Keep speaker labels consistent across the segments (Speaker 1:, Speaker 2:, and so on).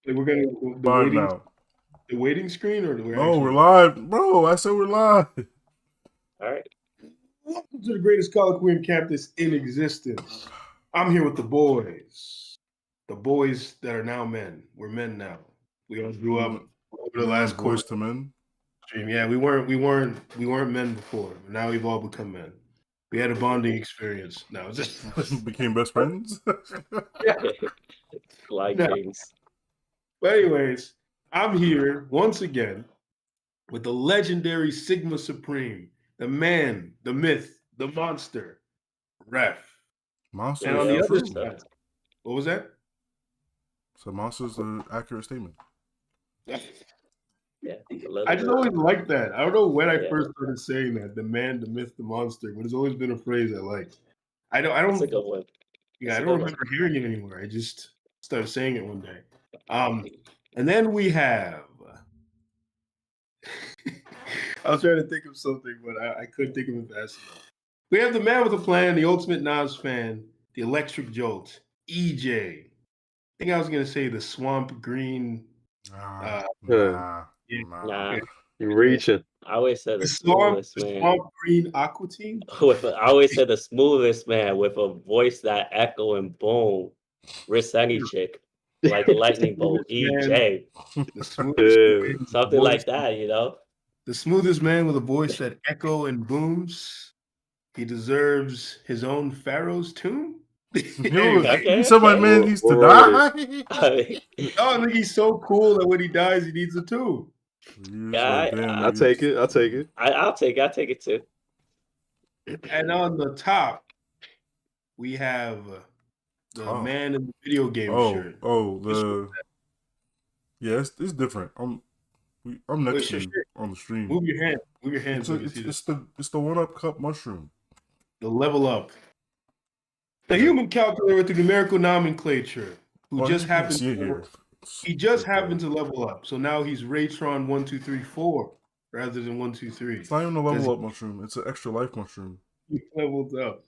Speaker 1: Like we're gonna
Speaker 2: Live now.
Speaker 1: the waiting screen, or we're
Speaker 2: No, we're
Speaker 1: actually
Speaker 2: live, bro. I said we're live.
Speaker 3: All right.
Speaker 1: welcome to the greatest colloquy campus in existence. I'm here with the boys that are now men. We're men now. We all grew up over the
Speaker 2: We
Speaker 1: last
Speaker 2: weren't
Speaker 1: quarter
Speaker 2: boys to men.
Speaker 1: stream. Yeah, we weren't men before. Now we've all become men. We had a bonding experience. Now it's just
Speaker 2: Became best friends.
Speaker 1: yeah.
Speaker 3: Like
Speaker 1: No.
Speaker 3: Kings.
Speaker 1: But anyways, I'm here once again with the legendary Sigma Supreme, the man, the myth, the monster, Ref.
Speaker 2: Monster
Speaker 1: And
Speaker 2: is
Speaker 1: on the
Speaker 3: Yo,
Speaker 1: other
Speaker 3: what's
Speaker 2: true.
Speaker 3: up?
Speaker 1: side, what was that?
Speaker 2: So monster is the accurate statement.
Speaker 3: Yeah, a
Speaker 1: I
Speaker 3: little
Speaker 1: just
Speaker 3: bit.
Speaker 1: always liked that. I don't know when I
Speaker 3: Yeah,
Speaker 1: first started saying that. The man, the myth, the monster, but it's always been a phrase I like. I don't I
Speaker 3: it's a
Speaker 1: don't
Speaker 3: good one.
Speaker 1: yeah,
Speaker 3: It's
Speaker 1: I
Speaker 3: a
Speaker 1: don't
Speaker 3: good one.
Speaker 1: remember hearing it anymore. I just started saying it one day. And then we have I was trying to think of something, but I couldn't think of it fast enough. We have the man with a plan, the ultimate Nas fan, the electric jolt, EJ. I think I was gonna say the swamp green.
Speaker 2: Nah,
Speaker 1: Uh,
Speaker 4: Yeah,
Speaker 2: nah,
Speaker 1: yeah,
Speaker 2: nah.
Speaker 1: yeah.
Speaker 3: Nah,
Speaker 4: you're reaching.
Speaker 3: I always said
Speaker 1: The
Speaker 3: the smoothest man.
Speaker 1: swamp green aqua team.
Speaker 3: I always said the smoothest man with a voice that echo and boom, wrist any chick like a lightning bolt.
Speaker 1: Smoothest man,
Speaker 3: EJ,
Speaker 1: the smoothest
Speaker 4: Yeah.
Speaker 1: man with a
Speaker 3: something
Speaker 1: voice,
Speaker 3: like that, you know.
Speaker 1: the smoothest man with a voice that echo and booms. He deserves his own pharaoh's tomb.
Speaker 2: You
Speaker 3: Okay,
Speaker 2: said my
Speaker 3: okay.
Speaker 2: man needs to
Speaker 4: Right.
Speaker 2: die.
Speaker 3: I mean,
Speaker 1: Oh, I think he's so cool that when he dies, he needs a tomb.
Speaker 2: You're just like,
Speaker 3: yeah,
Speaker 2: damn
Speaker 4: I'll take
Speaker 2: niggas.
Speaker 4: it. I'll take it.
Speaker 3: I'll take it too.
Speaker 1: And on the top, we have the
Speaker 2: Top.
Speaker 1: man in the video game
Speaker 2: Oh,
Speaker 1: shirt.
Speaker 2: oh,
Speaker 1: Which one?
Speaker 2: yeah, it's different. I'm next
Speaker 1: Wait,
Speaker 2: to you on the stream.
Speaker 1: move your hand. Move your hand
Speaker 2: It's
Speaker 1: so
Speaker 2: a,
Speaker 1: I can see this.
Speaker 2: it's the 1-Up cup mushroom.
Speaker 1: The level up. The
Speaker 2: Yeah.
Speaker 1: human calculator with the numerical nomenclature, who
Speaker 2: Well,
Speaker 1: just
Speaker 2: you can't
Speaker 1: happened
Speaker 2: see it
Speaker 1: to
Speaker 2: here. It's
Speaker 1: he just
Speaker 2: right there.
Speaker 1: happened to level up. So now he's Raytron 1 2 3 4 rather than 1 2 3
Speaker 2: It's not even a
Speaker 1: because
Speaker 2: level up mushroom. It's an extra life mushroom.
Speaker 1: he leveled up.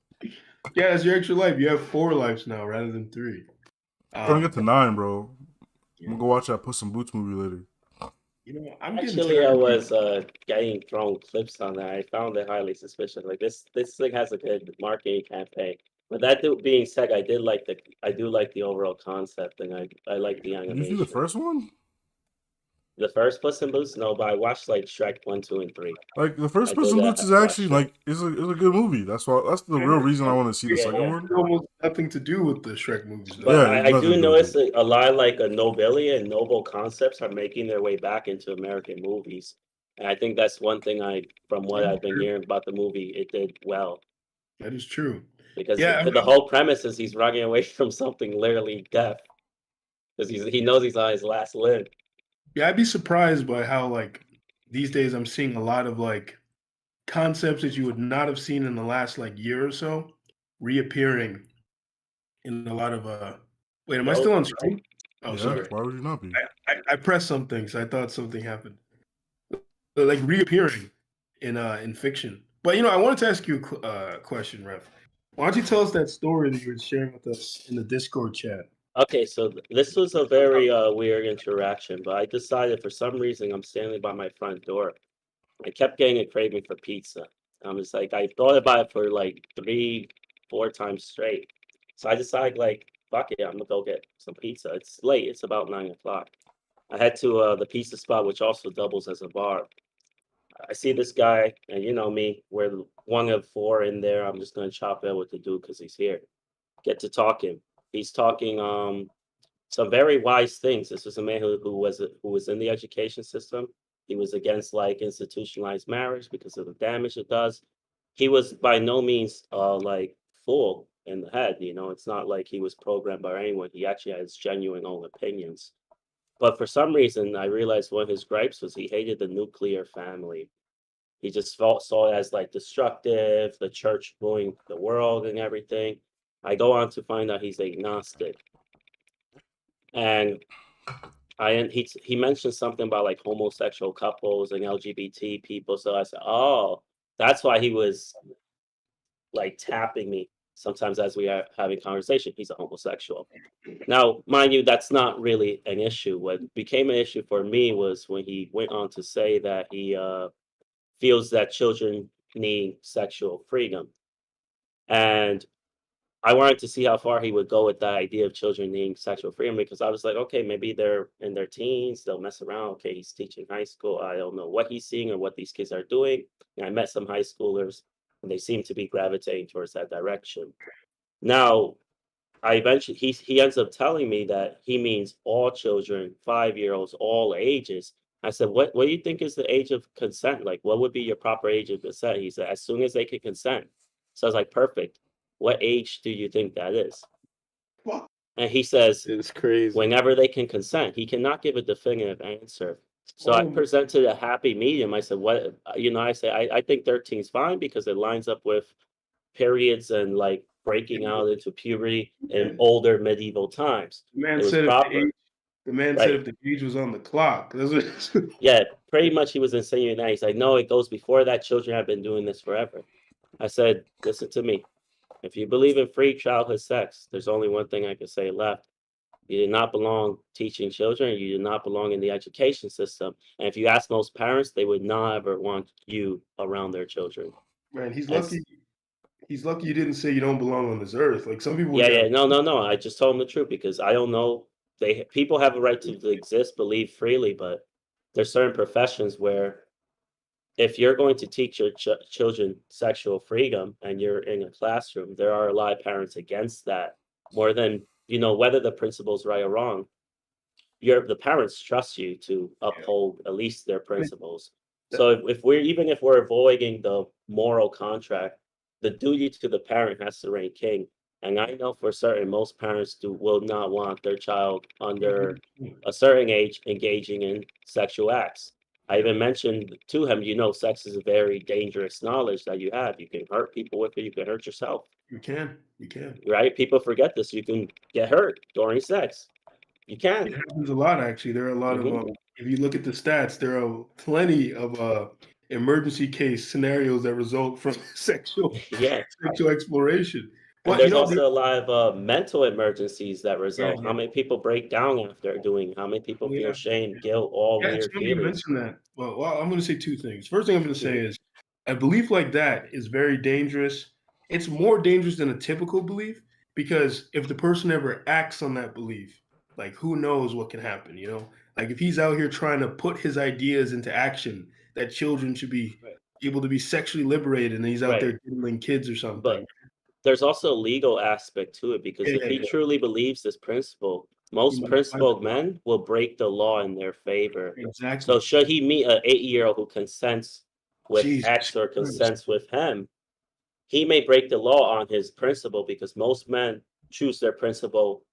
Speaker 1: Yeah, it's your extra life. You have 4 lives now rather than 3.
Speaker 2: I'm trying to get to 9, bro. I'm
Speaker 1: Yeah.
Speaker 2: gonna go watch that Puss in Boots movie later.
Speaker 1: I'm getting
Speaker 3: Actually, I
Speaker 1: tired of
Speaker 3: was getting thrown clips on that. I found it highly suspicious. Like this thing has a good marketing campaign. But being said, I do like the overall concept, and I like the
Speaker 2: Did you see the
Speaker 3: animation.
Speaker 2: first one?
Speaker 3: The first Puss in Boots, no, but I watched like Shrek 1, 2, and 3.
Speaker 2: Like the first
Speaker 3: I
Speaker 2: Puss
Speaker 3: did
Speaker 2: in Boots is
Speaker 3: watch
Speaker 2: actually
Speaker 3: Shrek.
Speaker 2: like is a good movie. That's the real reason I want to see the
Speaker 3: Yeah,
Speaker 2: second
Speaker 3: yeah.
Speaker 2: one.
Speaker 1: almost nothing to do with the Shrek movies, though.
Speaker 3: But
Speaker 2: Yeah, it's
Speaker 3: I
Speaker 2: nothing
Speaker 3: do
Speaker 2: to do with
Speaker 3: notice
Speaker 2: it.
Speaker 3: that a lot of like a nobility and noble concepts are making their way back into American movies. And I think that's one thing from what I've been hearing about the movie, it did well.
Speaker 1: That is true.
Speaker 3: Because
Speaker 1: Yeah,
Speaker 3: the whole premise is he's running away from something literally death. Because he knows he's on his last limb.
Speaker 1: yeah, I'd be surprised by how like these days I'm seeing a lot of like concepts that you would not have seen in the last like year or so reappearing in a lot of wait, am I still on screen? Oh,
Speaker 2: Yeah,
Speaker 1: sorry.
Speaker 2: why would you not be?
Speaker 1: I pressed something, so I thought something happened. So, like reappearing in fiction. But I wanted to ask you a question, Ref. Why don't you tell us that story that you were sharing with us in the Discord chat?
Speaker 3: Okay, so this was a very weird interaction, but I decided for some reason I'm standing by my front door. I kept getting a craving for pizza. I'm just like, I thought about it for like 3, 4 times straight. So I decided, like, fuck it, I'm gonna go get some pizza. It's late, it's about 9 o'clock. I head to the pizza spot, which also doubles as a bar. I see this guy, and you know me, we're one of 4 in there. I'm just gonna chop it with the dude because he's here. Get to talking. He's talking some very wise things. This was a man who was in the education system. He was against like institutionalized marriage because of the damage it does. He was by no means like full in the head. It's not like he was programmed by anyone. He actually has genuine own opinions. But for some reason, I realized one of his gripes was he hated the nuclear family. He just saw it as like destructive, the church ruining the world and everything. I go on to find out he's agnostic. And he mentioned something about like homosexual couples and LGBT people. So I said, oh, that's why he was like tapping me sometimes as we are having conversation, he's a homosexual. Now, mind you, that's not really an issue. What became an issue for me was when he went on to say that he feels that children need sexual freedom. And I wanted to see how far he would go with that idea of children needing sexual freedom because I was like, okay, maybe they're in their teens, they'll mess around. Okay, he's teaching high school. I don't know what he's seeing or what these kids are doing. And I met some high schoolers and they seem to be gravitating towards that direction. Now, I eventually he ends up telling me that he means all children, 5-year-olds, all ages. I said, what do you think is the age of consent? Like, what would be your proper age of consent? He said, as soon as they can consent. So I was like, perfect. What age do you think that is?
Speaker 1: Fuck.
Speaker 3: And he says,
Speaker 4: It's crazy.
Speaker 3: whenever they can consent. He cannot give a definitive answer. So I
Speaker 1: Oh,
Speaker 3: presented a happy medium. I said, what, I say, I think 13 is fine because it lines up with periods and like breaking out into puberty in older medieval times.
Speaker 1: the man
Speaker 3: It was
Speaker 1: said if the
Speaker 3: proper,
Speaker 1: age, the man said
Speaker 3: right?
Speaker 1: if the age was on the clock. That's what
Speaker 3: Yeah, pretty much he was insinuating that. He's like, no, it goes before that. Children have been doing this forever. I said, listen to me. If you believe in free childhood sex, there's only one thing I can say left. You do not belong teaching children. You do not belong in the education system. And if you ask most parents, they would not ever want you around their children.
Speaker 1: man, he's
Speaker 3: And
Speaker 1: lucky. He's lucky you didn't say you don't belong on this earth. Like some people would
Speaker 3: yeah,
Speaker 1: get
Speaker 3: no. I just told them the truth because I don't know. People have a right to exist, believe freely, but there's certain professions where if you're going to teach your children sexual freedom and you're in a classroom, there are a lot of parents against that more than whether the principal's right or wrong. The parents trust you to uphold at least their principles. So if we're avoiding the moral contract, the duty to the parent has to reign king. And I know for certain most parents will not want their child under a certain age engaging in sexual acts. I even mentioned to him, sex is a very dangerous knowledge that you have. You can hurt people with it, you can hurt yourself,
Speaker 1: You can.
Speaker 3: right? People forget this. You can get hurt during sex. You
Speaker 1: It
Speaker 3: can.
Speaker 1: happens a lot, actually. There are a lot of
Speaker 3: Mhm.
Speaker 1: if you look at the stats, there are plenty of emergency case scenarios that result from
Speaker 3: Yeah.
Speaker 1: sexual exploration.
Speaker 3: And
Speaker 1: But
Speaker 3: there's also a lot of mental emergencies that
Speaker 1: yeah,
Speaker 3: result.
Speaker 1: yeah,
Speaker 3: How many people break down after doing? How many people
Speaker 1: oh,
Speaker 3: feel
Speaker 1: yeah.
Speaker 3: shame, guilt, all
Speaker 1: Yeah, it's
Speaker 3: weird
Speaker 1: funny you
Speaker 3: feelings?
Speaker 1: mentioned that. Well, I'm going to say two things. First thing I'm going to say
Speaker 3: Mhm.
Speaker 1: is a belief like that is very dangerous. It's more dangerous than a typical belief because if the person ever acts on that belief, like who knows what can happen, you know? Like if he's out here trying to put his ideas into action that children should be
Speaker 3: Right.
Speaker 1: able to be sexually liberated and he's out
Speaker 3: Right.
Speaker 1: there diddling kids or something.
Speaker 3: But there's also a legal aspect to it because
Speaker 1: Yeah,
Speaker 3: if
Speaker 1: yeah,
Speaker 3: he
Speaker 1: yeah.
Speaker 3: truly believes this principle,
Speaker 1: He
Speaker 3: most
Speaker 1: might find
Speaker 3: principled
Speaker 1: the law.
Speaker 3: men will break the law in their favor. So
Speaker 1: Exactly.
Speaker 3: should he meet an 8-year-old who consents with
Speaker 1: Jesus
Speaker 3: X or
Speaker 1: Christ.
Speaker 3: consents with him, he may break the law on his principle because most men choose their principle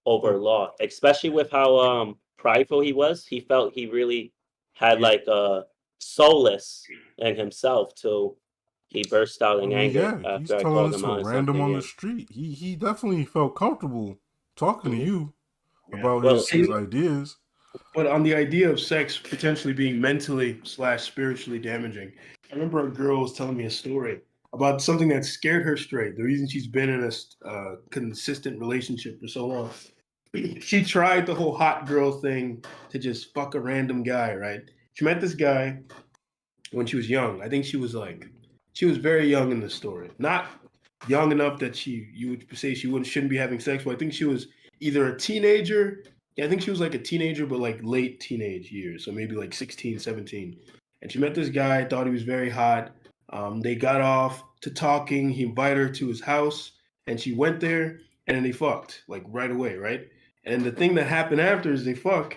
Speaker 1: Oh,
Speaker 3: over law, especially with how prideful he was. He felt he really had
Speaker 1: yeah.
Speaker 3: like a solace in himself till he burst out
Speaker 2: I
Speaker 3: in
Speaker 2: mean,
Speaker 3: anger
Speaker 2: yeah, he's
Speaker 3: after I
Speaker 2: telling
Speaker 3: called
Speaker 2: this
Speaker 3: him
Speaker 2: to a
Speaker 3: on
Speaker 2: random
Speaker 3: something.
Speaker 2: on the
Speaker 3: Yeah.
Speaker 2: street. He definitely felt comfortable talking to
Speaker 3: Mhm.
Speaker 2: you
Speaker 1: Yeah.
Speaker 2: about
Speaker 3: Well,
Speaker 2: his ideas.
Speaker 1: But on the idea of sex potentially being mentally slash spiritually damaging, I remember a girl was telling me a story about something that scared her straight. The reason she's been in a consistent relationship for so long, she tried the whole hot girl thing to just fuck a random guy. Right? She met this guy when she was young. I think she was very young in the story. Not young enough that you would say she wouldn't shouldn't be having sex, but I think she was either a teenager. Yeah, I think she was like a teenager, but like late teenage years. So maybe like 16, 17. And she met this guy, thought he was very hot. They got off to talking. He invited her to his house, and she went there, and then they fucked like right away, right? And the thing that happened after is they fuck,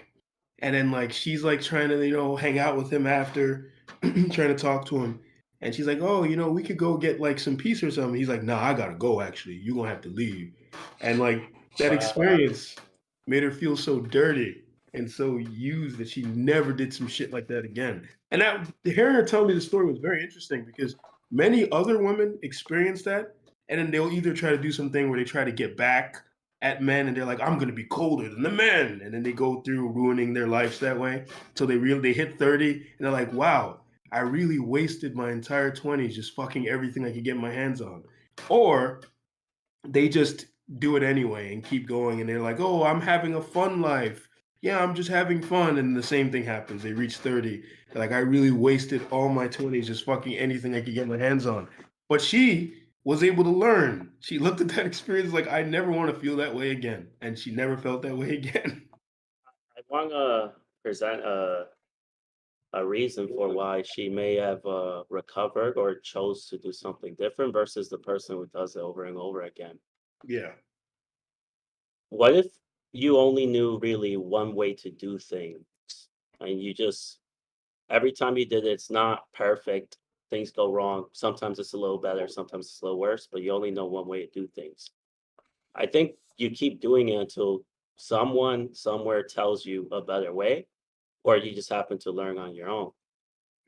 Speaker 1: and then like she's like trying to hang out with him after, trying to talk to him, and she's like, oh, we could go get like some pizza or something. He's like, nah, I gotta go. Actually, you're gonna have to leave. And like that
Speaker 3: wow.
Speaker 1: experience made her feel so dirty and so used that she never did some shit like that again. And that hearing her tell me the story was very interesting because many other women experience that, and then they'll either try to do something where they try to get back at men and they're like, I'm gonna be colder than the men. And then they go through ruining their lives that way. So they hit 30 and they're like, wow, I really wasted my entire 20s just fucking everything I could get my hands on. Or they just do it anyway and keep going. And they're like, oh, I'm having a fun life. Yeah, I'm just having fun. And the same thing happens. They reach 30. They're like, I really wasted all my 20s just fucking anything I could get my hands on. But she was able to learn. She looked at that experience like, I never want to feel that way again. And she never felt that way again.
Speaker 3: I want to present a reason for why she may have recovered or chose to do something different versus the person who does it over and over again.
Speaker 1: Yeah.
Speaker 3: What if you only knew really one way to do things and you just every time you did it, it's not perfect. Things go wrong. Sometimes it's a little better, sometimes it's a little worse, but you only know one way to do things. I think you keep doing it until someone somewhere tells you a better way, or you just happen to learn on your own.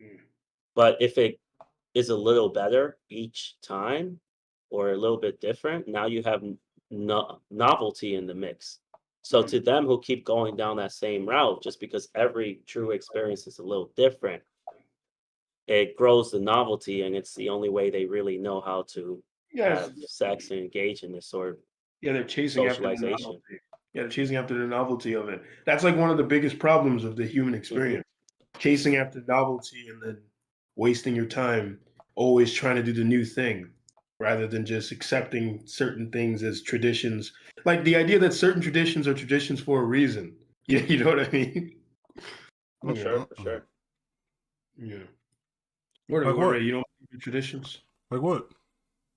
Speaker 1: Mm.
Speaker 3: But if it is a little better each time or a little bit different, now you have novelty in the mix. So to them who keep going down that same route, just because every true experience is a little different, it grows the novelty, and it's the only way they really know how to
Speaker 1: Yes.
Speaker 3: have sex and engage in this sort of
Speaker 1: Yeah, they're chasing after the
Speaker 3: socialization.
Speaker 1: novelty. Yeah, they're chasing after the novelty of it. That's like one of the biggest problems of the human experience. Chasing after novelty and then wasting your time always trying to do the new thing rather than just accepting certain things as traditions. Like the idea that certain traditions are traditions for a reason. You know what I mean?
Speaker 3: For
Speaker 1: Yeah.
Speaker 3: sure, for sure.
Speaker 1: Yeah.
Speaker 2: Like
Speaker 1: What,
Speaker 2: what?
Speaker 1: Ray, you don't believe in traditions?
Speaker 2: Like what?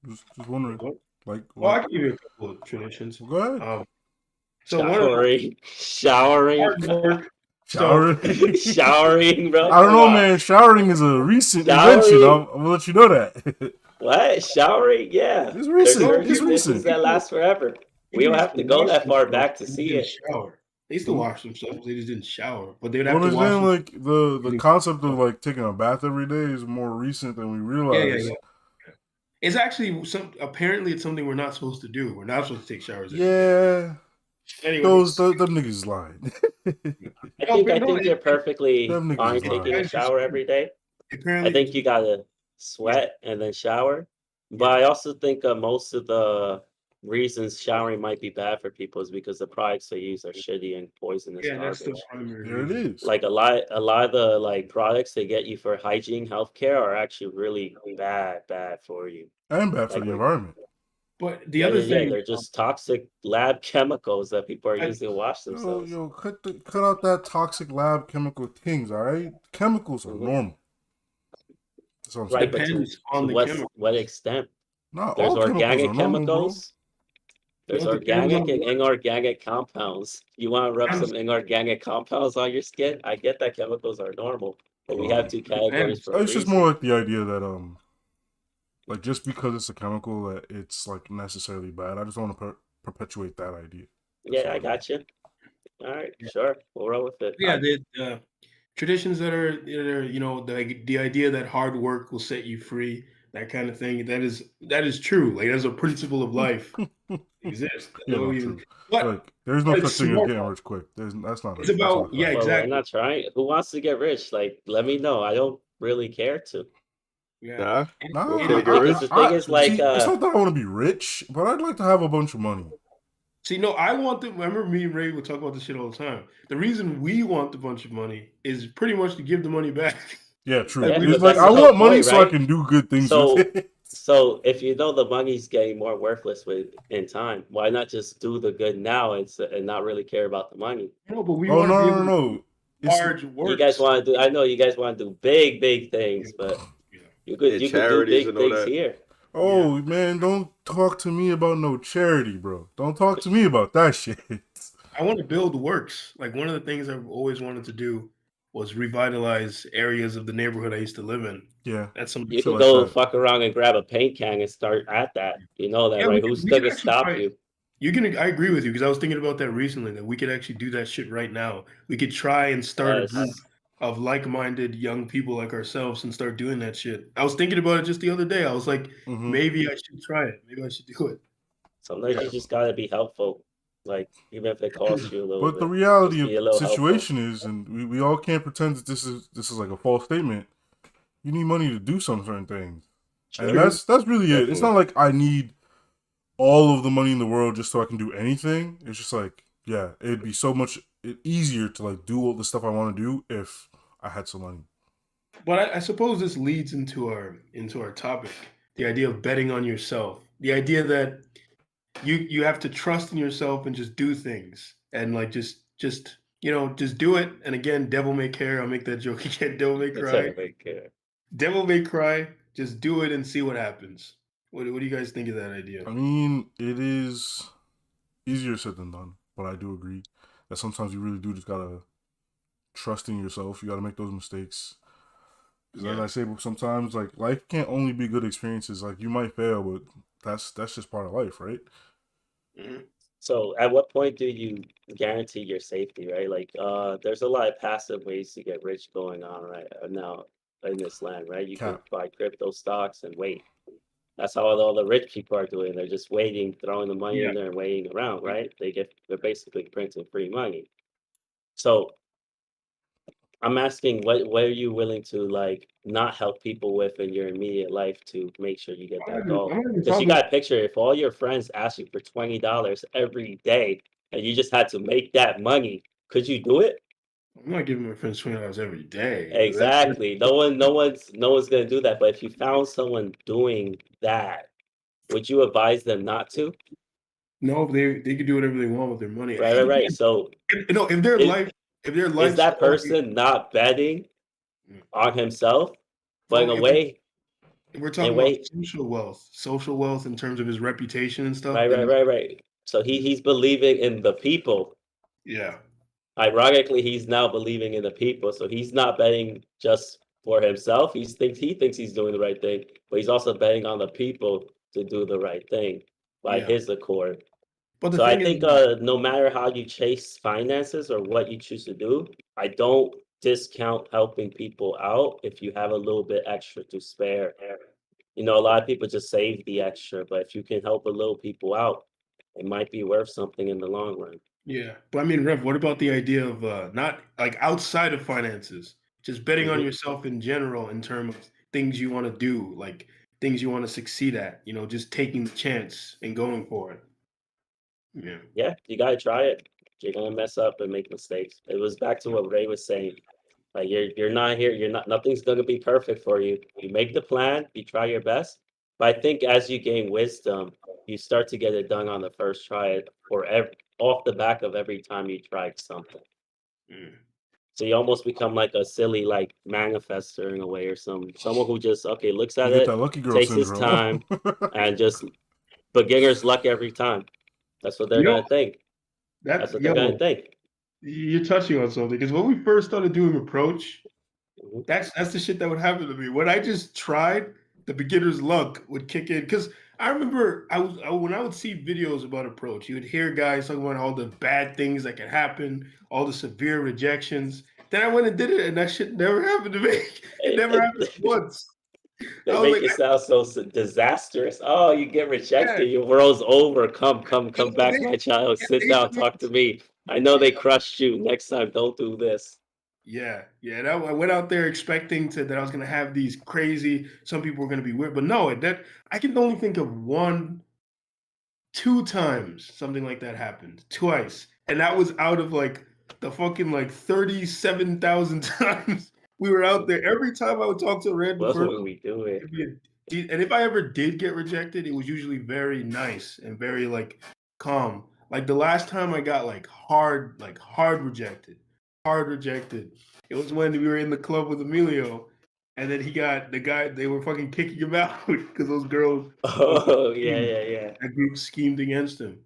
Speaker 2: Just wondering.
Speaker 1: What?
Speaker 2: Like
Speaker 1: Well, I
Speaker 2: like.
Speaker 1: can give you a couple of traditions.
Speaker 2: Well, go ahead.
Speaker 1: So one of the
Speaker 3: Showering,
Speaker 1: hard work. So
Speaker 2: Showering.
Speaker 3: showering, bro.
Speaker 2: I don't
Speaker 3: Come
Speaker 2: know,
Speaker 3: on.
Speaker 2: man. Showering is a recent
Speaker 3: Showering?
Speaker 2: invention. I'll let you know that.
Speaker 3: What? Showering? Yeah.
Speaker 2: It's
Speaker 3: There's
Speaker 2: recent.
Speaker 3: certain
Speaker 2: It's
Speaker 3: traditions
Speaker 2: recent.
Speaker 3: that last forever. We
Speaker 1: people
Speaker 3: don't
Speaker 1: used
Speaker 3: have
Speaker 1: to
Speaker 3: to go
Speaker 1: wash
Speaker 3: that far
Speaker 1: themselves,
Speaker 3: back to
Speaker 1: they
Speaker 3: see
Speaker 1: didn't
Speaker 3: it.
Speaker 1: shower. They used to wash themselves, they just didn't shower. But they would
Speaker 2: I
Speaker 1: have to wash
Speaker 2: understand,
Speaker 1: themselves.
Speaker 2: like the concept of like taking a bath every day is more recent than we realize.
Speaker 1: Yeah. It's actually apparently it's something we're not supposed to do. We're not supposed to take showers every day.
Speaker 2: Yeah,
Speaker 1: Anyways,
Speaker 2: them niggas is lying.
Speaker 3: I think you're perfectly
Speaker 2: them niggas
Speaker 3: fine
Speaker 2: is
Speaker 3: taking
Speaker 2: lying.
Speaker 3: a shower every day. I
Speaker 1: apparently
Speaker 3: think you gotta sweat and then shower. But I also think most of the reasons showering might be bad for people is because the products they use are shitty and poisonous
Speaker 1: that's the
Speaker 3: garbage.
Speaker 1: primary
Speaker 2: There it
Speaker 1: reason.
Speaker 2: is.
Speaker 3: Like a lot of the like products they get you for hygiene, healthcare are actually really bad for you.
Speaker 2: And bad for
Speaker 3: Like
Speaker 2: the environment.
Speaker 1: But the other thing,
Speaker 3: they're just toxic lab chemicals that people are
Speaker 1: I-
Speaker 3: using to wash themselves.
Speaker 2: Yo, cut out that toxic lab chemical things, all right? Chemicals are
Speaker 3: Mhm.
Speaker 2: normal. That's what I'm saying.
Speaker 3: Right, but to
Speaker 1: depends on the chemical.
Speaker 3: what extent?
Speaker 2: Not
Speaker 3: There's
Speaker 2: all chemicals
Speaker 3: organic
Speaker 2: are normal, bro.
Speaker 3: chemicals. There's
Speaker 1: It depends on
Speaker 3: organic and inorganic compounds. You want to rub some inorganic compounds on your skin? I get that chemicals are normal, but we have two categories
Speaker 1: depends.
Speaker 3: for a
Speaker 2: It's just
Speaker 3: reason.
Speaker 2: more like the idea that like just because it's a chemical that it's like necessarily bad. I just want to perpetuate that idea.
Speaker 3: Yeah, I got you. All right, sure, we'll roll with it.
Speaker 1: Yeah, the traditions that are the idea that hard work will set you free, that kind of thing. That is true. Like as a principle of life exists.
Speaker 2: Yeah, no, true.
Speaker 1: But
Speaker 2: Like, there's no such
Speaker 1: it's
Speaker 2: thing as
Speaker 1: smart.
Speaker 2: getting rich quick. That's not.
Speaker 1: It's about
Speaker 2: a fact.
Speaker 3: Well, why not try? Who wants to get rich? Like, let me know. I don't really care to.
Speaker 1: Yeah.
Speaker 2: Nah,
Speaker 4: Okay to get rich?
Speaker 3: Because the thing is, like,
Speaker 2: see, it's not that I want to be rich, but I'd like to have a bunch of money.
Speaker 1: See, no, I want the. Remember, me and Ray would talk about this shit all the time. The reason we want the bunch of money is pretty much to give the money back.
Speaker 2: Yeah, true.
Speaker 3: Yeah,
Speaker 2: It's
Speaker 3: but
Speaker 2: like
Speaker 3: that's
Speaker 2: I
Speaker 3: the whole
Speaker 2: want money
Speaker 3: point,
Speaker 2: so I
Speaker 3: right?
Speaker 2: can do good things
Speaker 3: So,
Speaker 2: with it.
Speaker 3: so if you know the money's getting more worthless in time, why not just do the good now and not really care about the money?
Speaker 1: No, but we
Speaker 2: Oh
Speaker 1: want to be able to
Speaker 2: no!
Speaker 1: do large works.
Speaker 3: You guys want to do? I know you guys want to do big things, but you could do
Speaker 4: charities
Speaker 3: big
Speaker 4: and all
Speaker 3: things
Speaker 4: that.
Speaker 3: here.
Speaker 2: Oh man, don't talk to me about no charity, bro. Don't talk to me about that shit.
Speaker 1: I want to build works. Like one of the things I've always wanted to do was revitalize areas of the neighborhood I used to live in.
Speaker 2: Yeah,
Speaker 1: That's something.
Speaker 3: You
Speaker 2: Shit
Speaker 3: could
Speaker 2: like
Speaker 3: go
Speaker 2: that.
Speaker 3: fuck around and grab a paint can and start at that. You know that,
Speaker 1: Yeah,
Speaker 3: right? Who's
Speaker 1: we can
Speaker 3: gonna
Speaker 1: actually
Speaker 3: stop
Speaker 1: try.
Speaker 3: you?
Speaker 1: I agree with you because I was thinking about that recently. That we could actually do that shit right now. We could try and start a group
Speaker 3: Yes.
Speaker 1: of like-minded young people like ourselves and start doing that shit. I was thinking about it just the other day. I was like, maybe I should try it. Maybe I should do it.
Speaker 3: Sometimes you just gotta be helpful. Like, even if it costs you a little
Speaker 2: But
Speaker 3: bit.
Speaker 2: the reality
Speaker 3: just
Speaker 2: of
Speaker 3: be a
Speaker 2: the
Speaker 3: little
Speaker 2: situation is, and we all can't pretend that this is like a false statement. You need money to do some certain things,
Speaker 3: True.
Speaker 2: and that's really it. It's not like I need all of the money in the world just so I can do anything, it's just like, yeah, it'd be so much easier to like do all the stuff I want to do if I had some money.
Speaker 1: But I suppose this leads into our topic, the idea of betting on yourself, the idea that you have to trust in yourself and just do things and like just just do it. And again, devil may care. I'll make that joke again. Devil may
Speaker 3: That's how
Speaker 1: cry.
Speaker 3: I make it.
Speaker 1: Devil may cry. Just do it and see what happens. What do you guys think of that idea?
Speaker 2: I mean, it is easier said than done, but I do agree that sometimes you really do just gotta trust in yourself. You gotta make those mistakes. Because as
Speaker 1: Yeah.
Speaker 2: I say, sometimes like life can't only be good experiences. Like you might fail, but that's just part of life, right?
Speaker 1: Mhm.
Speaker 3: So at what point do you guarantee your safety, right? Like there's a lot of passive ways to get rich going on right now in this land, right? You can
Speaker 2: Cap.
Speaker 3: buy crypto stocks and wait. That's how all the rich people are doing. They're just waiting, throwing the money
Speaker 1: Yeah.
Speaker 3: in there and waiting around, right? They're basically printing free money. So I'm asking what are you willing to like not help people with in your immediate life to make sure you get that
Speaker 1: I'm
Speaker 3: goal?
Speaker 1: not even
Speaker 3: Because you
Speaker 1: talking.
Speaker 3: got to picture if all your friends ask you for $20 every day and you just had to make that money, could you do it?
Speaker 1: I'm not giving my friends $20 every day.
Speaker 3: Exactly. No one's gonna do that. But if you found someone doing that, would you advise them not to?
Speaker 1: No, they can do whatever they want with their money.
Speaker 3: Right, right, right. So
Speaker 1: No, if their
Speaker 3: is
Speaker 1: if their
Speaker 3: is that
Speaker 1: lifestyle.
Speaker 3: person not betting
Speaker 1: Mm.
Speaker 3: on himself, but
Speaker 1: Oh, if we're
Speaker 3: in a
Speaker 1: talking about
Speaker 3: way,
Speaker 1: social wealth in terms of his reputation and stuff,
Speaker 3: right, right,
Speaker 1: then
Speaker 3: right, right. So he's believing in the people.
Speaker 1: yeah,
Speaker 3: Ironically, he's now believing in the people. So he's not betting just for himself. He thinks he's doing the right thing, but he's also betting on the people to do the right thing by
Speaker 1: yeah.
Speaker 3: his accord.
Speaker 1: But the
Speaker 3: So I
Speaker 1: thing is,
Speaker 3: think no matter how you chase finances or what you choose to do, I don't discount helping people out if you have a little bit extra to spare. A lot of people just save the extra, but if you can help a little people out, it might be worth something in the long run.
Speaker 1: yeah. But I mean, Rev, what about the idea of not like outside of finances, just betting on
Speaker 3: Mhm.
Speaker 1: yourself in general in terms of things you want to do, like things you want to succeed at, just taking the chance and going for it. Yeah.
Speaker 3: Yeah, you gotta try it. You're gonna mess up and make mistakes. It was back to what Ray was saying. Like you're not here. You're not. Nothing's gonna be perfect for you. You make the plan. You try your best. But I think as you gain wisdom, you start to get it done on the first try, or off the back of every time you tried something.
Speaker 1: Mm.
Speaker 3: So you almost become like a silly like manifester in a way, or someone who just okay looks
Speaker 2: You
Speaker 3: at
Speaker 2: get that
Speaker 3: it,
Speaker 2: lucky girl
Speaker 3: takes his
Speaker 2: syndrome.
Speaker 3: time, and just beginner's luck every time. That's what they're
Speaker 1: You know,
Speaker 3: gonna think. That's
Speaker 1: that
Speaker 3: what they're gonna
Speaker 1: yo,
Speaker 3: think.
Speaker 1: you're touching on something because when we first started doing approach,
Speaker 3: Mhm.
Speaker 1: that's the shit that would happen to me. When I just tried, the beginner's luck would kick in. Because I remember when I would see videos about approach, you would hear guys talking about all the bad things that can happen, all the severe rejections. Then I went and did it, and that shit never happened to me. It never happened once.
Speaker 3: They
Speaker 1: I was
Speaker 3: make
Speaker 1: like,
Speaker 3: it sound so disastrous. Oh, you get
Speaker 1: yeah,
Speaker 3: rejected, your world's over. Come
Speaker 1: they,
Speaker 3: back, my child.
Speaker 1: yeah,
Speaker 3: Sit
Speaker 1: they used
Speaker 3: down,
Speaker 1: to make,
Speaker 3: talk to me. I know they crushed you. Next time, don't do this.
Speaker 1: yeah, yeah. I went out there expecting that I was gonna have these crazy. Some people were gonna be weird, but no, that I can only think of one 2 times something like that happened, twice, and that was out of, like, the fucking, like, 37,000 times we were out there. Every time I would talk to a random
Speaker 3: What
Speaker 1: person,
Speaker 3: would we do it?
Speaker 1: it'd be and if I ever did get rejected, it was usually very nice and very, like, calm. Like, the last time I got, like, hard rejected, it was when we were in the club with Emilio, and then they were fucking kicking him out because those
Speaker 3: Oh yeah,
Speaker 1: schemed
Speaker 3: yeah, yeah.
Speaker 1: that group schemed against him.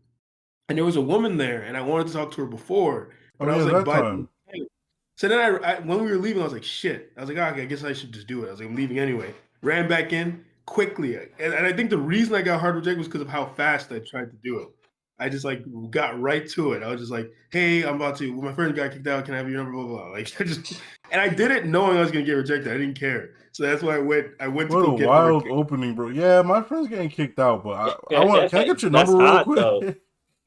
Speaker 1: And there was a woman there, and I wanted to talk to her before,
Speaker 2: Oh
Speaker 1: but I
Speaker 2: yeah,
Speaker 1: was like,
Speaker 2: that
Speaker 1: by
Speaker 2: time.
Speaker 1: so then when we were leaving, I was like, shit. I was like, oh, okay, I guess I should just do it. I was like, I'm leaving anyway. Ran back in quickly, and I think the reason I got hard rejected was because of how fast I tried to do it. I just like got right to it. I was just like, hey, I'm about to. Well, my friend got kicked out. Can I have your number? Blah blah. Blah. Like, and I did it knowing I was gonna get rejected. I didn't care, so that's why I went. I went to
Speaker 2: What
Speaker 1: go
Speaker 2: a
Speaker 1: get the
Speaker 2: wild
Speaker 1: rejected.
Speaker 2: open, bro. Yeah, my friend's getting kicked out, but I want. Can I get your
Speaker 3: That's
Speaker 2: number real
Speaker 3: hot
Speaker 2: quick?
Speaker 3: though.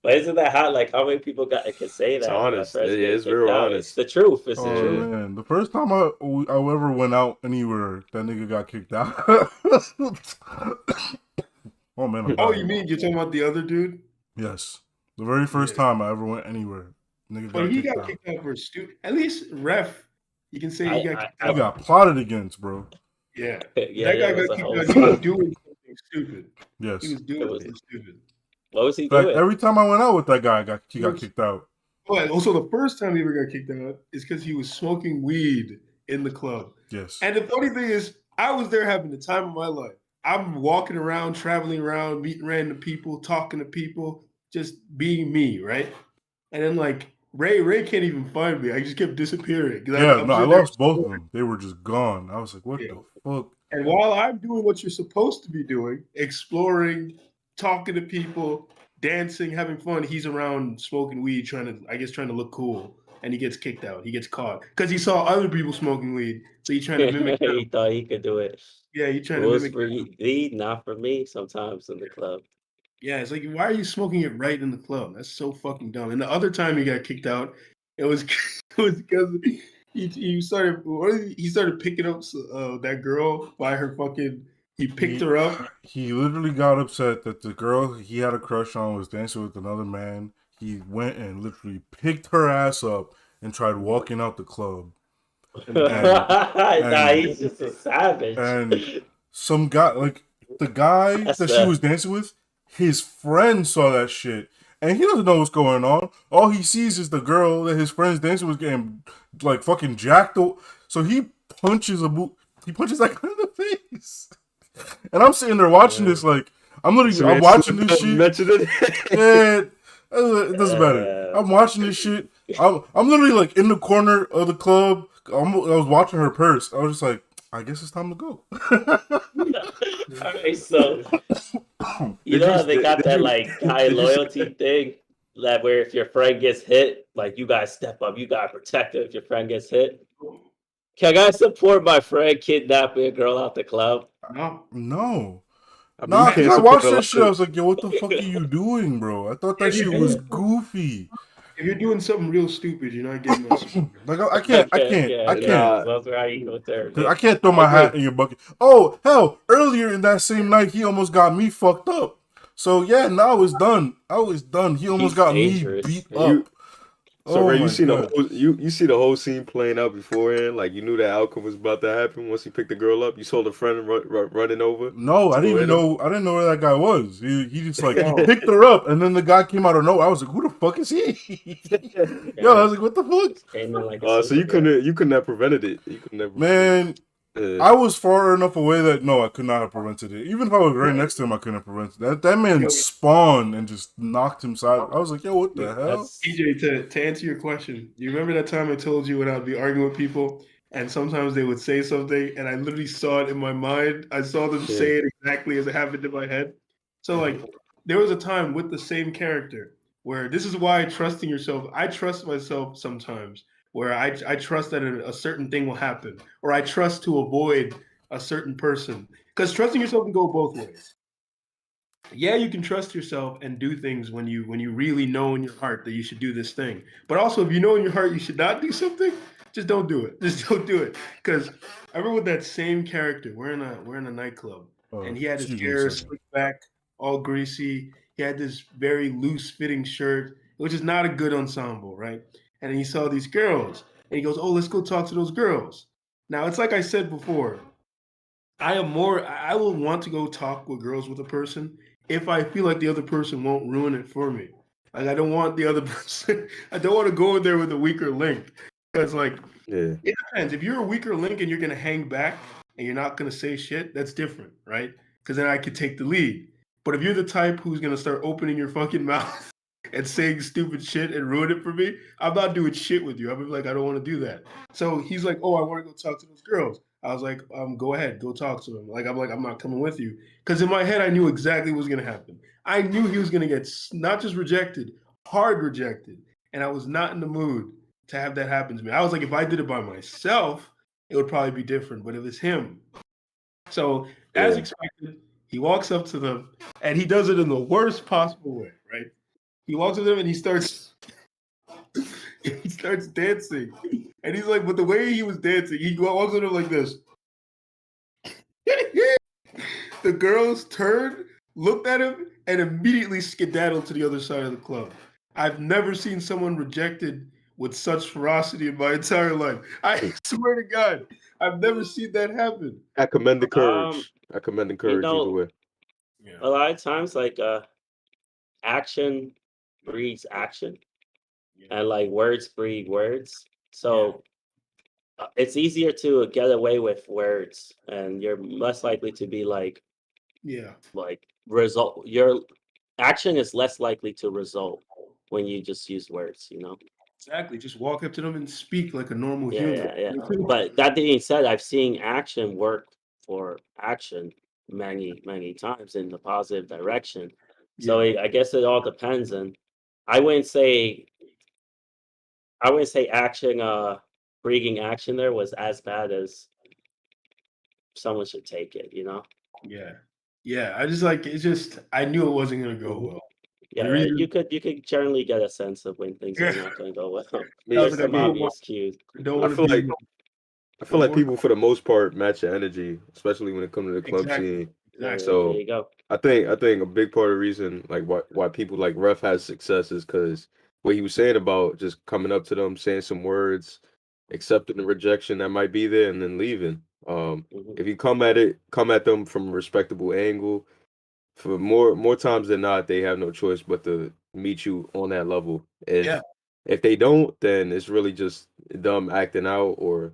Speaker 3: But isn't that hot? Like how many people can say
Speaker 4: It's
Speaker 3: that? My
Speaker 4: honest.
Speaker 3: friends
Speaker 4: Yeah,
Speaker 3: getting
Speaker 4: it's
Speaker 3: kicked
Speaker 4: real
Speaker 3: out. It's
Speaker 4: honest.
Speaker 3: the truth. It's the
Speaker 2: Oh
Speaker 3: truth.
Speaker 4: Yeah.
Speaker 2: man, the first time I ever went out anywhere, that nigga got kicked out. Oh man, I'm
Speaker 1: Oh,
Speaker 2: dying.
Speaker 1: you mean you're talking about the other dude?
Speaker 2: Yes. The very first
Speaker 1: Yeah.
Speaker 2: time I ever went anywhere, nigga
Speaker 1: But
Speaker 2: got
Speaker 1: he
Speaker 2: kicked
Speaker 1: got
Speaker 2: out.
Speaker 1: kicked out for stupid. At least ref, you can say he got kicked
Speaker 2: He
Speaker 3: I
Speaker 1: out.
Speaker 2: got plotted against, bro.
Speaker 1: Yeah,
Speaker 3: yeah,
Speaker 1: that
Speaker 3: yeah,
Speaker 1: guy
Speaker 3: it was
Speaker 1: got
Speaker 3: a
Speaker 1: kicked
Speaker 3: whole
Speaker 1: out. He was
Speaker 3: scene.
Speaker 1: doing something stupid. He
Speaker 2: Yes.
Speaker 1: was doing
Speaker 3: It was
Speaker 1: something stupid.
Speaker 3: what was he
Speaker 2: In fact,
Speaker 3: doing?
Speaker 2: every time I went out with that guy, he
Speaker 1: He
Speaker 2: got
Speaker 1: was.
Speaker 2: kicked out.
Speaker 1: But also, the first time he ever got kicked out is because he was smoking weed in the club.
Speaker 2: Yes.
Speaker 1: And the funny thing is, I was there having the time of my life. I'm walking around, traveling around, meeting random people, talking to people, just being me, right? And then like Ray can't even find me. I just kept disappearing because
Speaker 2: Yeah,
Speaker 1: I'm
Speaker 2: no, I
Speaker 1: sitting there
Speaker 2: lost both of
Speaker 1: exploring.
Speaker 2: them. They were just gone. I was like, what
Speaker 1: Yeah.
Speaker 2: the fuck?
Speaker 1: And while I'm doing what you're supposed to be doing, exploring, talking to people, dancing, having fun, he's around smoking weed, trying to look cool. And he gets kicked out. He gets caught because he saw other people smoking weed, so he's trying to mimic
Speaker 3: He
Speaker 1: them.
Speaker 3: thought he could do it.
Speaker 1: Yeah, he's trying to
Speaker 3: Rules
Speaker 1: mimic
Speaker 3: for
Speaker 1: them.
Speaker 3: thee, not for me. Sometimes in the club.
Speaker 1: Yeah, it's like, why are you smoking it right in the club? That's so fucking dumb. And the other time he got kicked out, it was it was because he started picking up that girl by her fucking. He picked
Speaker 2: He
Speaker 1: her up.
Speaker 2: he literally got upset that the girl he had a crush on was dancing with another man. He went and literally picked her ass up and tried walking out the club. And
Speaker 3: Nah,
Speaker 2: and
Speaker 3: he's just a savage.
Speaker 2: and some guy, like the guy
Speaker 3: That's
Speaker 2: that she
Speaker 3: the
Speaker 2: was dancing with, his friend saw that shit, and he doesn't know what's going on. All he sees is the girl that his friend's dancing with getting like fucking jacked. So he punches he punches that guy in the face, and I'm sitting there watching this like I'm watching this shit.
Speaker 4: Mentioned it.
Speaker 2: And it doesn't matter. I'm watching this shit. I'm literally like in the corner of the club. I was watching her purse. I was just like, I guess it's time to go.
Speaker 3: Alright, so you
Speaker 4: Did
Speaker 3: know
Speaker 4: you?
Speaker 3: how they got
Speaker 4: Did
Speaker 3: that
Speaker 4: you?
Speaker 3: like high
Speaker 4: Did you see
Speaker 3: loyalty thing? That where if your friend gets hit, like you gotta step up, you gotta protect her if your friend gets hit. Can I support my friend kidnapping a girl out the club?
Speaker 1: No,
Speaker 2: No.
Speaker 4: I mean, you
Speaker 2: Nah, because
Speaker 4: can't
Speaker 2: I
Speaker 4: support
Speaker 2: watched
Speaker 4: a
Speaker 2: that
Speaker 4: lot
Speaker 2: shit. I
Speaker 4: of.
Speaker 2: was like, yo, what the fuck are you doing, bro? I thought that
Speaker 1: if
Speaker 2: shit
Speaker 1: you're
Speaker 2: was
Speaker 1: doing
Speaker 2: goofy.
Speaker 1: if you're doing something real stupid, you're not getting my support.
Speaker 2: Like,
Speaker 3: Okay, okay,
Speaker 2: I
Speaker 3: okay.
Speaker 2: can't.
Speaker 4: Nah,
Speaker 3: So that's where I go with her.
Speaker 2: Cause I can't throw
Speaker 3: I
Speaker 2: my hat
Speaker 3: agree.
Speaker 2: in your bucket. Oh, hell, earlier in that same night, he almost got me fucked up. So, yeah, now I was done. I was done. He almost
Speaker 3: He's
Speaker 2: got me
Speaker 3: dangerous.
Speaker 2: beat
Speaker 4: and
Speaker 2: up.
Speaker 4: you. So
Speaker 2: Oh,
Speaker 4: Ray, you
Speaker 2: my
Speaker 4: seen the
Speaker 2: God.
Speaker 4: whole you see the whole scene playing out beforehand. Like you knew the outcome was about to happen once he picked the girl up. You saw the friend running over
Speaker 2: No, I
Speaker 4: to
Speaker 2: didn't
Speaker 4: go
Speaker 2: even
Speaker 4: hit him.
Speaker 2: know. I didn't know where that guy was. He just like he
Speaker 1: No,
Speaker 2: picked her up, and then the guy came out of nowhere. I was like, "Who the fuck is he?" Yo, I
Speaker 3: Yeah,
Speaker 2: was like, "What the fuck,
Speaker 3: just came in like a
Speaker 4: So you
Speaker 3: superhero.
Speaker 4: couldn't have prevented it. You couldn't have prevented
Speaker 2: man?"
Speaker 4: it.
Speaker 2: I was far enough away that no, I could not have prevented it. Even if I was right next to him, I couldn't have prevented that. That man
Speaker 1: yo,
Speaker 2: spawned and just knocked him side. I was like, "Yo, what
Speaker 1: yo,
Speaker 2: the hell?"
Speaker 3: That's
Speaker 1: TJ, to answer your question, you remember that time I told you when I'd be arguing with people, and sometimes they would say something, and I literally saw it in my mind. I saw them
Speaker 4: Yeah.
Speaker 1: say it exactly as it happened in my head. So like, there was a time with the same character where this is why trusting yourself. I trust myself sometimes where I trust that a certain thing will happen, or I trust to avoid a certain person. Because trusting yourself can go both ways. Yeah, you can trust yourself and do things when you really know in your heart that you should do this thing. But also, if you know in your heart you should not do something, just don't do it. Just don't do it. Because I remember with that same character, we're in a nightclub, and he had his
Speaker 2: Excuse me a
Speaker 1: hair
Speaker 2: second.
Speaker 1: slicked back, all greasy. He had this very loose fitting shirt, which is not a good ensemble, right? And then he saw these girls, and he goes, "Oh, let's go talk to those girls." Now it's like I said before. I will want to go talk with girls with a person if I feel like the other person won't ruin it for me. Like I don't want the other person. I don't want to go in there with a weaker link because like
Speaker 4: Yeah.
Speaker 1: it depends. If you're a weaker link and you're gonna hang back and you're not gonna say shit, that's different, right? Because then I could take the lead. But if you're the type who's gonna start opening your fucking mouth and saying stupid shit and ruin it for me, I'm not doing shit with you. I'm like, I don't want to do that. So he's like, oh, I want to go talk to those girls. I was like, go ahead, go talk to them. I'm not coming with you. Because in my head, I knew exactly what was gonna happen. I knew he was gonna get not just rejected, hard rejected. And I was not in the mood to have that happen to me. I was like, if I did it by myself, it would probably be different. But it was him. So as
Speaker 4: Yeah.
Speaker 1: expected, he walks up to them and he does it in the worst possible way, right? He walks up to them and he starts dancing. And he's like, but the way he was dancing, he walks up to them like this. The girls turn looked at him, and immediately skedaddled to the other side of the club. I've never seen someone rejected with such ferocity in my entire life. I swear to God, I've never seen that happen.
Speaker 4: I commend the
Speaker 3: Um,
Speaker 4: courage. I commend the
Speaker 3: you
Speaker 4: courage either
Speaker 3: know,
Speaker 4: way.
Speaker 1: Yeah.
Speaker 3: a lot of times, like action breeds action,
Speaker 1: Yeah.
Speaker 3: and like words breed words.
Speaker 1: Yeah.
Speaker 3: So it's easier to get away with words, and you're less likely to be
Speaker 1: Yeah.
Speaker 3: like result. Your action is less likely to result when you just use words. You know.
Speaker 1: Exactly. Just walk up to them and speak like a normal
Speaker 3: Yeah,
Speaker 1: human.
Speaker 3: yeah, yeah. But that being said, I've seen action work for action many, many times in the positive direction. So
Speaker 1: Yeah.
Speaker 3: I guess it all depends, and I wouldn't say I wouldn't say action, breeding action there was as bad as someone should take it. You know?
Speaker 1: Yeah. Yeah. I just like it's just I knew it wasn't gonna go
Speaker 3: Mhm.
Speaker 1: well. And
Speaker 3: Yeah,
Speaker 1: the
Speaker 3: yeah.
Speaker 1: reason
Speaker 3: You could generally get a sense of when things are
Speaker 1: yeah,
Speaker 3: not going to go well.
Speaker 4: I
Speaker 1: I
Speaker 4: mean,
Speaker 1: was
Speaker 3: There's
Speaker 1: like,
Speaker 3: some obvious cues.
Speaker 1: I don't
Speaker 4: I
Speaker 1: want to
Speaker 4: feel like
Speaker 1: be
Speaker 4: I feel
Speaker 1: don't
Speaker 4: like
Speaker 1: want
Speaker 4: people for the most part match the energy, especially when it comes to the club
Speaker 1: exactly.
Speaker 4: scene.
Speaker 3: Yeah,
Speaker 1: Exactly.
Speaker 3: there
Speaker 4: So
Speaker 3: you go.
Speaker 4: I think a big part of the reason like why people like Ref has success is because what he was saying about just coming up to them, saying some words, accepting the rejection that might be there, and then leaving.
Speaker 3: Hmm.
Speaker 4: If you come at them from a respectable angle, for more times than not, they have no choice but to meet you on that level.
Speaker 1: Yeah.
Speaker 4: If they don't, then it's really just them acting out or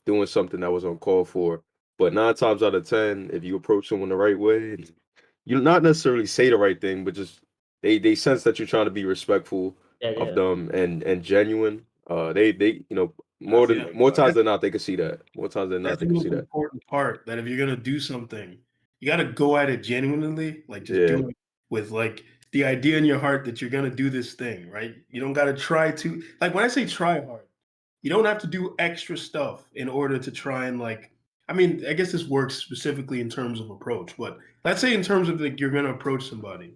Speaker 4: doing something that was uncalled for. But 9 times out of 10, if you approach someone the right way, you not necessarily say the right thing, but just they sense that you're trying to be respectful
Speaker 3: Yeah,
Speaker 4: of
Speaker 3: yeah.
Speaker 4: them and genuine. They
Speaker 1: Yeah.
Speaker 4: more times than not they can see that. More times than not
Speaker 1: That's
Speaker 4: they
Speaker 1: the
Speaker 4: can see
Speaker 1: most
Speaker 4: that.
Speaker 1: important part. That if you're gonna do something, you gotta go at it genuinely. Like just
Speaker 4: Yeah,
Speaker 1: do it with like the idea in your heart that you're gonna do this thing, right? You don't gotta try to like when I say try hard, you don't have to do extra stuff in order to try and like I mean, I guess this works specifically in terms of approach, but let's say in terms of like you're gonna approach somebody.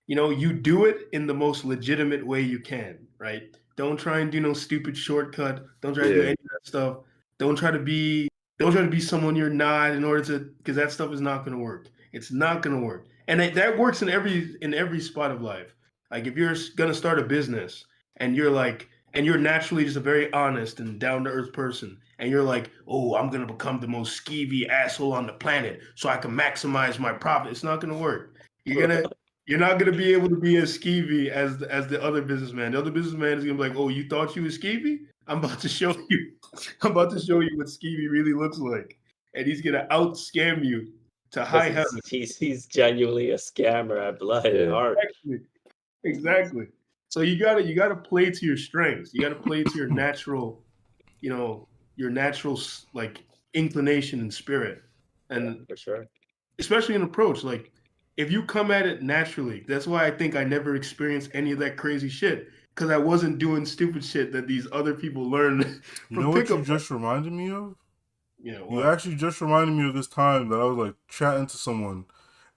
Speaker 1: You do it in the most legitimate way you can, right? Don't try and do no stupid shortcut. Don't try to do any
Speaker 4: yeah,
Speaker 1: of that stuff. Don't try to be don't try to be someone you're not in order to because that stuff is not going to work. It's not going to work. And that works in every spot of life. Like if you're going to start a business and you're naturally just a very honest and down to earth person and you're like, "Oh, I'm going to become the most skeevy asshole on the planet so I can maximize my profit." It's not going to work. You're going to you're not gonna be able to be as skeevy as the other businessman. The other businessman is gonna be like, "Oh, you thought you was skeevy? I'm about to show you. I'm about to show you what skeevy really looks like." And he's gonna out scam you to
Speaker 3: Because
Speaker 1: high heaven.
Speaker 3: he's genuinely a scammer at blood and
Speaker 4: yeah.
Speaker 3: heart.
Speaker 1: Exactly. Exactly. So you gotta play to your strengths. You gotta play to your natural, your natural like inclination and spirit.
Speaker 3: Yeah,
Speaker 1: And
Speaker 3: for sure.
Speaker 1: especially in approach, like if you come at it naturally, that's why I think I never experienced any of that crazy shit because I wasn't doing stupid shit that these other people learn
Speaker 2: You know
Speaker 1: from
Speaker 2: what you
Speaker 1: pickup.
Speaker 2: just reminded me of? You
Speaker 1: What?
Speaker 2: actually just reminded me of this time that I was like chatting to someone,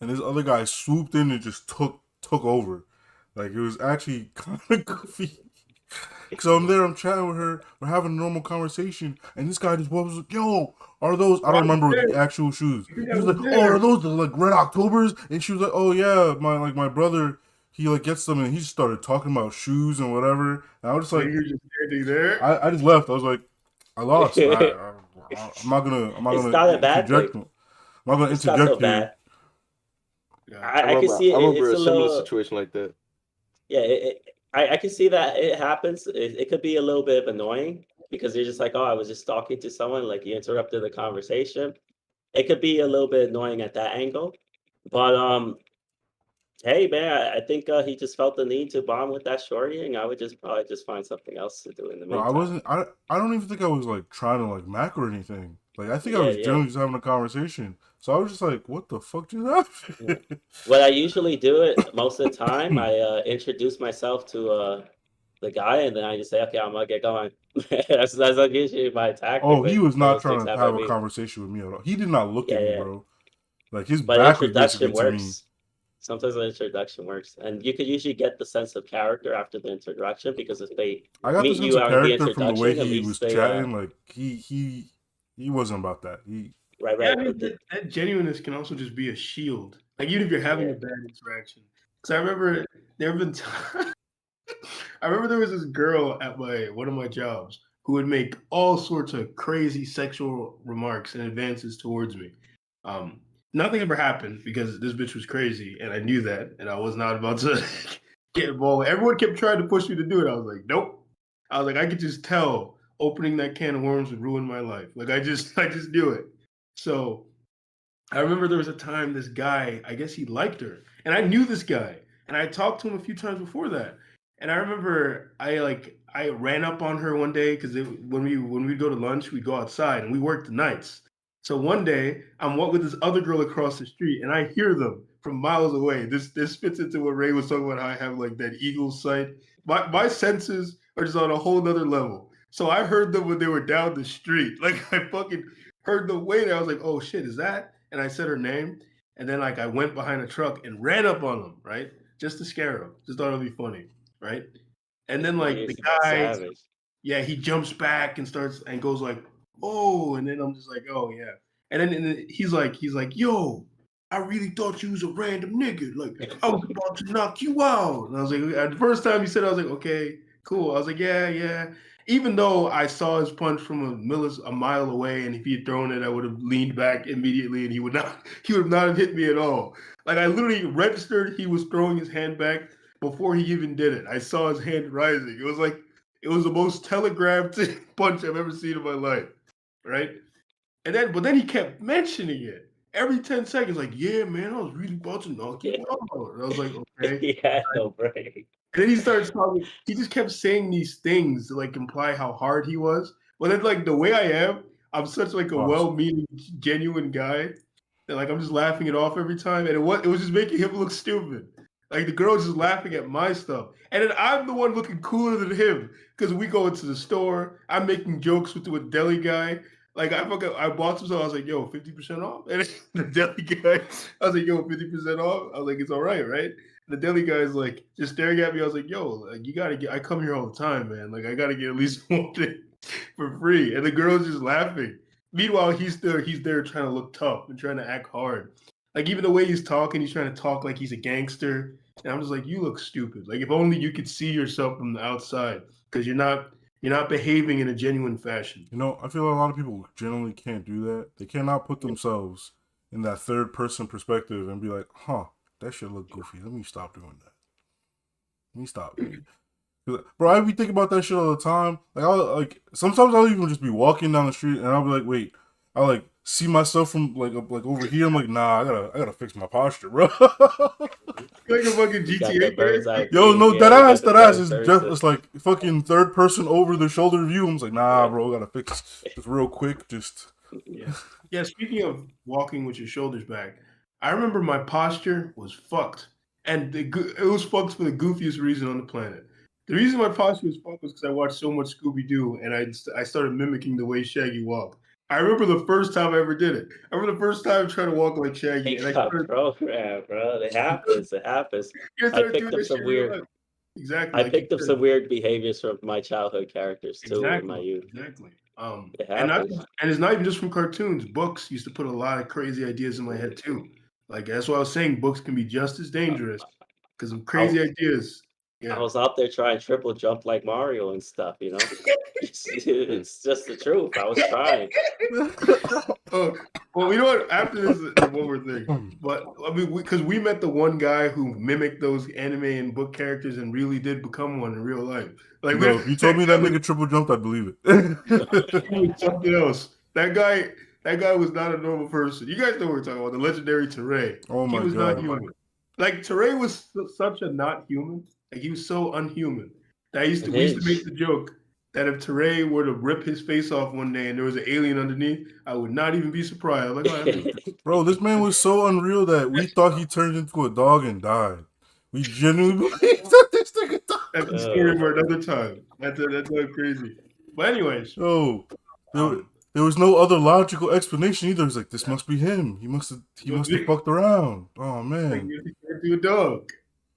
Speaker 2: and this other guy swooped in and just took over. Like it was actually kind of goofy. So I'm there, I'm chatting with her, we're having a normal conversation, and this guy just was like, "Yo, are those?" I
Speaker 1: Oh, I
Speaker 2: don't
Speaker 1: was
Speaker 2: remember
Speaker 1: there.
Speaker 2: the actual shoes.
Speaker 1: I think
Speaker 2: He
Speaker 1: I
Speaker 2: was
Speaker 1: was
Speaker 2: like, "Oh,
Speaker 1: there.
Speaker 2: are those the like Red Octobers?" And she was like, "Oh yeah, my brother, he like gets them," and he just started talking about shoes and whatever. And I was just
Speaker 1: And
Speaker 2: like,
Speaker 1: you're just standing there.
Speaker 2: I just left. I was like, I lost. I'm not
Speaker 3: It's
Speaker 2: gonna
Speaker 3: not a bad thing.
Speaker 2: interject. I'm not gonna
Speaker 3: It's not so
Speaker 2: interject here.
Speaker 3: bad.
Speaker 1: Yeah.
Speaker 3: I can see
Speaker 4: I
Speaker 3: it.
Speaker 4: remember
Speaker 3: It's
Speaker 4: a
Speaker 3: a
Speaker 4: similar
Speaker 3: little.
Speaker 4: situation like that.
Speaker 3: Yeah, I can see that it happens. It could be a little bit of annoying because you're just like, oh, I was just talking to someone, like you interrupted the conversation. It could be a little bit annoying at that angle, but hey man, I think he just felt the need to bond with that shorty, and I would just probably just find something else to do in the
Speaker 2: Bro, I
Speaker 3: meantime.
Speaker 2: wasn't. I don't even think I was like trying to like mac or anything. Like I think I
Speaker 3: Yeah,
Speaker 2: was
Speaker 3: yeah.
Speaker 2: generally just having a conversation. So I was just like, "What the fuck just
Speaker 3: Yeah.
Speaker 2: happened?"
Speaker 3: What I usually do it most of the time, I introduce myself to the guy, and then I just say, okay, I'm gonna get going. That's like usually my tactic
Speaker 2: Oh, he
Speaker 3: when
Speaker 2: was not
Speaker 3: those things
Speaker 2: trying to
Speaker 3: happen to
Speaker 2: have a
Speaker 3: me.
Speaker 2: conversation with me at all. He did not look
Speaker 3: Yeah,
Speaker 2: at me,
Speaker 3: yeah.
Speaker 2: bro. Like his
Speaker 3: But
Speaker 2: back was basically
Speaker 3: introduction
Speaker 2: to me.
Speaker 3: works. Sometimes the introduction works, and you could usually get the sense of character after the introduction because if they
Speaker 2: I got the
Speaker 3: meet
Speaker 2: sense
Speaker 3: you
Speaker 2: of
Speaker 3: out in the
Speaker 2: character from the way
Speaker 3: introduction, at
Speaker 2: he
Speaker 3: least
Speaker 2: was
Speaker 3: they
Speaker 2: chatting. Like he wasn't about that. He
Speaker 3: right,
Speaker 1: Yeah, I
Speaker 3: right.
Speaker 1: mean that genuineness can also just be a shield. Like even if you're having
Speaker 3: Yeah.
Speaker 1: a bad interaction. Because I remember there have been times. I remember there was this girl at one of my jobs who would make all sorts of crazy sexual remarks and advances towards me. Um, Nothing ever happened because this bitch was crazy, and I knew that, and I was not about to get involved. Everyone kept trying to push me to do it. I was like, nope. I was like, I could just tell opening that can of worms would ruin my life. Like I just knew it. So I remember there was a time this guy, I guess he liked her, and I knew this guy, and I talked to him a few times before that. And I remember I ran up on her one day because when we go to lunch, we go outside and we work the nights. So one day I'm with this other girl across the street, and I hear them from miles away. This fits into what Ray was talking about, how I have like that eagle sight. My senses are just on a whole nother level. So I heard them when they were down the street. Like I fucking heard them wait. I was like, oh shit, is that? And I said her name, and then like I went behind a truck and ran up on them, right? Just to scare him. Just thought it would be funny, right? And then
Speaker 3: Man
Speaker 1: like the
Speaker 3: used to be
Speaker 1: guy,
Speaker 3: savage.
Speaker 1: yeah, he jumps back and starts and goes like, "Oh," and then I'm just like, "Oh yeah," and then he's like, "Yo, I really thought you was a random nigga. Like I was about to knock you out." And I was like, at the first time he said, I was like, "Okay, cool." I was like, "Yeah, yeah." Even though I saw his punch from a mile away, and if he had thrown it, I would have leaned back immediately, and he would not he would not have hit me at all. Like I literally registered he was throwing his hand back before he even did it. I saw his hand rising. It was the most telegraphed punch I've ever seen in my life, right? But then he kept mentioning it every 10 seconds, like, "Yeah, man, I was really about to knock you out." And I was like, "Okay."
Speaker 3: He had no break.
Speaker 1: And then he starts talking. He just kept saying these things to like imply how hard he was. But then, like the way I am, I'm such like a
Speaker 2: Pause.
Speaker 1: well-meaning, genuine guy that like I'm just laughing it off every time, and it was just making him look stupid. Like the girl's just laughing at my stuff, and then I'm the one looking cooler than him because we go into the store. I'm making jokes with the deli guy. Like I bought some stuff. I was like, "Yo, 50% off," and the deli guy, I was like, "Yo, 50% off." I was like, "It's all right, right?" The deli guy's like just staring at me. I was like, "Yo, like you gotta get." I come here all the time, man. Like I gotta get at least one thing for free. And the girl's just laughing. Meanwhile, he's there trying to look tough and trying to act hard. Like even the way he's talking, he's trying to talk like he's a gangster. And I'm just like, you look stupid. Like if only you could see yourself from the outside, because you're not behaving in a genuine fashion.
Speaker 2: You know, I feel a lot of people generally can't do that. They cannot put themselves in that third person perspective and be like, huh, that shit look goofy. Let me stop doing that. Let me stop. Bro, I be thinking about that shit all the time. Like sometimes I'll even just be walking down the street and I'll be like, wait, I like see myself from like over here. I'm like, nah, I gotta fix my posture, bro.
Speaker 1: Like a fucking
Speaker 3: You got
Speaker 1: GTA
Speaker 3: the bird's eye
Speaker 1: character.
Speaker 2: Yo,
Speaker 3: view.
Speaker 2: no,
Speaker 3: Yeah,
Speaker 2: that
Speaker 3: you got
Speaker 2: ass,
Speaker 3: the
Speaker 2: that ass
Speaker 3: third
Speaker 2: is just
Speaker 3: person.
Speaker 2: it's like fucking third person over the shoulder view. I'm just like, nah,
Speaker 3: Yeah.
Speaker 2: bro, gotta fix this real quick. Just
Speaker 1: Yeah. Yeah, speaking of walking with your shoulders back, I remember my posture was fucked. And it was fucked for the goofiest reason on the planet. The reason my posture was fucked was because I watched so much Scooby Doo, and I started mimicking the way Shaggy walked. I remember the first time I ever did it. I remember the first time trying to walk like Shaggy,
Speaker 3: He
Speaker 1: and I
Speaker 3: got
Speaker 1: started,
Speaker 3: programmed, bro. It happens. It happens.
Speaker 1: I
Speaker 3: I
Speaker 1: started
Speaker 3: picked
Speaker 1: doing
Speaker 3: up
Speaker 1: that
Speaker 3: some
Speaker 1: shit in real
Speaker 3: weird.
Speaker 1: life. Exactly,
Speaker 3: I
Speaker 1: like you
Speaker 3: picked up
Speaker 1: said.
Speaker 3: some weird behaviors from my childhood characters too in my
Speaker 1: Exactly,
Speaker 3: youth.
Speaker 1: exactly.
Speaker 3: It
Speaker 1: And
Speaker 3: happens.
Speaker 1: it's not even just from cartoons. Books used to put a lot of crazy ideas in my head too. Like that's why I was saying books can be just as dangerous because of
Speaker 3: I,
Speaker 1: crazy ideas.
Speaker 3: I
Speaker 1: Yeah.
Speaker 3: was out there trying triple jump like Mario and stuff. You know, it's just the truth. I was trying.
Speaker 1: Oh, well, you know what? After this, one more thing. But I mean, because we met the one guy who mimicked those anime and book characters and really did become one in real life. Like
Speaker 2: no, if you told me that nigga triple jumped, I'd believe it.
Speaker 1: he was something else. That guy was not a normal person. You guys know what we're talking about. The legendary Teray.
Speaker 2: Oh
Speaker 1: He
Speaker 2: my
Speaker 1: was not
Speaker 2: god.
Speaker 1: human. Like Teray was such a not human. Like he was so unhuman. That we used to make the joke that if Teray were to rip his face off one day and there was an alien underneath, I would not even be surprised. I was like, oh,
Speaker 2: Bro, this man was so unreal that we thought he turned into a dog and died. We genuinely believed that this nigga died.
Speaker 1: that's a story for another time. That's crazy. But anyways,
Speaker 2: Yo,
Speaker 1: um,
Speaker 2: there was no other logical explanation either. It's like, this must be him. He must have fucked around. Oh
Speaker 1: like
Speaker 2: man.
Speaker 1: you can't do a dog.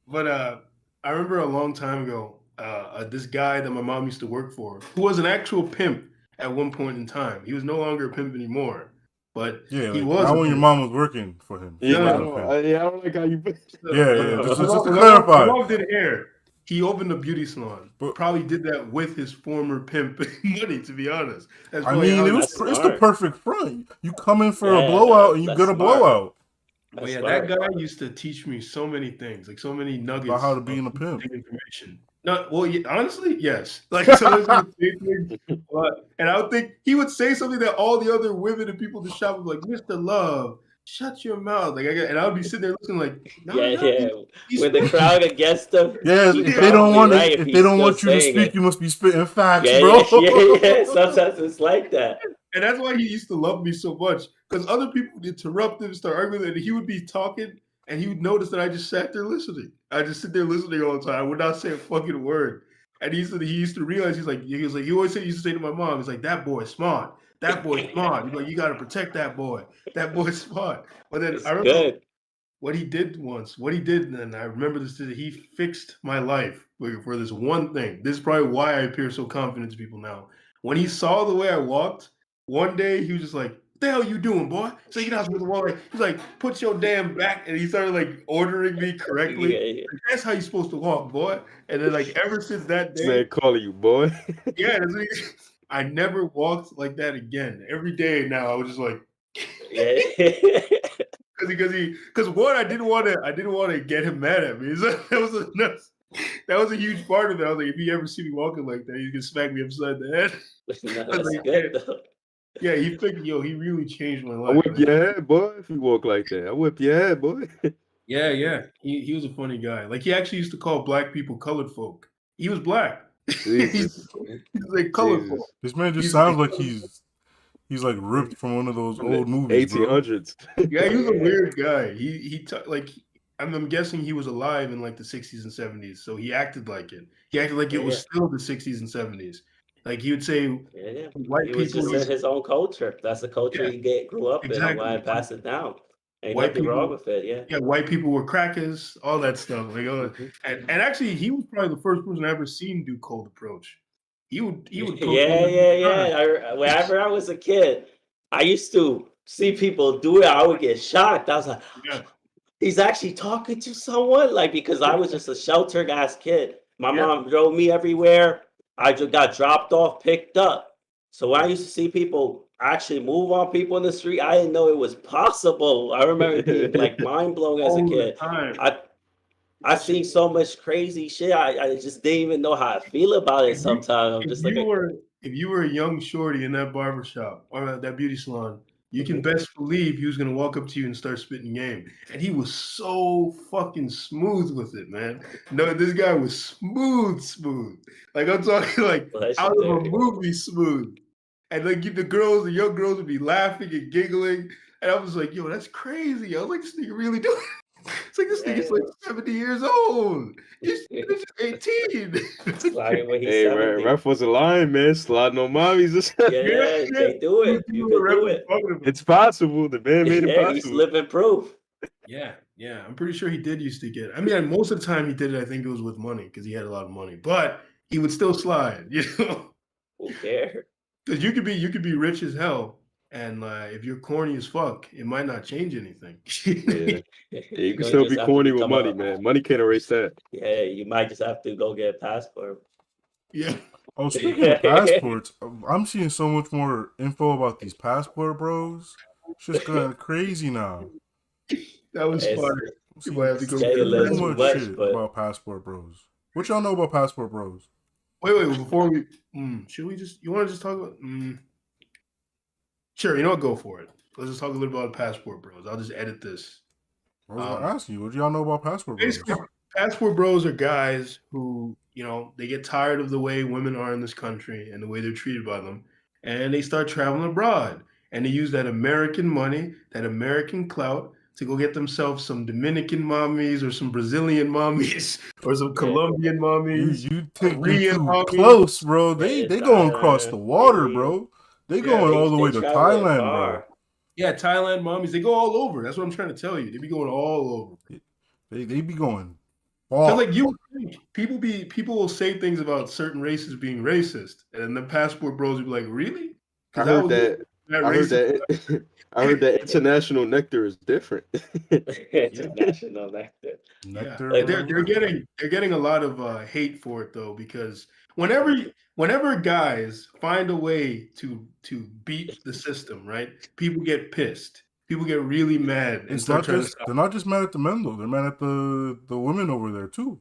Speaker 1: But I remember a long time ago, this guy that my mom used to work for, who was an actual pimp at one point in time. He was no longer a pimp anymore. but
Speaker 2: Yeah,
Speaker 1: he
Speaker 2: like,
Speaker 1: was
Speaker 2: not
Speaker 1: a
Speaker 2: when your
Speaker 1: pimp.
Speaker 2: mom was working for him. She
Speaker 1: No,
Speaker 4: Yeah,
Speaker 2: wasn't a pimp.
Speaker 4: I don't like how you.
Speaker 2: Yeah, just
Speaker 1: My
Speaker 2: to
Speaker 1: mom,
Speaker 2: clarify.
Speaker 1: my mom did hair. He opened a beauty salon.
Speaker 2: But
Speaker 1: Probably did that with his former pimp money, to be honest. That's
Speaker 2: I
Speaker 1: probably
Speaker 2: mean,
Speaker 1: how he
Speaker 3: That's
Speaker 2: it's the
Speaker 3: smart.
Speaker 2: perfect front. You come in for a
Speaker 3: Yeah,
Speaker 2: blowout and you
Speaker 3: that's
Speaker 2: get a
Speaker 3: smart.
Speaker 2: blowout.
Speaker 1: But
Speaker 3: That's
Speaker 1: yeah, that
Speaker 3: smart.
Speaker 1: guy used to teach me so many things, like so many
Speaker 2: About how
Speaker 1: nuggets
Speaker 2: to be
Speaker 1: of
Speaker 2: in a pimp.
Speaker 1: information. No, well, yeah, honestly, yes. Like sometimes he would say things, and I would think he would say something that all the other women and people in the shop would be like, "Mr. Love, shut your mouth." Like, and I would be sitting there listening, like, "No,
Speaker 3: Yeah,
Speaker 1: no,
Speaker 3: yeah.
Speaker 1: he's
Speaker 3: When the
Speaker 1: speaking."
Speaker 3: crowd against them,
Speaker 2: Yes,
Speaker 3: he's
Speaker 2: if they don't
Speaker 3: probably
Speaker 2: want
Speaker 3: right
Speaker 2: it,
Speaker 3: if
Speaker 2: if they
Speaker 3: he's
Speaker 2: don't
Speaker 3: still
Speaker 2: want you to
Speaker 3: saying
Speaker 2: speak,
Speaker 3: it.
Speaker 2: you must be spitting facts,
Speaker 3: Yeah,
Speaker 2: bro.
Speaker 3: yeah. Sometimes it's like that.
Speaker 1: And that's why he used to love me so much, because other people would interrupt him, start arguing, and he would be talking, and he would notice that I just sat there listening. I just sit there listening all the time. I would not say a fucking word. And he used to realize he always used to say to my mom, he's like, that boy's smart. That boy's smart. He's like, you got to protect that boy. That boy's smart. But then
Speaker 3: It's
Speaker 1: I remember
Speaker 3: good.
Speaker 1: what he did once. What he did, and I remember this. He fixed my life for this one thing. This is probably why I appear so confident to people now. When he saw the way I walked, one day he was just like, "What the hell you doing, boy?" So you're not supposed to walk. He's like, "Put your damn back," and he started like ordering me correctly.
Speaker 3: Yeah, yeah.
Speaker 1: Like, that's how you're supposed to walk, boy. And then like ever since that
Speaker 4: This
Speaker 1: day,
Speaker 4: man calling you boy.
Speaker 1: yeah, I never walked like that again. Every day now, I was just like.
Speaker 3: Yeah.
Speaker 1: Because one, I didn't want to get him mad at me. So that was a huge part of it. I was like, if he ever see me walking like that, he's gonna smack me upside the head.
Speaker 3: No,
Speaker 1: I was
Speaker 3: that's
Speaker 1: like,
Speaker 3: good though.
Speaker 1: yeah, he really changed my
Speaker 4: I
Speaker 1: life,
Speaker 4: whip
Speaker 1: man.
Speaker 4: your head, boy. If you walk like that, I whip your head, boy.
Speaker 1: Yeah. He was a funny guy. Like he actually used to call black people colored folk. He was black.
Speaker 4: Jesus,
Speaker 1: He's like colored folk.
Speaker 4: Jesus.
Speaker 2: This man just
Speaker 1: He's like,
Speaker 2: sounds like he's like ripped from one of those
Speaker 4: From the
Speaker 2: old movies, bro.
Speaker 4: 1800s.
Speaker 1: yeah, he was a weird guy. Like I'm guessing he was alive in like the 60s and 70s, so he acted like it. He acted like it was
Speaker 3: Yeah.
Speaker 1: still the 60s and 70s. Like he would say
Speaker 3: Yeah.
Speaker 1: white
Speaker 3: He was
Speaker 1: people,
Speaker 3: just in his own culture. That's the culture
Speaker 1: yeah,
Speaker 3: he grew up in. I'm
Speaker 1: exactly.
Speaker 3: gonna pass it down. Ain't
Speaker 1: White
Speaker 3: nothing wrong
Speaker 1: people,
Speaker 3: with it. Yeah.
Speaker 1: yeah, white people were crackers, all that stuff. Like,
Speaker 3: Mhm.
Speaker 1: and actually, he was probably the first person I ever seen do cold approach. He would coach
Speaker 3: Yeah,
Speaker 1: all the
Speaker 3: yeah,
Speaker 1: time.
Speaker 3: yeah. Whenever I was a kid, I used to see people do it. I would get shocked. I was like,
Speaker 1: Yeah,
Speaker 3: he's actually talking to someone? Like, because I was just a sheltered ass kid. My
Speaker 1: yeah.
Speaker 3: mom drove me everywhere. I just got dropped off, picked up. So when I used to see people actually move on people in the street, I didn't know it was possible. I remember being like mind blown as a
Speaker 1: All the
Speaker 3: kid.
Speaker 1: time.
Speaker 3: I seen so much crazy shit. I just didn't even know how I feel about it
Speaker 1: If you
Speaker 3: sometimes. I'm
Speaker 1: if
Speaker 3: just like,
Speaker 1: you were if you were a young shorty in that barber shop or that beauty salon, you can best believe he was gonna walk up to you and start spitting game. And he was so fucking smooth with it, man. No, this guy was smooth. Like I'm talking like out of a
Speaker 3: legendary.
Speaker 1: movie smooth. And like the young girls would be laughing and giggling. And I was like, yo, that's crazy. I was like, this nigga really doing it. It's like this nigga's like 70 years old. He's
Speaker 3: Yeah.
Speaker 1: just 18.
Speaker 3: Sliding when he's
Speaker 4: Hey,
Speaker 3: 70.
Speaker 4: ref was a lion, man. Sliding on mommies.
Speaker 3: Yeah, they do it. You could do it.
Speaker 4: It's possible. The man made it
Speaker 3: Yeah, he's
Speaker 4: possible.
Speaker 3: living proof.
Speaker 1: Yeah. I'm pretty sure he did used to get. I mean, most of the time he did it. I think it was with money because he had a lot of money, but he would still slide.
Speaker 3: Who cares?
Speaker 1: Because you could be rich as hell, and if you're corny as fuck, it might not change anything.
Speaker 4: Yeah. Yeah, you
Speaker 3: You
Speaker 4: can
Speaker 3: know,
Speaker 4: still
Speaker 3: just
Speaker 4: be
Speaker 3: have to
Speaker 4: corny with
Speaker 3: become
Speaker 4: money, man. Money can't erase that.
Speaker 3: Yeah, you might just have to go get a passport.
Speaker 1: Yeah.
Speaker 2: Oh, speaking of passports, I'm seeing so much more info about these passport bros. It's just going crazy now.
Speaker 1: That was
Speaker 3: It's-
Speaker 1: funny.
Speaker 2: I'm
Speaker 1: You might have to
Speaker 2: seeing
Speaker 1: go
Speaker 3: Say a
Speaker 1: get
Speaker 3: little
Speaker 1: that.
Speaker 3: too
Speaker 2: much
Speaker 3: much,
Speaker 2: shit
Speaker 3: but-
Speaker 2: about passport bros. What y'all know about passport bros?
Speaker 1: Wait, before we should we just you want to just talk about sure, you know what, go for it. Let's just talk a little bit about passport bros. I'll just edit this.
Speaker 2: I was gonna ask you, what do y'all know about passport bros?
Speaker 1: Basically, passport bros are guys who, they get tired of the way women are in this country and the way they're treated by them, and they start traveling abroad. And they use that American money, that American clout, to go get themselves some Dominican mommies or some Brazilian mommies or some Colombian mommies.
Speaker 2: You think
Speaker 1: Korean
Speaker 2: you too
Speaker 1: mommies.
Speaker 2: close, bro? They
Speaker 3: Yeah,
Speaker 2: going across the water,
Speaker 3: yeah.
Speaker 2: bro. They
Speaker 1: Yeah,
Speaker 2: going all the way to
Speaker 3: traveling
Speaker 2: Thailand,
Speaker 3: far.
Speaker 2: bro.
Speaker 1: Yeah, Thailand mommies. They go all over. That's what I'm trying to tell you. They be going all over.
Speaker 2: They be going
Speaker 1: Because
Speaker 2: far.
Speaker 1: like you would think, people will say things about certain races being racist, and the passport bros would be like, really?
Speaker 4: I heard that.
Speaker 1: that
Speaker 4: I heard
Speaker 1: racist.
Speaker 4: that. I heard that international nectar is different.
Speaker 3: International nectar.
Speaker 1: Yeah,
Speaker 2: Nectar,
Speaker 3: Like,
Speaker 1: they're
Speaker 2: bro.
Speaker 1: getting a lot of hate for it though, because whenever guys find a way to beat the system, right? People get pissed. People get really mad and
Speaker 2: It's
Speaker 1: start
Speaker 2: not
Speaker 1: trying to
Speaker 2: just
Speaker 1: stop.
Speaker 2: they're not just mad at the men though. They're mad at the women over there too.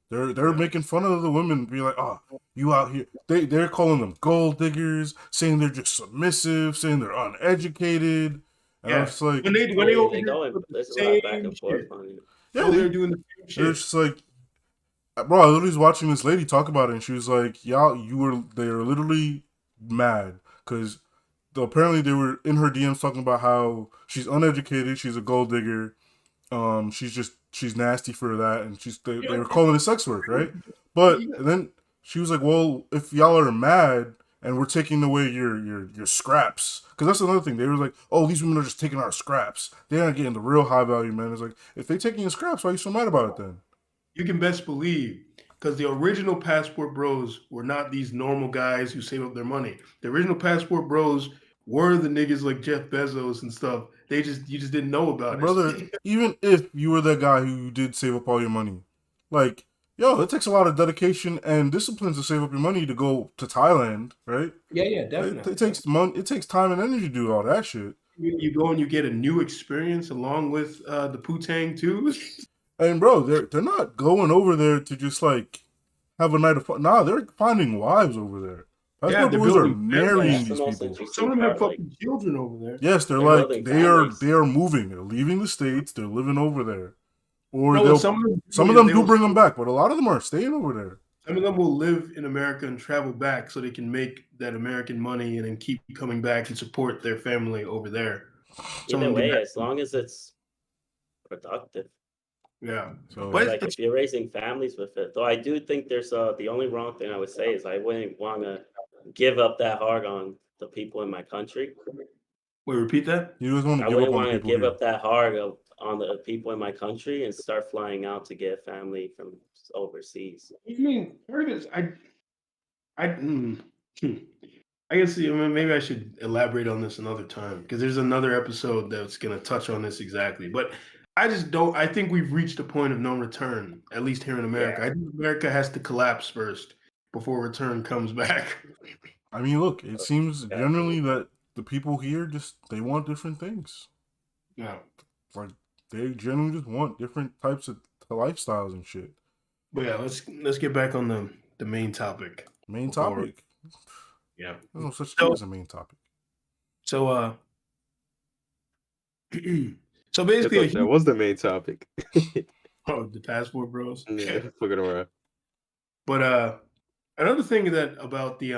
Speaker 2: They're
Speaker 1: Yeah.
Speaker 2: making fun of the women, be like, oh, you out here. They're calling them gold diggers, saying they're just submissive, saying they're uneducated, and I'm
Speaker 1: Yeah.
Speaker 2: just like,
Speaker 1: When they over
Speaker 3: they
Speaker 1: here
Speaker 3: go
Speaker 1: doing
Speaker 3: and
Speaker 1: the
Speaker 3: there's a lot of back
Speaker 1: same
Speaker 3: and forth
Speaker 1: shit.
Speaker 3: on it.
Speaker 2: yeah,
Speaker 1: Over there doing the same
Speaker 2: they're
Speaker 1: shit.
Speaker 2: just like, bro. I literally was watching this lady talk about it, and she was like, y'all, they were literally mad because apparently they were in her DMs talking about how she's uneducated, she's a gold digger, she's nasty for that, and they were calling it sex work, right? But and then she was like, well, if y'all are mad and we're taking away your scraps, because that's another thing. They were like, oh, these women are just taking our scraps. They're not getting the real high value men. It's like, if they taking your scraps, why are you so mad about it then?
Speaker 1: You can best believe, because the original Passport Bros were not these normal guys who save up their money. The original Passport Bros were the niggas like Jeff Bezos and stuff. You just didn't know about
Speaker 2: Brother,
Speaker 1: it.
Speaker 2: even if you were that guy who did save up all your money, like, yo, it takes a lot of dedication and discipline to save up your money to go to Thailand, right?
Speaker 1: Yeah,
Speaker 2: It takes money, it takes time and energy to do all that shit.
Speaker 1: You go and you get a new experience along with the Putang too.
Speaker 2: And bro, they're not going over there to just like have a night of fun. Nah, they're finding wives over there.
Speaker 1: Yeah,
Speaker 2: Passport
Speaker 1: they're
Speaker 2: bros are
Speaker 1: building
Speaker 3: Yeah,
Speaker 2: marrying
Speaker 3: that's the
Speaker 2: these
Speaker 3: most
Speaker 2: people.
Speaker 1: Some
Speaker 3: interesting
Speaker 1: of them have
Speaker 3: part. Like,
Speaker 1: fucking children over there.
Speaker 2: Yes, they're
Speaker 3: they're
Speaker 2: like
Speaker 3: building
Speaker 2: they are
Speaker 3: families.
Speaker 2: moving. They're leaving the states. They're living over there, or
Speaker 1: No, what
Speaker 2: some of them do bring them back, but a lot of them are staying over there.
Speaker 1: some of them will live in America and travel back so they can make that American money and then keep coming back and support their family over there. Some of
Speaker 3: either
Speaker 1: them get
Speaker 3: way,
Speaker 1: back.
Speaker 3: as long as it's productive.
Speaker 1: Yeah,
Speaker 2: So
Speaker 1: but
Speaker 3: Like, if you're raising families with it, though, I do think there's the only wrong thing I would say is I wouldn't want to give up that hard on the people in my country.
Speaker 1: wait, repeat that.
Speaker 2: you just want to
Speaker 3: I
Speaker 2: give up
Speaker 3: wouldn't
Speaker 2: on the
Speaker 3: want to
Speaker 2: people
Speaker 3: give
Speaker 2: here.
Speaker 3: up that hard on the people in my country and start flying out to get family from overseas.
Speaker 1: You mean part of this? I, mm, hmm. I guess maybe I should elaborate on this another time because there's another episode that's going to touch on this exactly. But I just don't. I think we've reached a point of no return, at least here in America.
Speaker 3: Yeah.
Speaker 1: I think America has to collapse first before return comes back.
Speaker 2: I mean, look, it seems generally
Speaker 3: Definitely.
Speaker 2: that the people here they want different things.
Speaker 1: Yeah,
Speaker 2: Like they generally just want different types of lifestyles and shit.
Speaker 1: but yeah, let's get back on the main topic.
Speaker 2: Main
Speaker 1: Before-
Speaker 2: topic.
Speaker 1: Yeah.
Speaker 2: There's no such thing as a main topic.
Speaker 1: So so
Speaker 4: I
Speaker 1: basically,
Speaker 4: thought that was the main topic.
Speaker 1: the Passport Bros.
Speaker 4: Yeah, fucking around.
Speaker 1: But another thing that about the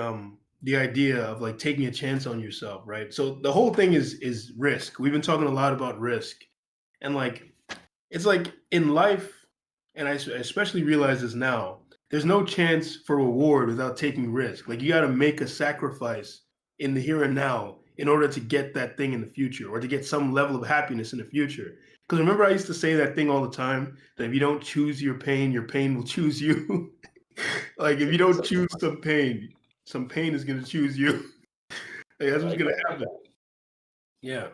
Speaker 1: idea of like taking a chance on yourself, right? So the whole thing is risk. We've been talking a lot about risk, and like it's like in life, and I especially realize this now. There's no chance for reward without taking risk. Like you got to make a sacrifice in the here and now in order to get that thing in the future or to get some level of happiness in the future. Because remember, I used to say that thing all the time that if you don't choose your pain will choose you. Like if you don't choose some pain is gonna choose you. Like, that's what's gonna happen. Yeah.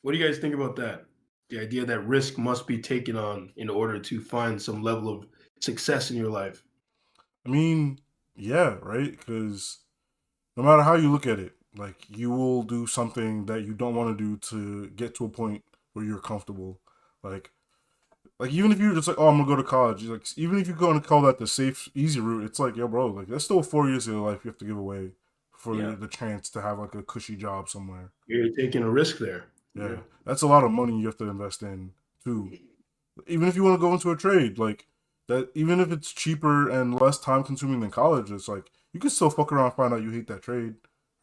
Speaker 1: What do you guys think about that? The idea that risk must be taken on in order to find some level of success in your life.
Speaker 2: I mean, yeah, right? Because no matter how you look at it, like you will do something that you don't want to do to get to a point where you're comfortable. Like even if you're just like, oh, I'm gonna go to college. Like even if you're going to call that the safe, easy route, it's like, yo, bro, like that's still 4 years of your life you have to give away for
Speaker 1: Yeah.
Speaker 2: the chance to have like a cushy job somewhere.
Speaker 1: You're taking a risk there.
Speaker 2: Yeah, that's a lot of money you have to invest in too. Even if you want to go into a trade, like that, even if it's cheaper and less time consuming than college, it's like you can still fuck around and find out you hate that trade,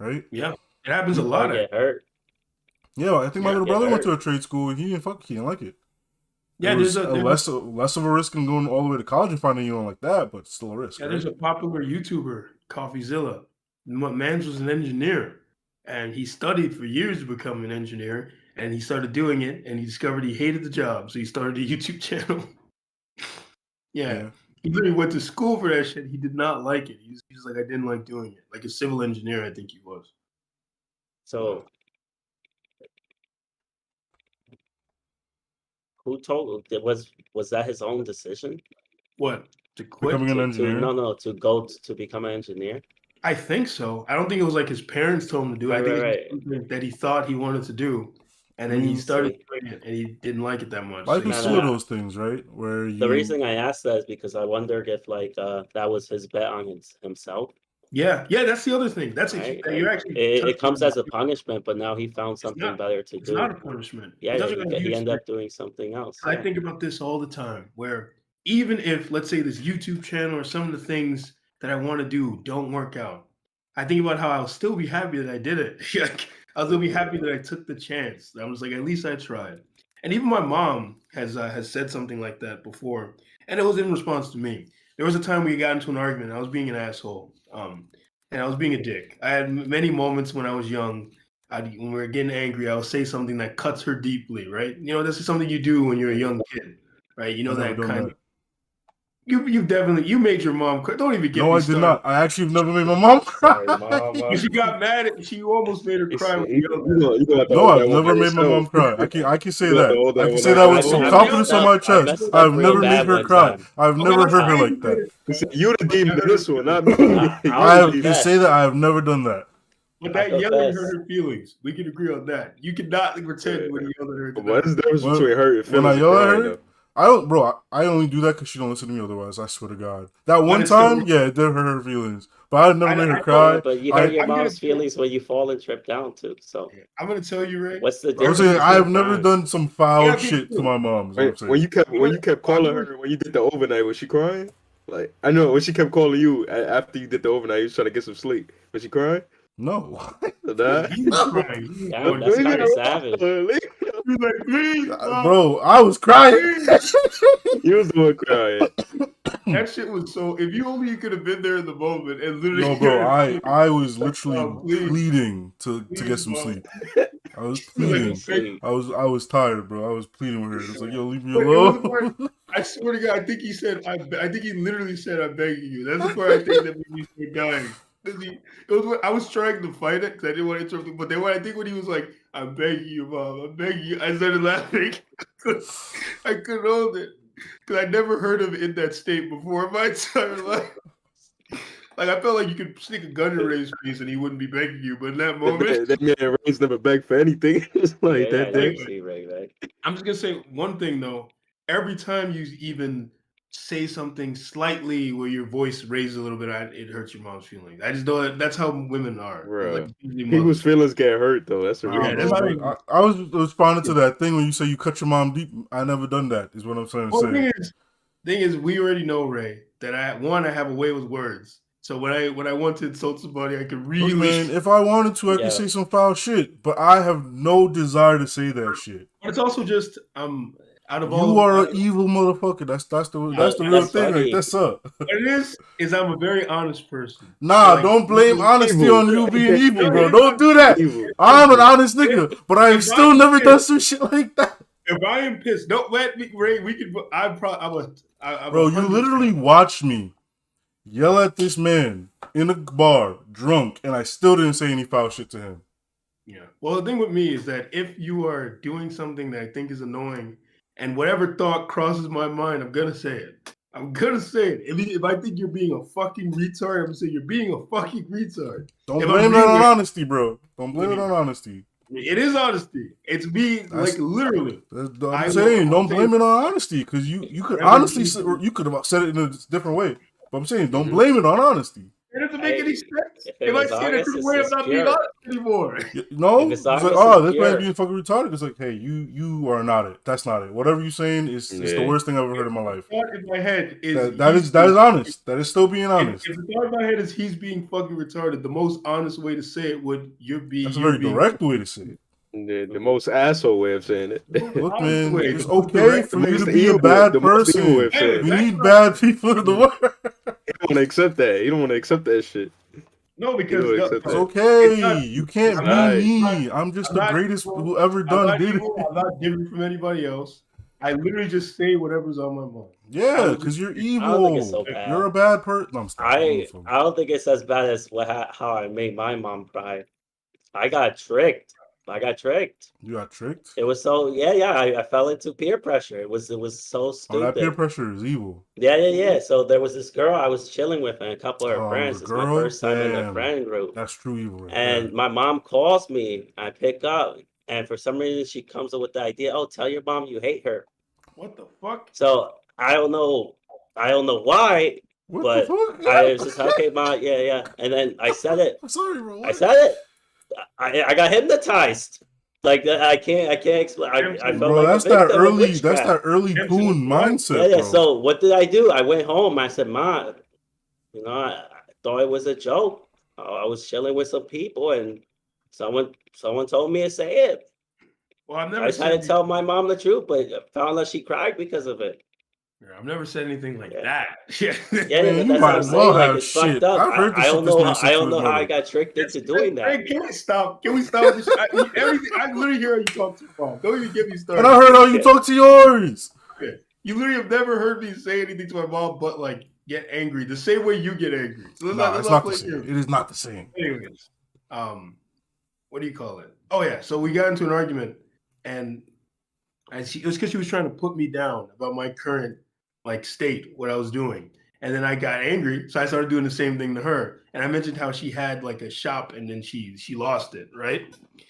Speaker 2: right?
Speaker 1: Yeah. It happens a
Speaker 3: Or
Speaker 1: lot.
Speaker 3: get hurt.
Speaker 2: Yeah, I think my little
Speaker 3: get
Speaker 2: brother went
Speaker 3: hurt.
Speaker 2: to a trade school and he didn't like it.
Speaker 1: Yeah,
Speaker 2: It was
Speaker 1: there's
Speaker 2: less of a risk than going all the way to college and finding you don't like that, but it's still a risk.
Speaker 1: Yeah,
Speaker 2: Right?
Speaker 1: there's a popular YouTuber, CoffeeZilla. Mans was an engineer, and he studied for years to become an engineer, and he started doing it, and he discovered he hated the job, so he started a YouTube channel. Yeah. He literally went to school for that shit. He did not like it. He was like, I didn't like doing it. Like a civil engineer, I think he was.
Speaker 3: So who told? Was that his own decision?
Speaker 1: What, to quit?
Speaker 2: Becoming an engineer.
Speaker 3: No, to go to become an engineer.
Speaker 1: I think so. I don't think it was like his parents told him to do it. I
Speaker 3: Right,
Speaker 1: think
Speaker 3: right,
Speaker 1: it's something that he thought he wanted to do, and
Speaker 2: I
Speaker 1: then he
Speaker 2: mean,
Speaker 1: started
Speaker 3: See.
Speaker 1: doing it, and he didn't like it that much.
Speaker 2: Life
Speaker 1: So he
Speaker 2: is
Speaker 3: No,
Speaker 2: two
Speaker 3: no.
Speaker 2: of those things, right? Where you.
Speaker 3: The reason I asked that is because I wondered if like that was his bet on himself.
Speaker 1: yeah, that's the other thing. That's
Speaker 3: Right?
Speaker 1: you're
Speaker 3: Like,
Speaker 1: actually
Speaker 3: it
Speaker 1: touching
Speaker 3: comes
Speaker 1: on
Speaker 3: as a punishment, but now he found something
Speaker 1: not.
Speaker 3: better to
Speaker 1: It's
Speaker 3: do.
Speaker 1: not a punishment.
Speaker 3: Yeah,
Speaker 1: He
Speaker 3: yeah,
Speaker 1: doesn't have
Speaker 3: he
Speaker 1: use
Speaker 3: ended
Speaker 1: for-
Speaker 3: up doing something else.
Speaker 1: I
Speaker 3: Yeah.
Speaker 1: think about this all the time, where even if, let's say, this YouTube channel or some of the things that I want to do don't work out, I think about how I'll still be happy that I did it. Like, I'll still be happy that I took the chance. I was like, at least I tried. And even my mom has said something like that before, and it was in response to me. There was a time we got into an argument. I was being an asshole, and I was being a dick. I had many moments when I was young. When we were getting angry, I'll say something that cuts her deeply, right? You know, this is something you do when you're a young kid, right? You know,
Speaker 2: I've never
Speaker 1: that
Speaker 2: done
Speaker 1: kind
Speaker 2: that.
Speaker 1: of. You definitely made your mom cry. Don't even get
Speaker 2: No,
Speaker 1: me
Speaker 2: I did
Speaker 1: started.
Speaker 2: not. I actually have never made my mom cry.
Speaker 4: Sorry, mama.
Speaker 1: She got mad at. She almost made her cry. When
Speaker 4: You
Speaker 1: you
Speaker 4: gonna have to
Speaker 2: No,
Speaker 4: hold
Speaker 2: I've
Speaker 4: that one
Speaker 2: never
Speaker 4: by
Speaker 2: made my mom
Speaker 4: yourself.
Speaker 2: cry. I can say
Speaker 4: You have to
Speaker 2: that.
Speaker 4: hold
Speaker 2: I
Speaker 4: that
Speaker 2: can
Speaker 4: one
Speaker 2: say
Speaker 4: by
Speaker 2: that with
Speaker 3: I
Speaker 2: some
Speaker 3: messed
Speaker 2: confidence on my
Speaker 3: I
Speaker 2: chest.
Speaker 3: messed up
Speaker 2: I've
Speaker 3: real
Speaker 2: never
Speaker 3: bad
Speaker 2: made her
Speaker 3: one
Speaker 2: cry.
Speaker 3: time.
Speaker 2: I've never hurt her like that.
Speaker 4: You the demon in this one, not me.
Speaker 3: I
Speaker 2: I
Speaker 3: was
Speaker 2: can
Speaker 3: best.
Speaker 2: say that I have never done that.
Speaker 1: But
Speaker 3: I
Speaker 1: that
Speaker 3: felt
Speaker 1: yelling
Speaker 3: best.
Speaker 1: hurt her feelings. We can agree on that. You cannot pretend when you yell at her. to
Speaker 4: What
Speaker 1: not-
Speaker 4: is the difference
Speaker 2: When-
Speaker 4: between hurt and
Speaker 2: when I
Speaker 4: feelings and
Speaker 2: yell at
Speaker 4: crying,
Speaker 2: her,
Speaker 4: though?
Speaker 2: I don't, bro. I only do that because she don't listen to me. Otherwise, I swear to God, that one
Speaker 1: it's still-
Speaker 2: time, yeah, it did hurt her feelings. But I never made her
Speaker 1: I-
Speaker 2: cry.
Speaker 3: But you hurt your
Speaker 1: I'm gonna
Speaker 3: mom's
Speaker 1: say-
Speaker 3: feelings when you fall and trip down too. So
Speaker 1: I'm gonna tell you, Ray.
Speaker 3: what's the
Speaker 2: I was
Speaker 3: difference?
Speaker 2: saying I have
Speaker 3: between
Speaker 2: never
Speaker 3: crying?
Speaker 2: done some foul
Speaker 1: Yeah, me
Speaker 2: shit to
Speaker 1: too.
Speaker 2: my mom. Is what I'm saying.
Speaker 4: When you kept calling her when you did the overnight, was she crying? Like I know when she kept calling you after you did the overnight, you was trying to get some sleep. Was she crying?
Speaker 2: No,
Speaker 4: Nah.
Speaker 1: He was crying. He was
Speaker 3: Damn,
Speaker 1: going
Speaker 3: that's
Speaker 1: down.
Speaker 3: kind of savage.
Speaker 1: He was like, please, Mom.
Speaker 2: bro, I was crying.
Speaker 4: You was the one crying.
Speaker 1: That shit was so. If you only could have been there in the moment and literally.
Speaker 2: No, bro, I was literally
Speaker 1: Oh, please.
Speaker 2: pleading to get
Speaker 1: Please,
Speaker 2: some
Speaker 1: Mom.
Speaker 2: sleep. I was
Speaker 1: He was like,
Speaker 2: pleading.
Speaker 3: Sleep.
Speaker 2: I was tired, bro. I was pleading with her. It's like, yo, leave me
Speaker 1: But it was the
Speaker 2: alone.
Speaker 1: part- I swear to God, I think he said, I think he literally said, "I'm begging you." That's the part I think that made me start dying. I was trying to fight it because I didn't want to interrupt him. But then I think when he was like, "I'm begging you, Mom, I'm begging you," I started laughing. I couldn't hold it because I never heard him in that state before in my entire life. Like I felt like you could stick a gun in Ray's face and he wouldn't be begging you. But in that moment,
Speaker 4: That man Ray's never begged for anything. It's like
Speaker 3: Yeah,
Speaker 4: that
Speaker 3: yeah,
Speaker 4: day.
Speaker 3: I see, right.
Speaker 1: I'm just gonna say one thing though. Every time you even say something slightly where your voice raises a little bit, it hurts your mom's feelings. I just know that's how women are.
Speaker 4: Bro.
Speaker 1: Like, usually
Speaker 4: People's
Speaker 1: mothers.
Speaker 4: feelings get hurt though. That's the
Speaker 2: Nah,
Speaker 4: real
Speaker 1: Yeah,
Speaker 2: bro,
Speaker 1: that's
Speaker 4: thing.
Speaker 1: not
Speaker 2: I was responding to that thing when you say you cut your mom deep. I never done that. Is what I'm trying to
Speaker 1: Well,
Speaker 2: say.
Speaker 1: thing is, we already know, Ray, that I have a way with words. So when I want to insult somebody, I can really.
Speaker 2: Look, man, if I wanted to, I
Speaker 3: Yeah.
Speaker 2: could say some foul shit, but I have no desire to say that shit.
Speaker 1: But it's also just out of all.
Speaker 2: You are an evil motherfucker. That's the real
Speaker 3: that's
Speaker 2: thing.
Speaker 3: funny.
Speaker 2: Like that's up.
Speaker 1: What it is I'm a very honest person.
Speaker 2: Nah,
Speaker 1: Like,
Speaker 2: don't blame
Speaker 1: evil-
Speaker 2: honesty on you being evil, bro. Don't do that.
Speaker 4: Evil.
Speaker 2: I'm an honest nigga, but I've still never done some shit like that.
Speaker 1: If I am pissed, don't let me, Ray. We can. I'm
Speaker 2: Bro, you
Speaker 1: 100%.
Speaker 2: literally watched me yell at this man in a bar, drunk, and I still didn't say any foul shit to him.
Speaker 1: Yeah. Well, the thing with me is that if you are doing something that I think is annoying, and whatever thought crosses my mind, I'm gonna say it. I'm gonna say it. If I think you're being a fucking retard, I'm gonna say you're being a fucking retard.
Speaker 2: Don't
Speaker 1: If
Speaker 2: blame
Speaker 1: I'm
Speaker 2: that on
Speaker 1: really-
Speaker 2: honesty, bro. Don't blame it on honesty.
Speaker 1: It is honesty. It's me,
Speaker 2: That's-
Speaker 1: like literally.
Speaker 2: I'm saying, don't blame it on honesty, because you could
Speaker 1: Whatever
Speaker 2: honestly
Speaker 1: you-
Speaker 2: you could have said it in a different way. But I'm saying, don't blame it on honesty.
Speaker 1: It doesn't make any
Speaker 3: Hey,
Speaker 1: sense.
Speaker 3: if it
Speaker 1: If I
Speaker 3: was
Speaker 1: say it a
Speaker 3: honest,
Speaker 1: different
Speaker 3: it's
Speaker 1: way, I'm
Speaker 3: just
Speaker 1: not being
Speaker 3: pure.
Speaker 1: honest anymore.
Speaker 2: No,
Speaker 3: If
Speaker 2: it's
Speaker 3: it's
Speaker 2: like,
Speaker 3: honest,
Speaker 2: oh,
Speaker 3: it's
Speaker 2: this
Speaker 3: pure.
Speaker 2: man's being fucking retarded. It's like, hey, you are not it. That's not it. Whatever you're saying is it's the
Speaker 4: Yeah.
Speaker 2: worst thing I've ever heard in my life.
Speaker 1: The thought in my head is
Speaker 2: That is honest. That is still being honest.
Speaker 1: If the thought in my head is he's being fucking retarded, the most honest way to say it would
Speaker 2: That's a very direct way to say it.
Speaker 4: The most asshole way of saying it.
Speaker 2: Look, man,
Speaker 1: Wait,
Speaker 2: it's
Speaker 1: the most
Speaker 2: okay
Speaker 1: direct-
Speaker 2: for
Speaker 4: the
Speaker 2: you to
Speaker 4: most
Speaker 2: be a
Speaker 4: evil-
Speaker 2: bad
Speaker 4: the most evil way
Speaker 2: person.
Speaker 4: of saying it.
Speaker 2: We
Speaker 1: Hey,
Speaker 2: need bad people in the world.
Speaker 4: You don't want to accept that. You don't want to accept that shit.
Speaker 1: No, because
Speaker 4: You know,
Speaker 1: the-
Speaker 4: except
Speaker 2: It's
Speaker 4: that.
Speaker 2: okay.
Speaker 1: It's not-
Speaker 2: You can't
Speaker 1: I'm
Speaker 2: be
Speaker 4: not-
Speaker 2: me. I'm just
Speaker 1: I'm
Speaker 2: the
Speaker 1: not
Speaker 2: greatest
Speaker 1: evil.
Speaker 2: who ever
Speaker 1: I'm
Speaker 2: done
Speaker 1: not
Speaker 2: did it.
Speaker 1: evil, I'm not different from anybody else. I literally just say whatever's on my mind.
Speaker 2: Yeah, because you're
Speaker 3: I don't think it's so
Speaker 2: evil.
Speaker 3: bad.
Speaker 2: You're a bad person. No, I'm
Speaker 3: I
Speaker 2: stopping.
Speaker 3: don't think it's as bad as how I made my mom cry. I got tricked. I got tricked.
Speaker 2: You got tricked.
Speaker 3: It was so yeah. I fell into peer pressure. It was so
Speaker 2: Oh, that peer
Speaker 3: stupid.
Speaker 2: pressure is evil.
Speaker 3: Yeah. So there was this girl I was chilling with and a couple of her
Speaker 2: Oh,
Speaker 3: friends.
Speaker 2: the
Speaker 3: It's my
Speaker 2: girl.
Speaker 3: first time in the
Speaker 2: Damn,
Speaker 3: friend group.
Speaker 2: that's true evil right there.
Speaker 3: And my mom calls me. I pick up, and for some reason she comes up with the idea, "Oh, tell your mom you hate her."
Speaker 1: What the fuck?
Speaker 3: So I don't know why,
Speaker 2: What the
Speaker 3: but
Speaker 2: fuck?
Speaker 3: I was just okay, mom, yeah. And then I said it.
Speaker 2: I'm sorry, bro.
Speaker 3: I
Speaker 2: What?
Speaker 3: said it. I got hypnotized. Like I can't explain. I felt
Speaker 2: Bro,
Speaker 3: like a
Speaker 2: that's that
Speaker 3: victim of
Speaker 2: early. That's
Speaker 3: witchcraft.
Speaker 2: that early
Speaker 1: Empty
Speaker 2: poon
Speaker 1: what?
Speaker 2: mindset,
Speaker 3: Yeah.
Speaker 2: bro.
Speaker 3: So what did I do? I went home. I said, "Ma, I thought it was a joke. I was chilling with some people, and someone told me to say it.
Speaker 1: Well, I've
Speaker 3: I
Speaker 1: never
Speaker 3: just
Speaker 1: said
Speaker 3: had to tell my mom the truth, but I found out she cried because of it.
Speaker 1: I've never said anything like
Speaker 3: Yeah.
Speaker 1: that. Yeah.
Speaker 3: Yeah,
Speaker 2: Man,
Speaker 3: but
Speaker 2: you
Speaker 3: that's what
Speaker 2: might
Speaker 3: I'm
Speaker 2: as
Speaker 3: saying.
Speaker 2: well
Speaker 3: Like
Speaker 2: have
Speaker 3: it's fucked
Speaker 2: shit.
Speaker 3: up.
Speaker 2: I've heard the
Speaker 3: I
Speaker 2: shit
Speaker 3: don't
Speaker 2: this
Speaker 3: know.
Speaker 2: man said
Speaker 3: I
Speaker 2: to
Speaker 3: don't
Speaker 2: his
Speaker 3: know how I
Speaker 2: mother.
Speaker 3: got tricked into doing that.
Speaker 1: Hey, can we stop? Can we stop with this? Everything. I literally hear how you talk to your mom. Don't even get me started.
Speaker 2: And I heard how you talk to yours.
Speaker 1: You literally have never heard me say anything to my mom, but like get angry the same way you get angry. So let's
Speaker 2: It's
Speaker 1: not
Speaker 2: not the
Speaker 1: play
Speaker 2: same.
Speaker 1: games.
Speaker 2: It is not the same.
Speaker 1: Anyways, what do you call it? Oh yeah, so we got into an argument, and it was because she was trying to put me down about my current like state, what I was doing, and then I got angry, so I started doing the same thing to her, and I mentioned how she had like a shop, and then she lost it, right?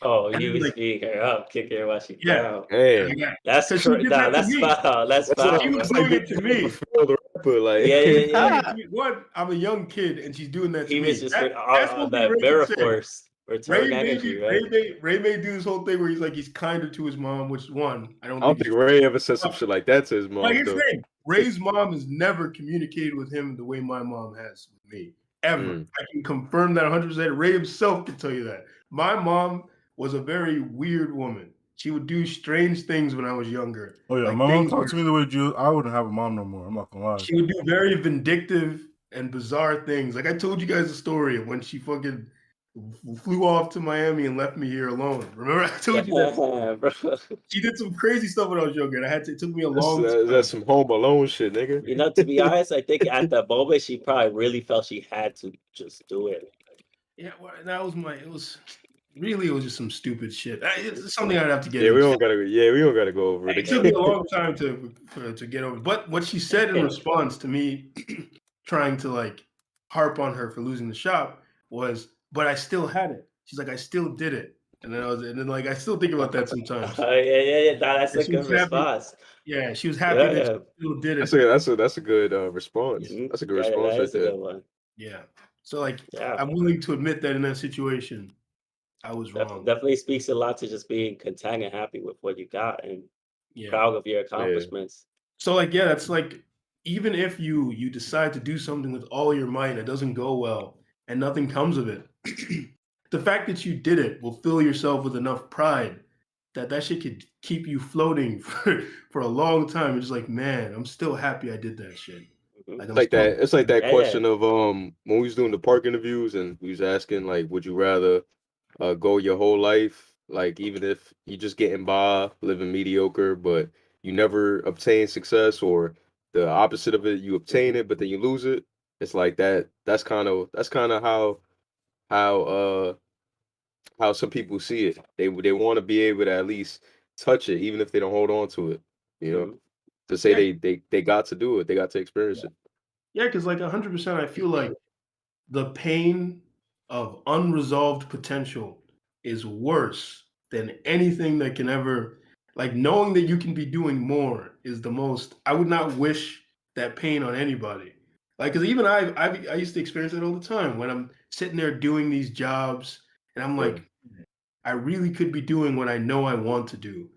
Speaker 3: Oh,
Speaker 1: And
Speaker 3: you
Speaker 1: then,
Speaker 3: was
Speaker 1: like,
Speaker 3: being her up, kicking her while she
Speaker 1: yeah,
Speaker 3: down.
Speaker 4: Damn.
Speaker 3: That's
Speaker 1: because she did that to
Speaker 3: that's
Speaker 1: me.
Speaker 3: foul. That's
Speaker 4: That's
Speaker 3: foul,
Speaker 1: She was
Speaker 3: bro.
Speaker 1: doing it to me.
Speaker 4: The rapper, like,
Speaker 3: Yeah.
Speaker 1: One, I'm a young kid, and she's doing that to
Speaker 3: He
Speaker 1: me.
Speaker 3: was just
Speaker 1: That's one thing
Speaker 3: that
Speaker 1: Ray
Speaker 3: mirror
Speaker 1: could say.
Speaker 3: force, return energy, right?
Speaker 1: Ray may do this whole thing where he's kinder to his mom, which one I don't
Speaker 4: I don't
Speaker 1: think
Speaker 4: think Ray ever said some
Speaker 1: he's.
Speaker 4: shit like that to his
Speaker 1: Like
Speaker 4: mom,
Speaker 1: here's the
Speaker 4: though.
Speaker 1: thing: Ray's mom has never communicated with him the way my mom has with me, ever. I can confirm that 100%. Ray himself can tell you that. My mom was a very weird woman. She would do strange things when I was younger.
Speaker 2: Oh yeah,
Speaker 1: Like
Speaker 2: my mom
Speaker 1: things
Speaker 2: talked to me the way I wouldn't have a mom no more. I'm not gonna lie.
Speaker 1: she would do very vindictive and bizarre things. Like I told you guys the story of when she fucking flew off to Miami and left me here alone. Remember I told you that?
Speaker 3: Bro.
Speaker 1: She did some crazy stuff when I was younger. And it took me a long time.
Speaker 4: That's some Home Alone shit, nigga.
Speaker 3: You know, to be honest, I think at that moment she probably really felt she had to just do it.
Speaker 1: Yeah, well, it was just some stupid shit. It's something I'd have to get
Speaker 4: Yeah, we
Speaker 1: into.
Speaker 4: don't gotta go over it
Speaker 1: It took me
Speaker 4: again.
Speaker 1: a long time to get over. But what she said in response to me trying to like harp on her for losing the shop was, "But I still had it." She's like, "I still did it," and then like I still think about that sometimes.
Speaker 3: Yeah. That's a
Speaker 1: She
Speaker 3: good
Speaker 1: was happy.
Speaker 3: response.
Speaker 1: Yeah, she was happy that
Speaker 3: Yeah.
Speaker 1: she still did it.
Speaker 4: That's a good response.
Speaker 3: Mhm.
Speaker 4: That's a good
Speaker 3: Yeah,
Speaker 4: response
Speaker 3: that
Speaker 4: right
Speaker 3: is a
Speaker 4: there.
Speaker 3: good one.
Speaker 1: Yeah. So like
Speaker 3: Yeah.
Speaker 1: I'm willing to admit that in that situation, I was wrong.
Speaker 3: Definitely speaks a lot to just being content and happy with what you got and
Speaker 1: Yeah.
Speaker 3: proud of your accomplishments.
Speaker 1: So like yeah, that's like even if you decide to do something with all your might and it doesn't go well and nothing comes of it, the fact that you did it will fill yourself with enough pride that shit could keep you floating for a long time. It's just like, man, I'm still happy I did that shit.
Speaker 3: Mhm.
Speaker 1: Like
Speaker 4: It's like that. It's like that
Speaker 3: Yeah,
Speaker 4: question of when we was doing the park interviews and we was asking like, would you rather go your whole life, like even if you just getting by, living mediocre, but you never obtain success, or the opposite of it, you obtain it but then you lose it. It's like that. That's kind of how uh how some people see it. They want to be able to at least touch it, even if they don't hold on to it. You know,
Speaker 3: Mhm.
Speaker 4: to say
Speaker 1: Yeah.
Speaker 4: they got to do it, they got to experience it.
Speaker 1: Yeah, because like 100%, I feel like the pain of unresolved potential is worse than anything that can ever, like knowing that you can be doing more is the most. I would not wish that pain on anybody. Like, because even I used to experience it all the time when I'm sitting there doing these jobs, and I'm
Speaker 4: Yeah.
Speaker 1: like, I really could be doing what I know I want to do.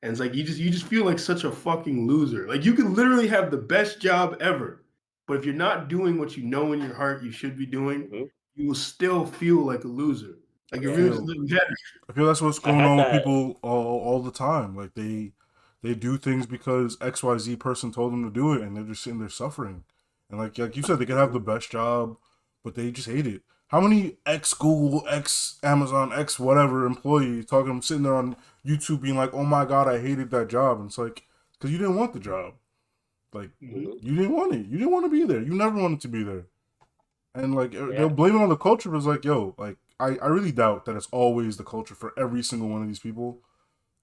Speaker 1: And it's like you just feel like such a fucking loser. Like you can literally have the best job ever, but if you're not doing what you know in your heart you should be doing,
Speaker 3: Mhm.
Speaker 1: you will still feel like a loser. Like
Speaker 2: I
Speaker 1: you really
Speaker 2: feel,
Speaker 1: yeah.
Speaker 2: I feel that's what's
Speaker 3: I
Speaker 2: going
Speaker 3: had
Speaker 2: on with
Speaker 3: that.
Speaker 2: people all the time. Like they do things because XYZ person told them to do it, and they're just sitting there suffering. And like you said, they could have the best job, but they just hate it. How many ex Google, ex Amazon, ex whatever employees sitting there on YouTube being like, "Oh my god, I hated that job," and it's like because you didn't want the job. Like
Speaker 3: Mhm.
Speaker 2: you didn't want it. You didn't want to be there. You never wanted to be there. And like
Speaker 3: Yeah.
Speaker 2: they'll blame it on the culture, but it's like, yo, like I really doubt that it's always the culture for every single one of these people.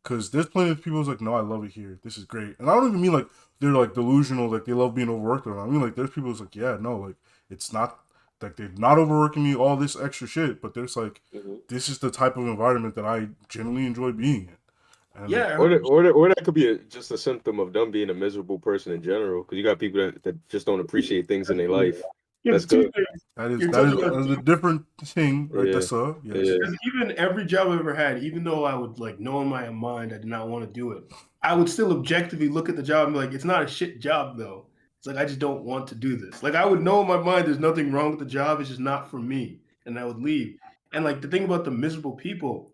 Speaker 2: Because there's plenty of people who's like, no, I love it here. This is great. And I don't even mean like they're like delusional, like they love being overworked. Or I mean like there's people who's like, yeah, no, like it's not like they're not overworking me, all this extra shit. But there's like, this is the type of environment that I generally enjoy being in. And
Speaker 1: Yeah,
Speaker 4: Or that could be just a symptom of them being a miserable person in general. Because you got people that just don't appreciate things in their life. That's good.
Speaker 1: You're
Speaker 2: that is
Speaker 1: talking about
Speaker 2: a different thing, right?
Speaker 4: Yeah.
Speaker 2: That's yes.
Speaker 4: Yeah.
Speaker 1: because even every job I ever had, even though I would like know in my mind I did not want to do it, I would still objectively look at the job and be like, it's not a shit job though. It's like I just don't want to do this. Like I would know in my mind there's nothing wrong with the job, it's just not for me. And I would leave. And like the thing about the miserable people,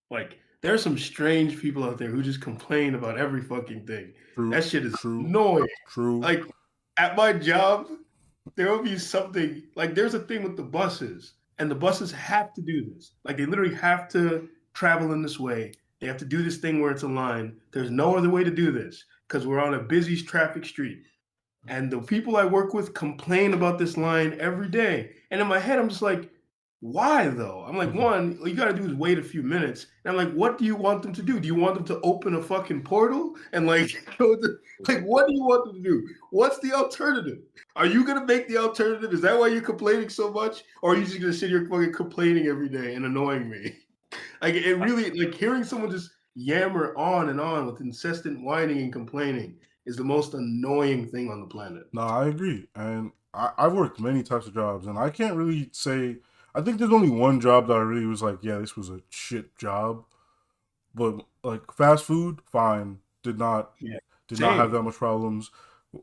Speaker 1: like there are some strange people out there who just complain about every fucking thing.
Speaker 2: True.
Speaker 1: That shit is
Speaker 2: True.
Speaker 1: annoying.
Speaker 2: True.
Speaker 1: Like at my job, there will be something like there's a thing with the buses, and the buses have to do this. Like they literally have to travel in this way. They have to do this thing where it's a line. There's no other way to do this because we're on a busy traffic street. And the people I work with complain about this line every day. And in my head, I'm just like, why though? I'm like, one, all you gotta do is wait a few minutes. And I'm like, what do you want them to do? Do you want them to open a fucking portal and like go to, like what do you want them to do? What's the alternative? Are you gonna make the alternative? Is that why you're complaining so much? Or are you just gonna sit here fucking complaining every day and annoying me? Like it really like hearing someone just yammer on and on with incessant whining and complaining is the most annoying thing on the planet.
Speaker 2: No, I agree. And I've worked many types of jobs, and I can't really say. I think there's only one job that I really was like, yeah, this was a shit job. But like fast food, fine. Did not have that much problems.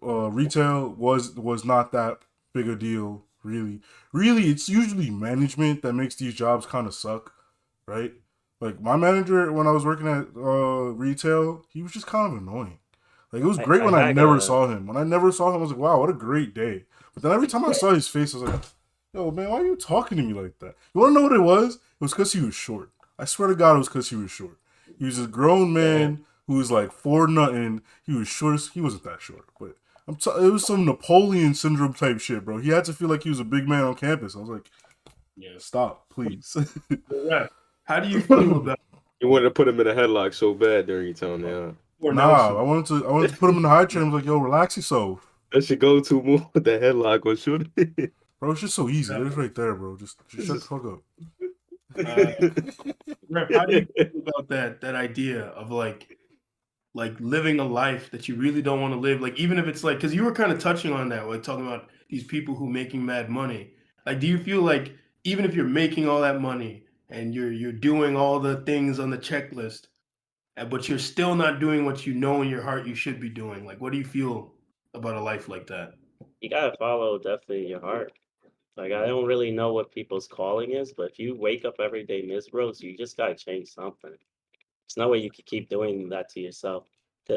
Speaker 2: Retail was not that big a deal, really. Really, it's usually management that makes these jobs kind of suck, right? Like my manager when I was working at retail, he was just kind of annoying. Like it was great when I never saw him. When I never saw him, I was like, wow, what a great day. But then every time I saw his face, I was like, yo, man, why are you talking to me like that? You want to know what it was? It was because he was short. I swear to God, it was because he was short. He was a grown man who was like 4'0". He was short. He wasn't that short, but it was some Napoleon syndrome type shit, bro. He had to feel like he was a big man on campus. I was like, stop, please.
Speaker 1: Yeah. How do you feel about?
Speaker 4: You wanted to put him in a headlock so bad during your time now.
Speaker 2: Nah, I wanted to put him in the high chair. I was like, yo, relax yourself.
Speaker 4: That's your go-to move with the headlock on shooting.
Speaker 2: Bro, it's just so easy. It's right there, bro. Just shut the fuck up.
Speaker 1: Rep, how do you feel about that idea of like living a life that you really don't want to live? Like even if it's like, because you were kind of touching on that, like talking about these people who making mad money. Like, do you feel like even if you're making all that money and you're doing all the things on the checklist, but you're still not doing what you know in your heart you should be doing? Like, what do you feel about a life like that?
Speaker 3: You gotta follow definitely your heart. Like I don't really know what people's calling is, but if you wake up every day miserable, so you just gotta change something. There's no way you can keep doing that to yourself.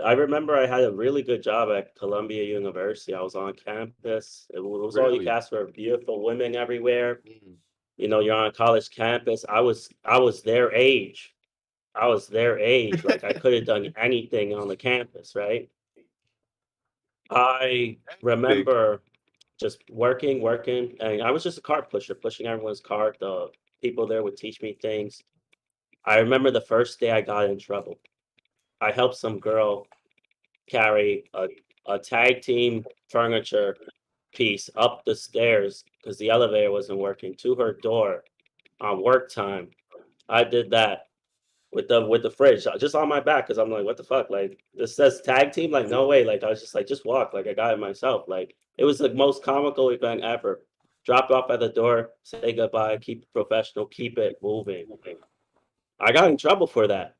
Speaker 3: I remember I had a really good job at Columbia University. I was on campus. It was all you
Speaker 4: Really?
Speaker 3: could ask for, beautiful women everywhere. You know, you're on a college campus. I was their age. I was their age. Like I could have done anything on the campus, right? I remember just working, and I was just a cart pusher, pushing everyone's cart. The people there would teach me things. I remember the first day I got in trouble. I helped some girl carry a tag team furniture piece up the stairs because the elevator wasn't working to her door on work time. I did that with the fridge just on my back because I'm like, what the fuck? Like this says tag team. Like no way. Like I was just like, just walk. Like I got it myself. Like it was the most comical event ever. Drop off at the door, say goodbye, keep it professional, keep it moving. I got in trouble for that,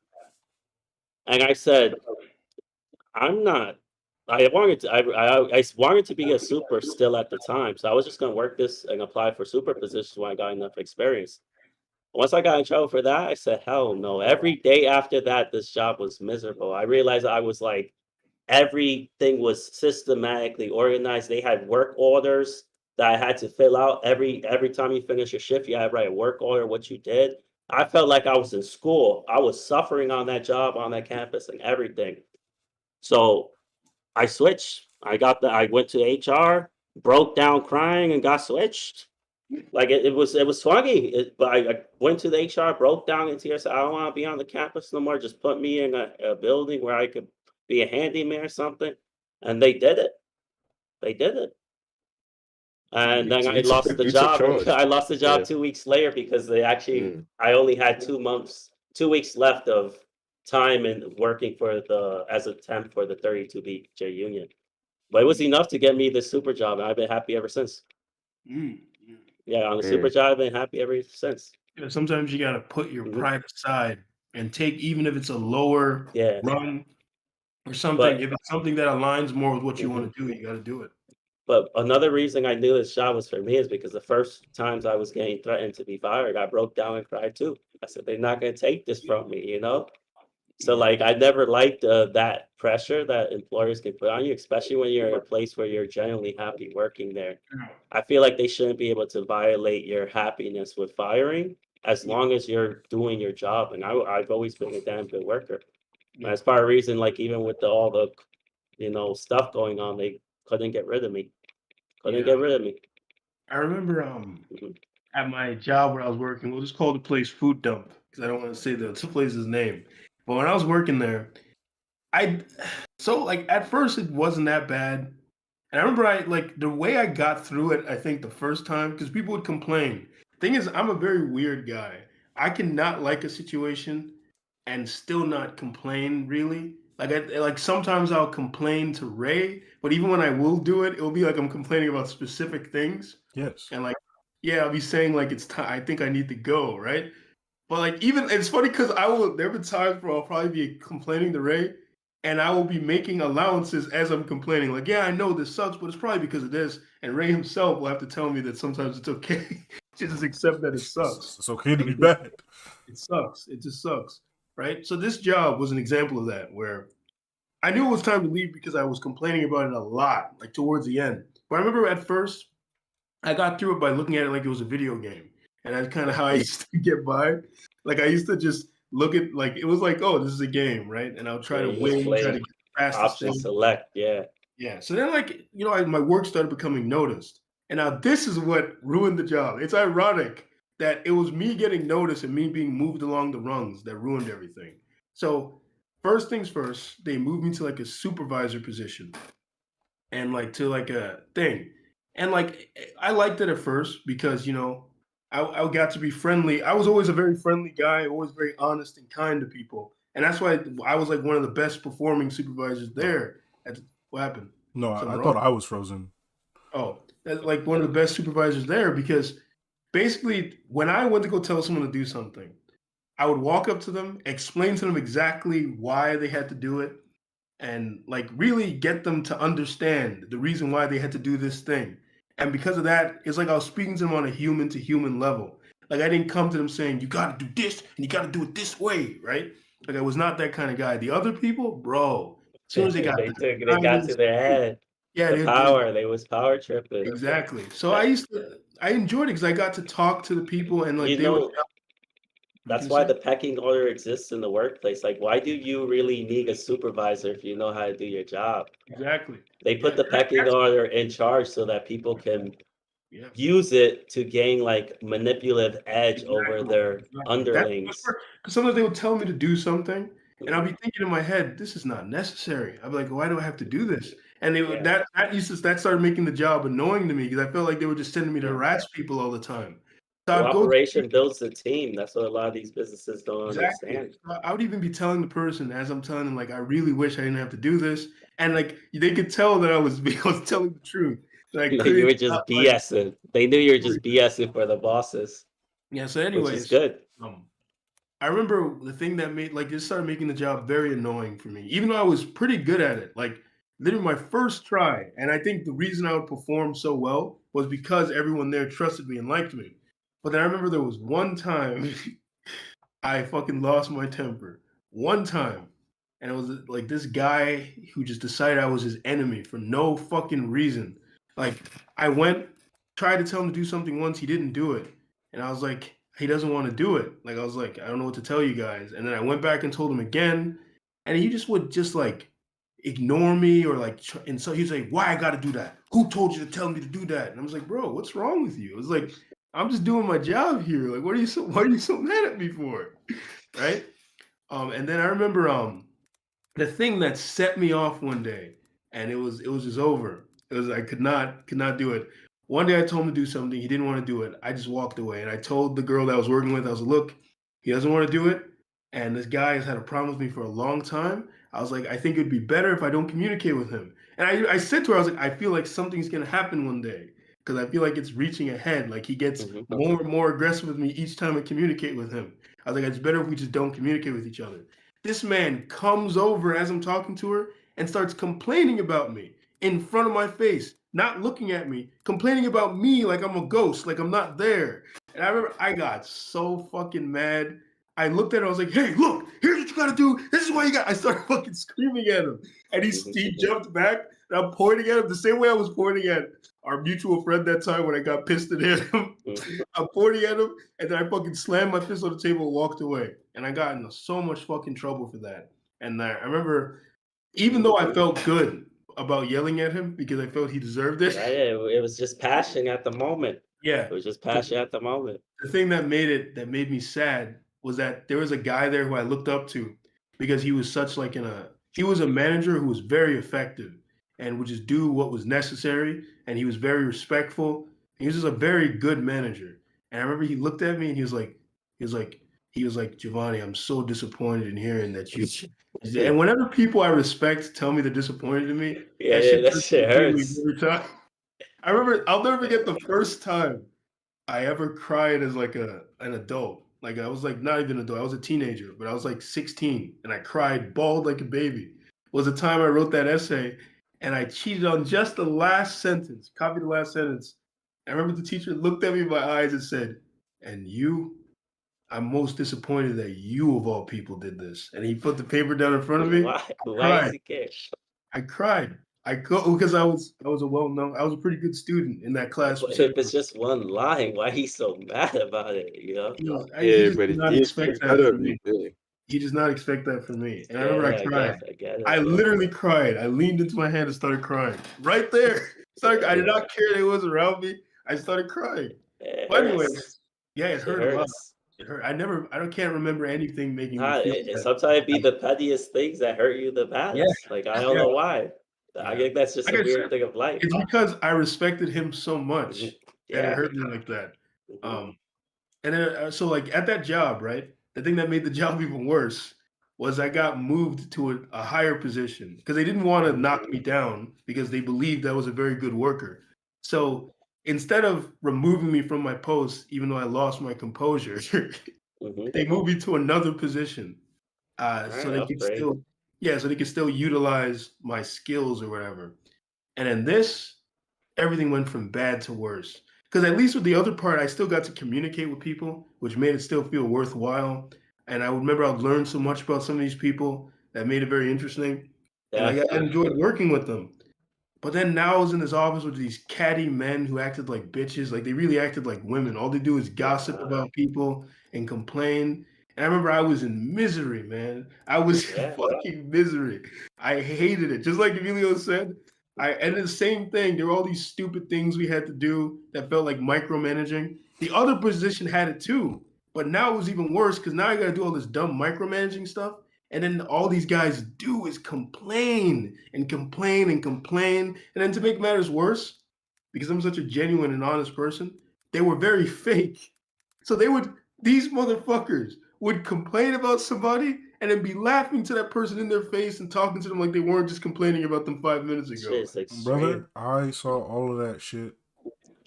Speaker 3: and I said, I'm not. I wanted to. I wanted to be a super still at the time, so I was just gonna work this and apply for super positions when I got enough experience. Once I got in trouble for that, I said, hell no. Every day after that, this job was miserable. I realized I was like, everything was systematically organized. They had work orders that I had to fill out every time you finish your shift. You had to write a work order, what you did. I felt like I was in school. I was suffering on that job, on that campus, and everything. So I switched. I went to HR, broke down crying, and got switched. Like it was funny, but I went to the HR, broke down in tears, said, "I don't wanna be on the campus no more, just put me in a building where I could be a handyman or something," and they did it. They did it. And then I lost the
Speaker 4: You took
Speaker 3: job.
Speaker 4: charge.
Speaker 3: I lost the job
Speaker 4: Yeah.
Speaker 3: 2 weeks later because they actually
Speaker 4: Mm.
Speaker 3: I only had 2 weeks left of time in working for the as a temp for the 32 BJ union. But it was enough to get me this super job, and I've been happy ever since.
Speaker 1: Mm, mm.
Speaker 3: Yeah, on the super
Speaker 4: Mm.
Speaker 3: job, I've been happy ever since.
Speaker 1: Sometimes you gotta put your
Speaker 3: Mhm.
Speaker 1: pride aside and take even if it's a lower
Speaker 3: Yeah,
Speaker 1: run or something,
Speaker 3: but
Speaker 1: if it's something that aligns more with what you
Speaker 3: mhm.
Speaker 1: wanna do, you gotta do it.
Speaker 3: But another reason I knew this job was for me is because the first times I was getting threatened to be fired, I broke down and cried too. I said, "They're not gonna take this from me," you know? So,
Speaker 1: Yeah.
Speaker 3: like, I never liked, that pressure that employers can put on you, especially when you're in a place where you're genuinely happy working there. I feel like they shouldn't be able to violate your happiness with firing as
Speaker 1: Yeah,
Speaker 3: long as you're doing your job, and I've always been a damn good worker. And
Speaker 1: yeah,
Speaker 3: that's part of the reason, like, even with all the, stuff going on, they couldn't get rid of me. Couldn't
Speaker 1: yeah.
Speaker 3: get rid of me.
Speaker 1: I remember,
Speaker 3: Mhm.
Speaker 1: at my job where I was working, we'll just call the place Food Dump because I don't wanna say the place's name. But when I was working there, I so, like, at first, it wasn't that bad. And I remember the way I got through it, I think the first time, because people would complain. Thing is, I'm a very weird guy. I cannot like a situation and still not complain really. Like sometimes I'll complain to Ray, but even when I will do it, it'll be like I'm complaining about specific things.
Speaker 2: Yes.
Speaker 1: And like, yeah, I'll be saying like it's time I think I need to go, right? But like even it's funny because there have been times where I'll probably be complaining to Ray and I will be making allowances as I'm complaining. Like, yeah, I know this sucks, but it's probably because of this. And Ray himself will have to tell me that sometimes it's okay to just accept that it sucks.
Speaker 2: It's okay to
Speaker 1: Like
Speaker 2: be bad.
Speaker 1: it sucks. It just sucks. Right. So this job was an example of that where I knew it was time to leave because I was complaining about it a lot, like towards the end. But I remember at first I got through it by looking at it like it was a video game. And that's kind of how I used to get by. Like I used to just look at like it was like, oh, this is a game, right? And I'll try
Speaker 3: Yeah,
Speaker 1: to
Speaker 3: you just
Speaker 1: win, try to
Speaker 3: play
Speaker 1: get the fastest
Speaker 3: option
Speaker 1: thing.
Speaker 3: select, yeah.
Speaker 1: Yeah. So then like, my work started becoming noticed. And now this is what ruined the job. It's ironic that it was me getting noticed and me being moved along the rungs that ruined everything. So first things first, they moved me to like a supervisor position and like to like a thing. And like I liked it at first because I got to be friendly. I was always a very friendly guy, always very honest and kind to people, and that's why I was like one of the best performing supervisors
Speaker 2: No,
Speaker 1: there. What happened?
Speaker 2: no, I
Speaker 1: Something
Speaker 2: thought
Speaker 1: wrong?
Speaker 2: I was frozen.
Speaker 1: Oh, that's like one of the best supervisors there because basically when I went to go tell someone to do something, I would walk up to them, explain to them exactly why they had to do it, and like really get them to understand the reason why they had to do this thing. And because of that, it's like I was speaking to them on a human to human level. Like I didn't come to them saying, you gotta do this and you gotta do it this way, right? Like I was not that kind of guy. The other people, bro, as soon as they got
Speaker 3: They got to
Speaker 1: kindest,
Speaker 3: their head.
Speaker 1: yeah,
Speaker 3: The power, they was power tripping.
Speaker 1: exactly. So
Speaker 3: That
Speaker 1: I enjoyed it because I got to talk to the people and like
Speaker 3: you
Speaker 1: they would
Speaker 3: know,
Speaker 1: you
Speaker 3: that's
Speaker 1: can
Speaker 3: why
Speaker 1: say
Speaker 3: the pecking order exists in the workplace. Like, why do you really need a supervisor if you know how to do your job?
Speaker 1: exactly.
Speaker 3: They put
Speaker 1: Yeah,
Speaker 3: the pecking
Speaker 1: that's
Speaker 3: order in charge so that people can
Speaker 1: yeah.
Speaker 3: use it to gain like manipulative edge over
Speaker 1: Exactly,
Speaker 3: their
Speaker 1: exactly. That's the best
Speaker 3: underlings.
Speaker 1: part, 'cause sometimes they would tell me to do something, and I'll
Speaker 3: Mhm.
Speaker 1: be thinking in my head, "This is not necessary." I'll be like, "Why do I have to do this?" And they would
Speaker 3: Yeah.
Speaker 1: that started making the job annoying to me because I felt like they were just sending me to
Speaker 3: Yeah.
Speaker 1: harass people all the time. So I'd go to
Speaker 3: Cooperation builds the team. That's what a lot of these businesses don't
Speaker 1: exactly.
Speaker 3: understand.
Speaker 1: So I would even be telling the person as I'm telling them, like, "I really wish I didn't have to do this," and, like, they could tell that I was I was telling the truth, that I
Speaker 3: You
Speaker 1: couldn't
Speaker 3: were
Speaker 1: stop
Speaker 3: just
Speaker 1: my
Speaker 3: BSing. They knew you were
Speaker 1: story.
Speaker 3: just BSing for the bosses,
Speaker 1: Yeah, so
Speaker 3: which is
Speaker 1: anyways,
Speaker 3: good.
Speaker 1: um I remember the thing that made like it started making the job very annoying for me, even though I was pretty good at it. Like literally my first try, and I think the reason I would perform so well was because everyone there trusted me and liked me. But then I remember there was one time I fucking lost my temper. One time. And it was like this guy who just decided I was his enemy for no fucking reason. Like I went, tried to tell him to do something once, he didn't do it. And I was like, he doesn't want to do it. Like I was like, I don't know what to tell you guys. And then I went back and told him again, and he just would just like ignore me or like and so he's like, why I gotta do that? Who told you to tell me to do that? And I was like, bro, what's wrong with you? It was like I'm just doing my job here. Like, why are you so mad at me for? Right? And then I remember the thing that set me off one day, and it was just over. It was I could not do it. One day I told him to do something, he didn't want to do it. I just walked away, and I told the girl that I was working with, I was like, "Look, he doesn't want to do it, and this guy has had a problem with me for a long time." I was like, "I think it'd be better if I don't communicate with him." And I said to her, I was like, "I feel like something's gonna happen one day because I feel like it's reaching ahead. Like he gets more and more aggressive with me each time I communicate with him." I was like, "It's better if we just don't communicate with each other." This man comes over as I'm talking to her and starts complaining about me in front of my face, not looking at me, complaining about me like I'm a ghost, like I'm not there. And I remember I got so fucking mad. I looked at her, I was like, "Hey, look, here's what you gotta do. This is why you got." I started fucking screaming at him. And he jumped back, and I'm pointing at him the same way I was pointing at our mutual friend that time when I got pissed at him. I'm pointing at him, and then I fucking slammed my fist on the table and walked away. And I got into so much fucking trouble for that. And I remember, even though I felt good about yelling at him because I felt he deserved it.
Speaker 3: It was just passion at the moment.
Speaker 1: Yeah.
Speaker 3: It was just passion at the moment.
Speaker 1: The thing that made me sad was that there was a guy there who I looked up to because he was such like he was a manager who was very effective and would just do what was necessary, and he was very respectful. He was just a very good manager. And I remember he looked at me and he was like, "Giovanni, I'm so disappointed in hearing that you." And whenever people I respect tell me they're disappointed in me,
Speaker 3: that shit hurts.
Speaker 1: every time. I remember, I'll never forget the first time I ever cried as like an adult. Like I was like not even an adult, I was a teenager, but I was like 16 and I cried, bawled like a baby. Was the time I wrote that essay and I cheated on just the last sentence, copied the last sentence. I remember the teacher looked at me in my eyes and said, "And you, I'm most disappointed that you of all people did this." And he put the paper down in front of me.
Speaker 3: Why is he care?
Speaker 1: I cried. Because I was I was a pretty good student in that class.
Speaker 3: But if it's just one line, why he's so mad about it? You know?
Speaker 1: He did not expect that from me. He does not expect that from me. And I remember I cried.
Speaker 3: I get it.
Speaker 1: I literally cried. I leaned into my hand and started crying. Right there. I did not care that it was around me. I started crying. But anyways, yeah, it hurt a lot. It hurt. I can't remember anything making me feel that.
Speaker 3: Sometimes it be the pettiest things that hurt you the baddest. Like I don't know why. I think that's just a weird thing of life.
Speaker 1: It's because I respected him so much that it hurt me like that. And then, so like at that job, right? The thing that made the job even worse was I got moved to a higher position because they didn't want to knock me down because they believed I was a very good worker. So instead of removing me from my post, even though I lost my composure, they moved me to another position. So they could still, so they could still utilize my skills or whatever. And in this, everything went from bad to worse. Because at least with the other part, I still got to communicate with people, which made it still feel worthwhile. And I remember I learned so much about some of these people that made it very interesting. And I enjoyed working with them. But then now I was in this office with these catty men who acted like bitches. Like they really acted like women. All they do is gossip about people and complain. And I remember I was in misery, man. I was in fucking misery. I hated it. Just like Emilio said, and the same thing. There were all these stupid things we had to do that felt like micromanaging. The other position had it too. But now it was even worse because now I got to do all this dumb micromanaging stuff. And then all these guys do is complain and complain and complain. And then to make matters worse, because I'm such a genuine and honest person, they were very fake. So these motherfuckers would complain about somebody and then be laughing to that person in their face and talking to them like they weren't just complaining about them 5 minutes ago.
Speaker 2: Brother, I saw all of that shit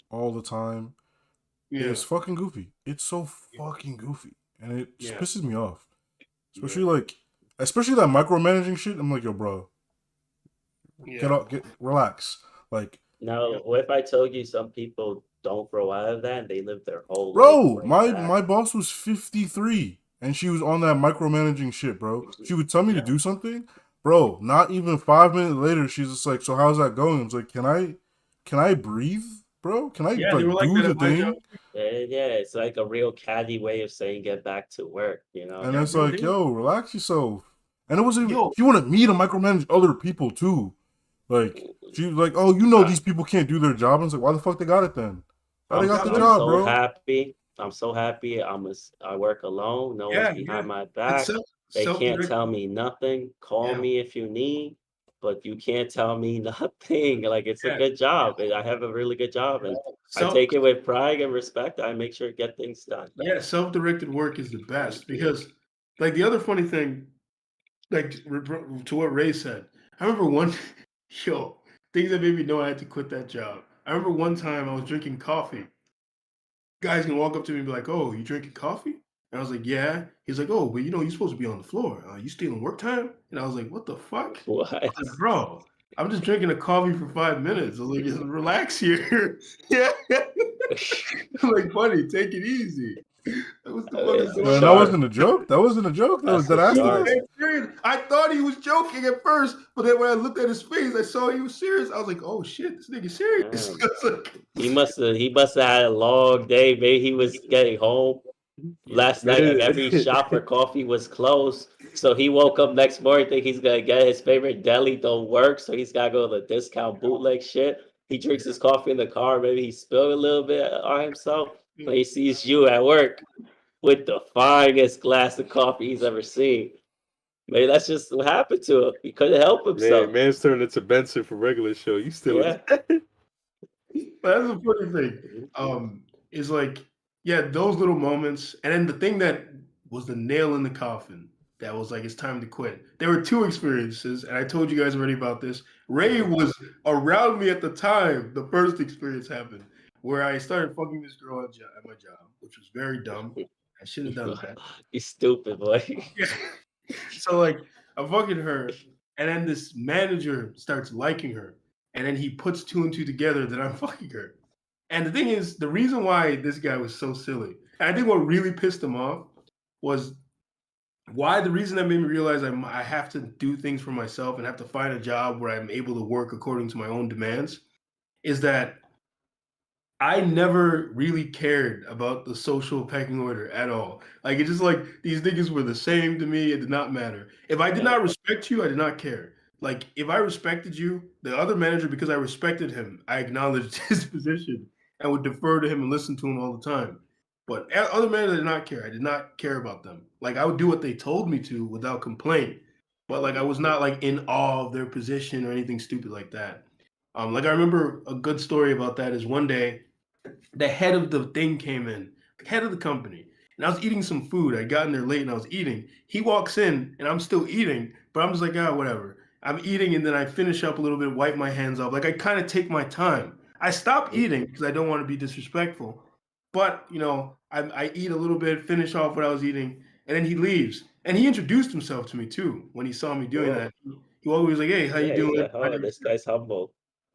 Speaker 2: all the time. Yeah. It's fucking goofy. It's so fucking goofy. And it just pisses me off. Especially that micromanaging shit. I'm like, yo, bro, relax. Like,
Speaker 3: now, what if I told you some people don't grow out of that and they live their whole
Speaker 2: life? Bro, my boss was 53 and she was on that micromanaging shit, bro. She would tell me to do something, bro. Not even 5 minutes later, she's just like, "So how's that going?" I was like, "Can I breathe, bro? Can I do the thing?"
Speaker 3: Yeah, it's like a real catty way of saying get back to work, you know.
Speaker 2: And it's like, yo, relax yourself. And it wasn't even, she wanted me to micromanage other people too. Like, she was like, "Oh, you know these people can't do their job." And I was like, "Why the fuck they got it then?" How they got the
Speaker 3: I'm
Speaker 2: job,
Speaker 3: so
Speaker 2: bro?
Speaker 3: happy. I'm so happy. I work alone. No one's
Speaker 1: Yeah,
Speaker 3: behind my
Speaker 1: it's
Speaker 3: back. They can't tell
Speaker 1: self-directed.
Speaker 3: me nothing. Call
Speaker 1: Yeah,
Speaker 3: me if you need, but you can't tell me nothing. Like it's a
Speaker 1: yeah,
Speaker 3: good job. I have a really good job, and I
Speaker 1: self
Speaker 3: take it with pride and respect. I make sure to get things done.
Speaker 1: yeah, self-directed work is the
Speaker 3: Thank
Speaker 1: best
Speaker 3: you.
Speaker 1: because, like, the other funny thing, like to what Ray said, I remember one, yo, things that made me know I had to quit that job. I remember one time I was drinking coffee. Guys can walk up to me and be like, "Oh, you drinking coffee?" And I was like, "Yeah." He's like, "Oh, but you're supposed to be on the floor. You stealing work time?" And I was like, "What the fuck?"
Speaker 3: What?
Speaker 1: I was like, "Bro, I'm just drinking a coffee for 5 minutes." I was like, "Just relax here." Yeah. I'm like, buddy, take it easy. What the fuck is
Speaker 3: It's a
Speaker 1: going
Speaker 2: Man, that
Speaker 1: on?
Speaker 3: shark.
Speaker 2: wasn't a joke. That wasn't a joke. That was
Speaker 3: That's
Speaker 2: dead
Speaker 3: a
Speaker 2: ass
Speaker 1: He
Speaker 2: to
Speaker 1: was
Speaker 3: shark.
Speaker 2: this.
Speaker 1: dead serious. I thought he was joking at first, but then when I looked at his face, I saw he was serious. I was like, "Oh shit, this nigga serious."
Speaker 3: Damn.
Speaker 1: I was like,
Speaker 3: He must have had a long day. Maybe he was getting home last night and every
Speaker 4: Man,
Speaker 3: shop for coffee was closed. So he woke up next morning think he's gonna get his favorite deli, don't work, so he's gotta go to the discount bootleg shit. He drinks his coffee in the car, maybe he spilled a little bit on himself, but he sees you at work with the finest glass of coffee he's ever seen. Maybe that's just what happened to him. He couldn't help himself.
Speaker 4: man's turned into Benson for regular show. You still
Speaker 3: Yeah.
Speaker 1: But that's the funny thing. Is like, yeah, those little moments, and then the thing that was the nail in the coffin that was like it's time to quit. There were two experiences, and I told you guys already about this. Ray was around me at the time the first experience happened, where I started fucking this girl at my job, which was very dumb. I shouldn't have done that.
Speaker 3: You stupid boy.
Speaker 1: Yeah. So like I'm fucking her, and then this manager starts liking her, and then he puts two and two together that I'm fucking her. And the thing is, the reason why this guy was so silly, and I think what really pissed him off was why the reason that made me realize I have to do things for myself and have to find a job where I'm able to work according to my own demands is that I never really cared about the social pecking order at all. Like it's just like these niggas were the same to me. It did not matter. If I did
Speaker 3: Yeah.
Speaker 1: not respect you, I did not care. Like if I respected you, the other manager, because I respected him, I acknowledged his position and would defer to him and listen to him all the time. But other managers did not care. I did not care about them. Like I would do what they told me to without complaint. But like I was not like in awe of their position or anything stupid like that. Like I remember a good story about that is one day the head of the thing came in, the head of the company, and I was eating some food. I got in there late and I was eating. He walks in and I'm still eating, but I'm just like, whatever. I'm eating and then I finish up a little bit, wipe my hands off. Like I kind of take my time. I stop eating because I don't want to be disrespectful. But I eat a little bit, finish off what I was eating, and then he leaves. And he introduced himself to me too when he saw me doing
Speaker 3: Cool.
Speaker 1: that. He always was like, "Hey, how you
Speaker 3: Yeah, he's
Speaker 1: doing?"
Speaker 3: like, oh, this guy's humble.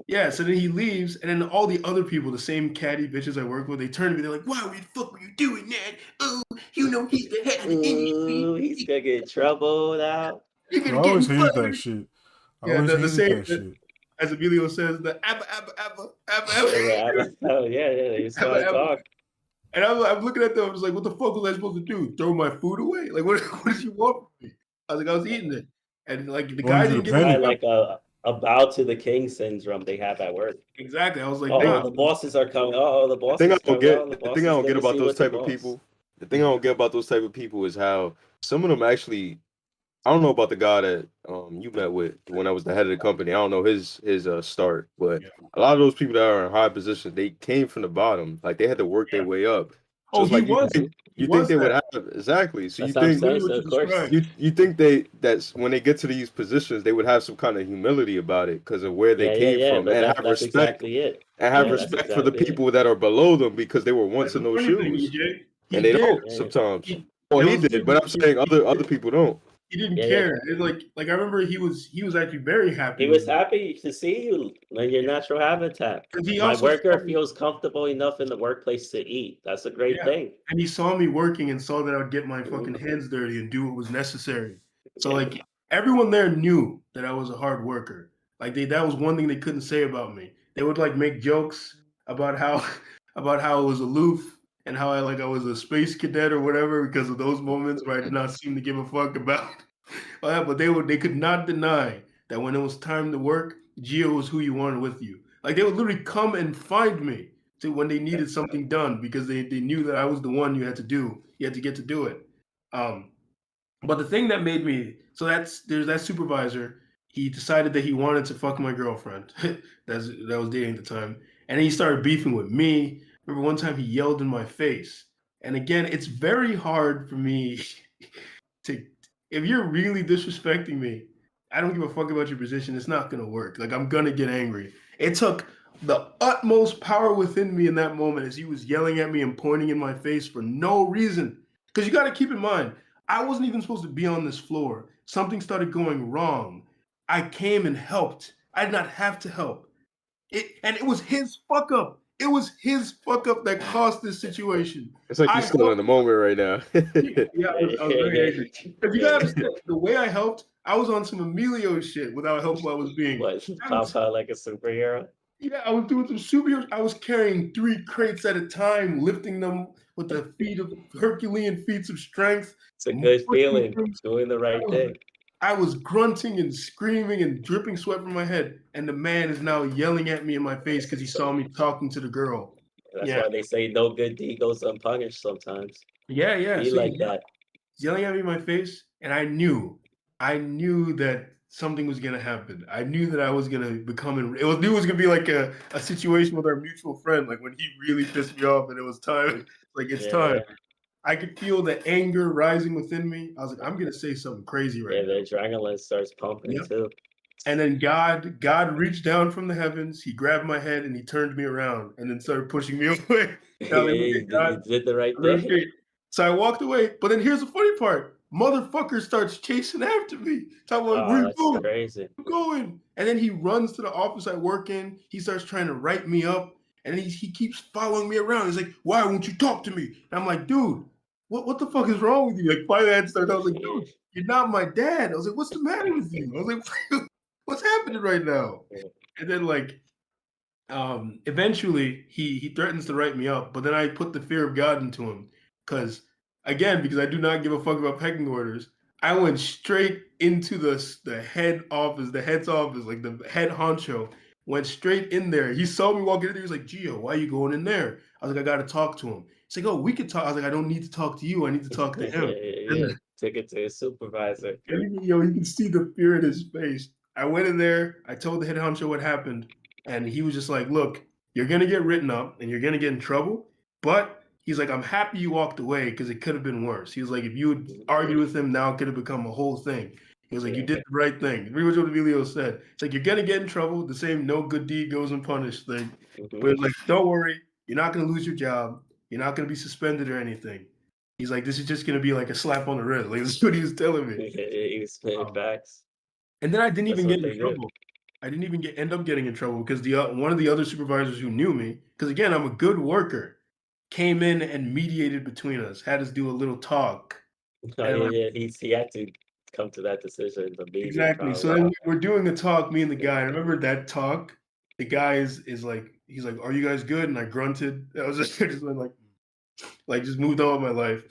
Speaker 1: Yeah, so then he leaves, and then all the other people, the same catty bitches I work with, they turn to me. They're like, "Why the fuck were you doing that? Oh, he's the head of the industry.
Speaker 3: Ooh, he's gonna get in trouble now.
Speaker 1: You're
Speaker 2: I
Speaker 1: gonna get
Speaker 2: always
Speaker 1: him
Speaker 2: hated that
Speaker 1: fired."
Speaker 2: shit. I
Speaker 1: Yeah,
Speaker 2: always
Speaker 1: the
Speaker 2: hated
Speaker 1: same
Speaker 2: that shit.
Speaker 1: as Emilio says, the abba,
Speaker 3: Oh, yeah, he's
Speaker 1: abba,
Speaker 3: trying to
Speaker 1: abba.
Speaker 3: talk.
Speaker 1: And I'm looking at them. I'm just like, "What the fuck was I supposed to do? Throw my food away? Like, what did you want from me?" I was like, "I was eating it," and like the
Speaker 2: Wanted
Speaker 1: guy
Speaker 2: you to
Speaker 1: didn't give
Speaker 3: I
Speaker 1: me
Speaker 2: penny.
Speaker 3: like a bow to the king syndrome they have at work.
Speaker 1: exactly. I was like,
Speaker 3: Oh,
Speaker 1: "Nah."
Speaker 3: the bosses are coming. Oh, the
Speaker 4: the
Speaker 3: boss
Speaker 4: thing I
Speaker 3: is
Speaker 4: don't
Speaker 3: coming. Oh,
Speaker 4: get,
Speaker 3: the
Speaker 4: the thing
Speaker 3: boss
Speaker 4: I
Speaker 3: is
Speaker 4: don't get
Speaker 3: gonna
Speaker 4: about
Speaker 3: see
Speaker 4: those
Speaker 3: what the
Speaker 4: type of
Speaker 3: boss.
Speaker 4: people, the thing I don't get about those type of people is how some of them actually. I don't know about the guy that you met with when I was the head of the company. I don't know his start, but
Speaker 1: Yeah.
Speaker 4: a lot of those people that are in high positions, they came from the bottom. Like they had to work their
Speaker 1: Yeah.
Speaker 4: way up. So
Speaker 1: Oh,
Speaker 4: it's like
Speaker 1: he
Speaker 4: you think
Speaker 1: was
Speaker 4: they would
Speaker 1: that.
Speaker 4: have exactly. So you
Speaker 3: That's what I'm
Speaker 4: think
Speaker 3: saying.
Speaker 1: Literally what
Speaker 3: So
Speaker 1: you
Speaker 3: of course,
Speaker 1: described.
Speaker 4: you think that's when they get to these positions, they would have some kind of humility about it because of where they came
Speaker 3: yeah.
Speaker 4: from,
Speaker 3: But
Speaker 4: and
Speaker 3: that's exactly it.
Speaker 4: have
Speaker 3: Yeah, that's
Speaker 4: respect for the
Speaker 3: exactly it.
Speaker 4: people that are below them because they were
Speaker 1: That's
Speaker 4: once in
Speaker 1: the
Speaker 4: those
Speaker 1: funny thing,
Speaker 4: shoes,
Speaker 1: EJ.
Speaker 4: and
Speaker 1: He
Speaker 4: they
Speaker 1: did.
Speaker 4: don't
Speaker 3: Yeah,
Speaker 4: sometimes.
Speaker 1: He,
Speaker 4: Well,
Speaker 1: there
Speaker 4: he
Speaker 1: was
Speaker 4: did, but I'm saying other people don't.
Speaker 1: he didn't
Speaker 3: yeah.
Speaker 1: care. It, like I remember he was actually very happy
Speaker 3: He
Speaker 1: with
Speaker 3: was
Speaker 1: me
Speaker 3: happy to see you in your natural habitat.
Speaker 1: because he
Speaker 3: My
Speaker 1: also
Speaker 3: worker
Speaker 1: saw me,
Speaker 3: feels comfortable enough in the workplace to eat. That's a great
Speaker 1: yeah,
Speaker 3: thing.
Speaker 1: and he saw me working and saw that I would get my fucking
Speaker 3: Mhm.
Speaker 1: hands dirty and do what was necessary. So
Speaker 3: Yeah,
Speaker 1: like everyone there knew that I was a hard worker. Like that was one thing they couldn't say about me. They would like make jokes about how about how I was aloof and how I was a space cadet or whatever because of those moments where I did not seem to give a fuck about. But they could not deny that when it was time to work, Gio was who you wanted with you. Like they would literally come and find me to when they needed something done because they knew that I was the one you had to do. You had to get to do it. Um, but the thing that made me there's that supervisor. He decided that he wanted to fuck my girlfriend. That was dating at the time, and he started beefing with me. Remember one time he yelled in my face. And again, it's very hard for me to if you're really disrespecting me, I don't give a fuck about your position. It's not gonna work. Like I'm gonna get angry. It took the utmost power within me in that moment as he was yelling at me and pointing in my face for no reason. Because you got to keep in mind, I wasn't even supposed to be on this floor. Something started going wrong. I came and helped. I did not have to help. And it was his fuck up. It was his fuck up that caused this situation.
Speaker 4: It's like you're still in the moment right now.
Speaker 1: Yeah, I was very angry. Because you gotta understand, the way I helped, I was on some Emilio shit without help while I was being.
Speaker 3: What, pop out like a superhero?
Speaker 1: Yeah, I was doing some superheroes. I was carrying 3 crates at a time, lifting them with the feet of Herculean feats of strength.
Speaker 3: It's a good
Speaker 1: pushing
Speaker 3: feeling,
Speaker 1: through.
Speaker 3: doing the right thing.
Speaker 1: I was grunting and screaming and dripping sweat from my head, and the man is now yelling at me in my face because he saw me talking to the girl.
Speaker 3: That's why they say no good deed goes unpunished sometimes.
Speaker 1: Yeah.
Speaker 3: Be
Speaker 1: So
Speaker 3: like
Speaker 1: he's
Speaker 3: that.
Speaker 1: yelling at me in my face, and I knew that something was gonna happen. I knew that I was gonna become. Knew it was gonna be like a situation with our mutual friend, like when he really pissed me off, and it was time. Like it's time. I could feel the anger rising within me. I was like, I'm gonna say something crazy right now.
Speaker 3: The adrenaline starts pumping too.
Speaker 1: And then God reached down from the heavens. He grabbed my head and he turned me around and then started pushing me away.
Speaker 3: You did the right thing.
Speaker 1: So I walked away. But then here's the funny part. Motherfucker starts chasing after me. So I'm like, where you going?
Speaker 3: Crazy.
Speaker 1: I'm going. And then he runs to the office I work in. He starts trying to write me up. And he keeps following me around. He's like, why won't you talk to me? And I'm like, dude, what the fuck is wrong with you? Like, finally I started. I was like, dude, you're not my dad. I was like, what's the matter with you? I was like, what's happening right now? And then like eventually he threatens to write me up, but then I put the fear of God into him. Because I do not give a fuck about pecking orders. I went straight into the head's office, like the head honcho, went straight in there. He saw me walking in there, he was like, Gio, why are you going in there? I was like, I gotta talk to him. He's like, oh, we could talk. I was like, I don't need to talk to you, I need to talk to him.
Speaker 3: Take it to his supervisor.
Speaker 1: You can see the fear in his face. I went in there, I told the head honcho what happened, and he was just like, look, you're gonna get written up and you're gonna get in trouble, but he's like, I'm happy you walked away because it could have been worse. He was like, if you had argued with him, now it could have become a whole thing. He was like, you did the right thing. Read what Emilio said. It's like, you're gonna get in trouble, the same no good deed goes unpunished thing. But it's like, don't worry, you're not gonna lose your job, you're not gonna be suspended or anything. He's like, this is just gonna be like a slap on the wrist. Like, that's what he was telling me.
Speaker 3: He was spitting facts.
Speaker 1: And then I didn't even get in trouble. I didn't even end up getting in trouble because one of the other supervisors who knew me, because again, I'm a good worker, came in and mediated between us, had us do a little talk.
Speaker 3: He had to come to that decision.
Speaker 1: Exactly. So then we're doing the talk, me and the guy. I remember that talk. The guy is like, he's like, are you guys good? And I grunted. I was just just moved on with my life.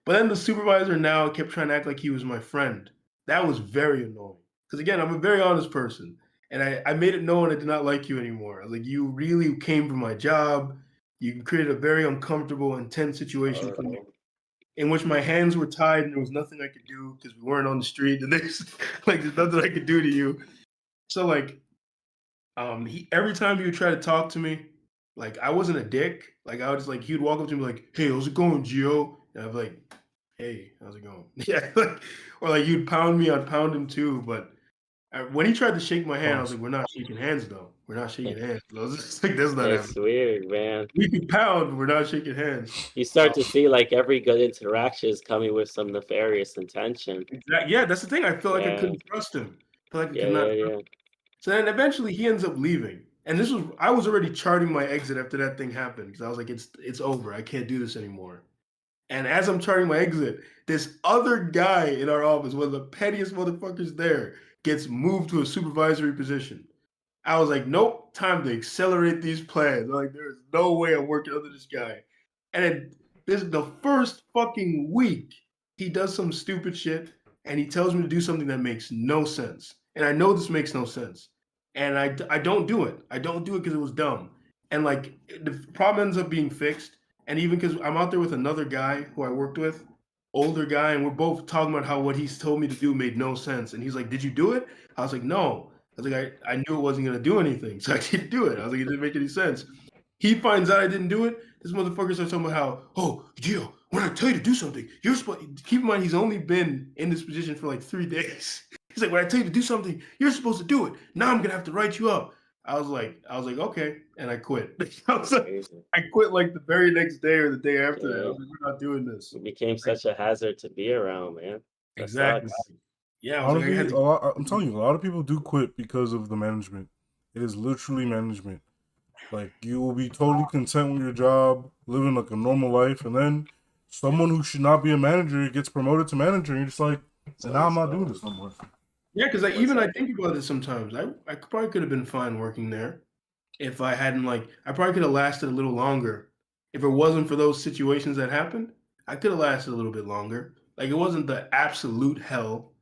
Speaker 1: But then the supervisor now kept trying to act like he was my friend. That was very annoying. Because again, I'm a very honest person. And I made it known I did not like you anymore. I was like, you really came for my job. You created a very uncomfortable, intense situation for me, in which my hands were tied and there was nothing I could do because we weren't on the street. And there's nothing I could do to you. So like, every time he would try to talk to me, like I wasn't a dick. Like I was just like, he would walk up to me like, hey, how's it going, Gio? And I'd be like, hey, how's it going? Yeah. Or like you'd pound me, I'd pound him too. But when he tried to shake my hand, I was like, we're not shaking hands though. We're not shaking hands. I was just like, that's not happening.
Speaker 3: It's weird, man.
Speaker 1: We can pound, but we're not shaking hands.
Speaker 3: You start to see like every good interaction is coming with some nefarious intention.
Speaker 1: Yeah, that's the thing. I feel like I couldn't trust him. I feel like I could not trust him. So then eventually he ends up leaving. And I was already charting my exit after that thing happened because I was like, it's over. I can't do this anymore. And as I'm charting my exit, this other guy in our office, one of the pettiest motherfuckers there, gets moved to a supervisory position. I was like, nope, time to accelerate these plans. Like, there's no way I'm working under this guy. And this is the first fucking week he does some stupid shit and he tells me to do something that makes no sense. And I know this makes no sense. And I don't do it. I don't do it because it was dumb. and like the problem ends up being fixed. And even because I'm out there with another guy who I worked with, older guy, and we're both talking about how what he's told me to do made no sense. And he's like, "Did you do it?" I was like, "No." I was like, I knew it wasn't gonna do anything, so I didn't do it. I was like, it didn't make any sense. He finds out I didn't do it. This motherfucker starts talking about how, oh, Gio, when I tell you to do something, you're supposed. Keep in mind, he's only been in this position for like 3 days. He's like, when I tell you to do something, you're supposed to do it. Now I'm gonna have to write you up. I was like, okay, and I quit. I quit like the very next day or the day after that. I was like, we're not doing this.
Speaker 3: It became such a hazard to be around, man. That
Speaker 1: Exactly.
Speaker 3: sucks.
Speaker 1: Yeah, I was like, I had to.
Speaker 2: I'm telling you, a lot of people do quit because of the management. It is literally management. Like, you will be totally content with your job, living like a normal life, and then someone who should not be a manager gets promoted to manager, and you're just like, now I'm not doing this no more.
Speaker 1: Yeah, because I think about it sometimes. I probably could have been fine working there if I hadn't like. I probably could have lasted a little longer if it wasn't for those situations that happened. I could have lasted a little bit longer. Like it wasn't the absolute hell.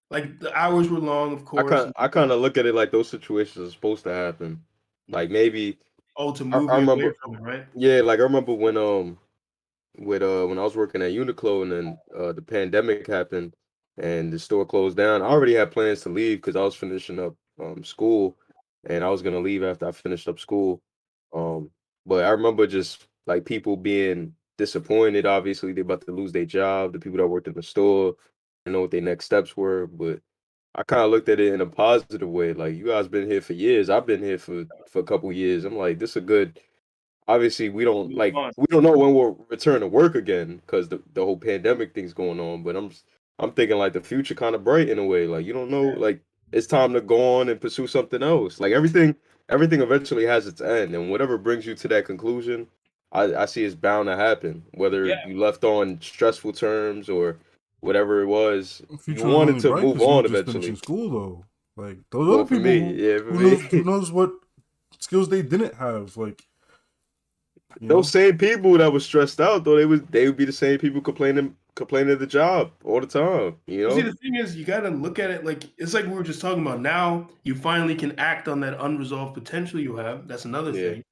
Speaker 1: Like the hours were long, of course.
Speaker 4: I kind of look at it like those situations are supposed to happen. Like maybe
Speaker 1: Oh, to move
Speaker 4: I
Speaker 1: you away
Speaker 4: remember,
Speaker 1: from it, right?
Speaker 4: yeah, like I remember when I was working at Uniqlo and then the pandemic happened and the store closed down. I already had plans to leave because I was finishing up school and I was gonna leave after I finished up school. Um, but I remember just like people being disappointed. Obviously, they're about to lose their job. The people that worked in the store, I know what their next steps were, but I kind of looked at it in a positive way. Like you guys been here for years. I've been here for a couple years. I'm like, this is a good. Obviously,
Speaker 1: Move on.
Speaker 4: we don't know when we'll return to work again because the whole pandemic thing's going on. But I'm thinking like the future kind of bright in a way. Like you don't know, like it's time to go on and pursue something else. Like everything eventually has its end, and whatever brings you to that conclusion, I see it's bound to happen. Whether
Speaker 1: Yeah.
Speaker 4: you left on stressful terms or whatever it was,
Speaker 2: The
Speaker 4: you
Speaker 2: future is
Speaker 4: wanted
Speaker 2: only
Speaker 4: to
Speaker 2: bright
Speaker 4: move
Speaker 2: because you
Speaker 4: on
Speaker 2: were just
Speaker 4: eventually.
Speaker 2: finishing school, though. Like, those
Speaker 4: Well,
Speaker 2: other
Speaker 4: for
Speaker 2: people
Speaker 4: me, yeah, for
Speaker 2: who
Speaker 4: me.
Speaker 2: who knows what skills they didn't have. Like, you know?
Speaker 4: Those same people that were stressed out though, they would be the same people complaining at the job all the time, you
Speaker 1: Well, see,
Speaker 4: know?
Speaker 1: the thing is, you got to look at it like it's like we were just talking about. Now you finally can act on that unresolved potential you have. That's another
Speaker 4: Yeah.
Speaker 1: thing.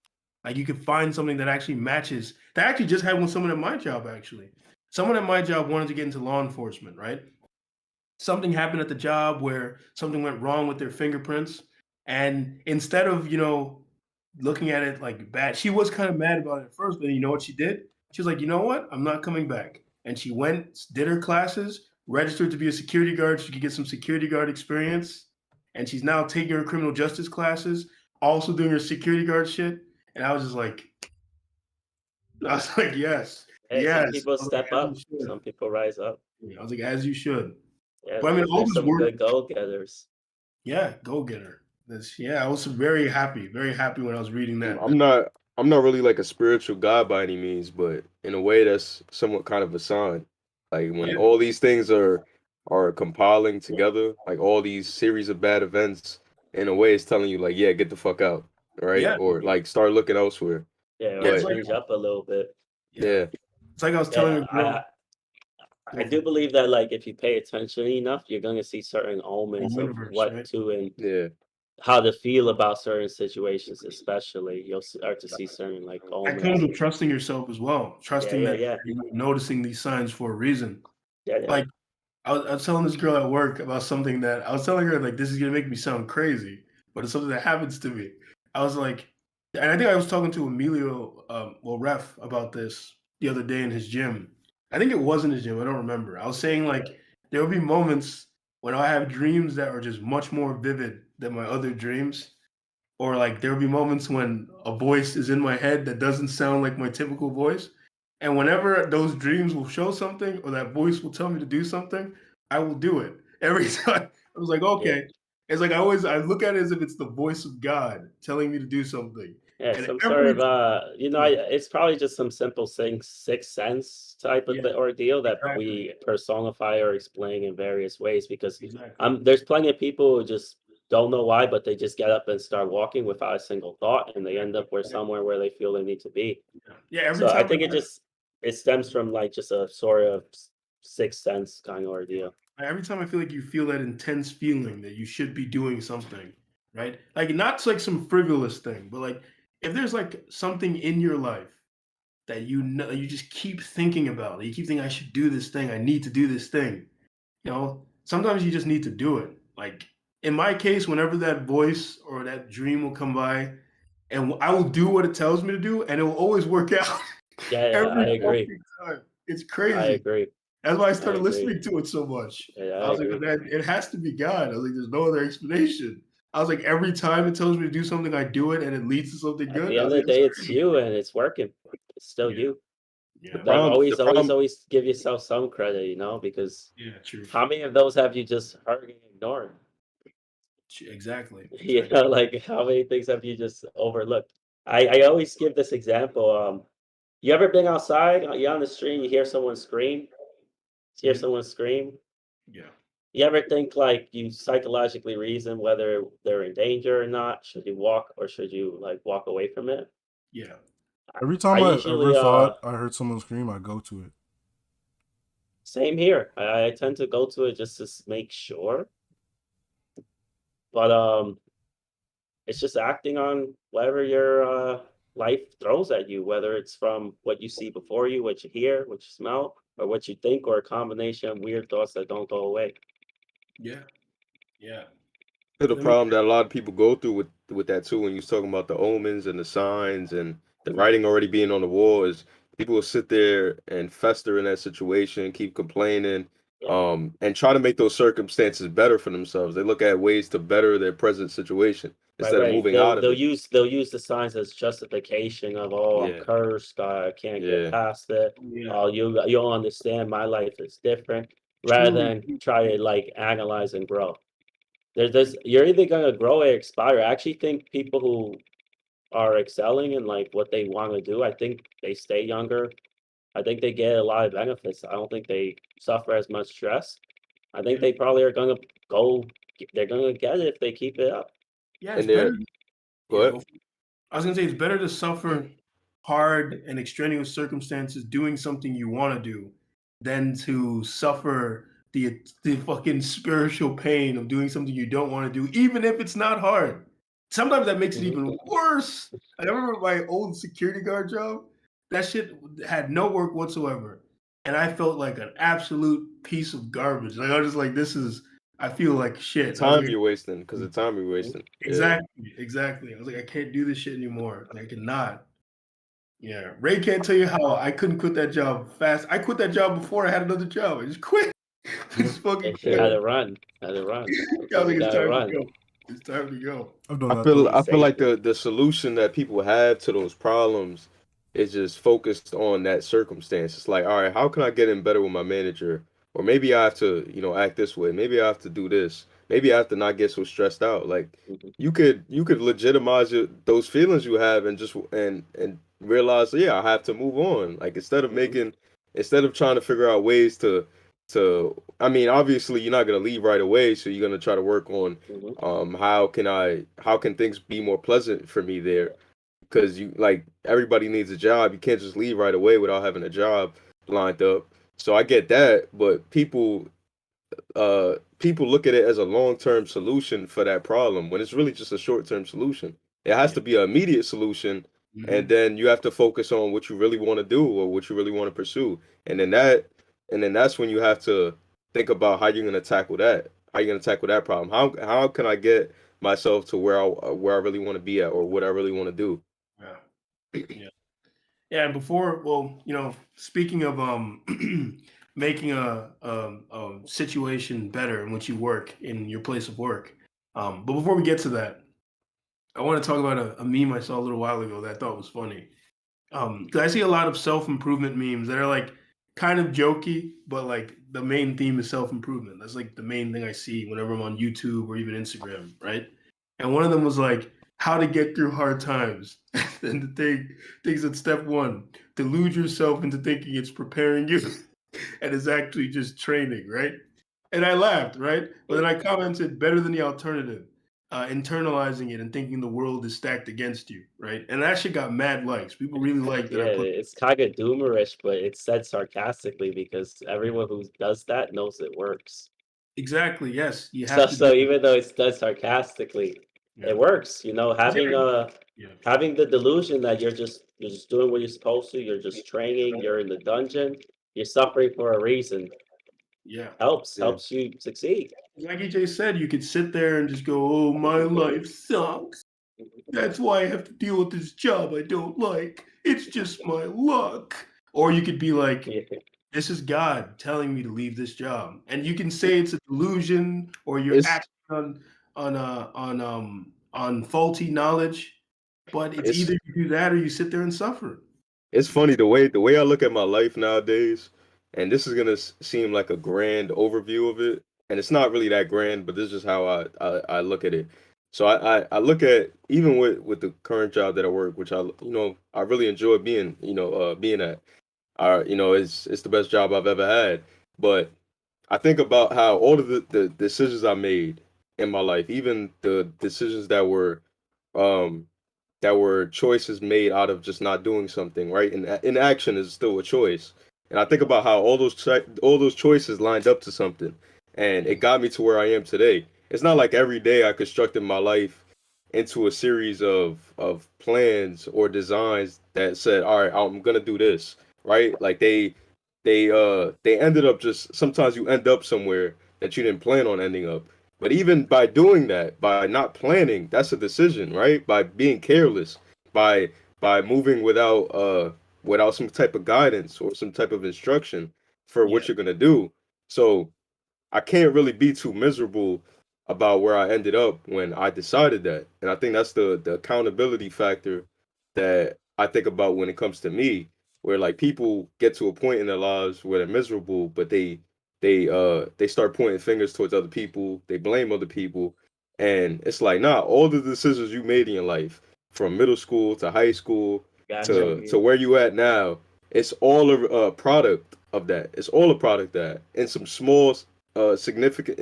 Speaker 1: Like you can find something that actually matches. That actually just happened with someone at my job. Actually, someone at my job wanted to get into law enforcement. Right? Something happened at the job where something went wrong with their fingerprints, and instead of looking at it like bad, she was kind of mad about it at first. But you know what she did? She was like, you know what? I'm not coming back. And she went, did her classes, registered to be a security guard. So she could get some security guard experience. And she's now taking her criminal justice classes, also doing her security guard shit. And I was just like, yes,
Speaker 3: Hey, some
Speaker 1: yes.
Speaker 3: people
Speaker 1: I was like,
Speaker 3: step
Speaker 1: as
Speaker 3: up.
Speaker 1: you should.
Speaker 3: Some people rise up.
Speaker 1: I was like, as you should.
Speaker 3: Yeah,
Speaker 1: But I mean, all
Speaker 3: there's
Speaker 1: this
Speaker 3: some
Speaker 1: work,
Speaker 3: good go-getters.
Speaker 1: yeah, go getter. Yeah, I was very happy when I was reading that.
Speaker 4: I'm not really like a spiritual guy by any means, but in a way that's somewhat kind of a sign. Like when
Speaker 1: Yeah.
Speaker 4: all these things are compiling together, like all these series of bad events, in a way it's telling you like, yeah, get the fuck out, right?
Speaker 1: Yeah.
Speaker 4: Or like start looking elsewhere.
Speaker 3: Yeah,
Speaker 1: Yeah,
Speaker 3: or
Speaker 1: it's
Speaker 4: But
Speaker 1: like
Speaker 3: change up a little bit.
Speaker 4: yeah,
Speaker 1: it's like I was telling
Speaker 3: Yeah,
Speaker 1: a girl.
Speaker 3: I do believe that like if you pay attention enough, you're gonna see certain omens of
Speaker 1: Universe,
Speaker 3: what
Speaker 1: right?
Speaker 3: to and
Speaker 4: yeah.
Speaker 3: how to feel about certain situations, especially. You'll start to see certain like
Speaker 1: That comes
Speaker 3: omens.
Speaker 1: with trusting yourself as well. Trusting
Speaker 3: yeah,
Speaker 1: that
Speaker 3: yeah.
Speaker 1: you're noticing these signs for a reason.
Speaker 3: Yeah, yeah.
Speaker 1: Like I was telling this girl at work about something that I was telling her like this is gonna make me sound crazy, but it's something that happens to me. I was like, and I think I was talking to Emilio, Ref, about this the other day in his gym. I think it was in his gym. I don't remember. I was saying like there will be moments when I have dreams that are just much more vivid than my other dreams, or like there will be moments when a voice is in my head that doesn't sound like my typical voice. And whenever those dreams will show something or that voice will tell me to do something, I will do it. Every time I was like, okay. It's like I look at it as if it's the voice of God telling me to do something.
Speaker 3: Yeah,
Speaker 1: And
Speaker 3: some sort
Speaker 1: every
Speaker 3: of it's probably just some simple sixth sense type of
Speaker 1: yeah,
Speaker 3: ordeal that
Speaker 1: exactly.
Speaker 3: we personify or explain in various ways because
Speaker 1: Exactly.
Speaker 3: there's plenty of people who just don't know why, but they just get up and start walking without a single thought and they end up somewhere where they feel they need to be.
Speaker 1: Yeah, every
Speaker 3: So I
Speaker 1: time
Speaker 3: think it stems from like just a sort of sixth sense kind of ordeal.
Speaker 1: I feel like you feel that intense feeling that you should be doing something, right? Like not like some frivolous thing, but like if there's like something in your life that you know you just keep thinking about, you keep thinking I should do this thing, I need to do this thing. Sometimes you just need to do it. Like in my case, whenever that voice or that dream will come by, and I will do what it tells me to do, and it will always work out
Speaker 3: Yeah, I
Speaker 1: every
Speaker 3: agree.
Speaker 1: fucking time. It's
Speaker 3: I
Speaker 1: crazy.
Speaker 3: agree.
Speaker 1: That's why I
Speaker 3: I
Speaker 1: started
Speaker 3: agree.
Speaker 1: listening to it so much.
Speaker 3: Yeah,
Speaker 1: I
Speaker 3: I
Speaker 1: was like,
Speaker 3: agree.
Speaker 1: man, it has to be God. I was like, there's no other explanation. I was like, every time it tells me to do something, I do it, and it leads to something
Speaker 3: At
Speaker 1: good.
Speaker 3: the
Speaker 1: I
Speaker 3: end
Speaker 1: was
Speaker 3: of
Speaker 1: like,
Speaker 3: the
Speaker 1: that's
Speaker 3: day, it's
Speaker 1: crazy.
Speaker 3: you and it's working. It's still
Speaker 1: Yeah,
Speaker 3: you.
Speaker 1: yeah,
Speaker 3: Like
Speaker 4: The problem,
Speaker 3: always give yourself some credit, because
Speaker 1: yeah. True.
Speaker 3: how many of those have you just heard and ignored?
Speaker 1: Exactly.
Speaker 3: You
Speaker 1: Exactly.
Speaker 3: know, like how many things have you just overlooked? I always give this example. You ever been outside, you're on the street, you hear someone scream,
Speaker 1: Mhm. Yeah.
Speaker 3: You ever think like you psychologically reason whether they're in danger or not? Should you walk or should you like walk away from it?
Speaker 1: Yeah.
Speaker 2: Every
Speaker 3: I
Speaker 2: time I ever
Speaker 3: usually
Speaker 2: thought I heard someone scream, I go to it.
Speaker 3: same here. I tend to go to it just to make sure. But it's just acting on whatever your life throws at you, whether it's from what you see before you, what you hear, what you smell, or what you think, or a combination of weird thoughts that don't go away.
Speaker 1: Yeah. Yeah.
Speaker 4: the
Speaker 1: Let me.
Speaker 4: problem that a lot of people go through with that too, when you're talking about the omens and the signs and the
Speaker 1: Yeah.
Speaker 4: writing already being on the wall, is people will sit there and fester in that situation, keep complaining,
Speaker 3: Yeah.
Speaker 4: and try to make those circumstances better for themselves. They look at ways to better their present situation
Speaker 3: Right,
Speaker 4: instead of
Speaker 3: right.
Speaker 4: moving out of it.
Speaker 3: They'll use the signs as justification of, oh, I'm
Speaker 4: Yeah,
Speaker 3: cursed, I can't get
Speaker 4: yeah.
Speaker 3: past it.
Speaker 1: Yeah.
Speaker 3: Oh, you'll understand my life is different, rather
Speaker 1: Truly.
Speaker 3: than try to like analyze and grow. There's you're either gonna grow or expire. I actually think people who are excelling in like what they want to do, I think they stay younger. I think they get a lot of benefits. I don't think they suffer as much stress. I think
Speaker 1: Yeah.
Speaker 3: they probably are gonna go. They're gonna get it if they keep it up.
Speaker 1: Yeah. It's
Speaker 4: And
Speaker 1: better.
Speaker 4: they're go
Speaker 1: Yeah.
Speaker 4: ahead.
Speaker 1: Go. I was gonna say it's better to suffer hard and extraneous circumstances doing something you want to do than to suffer the fucking spiritual pain of doing something you don't want to do, even if it's not hard. Sometimes that makes it
Speaker 3: Mhm.
Speaker 1: even worse. Like, I remember my old security guard job. That shit had no work whatsoever, and I felt like an absolute piece of garbage. Like I was just like, this is. I feel like
Speaker 4: The
Speaker 1: shit. I was
Speaker 4: time
Speaker 1: like,
Speaker 4: you're wasting, because the time you're
Speaker 3: Mhm.
Speaker 4: wasting. Yeah.
Speaker 1: exactly, exactly. I was like, I can't do this shit anymore. Like, I cannot. Yeah, Ray can't tell you how I couldn't quit that job fast. I quit that job before I had another job. I just quit. Just fucking
Speaker 3: If you
Speaker 1: quit.
Speaker 3: had to run, had to run.
Speaker 1: I was
Speaker 3: Sometimes
Speaker 1: like,
Speaker 3: you
Speaker 1: it's
Speaker 3: gotta
Speaker 1: time to
Speaker 3: run.
Speaker 1: go. It's time to go.
Speaker 2: I've done
Speaker 4: I
Speaker 2: that
Speaker 4: feel
Speaker 2: too.
Speaker 3: Be
Speaker 4: I feel like
Speaker 3: safe.
Speaker 4: the solution that people have to those problems is just focused on that circumstance. It's like, all right, how can I get in better with my manager? Or maybe I have to, act this way. Maybe I have to do this. Maybe I have to not get so stressed out. Like
Speaker 3: Mhm.
Speaker 4: you could legitimize those feelings you have and just and realize, yeah, I have to move on. Like
Speaker 3: Mhm.
Speaker 4: instead of trying to figure out ways to I mean, obviously you're not gonna leave right away, so you're gonna try to work on
Speaker 3: Mhm.
Speaker 4: how can things be more pleasant for me there, because you like everybody needs a job. You can't just leave right away without having a job lined up. So I get that, but people look at it as a long-term solution for that problem when it's really just a short-term solution. It has
Speaker 1: Yeah.
Speaker 4: to be an immediate solution, and
Speaker 1: Hmm.
Speaker 4: then you have to focus on what you really want to do or what you really want to pursue. And then that's when you have to think about how you're going to tackle that. How you're going to tackle that problem. How can I get myself to where I really want to be at, or what I really want to do?
Speaker 1: Yeah. Yeah. Yeah. And before, well, speaking of making a situation better in which you work in your place of work. But before we get to that, I want to talk about a meme I saw a little while ago that I thought was funny. 'Cause I see a lot of self-improvement memes that are like kind of jokey, but like the main theme is self-improvement. That's like the main thing I see whenever I'm on YouTube or even Instagram, right? And one of them was like how to get through hard times. And the thing said step one, delude yourself into thinking it's preparing you and it's actually just training, right? And I laughed, right? But then I commented better than the alternative, internalizing it and thinking the world is stacked against you, right? And that shit got mad likes. People really like that
Speaker 3: Yeah,
Speaker 1: I put
Speaker 3: it's kind of doomerish, but it's said sarcastically because everyone who does that knows it works.
Speaker 1: exactly. Yes, you
Speaker 3: So,
Speaker 1: have to do.
Speaker 3: even though it's done sarcastically,
Speaker 1: Yeah.
Speaker 3: It works, you know, having
Speaker 1: Yeah.
Speaker 3: having the delusion that you're just doing what you're supposed to, you're just training, you're in the dungeon, you're suffering for a reason.
Speaker 1: Yeah.
Speaker 4: Yeah.
Speaker 3: Helps you succeed.
Speaker 1: Like EJ said, you could sit there and just go, "Oh, my life sucks. That's why I have to deal with this job I don't like. It's just my luck." Or you could be like,
Speaker 3: Yeah.
Speaker 1: "This is God telling me to leave this job," and you can say it's a delusion or you're
Speaker 4: It's
Speaker 1: acting on faulty knowledge, but it's
Speaker 4: it's
Speaker 1: either you do that or you sit there and suffer.
Speaker 4: it's funny the way I look at my life nowadays, and this is gonna seem like a grand overview of it, and it's not really that grand, but this is how I look at it. So I look at even with the current job that I work, which I really enjoy being being at. It's the best job I've ever had, but I think about how all of the decisions I made in my life, even the decisions um that were choices made out of just not doing something, right? And inaction is still a choice. And I think about how all those choices lined up to something, and it got me to where I am today. It's not like every day I constructed my life into a series of plans or designs that said, "All right, I'm gonna do this," right? Like they ended up just sometimes you end up somewhere that you didn't plan on ending up. But even by doing that, by not planning, that's a decision, right? By being careless, by moving without some type of guidance or some type of instruction for
Speaker 1: Yeah.
Speaker 4: what you're gonna do. So I can't really be too miserable about where I ended up when I decided that. And I think that's the accountability factor that I think about when it comes to me, where like people get to a point in their lives where they're miserable, but they start pointing fingers towards other people, they blame other people, and it's like, nah, all the decisions you made in your life, from middle school to high school
Speaker 3: Gotcha.
Speaker 4: to where you at now, it's all a product of that. It's all a product of that in some small significant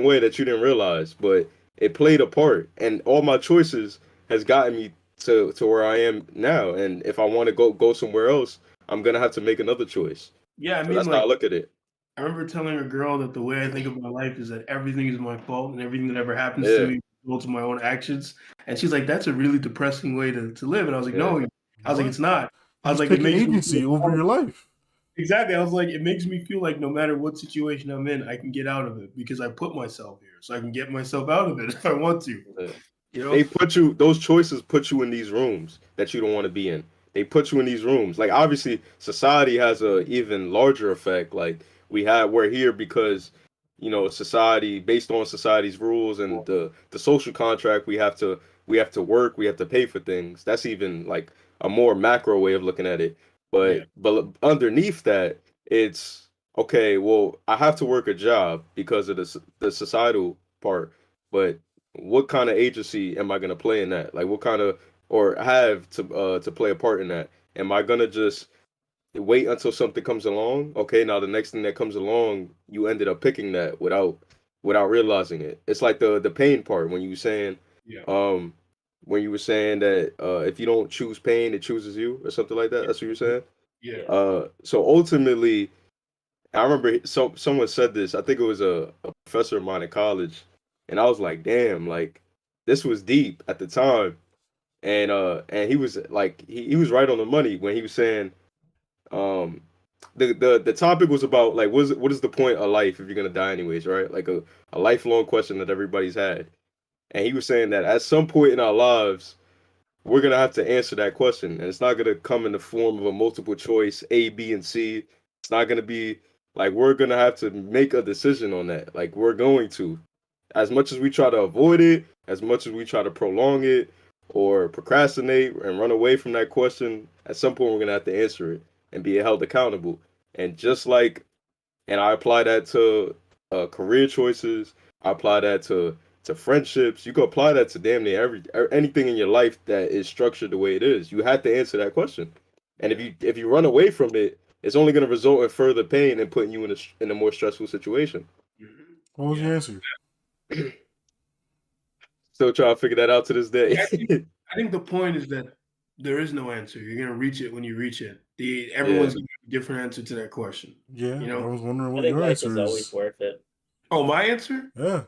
Speaker 4: way that you didn't realize, but it played a part, and all my choices has gotten me to where I am now. And if I want to go somewhere else, I'm gonna have to make another choice.
Speaker 1: Yeah, I
Speaker 4: So
Speaker 1: mean,
Speaker 4: that's how I
Speaker 1: like,
Speaker 4: look at it.
Speaker 1: I remember telling a girl that the way I think of my life is that everything is my fault and everything that ever happens to
Speaker 4: Yeah,
Speaker 1: me is a result of my own actions. And she's like, "That's a really depressing way to live." And I was like,
Speaker 4: yeah,
Speaker 1: "No," I was like,
Speaker 2: What?
Speaker 1: "It's not." I
Speaker 2: You're
Speaker 1: was
Speaker 2: just
Speaker 1: like, "It
Speaker 2: taking
Speaker 1: makes me
Speaker 2: agency over
Speaker 1: feel
Speaker 2: your life.
Speaker 1: exactly." I was like, "It makes me feel like no matter what situation I'm in, I can get out of it because I put myself here, so I can get myself out of it if I want to."
Speaker 4: yeah.
Speaker 1: You know?
Speaker 4: Those choices put you in these rooms that you don't want to be in. They put you in these rooms. Like obviously society has a even larger effect. Like we're here because society, based on society's rules and the social contract, we have to work, we have to pay for things. That's even like a more macro way of looking at it.
Speaker 1: Yeah.
Speaker 4: But underneath that, it's okay, well, I have to work a job because of the societal part, but what kind of agency am I gonna play in that? Like what kind of or have to play a part in that? Am I gonna just wait until something comes along? Okay, now the next thing that comes along, you ended up picking that without realizing it. It's like the pain part
Speaker 1: Yeah.
Speaker 4: um when you were saying that if you don't choose pain, it chooses you or something like that. That's what you're saying.
Speaker 1: Yeah.
Speaker 3: Yeah.
Speaker 4: So ultimately, I remember someone said this. I think it was a professor of mine in college, and I was like, "Damn!" Like this was deep at the time, and he was like, he was right on the money when he was saying, um, the topic was about like, what is the point of life if you're gonna die anyways, right? Like a lifelong question that everybody's had, and he was saying that at some point in our lives, we're gonna have to answer that question, and it's not gonna come in the form of a multiple choice A, B, and C. It's not gonna be like we're gonna have to make a decision on that. Like we're going to, as much as we try to avoid it, as much as we try to prolong it or procrastinate and run away from that question, at some point we're gonna have to answer it and be held accountable. And just like, and I apply that to career choices. I apply that to friendships. You can apply that to damn near anything in your life that is structured the way it is. You have to answer that question, and
Speaker 1: Yeah.
Speaker 4: if you run away from it, it's only going to result in further pain and putting you in a more stressful situation.
Speaker 1: Mhm.
Speaker 2: What was the
Speaker 1: Yeah.
Speaker 2: answer?
Speaker 4: Still trying to figure that out to this day.
Speaker 1: Yeah, I think the point is that there is no answer. You're gonna reach it when you reach it.
Speaker 4: Yeah,
Speaker 1: Everyone's gonna have a different answer to that question.
Speaker 2: Yeah,
Speaker 1: You
Speaker 2: I
Speaker 1: know?
Speaker 2: was wondering
Speaker 3: I
Speaker 2: what
Speaker 3: think
Speaker 2: your
Speaker 3: life is
Speaker 2: answer
Speaker 3: always
Speaker 2: is.
Speaker 3: worth it.
Speaker 1: Oh, my answer?
Speaker 2: Yeah.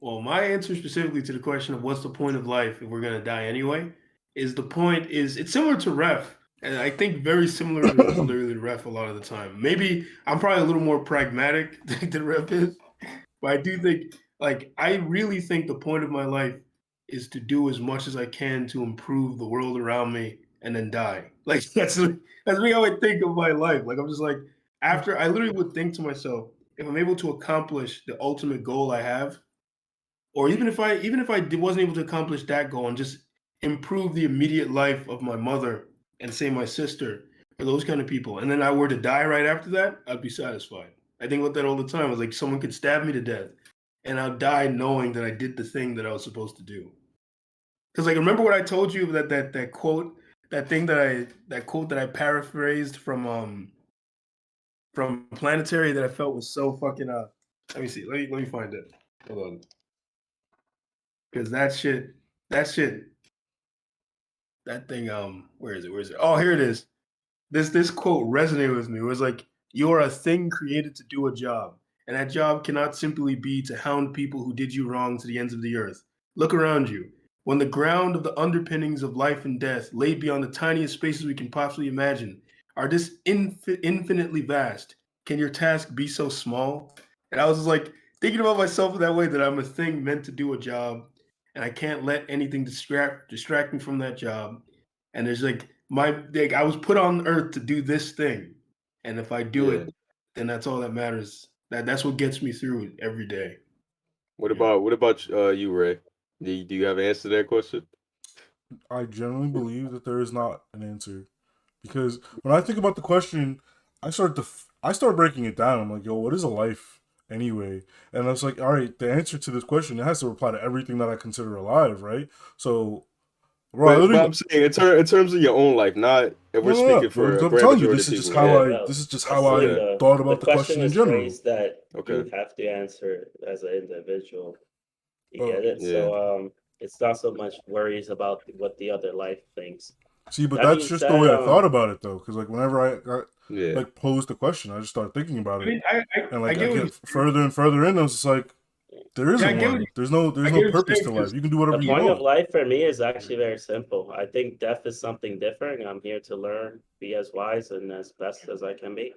Speaker 1: Well, my answer specifically to the question of what's the point of life if we're gonna die anyway is the point is it's similar to ref, and I think very similar to literally ref a lot of the time. Maybe I'm probably a little more pragmatic than ref is, but I do think like I really think the point of my life is to do as much as I can to improve the world around me and then die. Like that's me how I think of my life. Like I'm just like after I literally would think to myself, if I'm able to accomplish the ultimate goal I have, or wasn't able to accomplish that goal and just improve the immediate life of my mother and say my sister or those kind of people, and then I were to die right after that, I'd be satisfied. I think about that all the time. I was like, someone could stab me to death, and I'll die knowing that I did the thing that I was supposed to do. Because like, remember what I told you that quote, that quote that I paraphrased from Planetary that I felt was so fucking Let me see. Let me find it. Hold on. Because that shit, that thing, where is it? Where is it? Oh, here it is. This quote resonated with me. It was like, you are a thing created to do a job, and that job cannot simply be to hound people who did you wrong to the ends of the earth. Look around you. When the ground of the underpinnings of life and death, laid beyond the tiniest spaces we can possibly imagine, are this infinitely vast, can your task be so small? And I was just like thinking about myself in that way, that I'm a thing meant to do a job, and I can't let anything distract me from that job. And there's like I was put on earth to do this thing, and if I do
Speaker 4: Yeah.
Speaker 1: it, then that's all that matters. That's what gets me through it every day.
Speaker 4: What
Speaker 1: Yeah.
Speaker 4: about you, Ray? Do you have an answer to that question?
Speaker 2: I generally believe that there is not an answer, because when I think about the question, I start breaking it down. I'm like, yo, what is a life anyway? And I was like, all right, the answer to this question, it has to apply to everything that I consider alive, right? So, bro, I
Speaker 4: But
Speaker 2: literally
Speaker 4: I'm saying in terms of your own life, not if we're
Speaker 2: no.
Speaker 4: speaking for a
Speaker 2: I'm
Speaker 4: grand
Speaker 2: telling you,
Speaker 4: majority of people. Yeah.
Speaker 2: this is just
Speaker 3: I
Speaker 2: how
Speaker 3: feel like
Speaker 2: I
Speaker 4: Yeah.
Speaker 2: thought
Speaker 3: the
Speaker 2: about the
Speaker 3: question
Speaker 2: question in
Speaker 3: is
Speaker 2: general.
Speaker 3: phrased that
Speaker 4: Okay.
Speaker 3: you have to answer as an individual. You
Speaker 2: Uh,
Speaker 3: get it?
Speaker 4: Yeah.
Speaker 3: So it's not so much worries about what the other life thinks.
Speaker 2: See, but
Speaker 3: That
Speaker 2: that's
Speaker 3: being
Speaker 2: just the
Speaker 3: said,
Speaker 2: way I thought about it, though. Because like whenever I got
Speaker 4: Yeah.
Speaker 2: like posed the question, I just started thinking about
Speaker 1: I
Speaker 2: it,
Speaker 1: mean,
Speaker 2: and
Speaker 1: I
Speaker 2: like I
Speaker 1: get what
Speaker 2: get further and further in. I was just like, there
Speaker 1: yeah, I
Speaker 2: isn't
Speaker 1: get what
Speaker 2: one.
Speaker 1: I
Speaker 2: There's
Speaker 1: get
Speaker 2: no
Speaker 1: what you're
Speaker 2: purpose
Speaker 1: saying
Speaker 2: to life.
Speaker 1: because
Speaker 2: You can do
Speaker 3: the
Speaker 2: whatever you
Speaker 3: point of
Speaker 2: want.
Speaker 3: life for me is actually very simple. I think death is something different. I'm here to learn, be as wise and as best as I can be.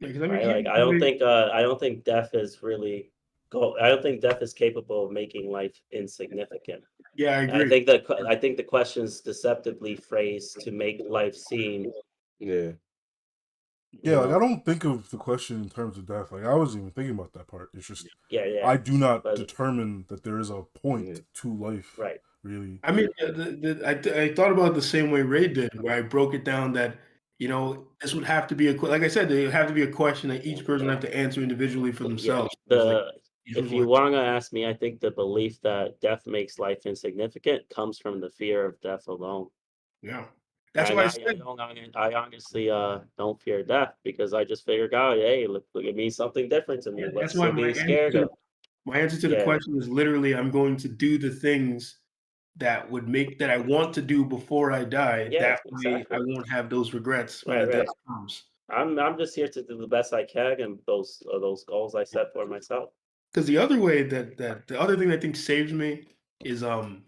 Speaker 1: I mean,
Speaker 3: Right? Like I don't think death is really I don't think death is capable of making life insignificant.
Speaker 1: yeah, I
Speaker 3: I
Speaker 1: agree.
Speaker 3: think that I think the question's deceptively phrased to make life seem,
Speaker 4: Yeah.
Speaker 3: you
Speaker 2: Yeah, like I
Speaker 3: know,
Speaker 2: don't think of the question in terms of death. Like I wasn't even thinking about that part. It's just
Speaker 3: yeah, yeah.
Speaker 2: I do not
Speaker 3: But
Speaker 2: determine that there is a
Speaker 4: Yeah.
Speaker 2: point to life.
Speaker 3: right.
Speaker 2: Really.
Speaker 1: I mean, I thought about it the same way Ray did, where I broke it down that this would have to be like I said, there would have to be a question that each person would have to answer individually for
Speaker 3: Yeah.
Speaker 1: themselves. It's like each
Speaker 3: If
Speaker 1: person
Speaker 3: you
Speaker 1: would-
Speaker 3: want to ask me, I think the belief that death makes life insignificant comes from the fear of death alone.
Speaker 1: yeah, that's
Speaker 3: And
Speaker 1: why I
Speaker 3: I
Speaker 1: said
Speaker 3: don't I honestly don't fear death because I just figured out, hey, look, it means something different to me.
Speaker 1: that's
Speaker 3: What's
Speaker 1: why
Speaker 3: so being scared of?
Speaker 1: my answer to the
Speaker 3: Yeah,
Speaker 1: question is literally I'm going to do the things that I want to do before I die.
Speaker 3: yeah,
Speaker 1: That way I
Speaker 3: exactly.
Speaker 1: won't have those regrets when
Speaker 3: Right,
Speaker 1: the death
Speaker 3: right.
Speaker 1: comes.
Speaker 3: I'm just here to do the best I can and those goals I set for myself.
Speaker 1: Because the other way that the other thing I think saves me is and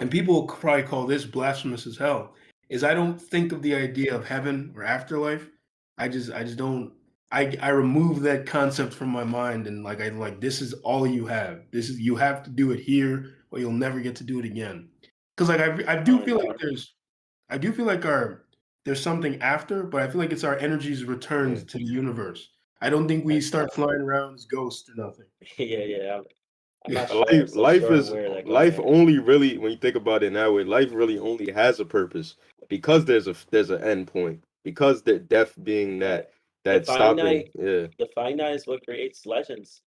Speaker 1: people will probably call this blasphemous as hell, is I don't think of the idea of heaven or afterlife. I just don't I remove that concept from my mind, and like I like this is all you have. This is you have to do it here or you'll never get to do it again. Because like I do feel like there's something after, but I feel like it's our energies
Speaker 4: Yeah.
Speaker 1: returned to the universe. I don't think we
Speaker 3: I,
Speaker 1: start flying around as ghosts or nothing.
Speaker 3: yeah, yeah. I'm not
Speaker 4: Life
Speaker 3: so
Speaker 4: life
Speaker 3: sure
Speaker 4: is
Speaker 3: where they're
Speaker 4: life
Speaker 3: going.
Speaker 4: only really, when you think about it that way, life really only has a purpose because there's an end point. Because the death being
Speaker 3: Right. The
Speaker 4: that stopping.
Speaker 3: finite,
Speaker 4: Yeah.
Speaker 3: the finite is what creates legends.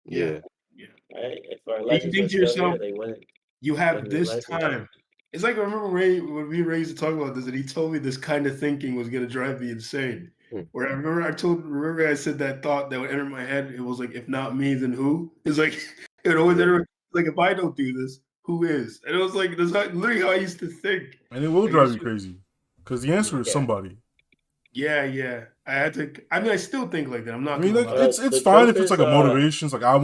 Speaker 1: Yeah.
Speaker 4: Yeah.
Speaker 1: Yeah.
Speaker 3: Right? If our
Speaker 1: And you
Speaker 3: legends were
Speaker 1: think to
Speaker 3: still
Speaker 1: yourself,
Speaker 3: here, they wouldn't
Speaker 1: you have
Speaker 3: be
Speaker 1: this
Speaker 3: legends.
Speaker 1: time. It's like I remember Ray when me and Ray used to talk about this, and he told me this kind of thinking was gonna drive me insane.
Speaker 4: Hmm.
Speaker 1: Where remember I said that thought that would enter my head. It was like, if not me, then who? It's like it would always
Speaker 4: Yeah.
Speaker 1: enter. Like if I don't do this, who is? And it was like literally how I used to think.
Speaker 2: And it will
Speaker 1: Like
Speaker 2: drive
Speaker 1: it's
Speaker 2: you crazy. Because the answer is
Speaker 3: Yeah.
Speaker 2: somebody.
Speaker 1: Yeah. I had to. I mean, I still think like that. I'm
Speaker 2: I
Speaker 1: not
Speaker 2: mean,
Speaker 1: gonna
Speaker 2: like
Speaker 1: lie.
Speaker 2: it's
Speaker 3: The
Speaker 2: fine
Speaker 3: truth
Speaker 2: if it's
Speaker 3: is,
Speaker 2: like a motivation. It's like I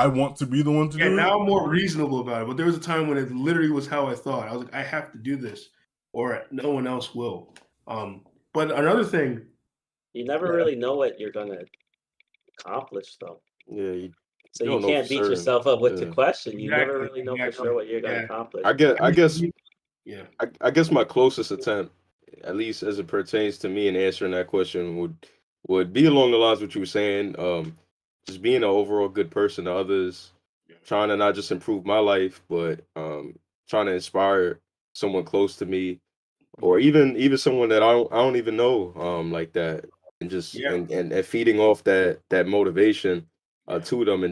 Speaker 2: want to be the one to
Speaker 1: Yeah,
Speaker 2: do it.
Speaker 1: now I'm more reasonable about it. But there was a time when it literally was how I thought. I was like, I have to do this, or no one else will. But another thing,
Speaker 3: you never
Speaker 1: that,
Speaker 3: really know what you're gonna accomplish, though.
Speaker 4: Yeah, you
Speaker 3: So you
Speaker 4: don't know for
Speaker 3: can't beat
Speaker 4: certain.
Speaker 3: yourself up with the
Speaker 4: Yeah.
Speaker 3: question. You never
Speaker 1: exactly,
Speaker 3: really know for
Speaker 1: exactly.
Speaker 3: sure what you're gonna
Speaker 1: Yeah,
Speaker 3: accomplish.
Speaker 4: I guess
Speaker 1: I
Speaker 4: I
Speaker 1: mean,
Speaker 4: guess
Speaker 1: yeah,
Speaker 4: I guess my closest attempt, at least as it pertains to me in answering that question, would be along the lines of what you were saying. Just being an overall good person to others, trying to not just improve my life, but trying to inspire someone close to me, or even someone that I don't even know, like that, and just
Speaker 1: yeah,
Speaker 4: and feeding off that motivation
Speaker 1: yeah,
Speaker 4: to them,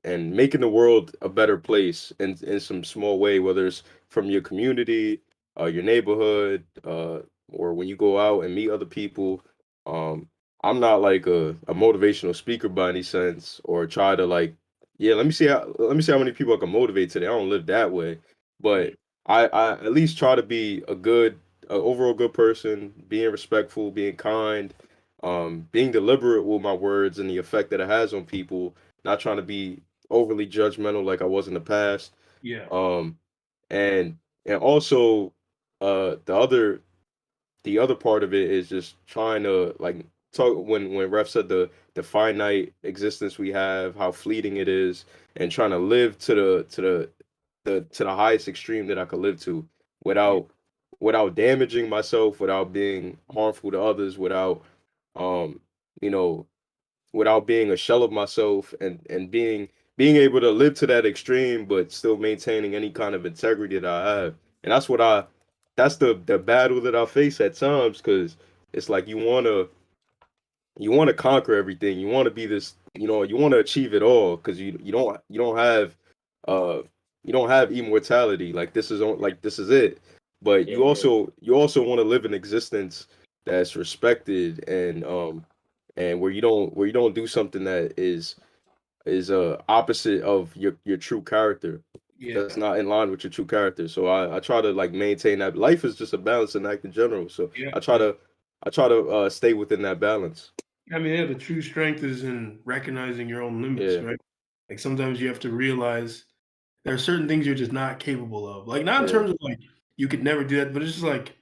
Speaker 4: and making the world a better place in some small way, whether it's from your community, your neighborhood, or when you go out and meet other people. um I'm not like a motivational speaker by any sense, or try to like, yeah, let me see how many people I can motivate today. I don't live that way,
Speaker 1: yeah,
Speaker 4: but I at least try to be a overall good person, being respectful, being kind, being deliberate with my words and the effect that it has on people, not trying to be overly judgmental like I was in the past.
Speaker 1: yeah,
Speaker 4: Um, and also, the other part of it is just trying to like talk when Ref said the finite existence we have, how fleeting it is, and trying to live to the highest extreme that I could live to,
Speaker 1: yeah,
Speaker 4: without damaging myself, without being harmful to others, without um you know without being a shell of myself, and being able to live to that extreme but still maintaining any kind of integrity that I have. And that's the battle that I face at times, because it's like you want to conquer everything. You want to be this, you want to achieve it all, because you don't have uh you don't have immortality. Like this is it. But
Speaker 3: Yeah, yeah,
Speaker 4: you also want to live an existence that's respected, and where you don't do something that is opposite of your true character. That's
Speaker 1: yeah,
Speaker 4: not in line with your true character. So I try to like maintain that. Life is just a balancing act in general. So
Speaker 1: yeah,
Speaker 4: I try
Speaker 1: yeah.
Speaker 4: to stay within that balance.
Speaker 1: I mean, yeah, the true strength is in recognizing your own limits,
Speaker 4: Yeah,
Speaker 1: right? Like sometimes you have to realize there are certain things you're just not capable of. Like not in
Speaker 4: yeah,
Speaker 1: terms of like you could never do that, but it's just like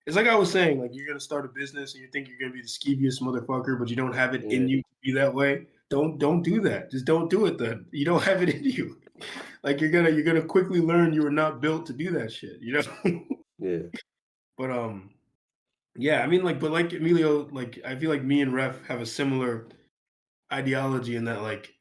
Speaker 1: it's like I was saying, like you're gonna start a business and you think you're gonna be the skeeviest motherfucker, but you don't have it in
Speaker 4: yeah,
Speaker 1: you to be that way. Don't do that. Just don't do it then. You don't have it in you. Like you're gonna quickly learn you were not built to do that shit, you know?
Speaker 4: yeah,
Speaker 1: But yeah, I mean like but like Emilio, like I feel like me and Ref have a similar ideology in that like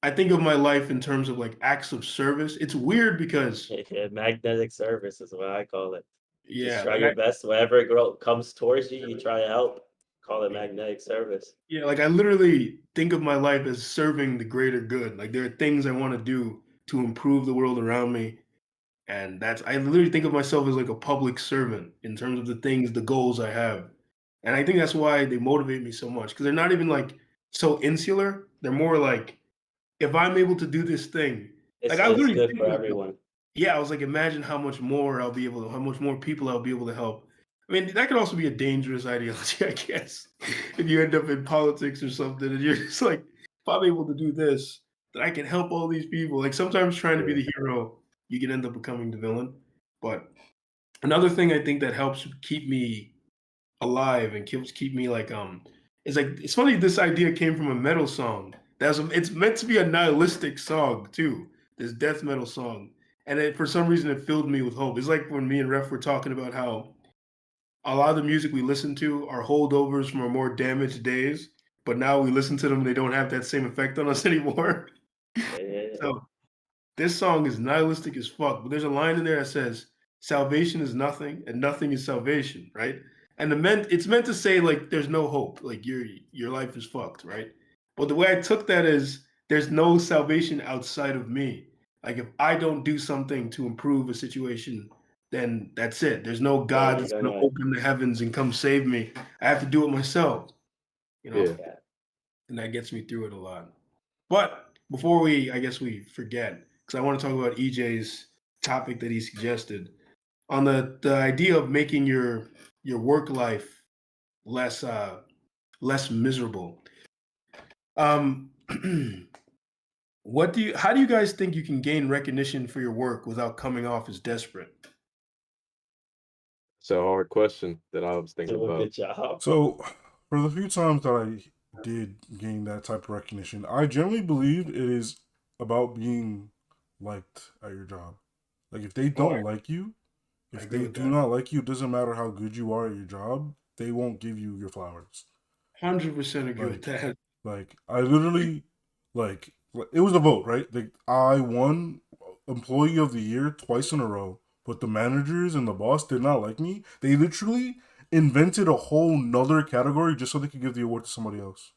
Speaker 1: I think of my life in terms of like acts of service. It's weird because
Speaker 3: yeah. Magnetic service is what I call it. You just
Speaker 1: yeah,
Speaker 3: try
Speaker 1: like
Speaker 3: your best. Whatever comes towards you, you try to help. Call it magnetic service.
Speaker 1: yeah, like I literally think of my life as serving the greater good. Like there are things I want to do to improve the world around me. And that's I literally think of myself as like a public servant in terms of the things, the goals I have. And I think that's why they motivate me so much because they're not even like so insular. They're more like if I'm able to do this thing, like I
Speaker 3: It's
Speaker 1: literally
Speaker 3: good
Speaker 1: think
Speaker 3: for
Speaker 1: like
Speaker 3: everyone.
Speaker 1: yeah, I was like, imagine how much more I'll be able to, how much more people I'll be able to help. I mean, that could also be a dangerous ideology, I guess. If you end up in politics or something, and you're just like, if I'm able to do this, then I can help all these people. Like sometimes trying to be
Speaker 4: yeah,
Speaker 1: the hero, you can end up becoming the villain. But another thing I think that helps keep me alive and keep me like it's like it's funny this idea came from a metal song. It's meant to be a nihilistic song too. This death metal song, and for some reason it filled me with hope. It's like when me and Ref were talking about how a lot of the music we listen to are holdovers from our more damaged days, but now we listen to them, they don't have that same effect on us anymore.
Speaker 3: Yeah, yeah, yeah.
Speaker 1: So this song is nihilistic as fuck, but there's a line in there that says, "Salvation is nothing, and nothing is salvation." Right? And it's meant to say like there's no hope, like your life is fucked, right? But the way I took that is there's no salvation outside of me. Like if I don't do something to improve a situation, then that's it. There's no
Speaker 3: Then
Speaker 1: God
Speaker 3: you're
Speaker 1: that's gonna
Speaker 3: gonna,
Speaker 1: open the heavens and come save me. I have to do it myself, you know,
Speaker 4: yeah.
Speaker 3: yeah.
Speaker 1: and that gets me through it a lot. But before I guess we forget, because I want to talk about EJ's topic that he suggested on the idea of making your work life less miserable. Um, how do you guys think you can gain recognition for your work without coming off as desperate?
Speaker 4: It's a hard question that I was thinking
Speaker 3: Do a
Speaker 4: about.
Speaker 3: good job.
Speaker 2: So, for the few times that I did gain that type of recognition, I generally believed it is about being liked at your job. Like, if they don't like you,
Speaker 1: I
Speaker 2: if
Speaker 1: agree
Speaker 2: they
Speaker 1: with
Speaker 2: do
Speaker 1: that.
Speaker 2: not like you, it doesn't matter how good you are at your job, they won't give you your flowers.
Speaker 1: 100% agree with
Speaker 2: Like,
Speaker 1: that.
Speaker 2: like I literally, it was a vote, right? Like, I won Employee of the Year twice in a row, but the managers and the boss did not like me. They literally invented a whole nother category just so they could give the award to somebody else.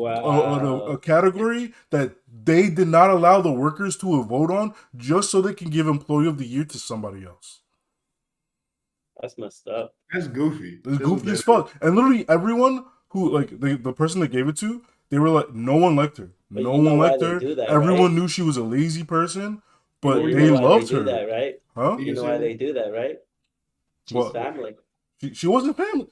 Speaker 2: A
Speaker 3: Wow.
Speaker 2: category that they did not allow the workers to vote on just so they can give Employee of the Year to somebody else.
Speaker 3: That's messed up.
Speaker 1: That's goofy.
Speaker 2: It's
Speaker 1: That's what
Speaker 2: goofy
Speaker 1: that
Speaker 2: as
Speaker 1: is.
Speaker 2: fuck. And literally everyone who, like, the person they gave it to, they were like, no one liked her.
Speaker 3: But
Speaker 2: No
Speaker 3: you know
Speaker 2: one
Speaker 3: why
Speaker 2: liked
Speaker 3: they
Speaker 2: her.
Speaker 3: do that,
Speaker 2: Everyone
Speaker 3: right?
Speaker 2: knew she was a lazy person,
Speaker 1: What
Speaker 2: but
Speaker 1: were
Speaker 3: You
Speaker 1: you
Speaker 2: they
Speaker 3: know
Speaker 1: gonna
Speaker 3: why they
Speaker 2: loved
Speaker 3: do
Speaker 2: her.
Speaker 3: that, right?
Speaker 2: Huh?
Speaker 1: You
Speaker 3: You know
Speaker 1: say
Speaker 3: why
Speaker 1: what?
Speaker 3: they do that, right? She's
Speaker 2: What?
Speaker 3: family.
Speaker 2: She wasn't family.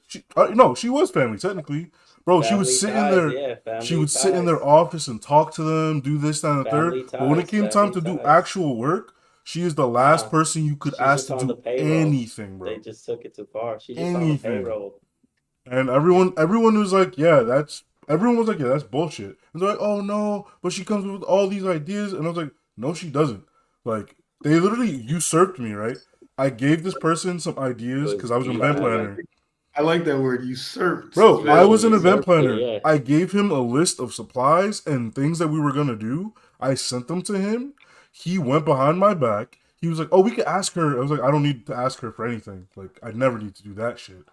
Speaker 2: No, she was family, technically. Bro, she would
Speaker 3: Family
Speaker 2: sit in
Speaker 3: ties,
Speaker 2: there.
Speaker 3: yeah,
Speaker 2: She
Speaker 3: family
Speaker 2: would sit in
Speaker 3: ties.
Speaker 2: their office and talk to them, do this, that, and the third.
Speaker 3: Family
Speaker 2: But when it
Speaker 3: ties,
Speaker 2: came time
Speaker 3: family
Speaker 2: to do
Speaker 3: ties.
Speaker 2: actual work, she is the last
Speaker 3: Nah,
Speaker 2: person you could
Speaker 3: she's
Speaker 2: ask
Speaker 3: just
Speaker 2: to
Speaker 3: on the
Speaker 2: do
Speaker 3: payroll.
Speaker 2: anything,
Speaker 3: They
Speaker 2: bro.
Speaker 3: just took it too far. She's just on the
Speaker 2: Anything.
Speaker 3: payroll.
Speaker 2: And everyone was like, everyone was like, yeah, that's bullshit. And they're like, oh no, but she comes with all these ideas. And I was like, no, she doesn't. Like, they literally usurped me, right? I gave this person some ideas because
Speaker 3: Was
Speaker 2: I was an event planner.
Speaker 1: I like that word, usurped.
Speaker 2: Bro, I
Speaker 3: Yeah,
Speaker 2: was an event
Speaker 3: usurped her,
Speaker 2: planner.
Speaker 3: yeah.
Speaker 2: I gave him a list of supplies and things that we were going to do. I sent them to him. He went behind my back. He was like, oh, we could ask her. I was like, I don't need to ask her for anything. Like, I never need to do that shit.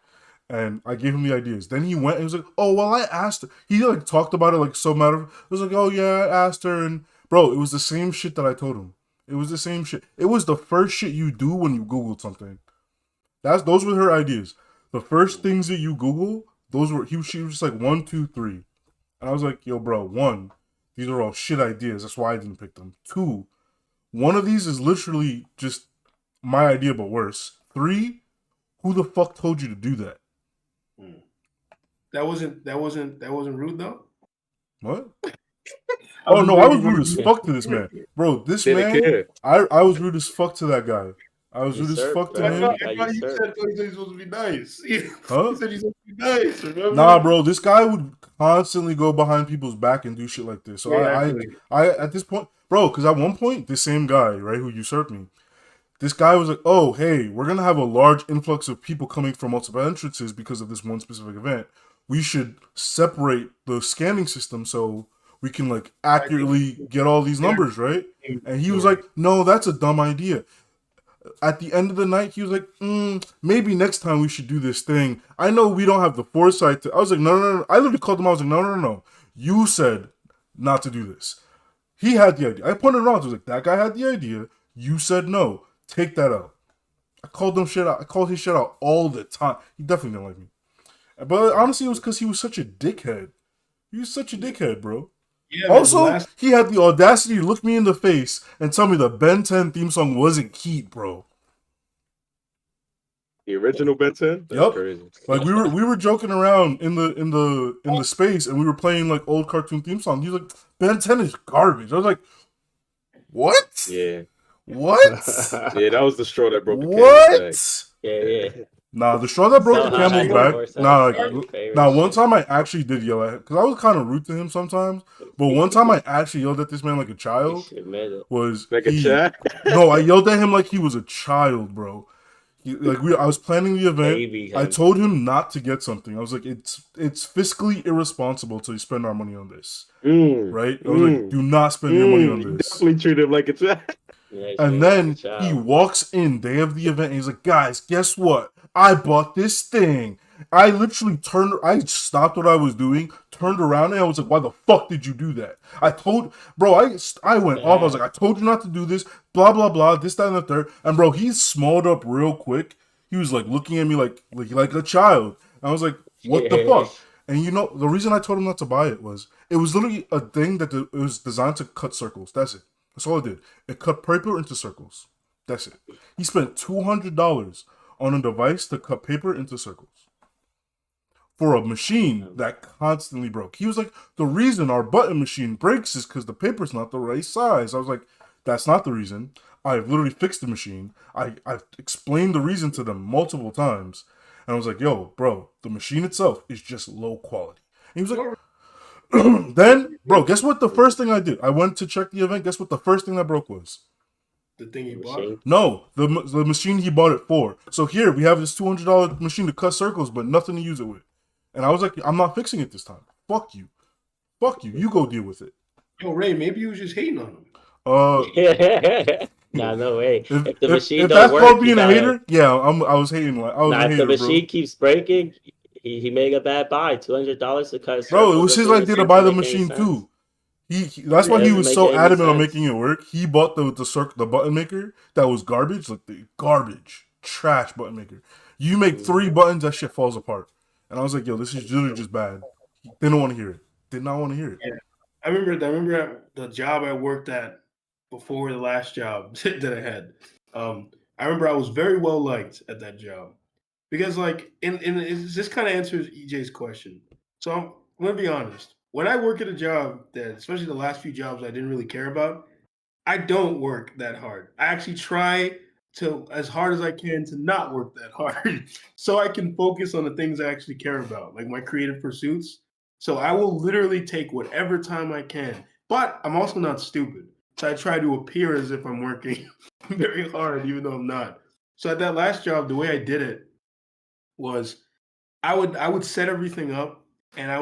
Speaker 2: And I gave him the ideas. Then he went and was like, oh, well, I asked her. He like talked about it like so matter. It was like, oh, yeah, I asked her. And bro, it was the same shit that I told him. It was the same shit. It was the first shit you do when you Googled something. Those were her ideas. The first things that you Google, she was just like 1, 2, 3. And I was like, yo, bro, 1, these are all shit ideas. That's why I didn't pick them. 2, one of these is literally just my idea but worse. 3, who the fuck told you to do that?
Speaker 1: That wasn't rude though.
Speaker 2: What?
Speaker 1: I was
Speaker 2: Oh
Speaker 1: just
Speaker 2: no, I was
Speaker 1: waiting
Speaker 2: rude as
Speaker 1: for
Speaker 2: fuck to this man. Bro, this
Speaker 4: Didn't
Speaker 2: man,
Speaker 4: care.
Speaker 2: I was rude as fuck to that guy. I was rude as fuck
Speaker 3: Usurped,
Speaker 2: to
Speaker 3: bro.
Speaker 2: him.
Speaker 1: I
Speaker 3: Yeah,
Speaker 1: thought you
Speaker 3: usurped.
Speaker 1: said you're supposed to be nice.
Speaker 2: Huh?
Speaker 1: You said you're supposed to be nice. Remember?
Speaker 2: Nah, bro, this guy would constantly go behind people's back and do shit like this. So
Speaker 1: Exactly.
Speaker 2: I at this point, bro, because at one point, this same guy, right, who usurped me, this guy was like, oh, hey, we're going to have a large influx of people coming from multiple entrances because of this one specific event. We should separate the scanning system so we can, like, accurately get all these numbers, right? And he was like, no, that's a dumb idea. At the end of the night, he was like, maybe next time we should do this thing. I know we don't have the foresight to... I was like, no. I literally called him out. I was like, no. You said not to do this. He had the idea. I pointed it out. I was like, that guy had the idea. You said no. Take that out. I called him shit out. I called his shit out all the time. He definitely didn't like me. But honestly, it was because he was such a dickhead. He was such a dickhead, bro.
Speaker 1: Yeah, man,
Speaker 2: Also, he had the audacity to look me in the face and tell me the Ben 10 theme song wasn't heat, bro.
Speaker 4: The original Ben 10? That's
Speaker 2: Yup.
Speaker 4: crazy.
Speaker 2: Like we were joking around in the space and we were playing like old cartoon theme songs. He was like, Ben 10 is garbage. I was like, what?
Speaker 4: Yeah.
Speaker 2: What?
Speaker 4: Yeah, that was the straw that broke the camel's
Speaker 2: What?
Speaker 4: back.
Speaker 3: Yeah.
Speaker 2: Nah, the straw that broke the
Speaker 3: Somehow
Speaker 2: camel's
Speaker 3: that
Speaker 2: back.
Speaker 3: works
Speaker 2: Nah,
Speaker 3: out. Your favorite
Speaker 2: one
Speaker 3: shit.
Speaker 2: time I actually did yell at him because I was kind of rude to him sometimes. But one time I actually yelled at this man like a
Speaker 3: You
Speaker 2: child.
Speaker 3: should admit it.
Speaker 2: Was
Speaker 4: Like a chat?
Speaker 2: No, I yelled at him like he was a child, bro. I was planning the event.
Speaker 3: Baby
Speaker 2: I
Speaker 3: him.
Speaker 2: told him not to get something. I was like, it's fiscally irresponsible to spend our money on this, right? I was like, do not spend your money on
Speaker 4: You
Speaker 2: this.
Speaker 4: definitely treat him like a chat.
Speaker 3: Yeah,
Speaker 2: And
Speaker 3: shit,
Speaker 2: then
Speaker 3: like a
Speaker 2: he
Speaker 3: child.
Speaker 2: walks in day of the event and he's like, guys, guess what? I bought this thing. I literally I stopped what I was doing, turned around, and I was like, why the fuck did you do that? I went off. I was like, I told you not to do this, blah, blah, blah, this, that, and the third. And bro, he smalled up real quick. He was like looking at me like a child. And I was like, what the fuck? And you know, the reason I told him not to buy it was literally a thing that it was designed to cut circles. That's it. That's all it did. It cut paper into circles. That's it. He spent $200 on a device to cut paper into circles. for a machine that constantly broke. He was like, the reason our button machine breaks is because the paper's not the right size. I was like, that's not the reason. I've literally fixed the machine. I've explained the reason to them multiple times. And I was like, yo, bro, the machine itself is just low quality. And he was like, then, bro, guess what the first thing I did? I went to check the event. Guess what the first thing that broke was?
Speaker 1: The thing you
Speaker 3: Machine.
Speaker 1: bought?
Speaker 2: No, the machine he bought it for. So here, we have this $200 machine to cut circles, but nothing to use it with. And I was like, I'm not fixing it this time. Fuck you. Fuck you. You go deal with it.
Speaker 1: Yo, Ray, maybe you was just hating on him.
Speaker 3: Nah, no way.
Speaker 2: If,
Speaker 3: If the
Speaker 2: if,
Speaker 3: machine
Speaker 2: if
Speaker 3: don't
Speaker 2: that's
Speaker 3: work,
Speaker 2: called
Speaker 3: you
Speaker 2: being a
Speaker 3: gotta-
Speaker 2: hater, yeah, I was hating. Like, I was
Speaker 3: Nah,
Speaker 2: a
Speaker 3: if
Speaker 2: hater,
Speaker 3: the
Speaker 2: bro.
Speaker 3: machine keeps breaking, he made a bad buy. $200 to cut.
Speaker 2: Bro, it
Speaker 3: circles
Speaker 2: was his
Speaker 3: doesn't
Speaker 2: idea to
Speaker 3: seem
Speaker 2: buy the
Speaker 3: make any
Speaker 2: machine
Speaker 3: sense.
Speaker 2: too. That's why
Speaker 3: It
Speaker 2: he
Speaker 3: doesn't
Speaker 2: was
Speaker 3: make
Speaker 2: so
Speaker 3: any
Speaker 2: adamant on
Speaker 3: sense.
Speaker 2: making it work. He bought the button maker that was garbage, like the garbage, trash button maker. You make 3 buttons, that shit falls apart. And I was like, yo, this is literally just bad. Didn't want to hear it. Did not want to hear it.
Speaker 1: Yeah. I remember at the job I worked at before the last job that I had. I remember I was very well liked at that job because, like, this kind of answers EJ's question. So I'm gonna be honest. When I work at a job that, especially the last few jobs, I didn't really care about, I don't work that hard. I actually try to as hard as I can to not work that hard, so I can focus on the things I actually care about, like my creative pursuits. So I will literally take whatever time I can. But I'm also not stupid. So I try to appear as if I'm working very hard, even though I'm not. So at that last job, the way I did it was I would set everything up and I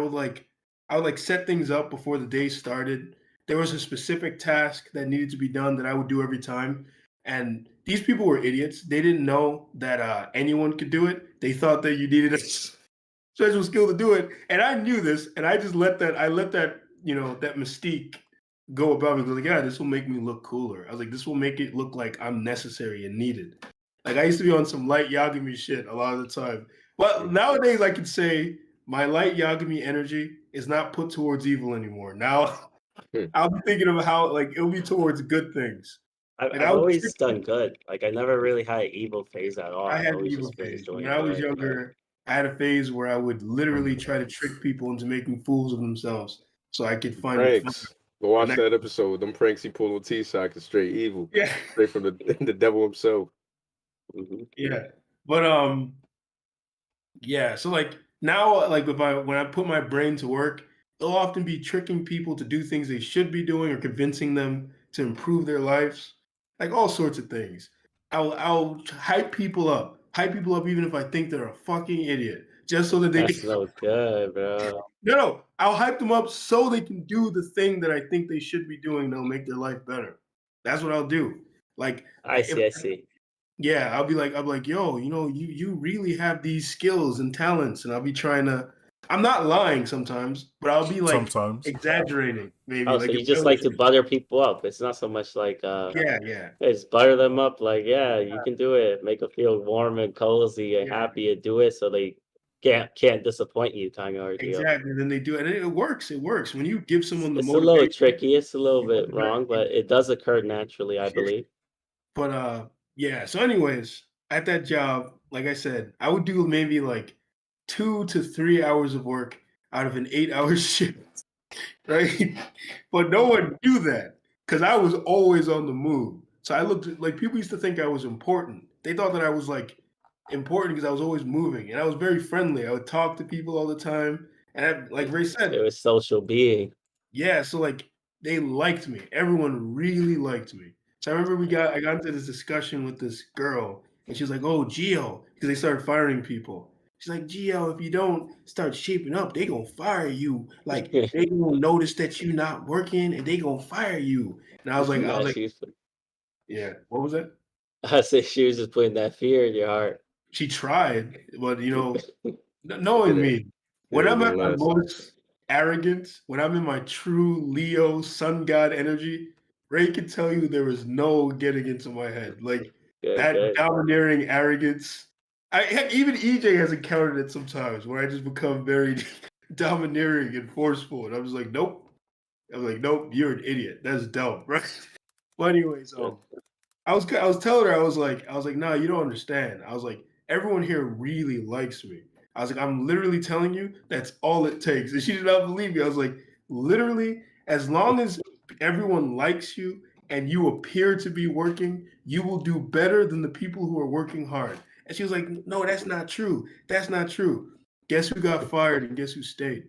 Speaker 1: would set things up before the day started. There was a specific task that needed to be done that I would do every time. And these people were idiots. They didn't know that anyone could do it. They thought that you needed a special skill to do it. And I knew this, and I just let that that mystique go about me. I was like, yeah, this will make me look cooler. I was like, this will make it look like I'm necessary and needed. Like I used to be on some light Yagami shit a lot of the time. Well, nowadays I can say my light Yagami energy is not put towards evil anymore. Now I'll be thinking of how like it'll be towards good things. Like
Speaker 3: I've
Speaker 1: I would
Speaker 3: always
Speaker 1: trick
Speaker 3: done good. Like I never really had an evil phase at all.
Speaker 1: I
Speaker 3: I've
Speaker 1: had an
Speaker 3: always
Speaker 1: evil
Speaker 3: just been
Speaker 1: phase.
Speaker 3: doing
Speaker 1: When I was
Speaker 3: good.
Speaker 1: younger, I had a phase where I would literally try to trick people into making fools of themselves so I could find it fun.
Speaker 4: Pranks. Go watch
Speaker 1: And I-
Speaker 4: that episode. Them pranks he pulled on T-Sock is straight evil.
Speaker 1: Yeah,
Speaker 4: Straight from the the devil himself.
Speaker 3: Mhm.
Speaker 1: yeah. But yeah. So like now, like when I put my brain to work, it'll often be tricking people to do things they should be doing or convincing them to improve their lives, like all sorts of things. I'll hype people up, even if I think they're a fucking idiot, just so that they
Speaker 3: That's
Speaker 1: can.
Speaker 3: no good, bro.
Speaker 1: No, I'll hype them up so they can do the thing that I think they should be doing that'll make their life better. That's what I'll do. Like,
Speaker 3: I
Speaker 1: if,
Speaker 3: see.
Speaker 1: yeah, I'll be like, yo, you really have these skills and talents, and I'll be trying to. I'm not lying sometimes, but I'll be like
Speaker 2: Sometimes.
Speaker 1: exaggerating, maybe.
Speaker 3: Oh,
Speaker 1: Like
Speaker 3: so you
Speaker 1: if
Speaker 3: just
Speaker 1: I
Speaker 3: like
Speaker 1: was-
Speaker 3: to butter people up. It's not so much like
Speaker 1: yeah,
Speaker 3: it's butter them up like, yeah, you can do it. Make them feel warm and cozy and
Speaker 1: Yeah.
Speaker 3: happy to do it so they can't disappoint you kind of ordeal.
Speaker 1: exactly. Then they do it, and it works. It works when you give someone the
Speaker 3: It's a little
Speaker 1: motivation.
Speaker 3: tricky, it's a little bit
Speaker 1: Yeah.
Speaker 3: wrong, but it does occur naturally, I believe.
Speaker 1: But yeah. So, anyways, at that job, like I said, I would do maybe like 2 to 3 hours of work out of an 8-hour shift, right? But no one knew that because I was always on the move. So I looked like people used to think I was important. They thought that I was like important because I was always moving, and I was very friendly. I would talk to people all the time, and like Ray said,
Speaker 3: It was social being.
Speaker 1: yeah, so like they liked me. Everyone really liked me. So I remember I got into this discussion with this girl, and she was like, "Oh, Gio," because they started firing people. She's like, "Gio, if you don't start shaping up, they gonna fire you. Like they gonna notice that you're not working, and they gonna fire you." And I was
Speaker 3: Nah,
Speaker 1: like, "Yeah, what was that?"
Speaker 3: I said she was just putting that fear in your heart.
Speaker 1: She tried, but knowing
Speaker 4: Didn't-
Speaker 1: me, when I'm
Speaker 4: didn't
Speaker 1: at my
Speaker 4: last.
Speaker 1: most arrogant, when I'm in my true Leo sun god energy, Ray can tell you there is no getting into my head. Like that
Speaker 3: Good.
Speaker 1: domineering arrogance. Heck, even EJ has encountered it sometimes where I just become very domineering and forceful, and I'm just like, nope. I'm like, nope, you're an idiot. That's dumb, right? But anyways, I was telling her, I was like, nah, you don't understand. I was like, everyone here really likes me. I was like, I'm literally telling you, that's all it takes. And she did not believe me. I was like, literally, as long as everyone likes you and you appear to be working, you will do better than the people who are working hard. And she was like, no, that's not true. That's not true. Guess who got fired and guess who stayed?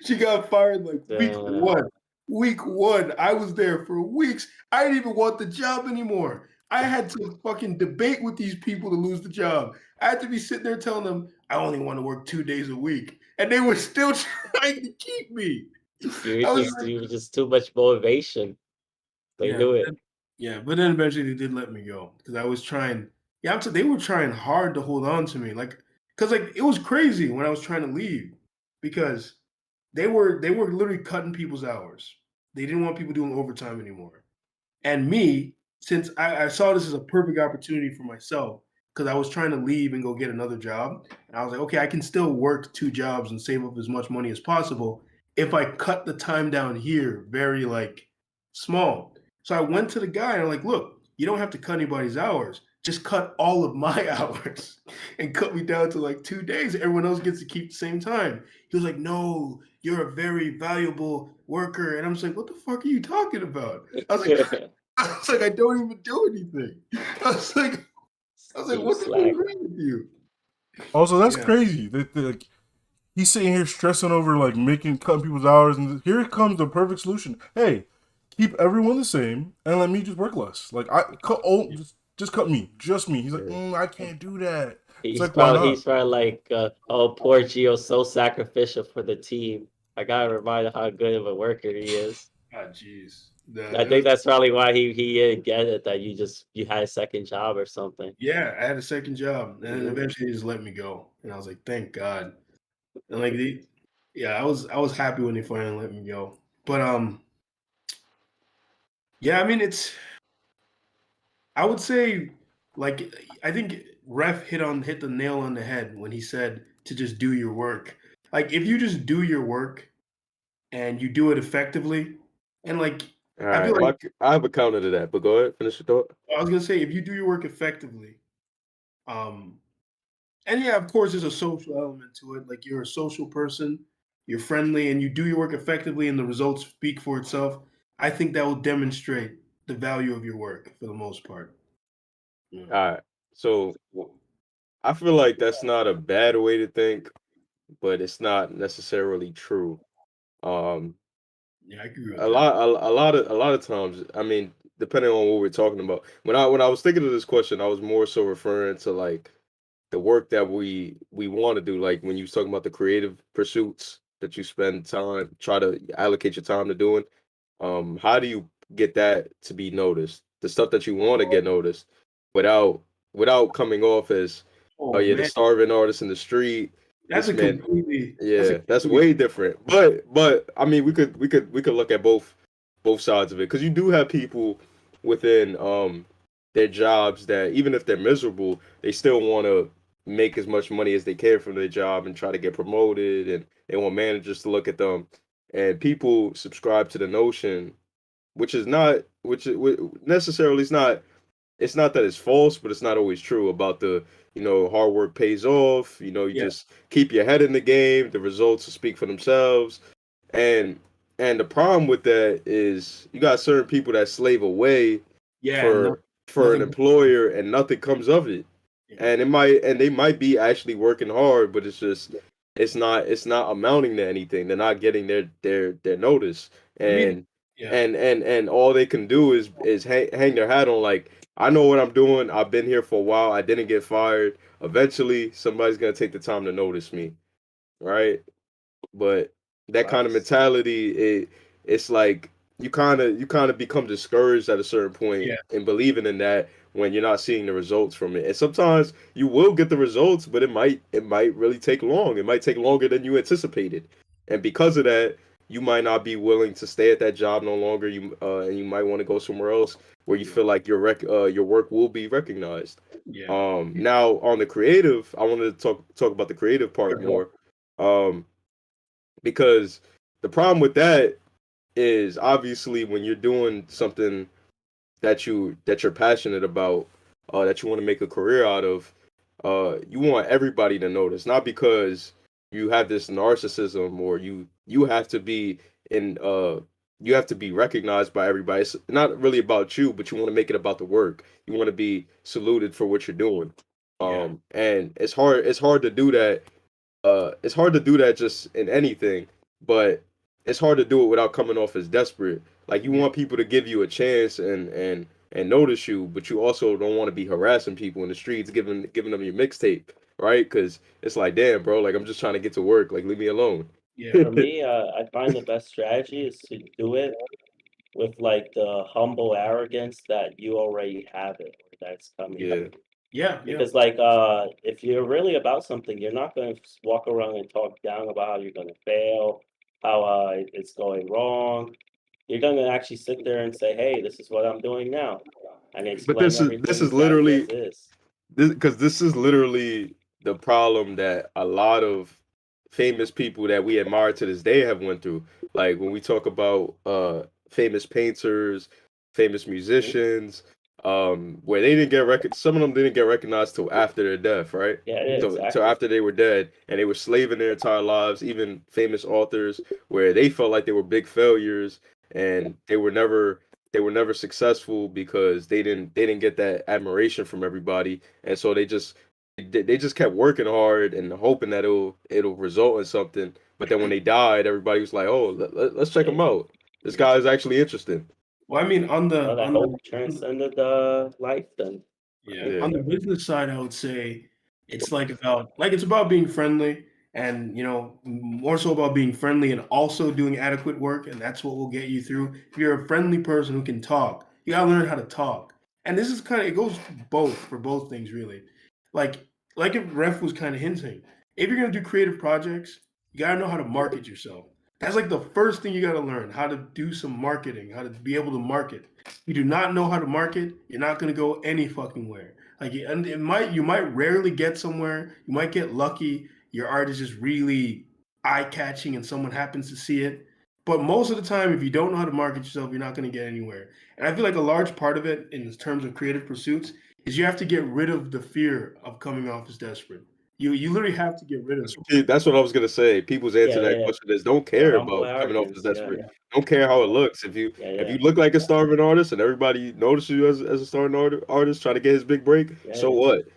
Speaker 1: She got fired like week
Speaker 3: Uh,
Speaker 1: one. Week one. I was there for weeks. I didn't even want the job anymore. I had to fucking debate with these people to lose the job. I had to be sitting there telling them I only want to work 2 days a week. And they were still trying to keep me. I was like,
Speaker 3: you were just too much motivation. They
Speaker 1: yeah,
Speaker 3: knew it.
Speaker 1: but then eventually they did let me go because I was trying. Yeah, they were trying hard to hold on to me, like, because like it was crazy when I was trying to leave because they were literally cutting people's hours. They didn't want people doing overtime anymore. And me, since I saw this as a perfect opportunity for myself, because I was trying to leave and go get another job, and I was like, okay, I can still work 2 jobs and save up as much money as possible if I cut the time down here very like small. So I went to the guy and I'm like, look, you don't have to cut anybody's hours. Just cut all of my hours and cut me down to like 2 days. Everyone else gets to keep the same time. He was like, no, you're a very valuable worker. And I'm just like, what the fuck are you talking about? I was like, I don't even do anything. I was like,
Speaker 3: You
Speaker 1: what the fuck is
Speaker 3: slack.
Speaker 1: wrong with you?
Speaker 2: Also, that's
Speaker 1: Yeah.
Speaker 2: crazy. Like, he's sitting here stressing over like cutting people's hours, and here comes the perfect solution. Hey, keep everyone the same and let me just work less. Like I cut just cut me, just me. He's like, I can't do that. It's like, why not?
Speaker 3: He's probably like, oh, poor Gio's so sacrificial for the team. I gotta remind him how good of a worker he is.
Speaker 1: Ah, jeez.
Speaker 3: I think that's probably why he didn't get it, that you had a second job or something.
Speaker 1: Yeah, I had a second job, and then
Speaker 3: Mhm.
Speaker 1: eventually they just let me go, and I was like, thank God. And like, yeah, I was happy when they finally let me go. But yeah, I mean, I would say, like, I think Ref hit the nail on the head when he said to just do your work. Like, if you just do your work and you do it effectively, and like,
Speaker 4: All
Speaker 1: I feel
Speaker 4: right.
Speaker 1: like
Speaker 4: I have a counter to that, but go ahead, finish your thought.
Speaker 1: I was gonna say, if you do your work effectively, um, and yeah, of course, there's a social element to it. Like, you're a social person, you're friendly, and you do your work effectively, and the results speak for itself. I think that will demonstrate the value of your work for the most part. Yeah,
Speaker 4: All right. So I feel like that's not a bad way to think, but it's not necessarily true. Um,
Speaker 1: yeah, I agree with that.
Speaker 4: a lot of times, I mean, depending on what we're talking about. When I was thinking of this question, I was more so referring to like the work that we want to do. Like when you was talking about the creative pursuits that you spend time, try to allocate your time to doing. How do you get that to be noticed? The stuff that you want to get noticed without coming off as, oh
Speaker 1: Oh
Speaker 4: yeah, the
Speaker 1: man,
Speaker 4: starving artist in the street.
Speaker 1: that's
Speaker 4: This
Speaker 1: a
Speaker 4: man,
Speaker 1: completely that's a
Speaker 4: yeah, that's
Speaker 1: completely
Speaker 4: way different. But I mean, we could look at both sides of it because you do have people within their jobs that even if they're miserable, they still want to make as much money as they can from their job and try to get promoted, and they want managers to look at them. And people subscribe to the notion, which is not, necessarily it's not that it's false, but it's not always true about the, hard work pays off. You
Speaker 1: yeah,
Speaker 4: just keep your head in the game. The results will speak for themselves. And the problem with that is you got certain people that slave away
Speaker 1: yeah, no,
Speaker 4: for an
Speaker 1: nothing.
Speaker 4: employer and nothing comes of it.
Speaker 1: Yeah,
Speaker 4: And they might be actually working hard, but it's just it's not amounting to anything. They're not getting their notice.
Speaker 1: I mean,
Speaker 4: And
Speaker 1: yeah,
Speaker 4: all they can do is hang their hat on like, I know what I'm doing. I've been here for a while. I didn't get fired. Eventually somebody's gonna take the time to notice me, right? But that kind of
Speaker 1: facts.
Speaker 4: mentality, it's like you kind of become discouraged at a certain point
Speaker 1: Yeah,
Speaker 4: in believing in that when you're not seeing the results from it. And sometimes you will get the results, but it might really take long. It might take longer than you anticipated. And because of that, you might not be willing to stay at that job no longer. And you might want to go somewhere else where you
Speaker 1: yeah,
Speaker 4: feel like your work will be recognized.
Speaker 1: yeah.
Speaker 4: Now on the creative, I wanted to talk about the creative part more. Um, because the problem with that is obviously when you're doing something that you're passionate about, that you want to make a career out of, you want everybody to notice, not because you have this narcissism or you have to be in you have to be recognized by everybody. It's not really about you, but you want to make it about the work. You want to be saluted for what you're doing.
Speaker 1: Yeah.
Speaker 4: And it's hard to do that. It's hard to do that just in anything, but it's hard to do it without coming off as desperate. Like you
Speaker 1: Yeah.
Speaker 4: want people to give you a chance and notice you, but you also don't want to be harassing people in the streets, giving them your mixtape, right? Because it's like, damn, bro, like I'm just trying to get to work, like leave me alone.
Speaker 1: Yeah.
Speaker 3: For me, I find the best strategy is to do it with like the humble arrogance that you already have it, or that's coming.
Speaker 4: Yeah,
Speaker 1: Yeah. Yeah.
Speaker 3: Because like if you're really about something, you're not going to walk around and talk down about how you're going to fail, how it's going wrong. You're going to actually sit there and say, "Hey, this is what I'm doing now," and
Speaker 4: but
Speaker 3: explain
Speaker 4: this is
Speaker 3: everything exactly as
Speaker 4: literally
Speaker 3: is.
Speaker 4: this is literally the problem that a lot of famous people that we admire to this day have went through. Like when we talk about famous painters, famous musicians, where they didn't get some of them didn't get recognized till after their death, right?
Speaker 3: Yeah, yeah,
Speaker 4: So
Speaker 3: exactly.
Speaker 4: after they were dead and they were slaving their entire lives, even famous authors where they felt like they were big failures and they were never successful because they didn't get that admiration from everybody, and so they just kept working hard and hoping that it'll result in something. But then when they died, everybody was like, "Oh, let's check him
Speaker 3: Yeah.
Speaker 4: out. This guy is actually interesting."
Speaker 1: Well, I mean, on the
Speaker 3: Well, that
Speaker 1: on
Speaker 3: hope
Speaker 1: the
Speaker 3: transcended life then.
Speaker 1: yeah,
Speaker 4: Yeah,
Speaker 1: on the business side, I would say it's it's about being friendly and more so about being friendly and also doing adequate work, and that's what will get you through. If you're a friendly person who can talk, you gotta learn how to talk. And this is it goes both for both things really. Like if Ref was kind of hinting, if you're gonna do creative projects, you gotta know how to market yourself. That's like the first thing you gotta learn, how to do some marketing, how to be able to market. You do not know how to market, you're not going to go any fucking where. And you might rarely get somewhere. You might get lucky. Your art is just really eye catching, and someone happens to see it. But most of the time, if you don't know how to market yourself, you're not going to get anywhere. And I feel like a large part of it, in terms of creative pursuits, is you have to get rid of the fear of coming off as desperate. You literally have to get rid of it.
Speaker 4: that's what I was gonna say. People's answer
Speaker 3: Yeah,
Speaker 4: to
Speaker 3: yeah,
Speaker 4: that
Speaker 3: yeah.
Speaker 4: question is don't
Speaker 3: The
Speaker 4: care
Speaker 3: humble
Speaker 4: about coming off as
Speaker 3: arrogance. Yeah,
Speaker 4: desperate. Don't care how it looks.
Speaker 3: yeah,
Speaker 4: If
Speaker 3: yeah,
Speaker 4: you look like a starving artist and everybody notices you as a starving artist trying to get his big break,
Speaker 3: yeah,
Speaker 4: so
Speaker 3: yeah.
Speaker 4: what?
Speaker 2: I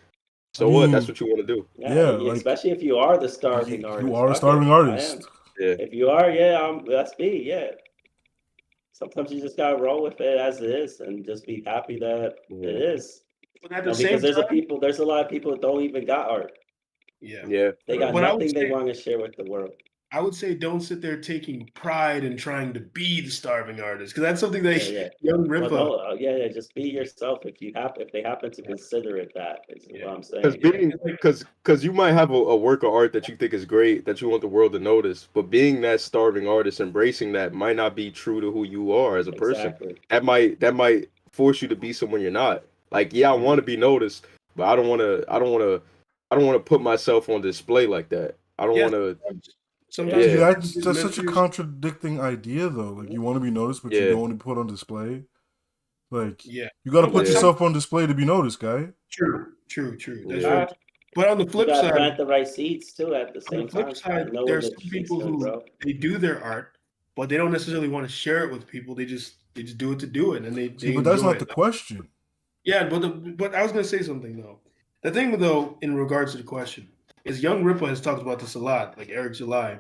Speaker 4: So what? That's
Speaker 2: mean,
Speaker 4: what you want to do.
Speaker 3: Yeah,
Speaker 2: yeah, like
Speaker 3: especially if you are the starving
Speaker 2: you
Speaker 3: artist.
Speaker 2: are a
Speaker 3: Fuck it,
Speaker 2: starving
Speaker 3: I am.
Speaker 2: artist.
Speaker 4: Yeah,
Speaker 3: If you are, yeah, that's me. Yeah. Sometimes you just gotta roll with it as it is and just be happy that it
Speaker 4: yeah,
Speaker 3: is.
Speaker 1: But at the
Speaker 3: No, because
Speaker 1: same time,
Speaker 3: there's a lot of people that don't even got art.
Speaker 1: yeah.
Speaker 4: yeah.
Speaker 3: They got
Speaker 1: But
Speaker 3: nothing they want to share with the world.
Speaker 1: I would say don't sit there taking pride in trying to be the starving artist, because that's something
Speaker 3: Yeah,
Speaker 1: that
Speaker 3: yeah.
Speaker 1: young
Speaker 3: Well,
Speaker 1: Ripa.
Speaker 3: no, yeah, yeah. Just be yourself. If they happen to consider it that is
Speaker 1: Yeah.
Speaker 3: what I'm
Speaker 4: Because
Speaker 3: saying.
Speaker 4: being because you might have a work of art that you think is great that you want the world to notice, but being that starving artist, embracing that might not be true to who you are as a person.
Speaker 3: Exactly.
Speaker 4: That might force you to be someone you're not. Like, yeah, I want to be noticed, but I don't want to put myself on display like that. I don't
Speaker 1: Yes,
Speaker 4: want to.
Speaker 1: sometimes
Speaker 2: See,
Speaker 1: you
Speaker 4: Yeah,
Speaker 1: have to
Speaker 2: that's
Speaker 1: dismiss
Speaker 2: such a
Speaker 1: yourself.
Speaker 2: contradicting idea, though. Like you want to be noticed, but you
Speaker 4: yeah,
Speaker 2: don't want to be put on display. Like
Speaker 1: Yeah.
Speaker 2: you got to
Speaker 1: No, but
Speaker 2: put
Speaker 4: yeah,
Speaker 2: yourself on display to be noticed, guy.
Speaker 1: true. That's
Speaker 4: yeah.
Speaker 1: very true. But
Speaker 3: You gotta plant the right seeds too at the
Speaker 1: on the
Speaker 3: same
Speaker 1: flip
Speaker 3: time.
Speaker 1: side,
Speaker 3: And know
Speaker 1: there
Speaker 3: when
Speaker 1: are
Speaker 3: the
Speaker 1: some
Speaker 3: shit's
Speaker 1: people
Speaker 3: gonna
Speaker 1: who
Speaker 3: grow.
Speaker 1: they do their art, but they don't necessarily want to share it with people. They just do it to do it, and
Speaker 2: See,
Speaker 1: they
Speaker 2: but that's
Speaker 1: enjoy
Speaker 2: not
Speaker 1: it.
Speaker 2: the question.
Speaker 1: Yeah, but I was gonna say something though. The thing though, in regards to the question, is Young Ripa has talked about this a lot, like Eric July,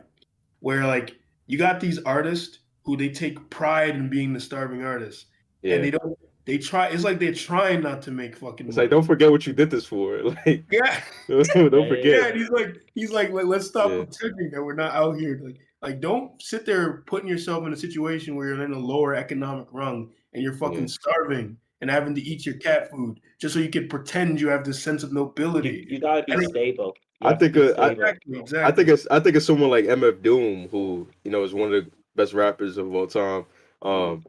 Speaker 1: where like you got these artists who they take pride in being the starving artist, and
Speaker 4: Yeah.
Speaker 1: they try. It's like they're trying not to make fucking
Speaker 4: It's like,
Speaker 1: money.
Speaker 4: don't forget what you did this for. Like,
Speaker 1: Yeah,
Speaker 3: Yeah,
Speaker 4: don't
Speaker 3: yeah,
Speaker 1: yeah.
Speaker 4: forget.
Speaker 3: yeah.
Speaker 1: And he's like, let's stop
Speaker 4: Yeah,
Speaker 1: pretending that we're not out here. Like, don't sit there putting yourself in a situation where you're in a lower economic rung and you're
Speaker 4: yeah.
Speaker 1: fucking starving and having to eat your cat food just so you can pretend you have this sense of nobility.
Speaker 3: You gotta be
Speaker 1: And it-
Speaker 3: stable. You
Speaker 4: I
Speaker 3: have to
Speaker 4: think
Speaker 3: be
Speaker 4: uh, I
Speaker 3: stable.
Speaker 4: I think
Speaker 1: exactly.
Speaker 4: it's someone like MF Doom who is one of the best rappers of all time. Um,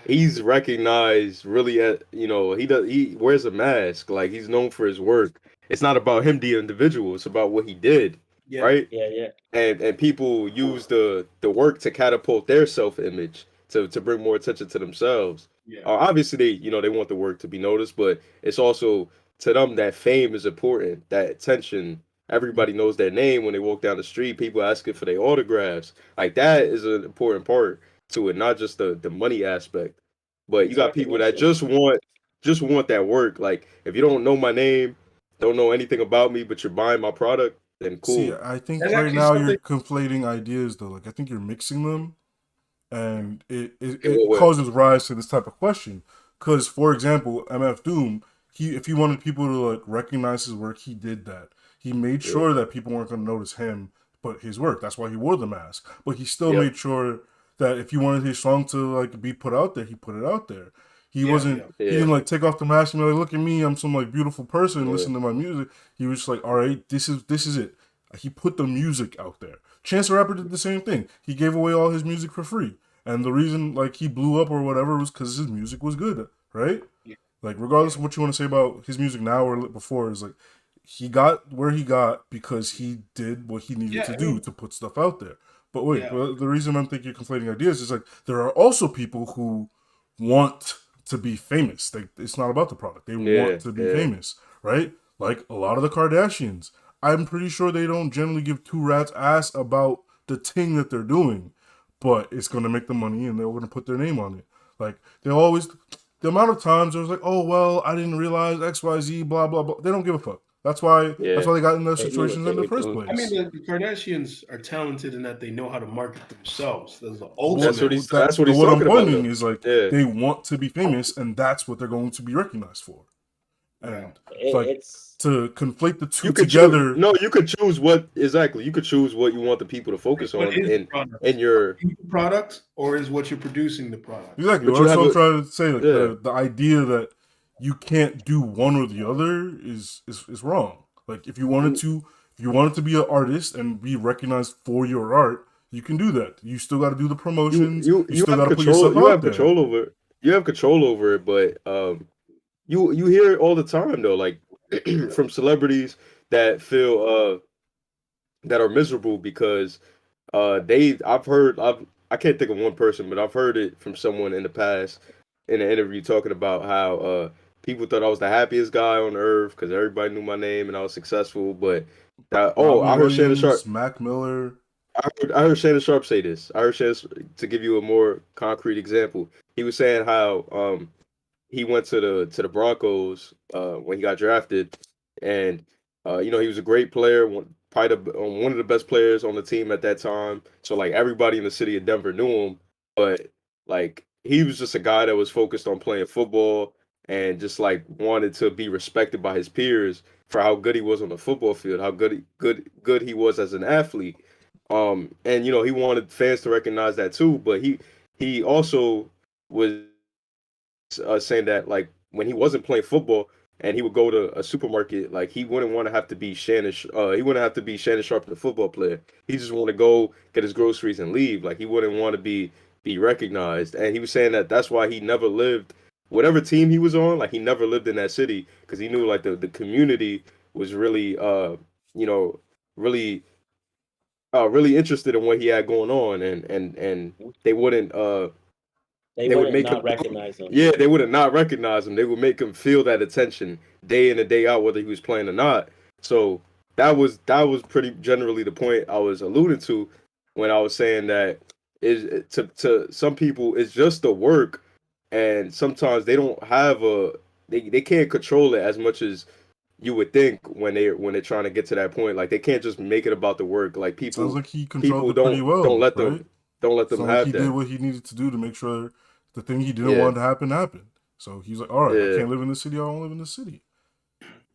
Speaker 4: he's recognized really at he wears a mask, like he's known for his work. It's not about him the individual, it's about what he did,
Speaker 1: Yeah,
Speaker 4: right?
Speaker 3: Yeah, yeah.
Speaker 4: And people use the work to catapult their self image. to bring more attention to themselves.
Speaker 1: Yeah.
Speaker 4: Obviously, they want the work to be noticed, but it's also to them that fame is important. That attention, everybody knows their name when they walk down the street. People asking for their autographs. Like that is an important part to it, not just the money aspect. But you
Speaker 3: It's
Speaker 4: got people that
Speaker 3: recognition.
Speaker 4: just want that work. Like if you don't know my name, don't know anything about me, but you're buying my product, then
Speaker 2: See,
Speaker 4: cool.
Speaker 2: I think
Speaker 1: That's
Speaker 2: right
Speaker 1: actually
Speaker 2: now you're
Speaker 1: something.
Speaker 2: conflating ideas though. Like I think you're mixing them, and
Speaker 4: In what
Speaker 2: it
Speaker 4: way?
Speaker 2: causes rise to this type of question. Because, for example, MF Doom, if he wanted people to like recognize his work, he did that. He made
Speaker 4: Yeah.
Speaker 2: sure that people weren't going to notice him, but his work. That's why he wore the mask. But he still
Speaker 4: Yep.
Speaker 2: made sure that if he wanted his song to like be put out there, he put it out there. He
Speaker 1: Yeah,
Speaker 2: wasn't.
Speaker 1: yeah.
Speaker 2: He
Speaker 4: Yeah.
Speaker 2: didn't like take off the mask and be like, "Look at me, I'm some like beautiful person.
Speaker 4: Yeah.
Speaker 2: Listen to my music." He was just like, "All right, this is it." He put the music out there. Chance the Rapper did the same thing. He gave away all his music for free. And the reason like he blew up or whatever was because his music was good, right?
Speaker 1: Yeah.
Speaker 2: Like regardless of what you want to say about his music now or before, is like he got where he got because he did what he needed
Speaker 1: Yeah,
Speaker 2: to
Speaker 1: I
Speaker 2: do
Speaker 1: mean,
Speaker 2: to put stuff out there. But wait,
Speaker 1: yeah.
Speaker 2: but the reason I'm thinking you're conflating ideas is like there are also people who want to be famous. It's not about the product. They
Speaker 4: Yeah.
Speaker 2: want to be
Speaker 4: Yeah.
Speaker 2: famous, right? Like a lot of the Kardashians. I'm pretty sure they don't generally give two rats ass about the thing that they're doing, but it's gonna make them money and they're gonna put their name on it. Like they always, the amount of times it was like, oh well, I didn't realize X Y Z, blah blah blah. They don't give a fuck. That's why
Speaker 4: Yeah.
Speaker 2: they got in those
Speaker 3: They knew what
Speaker 2: situations
Speaker 3: they
Speaker 2: in the
Speaker 3: were
Speaker 2: first
Speaker 3: doing.
Speaker 1: I mean,
Speaker 2: place.
Speaker 1: the Kardashians are talented in that they know how to market themselves. There's the
Speaker 4: That's what
Speaker 1: ultimate.
Speaker 4: he's that's what
Speaker 2: But
Speaker 4: he's
Speaker 2: what I'm
Speaker 4: talking about
Speaker 2: pointing
Speaker 4: though.
Speaker 2: is like
Speaker 4: Yeah.
Speaker 2: they want to be famous, and that's what they're going to be recognized for.
Speaker 1: Yeah.
Speaker 2: And it's like
Speaker 3: It's
Speaker 2: to conflate the two
Speaker 4: You could choose.
Speaker 2: together.
Speaker 4: No, you could choose what exactly. You could choose what you want the people to focus
Speaker 1: What
Speaker 4: on
Speaker 1: is the product?
Speaker 4: in your.
Speaker 1: Are you the product, or is what you're producing the product?
Speaker 2: Exactly.
Speaker 4: But you
Speaker 2: That's
Speaker 4: have
Speaker 2: what I'm
Speaker 4: a
Speaker 2: trying to say. Like
Speaker 4: yeah.
Speaker 2: the idea that you can't do one or the other is wrong. Like if you wanted to be an artist and be recognized for your art, you can do that. You still got to do the promotions. You
Speaker 4: You
Speaker 2: still
Speaker 4: have
Speaker 2: got to put
Speaker 4: control.
Speaker 2: yourself
Speaker 4: You
Speaker 2: out
Speaker 4: have
Speaker 2: there.
Speaker 4: control over. You have control over it, but you hear it all the time though, like from celebrities that feel that are miserable because I can't think of one person, but I've heard it from someone in the past in an interview talking about how people thought I was the happiest guy on earth because everybody knew my name and I was successful. But
Speaker 2: Robin
Speaker 4: I heard Shannon Sharp.
Speaker 2: Williams, Mac Miller.
Speaker 4: I heard Shannon Sharp say this. I heard Shannon, to give you a more concrete example. He was saying how he went to the Broncos when he got drafted, and he was a great player, probably one of the best players on the team at that time. So like everybody in the city of Denver knew him, but like he was just a guy that was focused on playing football and just like wanted to be respected by his peers for how good he was on the football field, how good he was as an athlete. And he wanted fans to recognize that too, but he also was saying that like when he wasn't playing football and he would go to a supermarket, like he wouldn't want to have to be he wouldn't have to be Shannon Sharp, the football player. He just want to go get his groceries and leave. Like he wouldn't want to be recognized. And he was saying that that's why he never lived whatever team he was on. Like he never lived in that city because he knew like the community was really you know really really interested in what he had going on, and they wouldn't
Speaker 3: they
Speaker 4: they would
Speaker 3: wouldn't
Speaker 4: make him
Speaker 3: not recognize them.
Speaker 4: yeah, they would not recognize him. They would make him feel that attention day in and day out, whether he was playing or not. So that was pretty generally the point I was alluding to when I was saying that is to some people it's just the work, and sometimes they don't have they can't control it as much as you would think when they're trying to get to that point. Like they can't just make it about the work. Like
Speaker 2: Sounds
Speaker 4: people
Speaker 2: like he controlled
Speaker 4: people
Speaker 2: it pretty
Speaker 4: don't
Speaker 2: well,
Speaker 4: let
Speaker 2: right?
Speaker 4: them
Speaker 2: Sounds like
Speaker 4: have
Speaker 2: he did
Speaker 4: that.
Speaker 2: what he needed to do to make sure the thing he didn't
Speaker 4: Yeah,
Speaker 2: want to happen happened. So he's like, all right, I
Speaker 4: yeah,
Speaker 2: can't live in the city. I don't live in the city.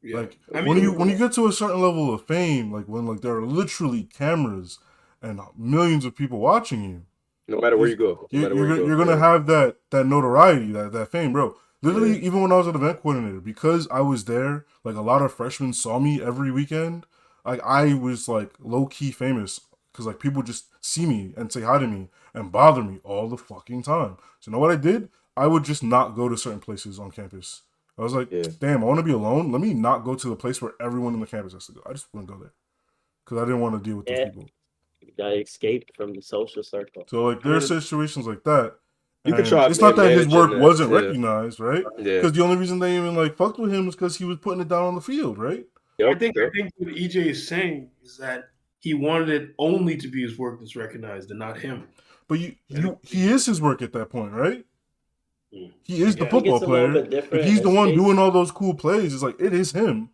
Speaker 1: Yeah.
Speaker 2: Like
Speaker 1: I
Speaker 2: when
Speaker 1: mean,
Speaker 2: you get to a certain level of fame, like when like there are literally cameras and millions of people watching you,
Speaker 4: no matter where
Speaker 2: is
Speaker 4: you go, no matter where you go.
Speaker 2: you're gonna
Speaker 4: Yeah,
Speaker 2: have that notoriety, that fame, bro.
Speaker 4: yeah,
Speaker 2: Literally, even when I was an event coordinator, because I was there, like a lot of freshmen saw me every weekend. Like I was like low key famous because like people just see me and say hi to me and bother me all the fucking time. So you know what I did? I would just not go to certain places on campus. I was like,
Speaker 4: yeah.
Speaker 2: damn, I want to be alone. Let me not go to the place where everyone in the campus has to go. I just wouldn't go there because I didn't want to deal with those
Speaker 3: Yeah,
Speaker 2: people.
Speaker 3: you gotta escape from the social circle.
Speaker 2: So like
Speaker 1: I
Speaker 2: there are
Speaker 1: mean,
Speaker 2: situations like that,
Speaker 4: You could
Speaker 2: And
Speaker 4: try
Speaker 2: it's not that his
Speaker 4: managing
Speaker 2: work
Speaker 4: that.
Speaker 2: wasn't
Speaker 4: Yeah.
Speaker 2: recognized, right?
Speaker 4: Yeah.
Speaker 2: Because the only reason they even like fucked with him is because he was putting it down on the field, right?
Speaker 1: I
Speaker 4: Yep.
Speaker 1: think
Speaker 4: Yep.
Speaker 1: what EJ is saying is that he wanted it only to be his work that's recognized and not him.
Speaker 2: But he is his work at that point, right? He is the
Speaker 1: guess.
Speaker 3: I think
Speaker 2: football
Speaker 3: it's a little
Speaker 2: player.
Speaker 3: bit different
Speaker 2: If
Speaker 3: in
Speaker 2: he's the
Speaker 3: his
Speaker 2: one
Speaker 3: case.
Speaker 2: doing all those cool plays, it's like it is him.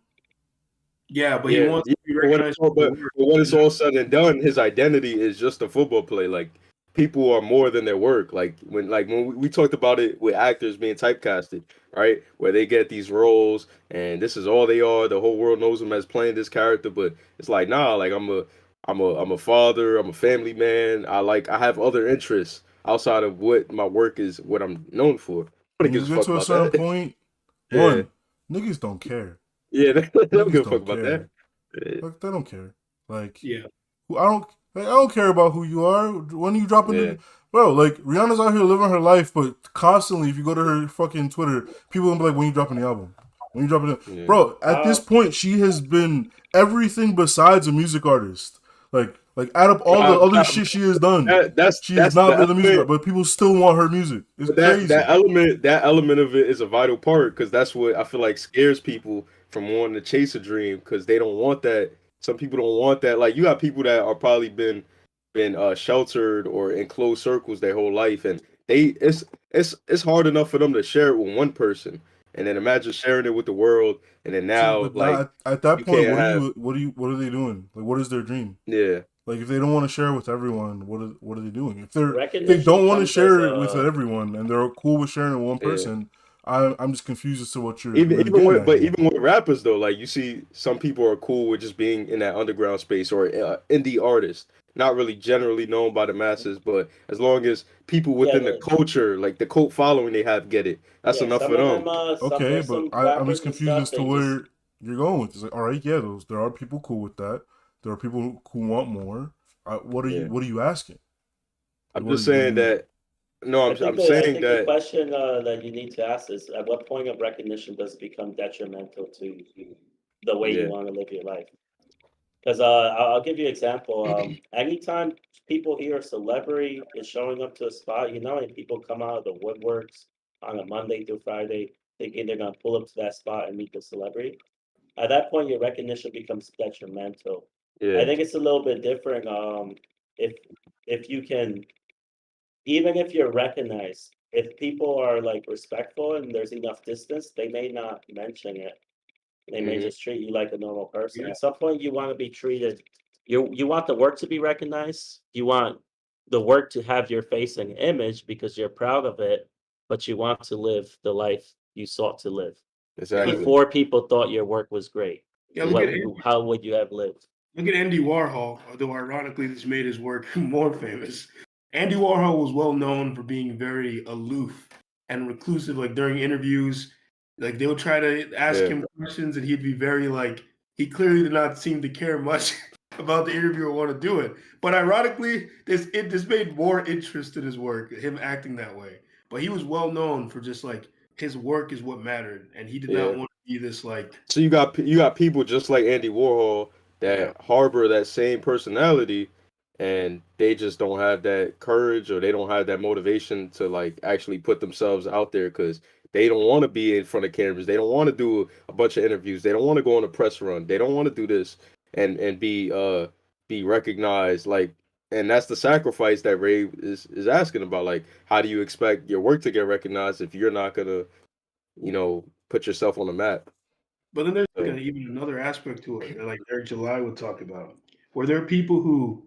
Speaker 1: Yeah, but
Speaker 4: Yeah,
Speaker 1: he wants
Speaker 4: yeah.
Speaker 1: to be
Speaker 4: But when
Speaker 1: recognized
Speaker 4: it's all,
Speaker 1: for the
Speaker 4: but
Speaker 1: work.
Speaker 4: when it's all said and done, his identity is just a football play. Like people are more than their work. Like when we talked about it with actors being typecasted, right? Where they get these roles and this is all they are. The whole world knows them as playing this character, but it's like nah. Like I'm a father. I'm a family man. I have other interests outside of what my work is. What I'm known for. Nobody
Speaker 2: When you
Speaker 4: gives a
Speaker 2: get
Speaker 4: fuck
Speaker 2: to a
Speaker 4: about
Speaker 2: certain
Speaker 4: that.
Speaker 2: point,
Speaker 4: Yeah,
Speaker 2: one, niggas don't care.
Speaker 4: yeah. They don't
Speaker 2: Niggas
Speaker 4: give a fuck
Speaker 2: don't
Speaker 4: about
Speaker 2: care.
Speaker 4: that. Yeah.
Speaker 2: Like they don't care. Like
Speaker 1: Yeah.
Speaker 2: I don't care about who you are. When you dropping
Speaker 4: Yeah.
Speaker 2: the bro, like Rihanna's out here living her life, but constantly, if you go to her fucking Twitter, people will be like, "When you dropping the album? When you dropping it?"
Speaker 4: Yeah.
Speaker 2: Bro, at this point, she has been everything besides a music artist. Like add up all the other shit she has done. She has
Speaker 4: That's
Speaker 2: not
Speaker 4: the
Speaker 2: been a music
Speaker 4: element.
Speaker 2: artist, but people still want her music. It's
Speaker 4: But
Speaker 2: crazy.
Speaker 4: that element of it is a vital part because that's what I feel like scares people from wanting to chase a dream because they don't want that. Some people don't want that. Like you got people that are probably been sheltered or in closed circles their whole life, and they it's hard enough for them to share it with one person, and then imagine sharing it with the world, and then
Speaker 2: See,
Speaker 4: now
Speaker 2: but
Speaker 4: like
Speaker 2: now at that
Speaker 4: you
Speaker 2: point,
Speaker 4: can't have
Speaker 2: what are they doing? Like, what is their dream?
Speaker 4: yeah
Speaker 2: Like if they don't want to share with everyone, what are they doing? If they
Speaker 3: Recognition
Speaker 2: don't want to
Speaker 3: comes as
Speaker 2: share it with everyone and they're cool with sharing it with one
Speaker 4: yeah.
Speaker 2: person, I'm just confused as to what you're
Speaker 4: Even
Speaker 2: really
Speaker 4: even
Speaker 2: getting
Speaker 4: with
Speaker 2: at
Speaker 4: but
Speaker 2: here.
Speaker 4: even with rappers though, like you see some people are cool with just being in that underground space or indie artists, not really generally known by the masses, but as long as people
Speaker 3: Yeah,
Speaker 4: within the culture, like the cult following they have get it, that's
Speaker 3: yeah.
Speaker 4: enough
Speaker 3: Some
Speaker 4: for
Speaker 3: of
Speaker 4: them.
Speaker 3: them,
Speaker 2: Okay,
Speaker 3: there's
Speaker 2: but
Speaker 3: some
Speaker 2: I'm just
Speaker 3: rappers and
Speaker 2: confused
Speaker 3: stuff.
Speaker 2: as to
Speaker 3: They just
Speaker 2: where you're going with this. Like, all right, yeah, there are people cool with that. There are people who want more.
Speaker 4: Yeah.
Speaker 2: What are you asking?
Speaker 4: I'm
Speaker 2: What are
Speaker 4: just
Speaker 2: you what are
Speaker 4: saying
Speaker 2: you
Speaker 4: that no, I'm
Speaker 3: I
Speaker 4: saying
Speaker 3: think the
Speaker 4: that
Speaker 3: question that you need to ask is at what point of recognition does it become detrimental to the way you
Speaker 4: yeah.
Speaker 3: want to live your life? Because I'll give you an example. Anytime people hear a celebrity is showing up to a spot, and people come out of the woodworks on a Monday through Friday thinking they're gonna pull up to that spot and meet the celebrity. At that point, your recognition becomes detrimental. I
Speaker 4: Yeah.
Speaker 3: think it's a little bit different. If if you can, even if you're recognized, if people are like respectful and there's enough distance, they may not mention it. They may
Speaker 4: Hmm.
Speaker 3: just treat you like a normal person.
Speaker 1: Yeah.
Speaker 3: At some point, you want to be treated. You want the work to be recognized. You want the work to have your face and image because you're proud of it. But you want to live the life you sought to live
Speaker 1: Yeah. Look,
Speaker 4: Exactly.
Speaker 3: before people thought your work was great.
Speaker 1: yeah, look at
Speaker 3: How would you have lived?
Speaker 1: Look at Andy Warhol, although ironically this made his work more famous. Andy Warhol was well known for being very aloof and reclusive. Like during interviews, like they would try to ask
Speaker 4: Yeah.
Speaker 1: him questions, and he'd be very like he clearly did not seem to care much about the interview or want to do it. But ironically, this made more interest in his work, him acting that way. But he was well known for just like his work is what mattered, and he did not
Speaker 4: Yeah.
Speaker 1: want to be this like
Speaker 4: So you got people just like Andy Warhol
Speaker 1: yeah.
Speaker 4: that harbor that same personality and they just don't have that courage or they don't have that motivation to like actually put themselves out there because they don't want to be in front of cameras. They don't want to do a bunch of interviews. They don't want to go on a press run. They don't want to do this and be recognized like and that's the sacrifice that Ray is asking about. Like, how do you expect your work to get recognized if you're not gonna, put yourself on the map?
Speaker 1: But then there's like
Speaker 4: So
Speaker 1: even another aspect to it that like Eric July would talk about, where there are people who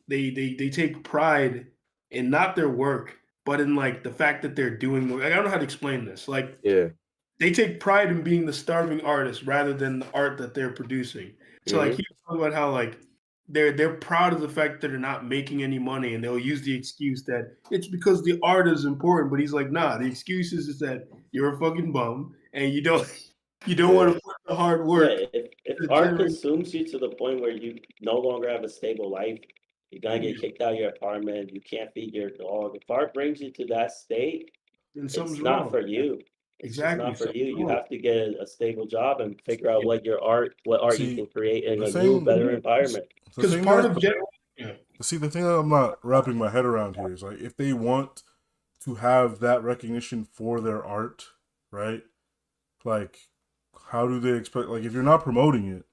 Speaker 1: they take pride in not their work, but in like the fact that they're doing. I don't know how to explain this. Like
Speaker 4: yeah.
Speaker 1: they take pride in being the starving artist rather than the art that they're producing. So like
Speaker 4: Hmm.
Speaker 1: he was talking about how like they're proud of the fact that they're not making any money, and they'll use the excuse that it's because the art is important. But he's like, nah, the excuse is that you're a fucking bum and you don't
Speaker 4: Yeah.
Speaker 1: want to put the hard
Speaker 3: Yeah,
Speaker 1: work
Speaker 3: if
Speaker 1: to
Speaker 3: art
Speaker 1: generate.
Speaker 3: consumes you to the point where you no longer have a stable life, you're gonna get kicked out of your apartment. You can't feed your dog. If art brings you to that state,
Speaker 1: Then
Speaker 3: it's
Speaker 1: something's
Speaker 3: not
Speaker 1: wrong.
Speaker 3: for you. It's just
Speaker 1: Exactly,
Speaker 3: not for you.
Speaker 1: something's
Speaker 3: You
Speaker 1: wrong.
Speaker 3: have to get a stable job and figure out what art you
Speaker 2: See,
Speaker 3: can create in
Speaker 2: the
Speaker 3: a new,
Speaker 2: thing
Speaker 3: better environment.
Speaker 2: the
Speaker 1: Because
Speaker 2: thing
Speaker 1: part
Speaker 2: that
Speaker 1: of yeah,
Speaker 2: the thing that I'm not wrapping my head around here is like if they want to have that recognition for their art, right? Like, how do they expect? Like, if you're not promoting it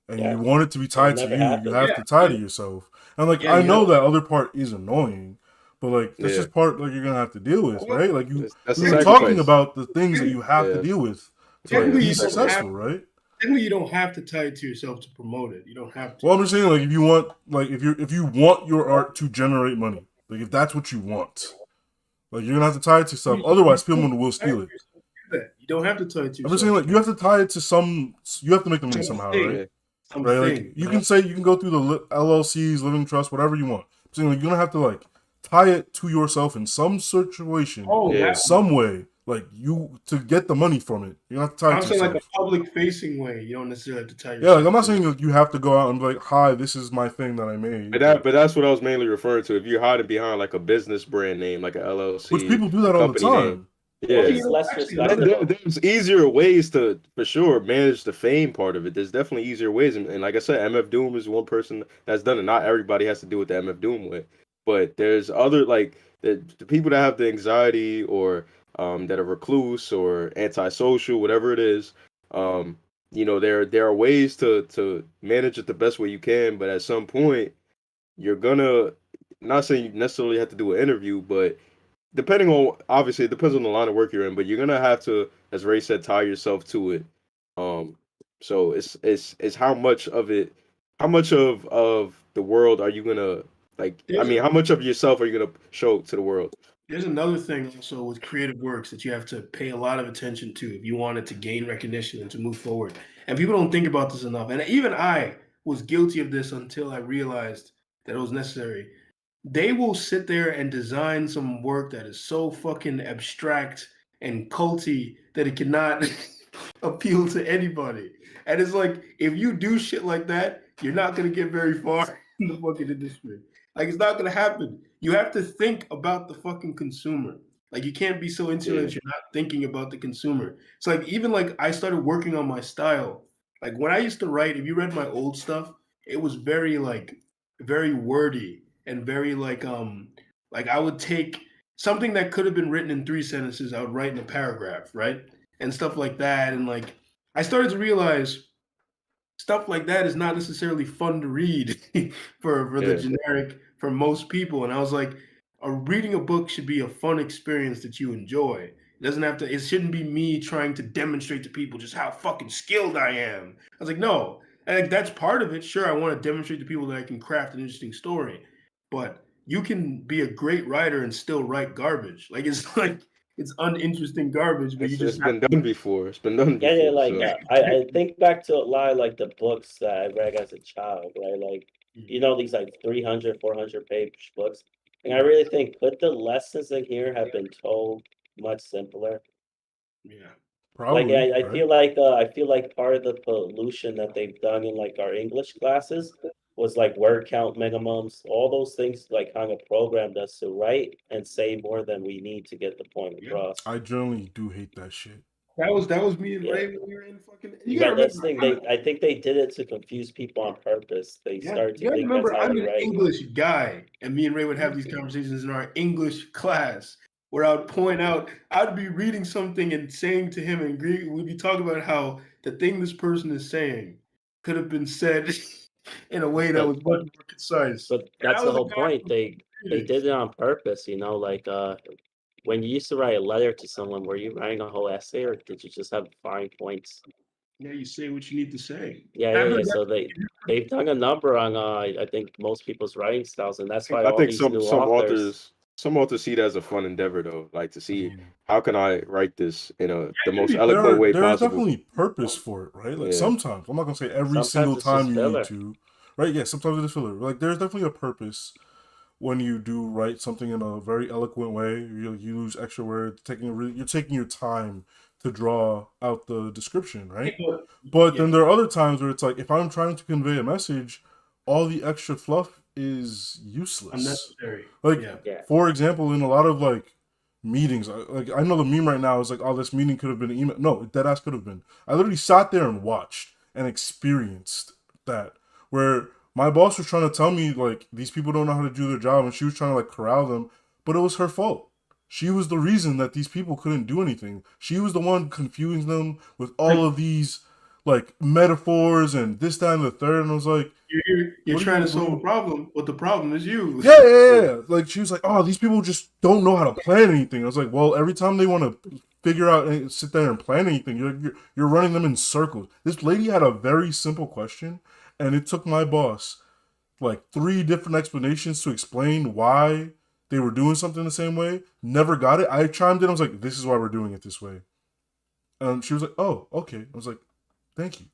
Speaker 2: and
Speaker 3: Yeah,
Speaker 2: you want it to be
Speaker 3: it'll
Speaker 2: tied to
Speaker 3: never
Speaker 2: you, you
Speaker 3: happen.
Speaker 2: have
Speaker 1: Yeah,
Speaker 2: to tie
Speaker 1: yeah,
Speaker 2: to yourself. And like,
Speaker 1: yeah.
Speaker 2: I
Speaker 1: You
Speaker 2: know
Speaker 1: have
Speaker 2: that other part is annoying, but like, that's
Speaker 4: Yeah,
Speaker 2: just part like you're gonna have to deal with,
Speaker 1: well,
Speaker 2: right? Like
Speaker 4: that's
Speaker 2: we
Speaker 4: a
Speaker 2: were
Speaker 1: technically,
Speaker 2: talking
Speaker 4: sacrifice.
Speaker 2: about the things that you have to
Speaker 4: Yeah,
Speaker 2: deal with to like
Speaker 4: yeah,
Speaker 1: technically
Speaker 2: be
Speaker 1: you
Speaker 4: it's a
Speaker 1: don't have
Speaker 2: successful,
Speaker 4: sacrifice.
Speaker 2: right?
Speaker 1: technically you don't have to tie it to yourself to promote it. You don't have to.
Speaker 2: Well, I'm just saying, like, if you want, like, if you want your art to generate money, like, if that's what you want, like, you're gonna have to tie it to stuff.
Speaker 1: You
Speaker 2: Otherwise,
Speaker 1: don't
Speaker 2: people will
Speaker 1: tie it
Speaker 2: steal
Speaker 1: to
Speaker 2: it.
Speaker 1: yourself to do that. You don't have to tie it to
Speaker 2: I'm just saying,
Speaker 1: yourself to
Speaker 2: like, you
Speaker 1: do
Speaker 2: have to tie it to some. You have to make the money somehow,
Speaker 1: something.
Speaker 2: right?
Speaker 4: Yeah,
Speaker 2: Right? Like,
Speaker 1: Something.
Speaker 2: you can say you can go through the LLCs, living trust, whatever you want. I'm saying, like, you're gonna have to like tie it to yourself in some situation,
Speaker 1: Oh,
Speaker 4: yeah,
Speaker 1: that.
Speaker 2: some way. Like, you to get the money from it, you have to tie it
Speaker 1: I'm
Speaker 2: to
Speaker 1: saying like a
Speaker 2: yourself.
Speaker 1: public facing way. You don't necessarily have to tie
Speaker 2: Yeah, like, I'm
Speaker 1: yourself
Speaker 2: not
Speaker 1: to
Speaker 2: saying
Speaker 1: that.
Speaker 2: that you have to go out and be like, "Hi, this is my thing that I made,"
Speaker 4: but that's what I was mainly referring to. If you're hiding behind like a business brand name, like an
Speaker 2: which
Speaker 4: LLC,
Speaker 2: people do
Speaker 4: a
Speaker 2: that all the
Speaker 4: company name,
Speaker 2: time.
Speaker 3: Well,
Speaker 4: yeah,
Speaker 3: it's less
Speaker 1: Actually,
Speaker 3: respectable.
Speaker 4: there's easier ways to, for sure, manage the fame part of it. There's definitely easier ways, and like I said, MF Doom is one person that's done it. Not everybody has to do it the MF Doom way, but there's other like the people that have the anxiety or that are recluse or antisocial, whatever it is. Um, there are ways to manage it the best way you can, but at some point, you're gonna, not saying you necessarily have to do an interview, but depending on, obviously it depends on the line of work you're in, but you're gonna have to, as Ray said, tie yourself to it. Um, so it's how much of it, how much of the world are you gonna like? I
Speaker 1: there's
Speaker 4: mean, how much of yourself are you gonna show to the world?
Speaker 1: there's another thing also with creative works that you have to pay a lot of attention to if you want it to gain recognition and to move forward. And people don't think about this enough. And even I was guilty of this until I realized that it was necessary. They will sit there and design some work that is so fucking abstract and culty that it cannot appeal to anybody. And it's like, if you do shit like that, you're not gonna get very far in the fucking industry. Like, it's not gonna happen. You have to think about the fucking consumer. Like, you can't be so insular
Speaker 4: Yeah,
Speaker 1: that you're not thinking about the consumer. It's like, even like I started working on my style. Like when I used to write, if you read my old stuff, it was very like very wordy and very like I would take something that could have been written in 3 sentences, I would write in a paragraph, right? And stuff like that. And like I started to realize stuff like that is not necessarily fun to read for the
Speaker 4: yeah,
Speaker 1: generic for most people. And I was like, reading a book should be a fun experience that you enjoy. It doesn't have to. It shouldn't be me trying to demonstrate to people just how fucking skilled I am. I was like, no, and like, that's part of it. Sure, I want to demonstrate to people that I can craft an interesting story, but you can be a great writer and still write garbage. Like it's uninteresting garbage, but you
Speaker 4: it's
Speaker 1: just have
Speaker 4: been done before. It's been done
Speaker 3: Yeah, yeah,
Speaker 4: before.
Speaker 3: like
Speaker 4: So
Speaker 3: I think back to a lot of like the books that I read as a child, right? Like, you know, these like 300, 400 page books. And I really think could the lessons in here have been told much simpler?
Speaker 1: yeah.
Speaker 3: Like
Speaker 2: Probably, right?
Speaker 3: I feel like part of the pollution that they've done in like our English classes was like word count minimums, all those things like kind of programmed us to write and say more than we need to get the point
Speaker 1: Yeah.
Speaker 3: across.
Speaker 2: I generally do hate that shit.
Speaker 1: That was me and
Speaker 3: Yeah.
Speaker 1: Ray when we were in fucking. You gotta
Speaker 3: Yeah, this
Speaker 1: remember,
Speaker 3: thing they I think they did it to confuse people on purpose. They
Speaker 1: yeah,
Speaker 3: started
Speaker 1: you
Speaker 3: to
Speaker 1: gotta
Speaker 3: think that's
Speaker 1: remember,
Speaker 3: how
Speaker 1: I'm
Speaker 3: you
Speaker 1: an
Speaker 3: write.
Speaker 1: English guy, and me and Ray would have these conversations in our English class where I would point out, I'd be reading something and saying to him in Greek, we'd be talking about how the thing this person is saying could have been said in a way that
Speaker 3: But
Speaker 1: was much more concise.
Speaker 3: but
Speaker 1: And I
Speaker 3: that's the
Speaker 1: was a
Speaker 3: whole
Speaker 1: guy
Speaker 3: point.
Speaker 1: who
Speaker 3: They
Speaker 1: creative.
Speaker 3: did it on purpose, you know, like when you used to write a letter to someone, were you writing a whole essay or did you just have fine points?
Speaker 1: Yeah, you say what you need to say.
Speaker 3: Yeah,
Speaker 1: And
Speaker 3: yeah,
Speaker 1: I feel
Speaker 3: yeah.
Speaker 1: like
Speaker 3: So they've done a number on I think most people's writing styles, and that's why
Speaker 4: I
Speaker 3: all
Speaker 4: think
Speaker 3: these new
Speaker 4: some
Speaker 3: authors.
Speaker 4: authors see it as a fun endeavor though, like to
Speaker 2: I
Speaker 4: see
Speaker 2: mean,
Speaker 4: how can I write this in the
Speaker 1: it can
Speaker 4: most
Speaker 1: be
Speaker 4: eloquent way
Speaker 2: there is
Speaker 4: possible.
Speaker 2: definitely purpose for it, right? Like
Speaker 4: Yeah,
Speaker 2: sometimes, I'm not gonna say every
Speaker 3: Sometimes
Speaker 2: single
Speaker 3: it's just
Speaker 2: time you need
Speaker 3: filler.
Speaker 2: to, right? Yeah, sometimes it is filler. Like there's definitely a purpose when you do write something in a very eloquent way. You use extra words, you're taking your time to draw out the description, right? But
Speaker 1: yeah,
Speaker 2: then there are other times where it's like if I'm trying to convey a message, all the extra fluff is useless.
Speaker 1: unnecessary.
Speaker 2: Like,
Speaker 1: Yeah.
Speaker 3: Yeah.
Speaker 2: for example, in a lot of like meetings, I know the meme right now is like, oh, this meeting could have been an email. No, dead ass could have been. I literally sat there and watched and experienced that, where my boss was trying to tell me like these people don't know how to do their job, and she was trying to like corral them, but it was her fault. She was the reason that these people couldn't do anything. She was the one confusing them with all of these like metaphors and this, that, and the third. And I was like,
Speaker 1: You're
Speaker 2: what are
Speaker 1: trying
Speaker 2: you,
Speaker 1: to solve a problem, but the problem is you.
Speaker 2: yeah. Like she was like, oh, these people just don't know how to plan anything. I was like, well, every time they want to figure out and sit there and plan anything, you're running them in circles. This lady had a very simple question, and it took my boss like 3 different explanations to explain why they were doing something the same way. Never got it. I chimed in. I was like, this is why we're doing it this way. And she was like, oh, okay. I was like, thank you.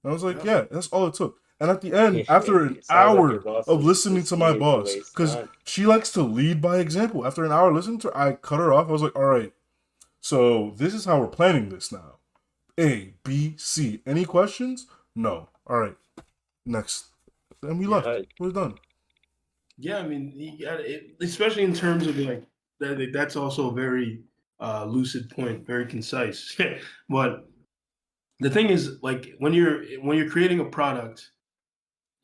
Speaker 2: And I was like, yeah, that's all it took. And at the end, after an
Speaker 3: It sounds like your
Speaker 2: hour
Speaker 3: boss
Speaker 2: of
Speaker 3: was
Speaker 2: listening
Speaker 3: just
Speaker 2: to my
Speaker 3: needing to
Speaker 2: boss,
Speaker 3: waste
Speaker 2: because
Speaker 3: time.
Speaker 2: she likes to lead by example. After an hour listening to her, I cut her off. I was like, all right, so this is how we're planning this now. A, B, C. Any questions? No. All right. Next. And we left.
Speaker 3: Yeah.
Speaker 2: We're done.
Speaker 1: Yeah, I mean, you got it, especially in terms of like that's also a very lucid point, very concise. But the thing is, like when you're creating a product,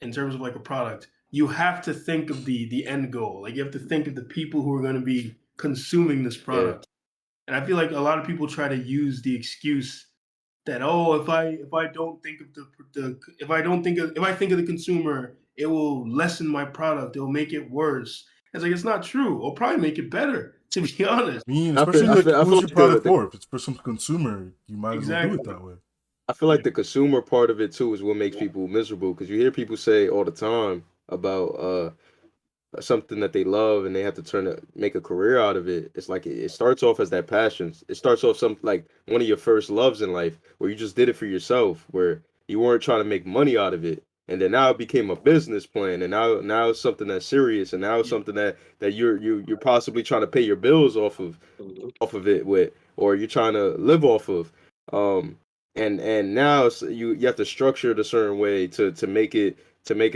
Speaker 1: in terms of like a product, you have to think of the end goal. Like you have to think of the people who are going to be consuming this
Speaker 4: Yeah.
Speaker 1: product. And I feel like a lot of people try to use the excuse that, oh, if I don't think of the if I don't think of if I think of the consumer, it will lessen my product. It'll make it worse. It's like it's not true. It'll probably make it better. To be honest,
Speaker 2: I mean,
Speaker 4: I feel,
Speaker 2: especially
Speaker 4: I
Speaker 2: like
Speaker 4: feel, I feel
Speaker 2: who's your
Speaker 4: like
Speaker 2: product
Speaker 4: the,
Speaker 2: for? If it's for some consumer, you might as well do it
Speaker 1: exactly.
Speaker 2: that way.
Speaker 4: I feel like the consumer part of it too is what makes people miserable, because you hear people say all the time about something that they love and they have to make a career out of it. It's like it starts off as that passion. It starts off some like one of your first loves in life, where you just did it for yourself, where you weren't trying to make money out of it. And then now it became a business plan, and now it's something that's serious, and now it's something that you're possibly trying to pay your bills
Speaker 3: Mhm.
Speaker 4: off of it with, or you're trying to live off of. Um, and now you have to structure it a certain way to make it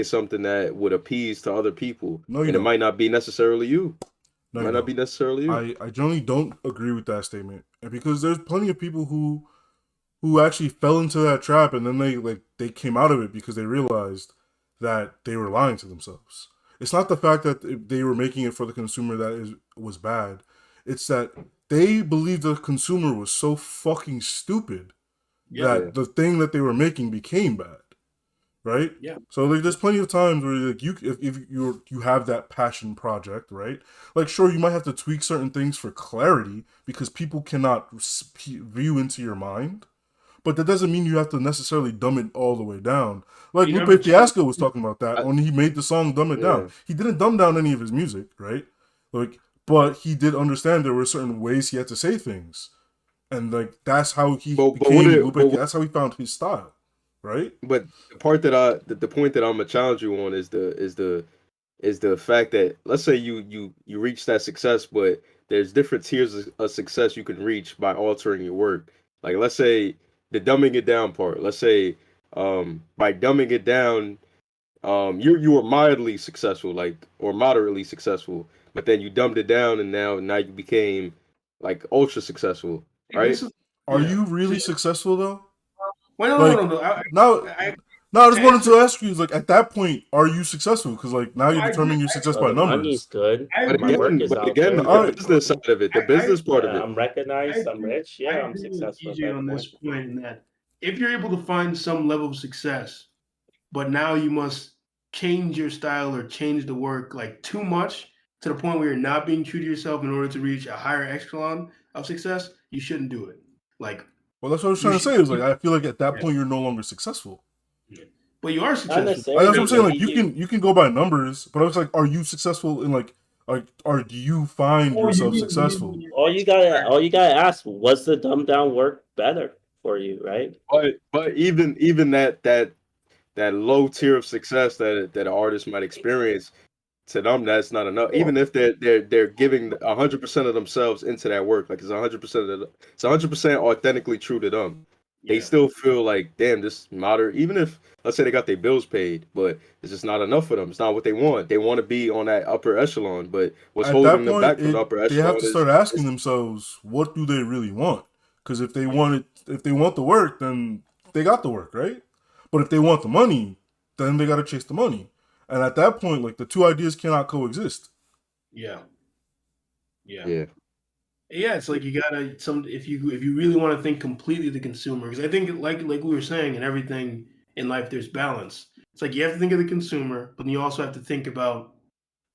Speaker 4: something that would appease to other people,
Speaker 2: No, you
Speaker 4: and it
Speaker 2: don't.
Speaker 4: might not be necessarily you.
Speaker 2: No,
Speaker 4: It
Speaker 2: you
Speaker 4: might not be
Speaker 2: don't.
Speaker 4: necessarily you.
Speaker 2: I generally don't agree with that statement, and because there's plenty of people who actually fell into that trap, and then they came out of it because they realized that they were lying to themselves. It's not the fact that they were making it for the consumer was bad. It's that they believed the consumer was so fucking stupid
Speaker 1: Yeah,
Speaker 2: that the thing that they were making became bad, right?
Speaker 1: yeah.
Speaker 2: So like, there's plenty of times where like if you have that passion project, right? Like, sure, you might have to tweak certain things for clarity because people cannot view into your mind, but that doesn't mean you have to necessarily dumb it all the way down. Like
Speaker 1: You
Speaker 2: Lupe
Speaker 1: never
Speaker 2: Fiasco was talking about that
Speaker 4: I,
Speaker 2: when he made the song "Dumb It
Speaker 4: yeah.
Speaker 2: Down." He didn't dumb down any of his music, right? Like, but he did understand there were certain ways he had to say things, and like that's how he
Speaker 4: But
Speaker 2: became Lupe. That's how he found his style, right?
Speaker 4: but the point that I'm gonna challenge you on is the fact that, let's say you reach that success, but there's different tiers of success you can reach by altering your work. Like, let's say the dumbing it down part. Let's say by dumbing it down, you were mildly successful, like, or moderately successful, but then you dumbed it down, and now you became like ultra successful,
Speaker 1: See, this
Speaker 4: right?
Speaker 1: is
Speaker 2: Are
Speaker 1: yeah.
Speaker 2: you really successful though?
Speaker 1: Well,
Speaker 2: Like
Speaker 1: no.
Speaker 2: now,
Speaker 1: I
Speaker 2: no, I just
Speaker 1: to
Speaker 2: wanted
Speaker 1: answer.
Speaker 2: to ask you, like, at that point, are you successful? Because like now you're
Speaker 1: I agree.
Speaker 2: determining your success
Speaker 3: Well,
Speaker 2: by
Speaker 3: the money's
Speaker 2: numbers.
Speaker 3: good.
Speaker 1: I
Speaker 4: But
Speaker 3: My
Speaker 1: agree with
Speaker 3: work
Speaker 4: again,
Speaker 1: you.
Speaker 3: is
Speaker 4: but
Speaker 3: out
Speaker 4: again,
Speaker 3: there.
Speaker 2: All
Speaker 4: the
Speaker 2: right,
Speaker 4: business side of it, the
Speaker 1: I
Speaker 4: business part of
Speaker 3: Yeah,
Speaker 4: it.
Speaker 3: I'm
Speaker 1: I
Speaker 3: recognized. I'm
Speaker 1: agree.
Speaker 3: rich.
Speaker 1: I
Speaker 3: Yeah, I'm
Speaker 1: agree with
Speaker 3: successful at
Speaker 1: EJ
Speaker 3: that
Speaker 1: on this
Speaker 3: point.
Speaker 1: point in that if you're able to find some level of success, but now you must change your style or change the work like too much to the point where you're not being true to yourself in order to reach a higher echelon of success, you shouldn't do it. Like
Speaker 2: well, that's what I was
Speaker 1: you
Speaker 2: trying to
Speaker 1: should,
Speaker 2: say. Is like I feel like at that
Speaker 1: yeah,
Speaker 2: point you're no longer successful.
Speaker 1: yeah. But you are
Speaker 3: Not
Speaker 1: successful.
Speaker 2: That's what
Speaker 3: necessarily.
Speaker 2: I'm saying.
Speaker 3: Maybe
Speaker 2: Like you can go by numbers, but I was like, are you successful in like, or do you find
Speaker 1: Oh, you
Speaker 2: yourself
Speaker 1: mean
Speaker 2: successful?
Speaker 3: all you gotta ask, was the dumb down work better for you, right?
Speaker 4: But even that low tier of success that an artist might experience, to them that's not enough. Even if they're giving 100% of themselves into that work, like it's 100% authentically true to them. They
Speaker 1: Yeah.
Speaker 4: still feel like, damn, this matter. Even if, let's say, they got their bills paid, but it's just not enough for them. It's not what they want. They want to be on that upper echelon, but what's
Speaker 2: At that
Speaker 4: holding them
Speaker 2: point,
Speaker 4: back from the upper
Speaker 2: they have
Speaker 4: echelon
Speaker 2: to
Speaker 4: is
Speaker 2: start asking themselves, what do they really want? Because if they want it, if they want the work, then they got the work, right? But if they want the money, then they got to chase the money. And at that point, like the two ideas cannot coexist.
Speaker 1: Yeah. Yeah.
Speaker 4: yeah.
Speaker 1: Yeah, it's like you gotta if you really want to think completely the consumer, because I think like we were saying, in everything in life there's balance. It's like you have to think of the consumer, but you also have to think about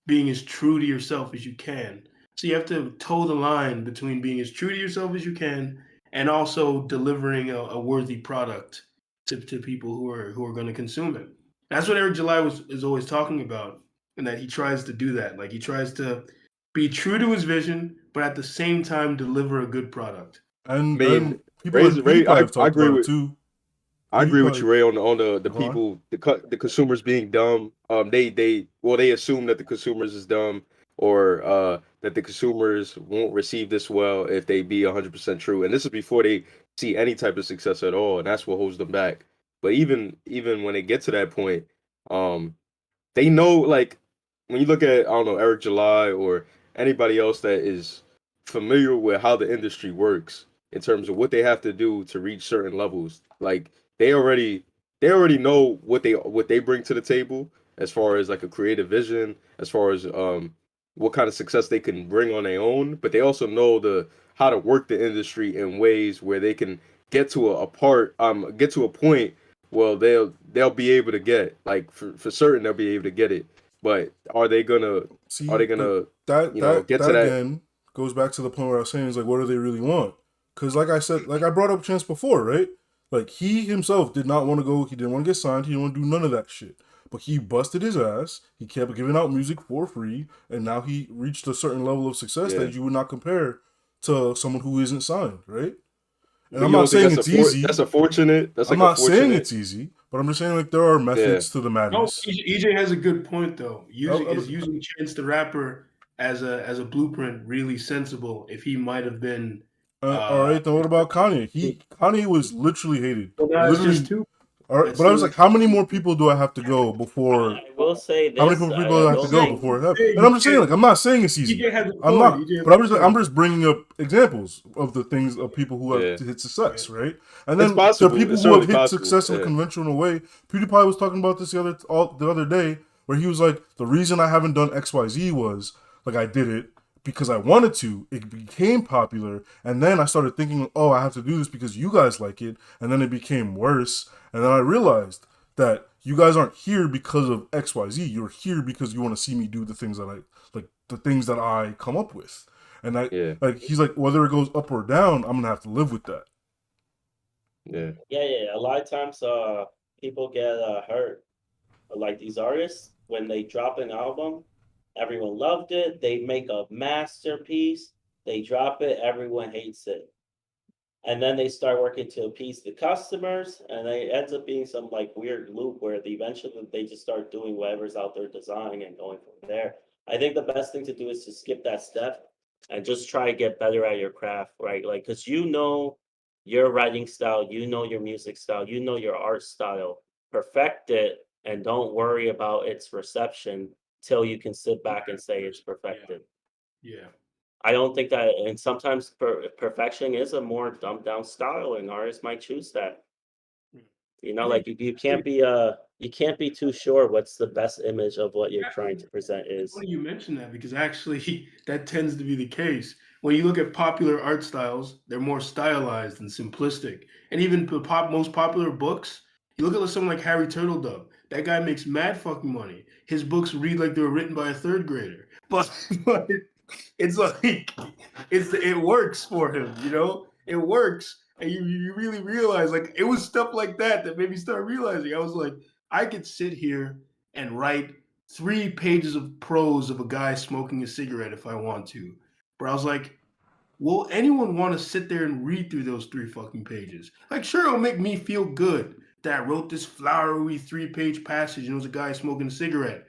Speaker 1: being as true to yourself as you can. So you have to toe the line between being as true to yourself as you can and also delivering a worthy product to people who are going to consume it. That's what Eric July is always talking about, and that he tries to do that. Like he tries to be true to his vision, but at the same time deliver a good product.
Speaker 2: And
Speaker 4: I mean,
Speaker 2: people like
Speaker 4: Ray,
Speaker 2: PewDiePie have
Speaker 4: I
Speaker 2: talked
Speaker 4: agree
Speaker 2: about it
Speaker 4: with
Speaker 2: too.
Speaker 4: I agree with
Speaker 2: PewDiePie,
Speaker 4: you, Ray, on the
Speaker 2: go on.
Speaker 4: people, the consumers being dumb. They assume that the consumers is dumb, or that the consumers won't receive this well if they be 100% true. And this is before they see any type of success at all, and that's what holds them back. But even when they get to that point, um, they know, like, when you look at, I don't know, Eric July or anybody else that is familiar with how the industry works in terms of what they have to do to reach certain levels. Like, they already they already know what they bring to the table as far as like a creative vision, as far as what kind of success they can bring on their own, but they also know the how to work the industry in ways where they can get to a point. Well, they'll be able to get, like, for certain they'll be able to get it. But are
Speaker 2: See,
Speaker 4: they
Speaker 2: but
Speaker 4: gonna get
Speaker 2: that
Speaker 4: to that?
Speaker 2: again goes back to the point where I was saying is like, what do they really want? Because like I said, like I brought up Chance before, right? Like he himself did not want to go. He didn't want to get signed. He didn't want to do none of that shit. But he busted his ass. He kept giving out music for free, and now he reached a certain level of success
Speaker 4: Yeah.
Speaker 2: that you would not compare to someone who isn't signed, right? And
Speaker 4: But
Speaker 2: I'm
Speaker 4: you
Speaker 2: not
Speaker 4: don't think
Speaker 2: saying
Speaker 4: that's
Speaker 2: it's easy.
Speaker 4: that's a fortunate that's
Speaker 2: I'm
Speaker 4: like a
Speaker 2: not saying
Speaker 4: fortunate
Speaker 2: it's easy, but I'm just saying like there are
Speaker 4: yeah.
Speaker 2: methods to the
Speaker 1: No,
Speaker 2: madness.
Speaker 1: EJ has a good point though.
Speaker 2: I,
Speaker 1: Using Chance the Rapper as a blueprint really sensible if he might have been
Speaker 2: All
Speaker 1: uh
Speaker 2: right, then what about Kanye? Kanye was literally hated.
Speaker 1: so now it's just
Speaker 2: Literally,
Speaker 1: two.
Speaker 2: all right,
Speaker 1: That's
Speaker 2: but I was
Speaker 1: still
Speaker 2: like, how many more people do I have to go
Speaker 3: I
Speaker 2: before?
Speaker 3: will say
Speaker 2: How many
Speaker 3: this.
Speaker 2: more people
Speaker 3: I
Speaker 2: do I have
Speaker 3: will
Speaker 2: to go
Speaker 3: say
Speaker 2: before it happens?
Speaker 1: Hey,
Speaker 2: And I'm just saying, like, I'm not saying it's easy.
Speaker 1: EJ has a
Speaker 2: I'm
Speaker 1: point.
Speaker 2: not,
Speaker 1: EJ has
Speaker 2: but
Speaker 1: a
Speaker 2: I'm
Speaker 1: point.
Speaker 2: just bringing up examples of the things of people who have
Speaker 4: Yeah.
Speaker 2: hit success, right? And
Speaker 4: It's
Speaker 2: then there are
Speaker 4: possible.
Speaker 2: people
Speaker 4: It's
Speaker 2: who have
Speaker 4: certainly
Speaker 2: hit
Speaker 4: possible.
Speaker 2: success in a
Speaker 4: Yeah.
Speaker 2: conventional way. PewDiePie was talking about this the other day, where he was like, the reason I haven't done XYZ was like I did it because I wanted to. It became popular, and then I started thinking, oh, I have to do this because you guys like it, and then it became worse, and then I realized that you guys aren't here because of XYZ. You're here because you want to see me do the things that I like, the things that I come up with. And I
Speaker 4: Yeah.
Speaker 2: like he's like, whether it goes up or down, I'm gonna have to live with that.
Speaker 4: Yeah.
Speaker 3: yeah. A lot of times people get hurt. Like these artists, when they drop an album, everyone loved it. They make a masterpiece. They drop it, everyone hates it. And then they start working to appease the customers, and it ends up being some like weird loop where eventually they just start doing whatever's out there design and going from there. I think the best thing to do is to skip that step and just try to get better at your craft, right? Like, because you know your writing style, you know your music style, you know your art style. Perfect it and don't worry about its reception till you can sit back and say it's perfected.
Speaker 1: Yeah.
Speaker 3: I don't think that, and sometimes perfection is a more dumbed down style, and artists might choose that. You know,
Speaker 1: Yeah.
Speaker 3: like you can't be too sure what's the best image of what you're trying to present
Speaker 1: It's
Speaker 3: is.
Speaker 1: funny you mention that because actually that tends to be the case. When you look at popular art styles, they're more stylized and simplistic. And even the most popular books, you look at someone like Harry Turtledove. That guy makes mad fucking money. His books read like they were written by a third grader. But it's like it works for him, you know? It works. And you really realize like it was stuff like that that made me start realizing. I was like, I could sit here and write 3 pages of prose of a guy smoking a cigarette if I want to. But I was like, will anyone want to sit there and read through those 3 fucking pages? Like, sure, it'll make me feel good that I wrote this flowery 3 page passage and it was a guy smoking a cigarette.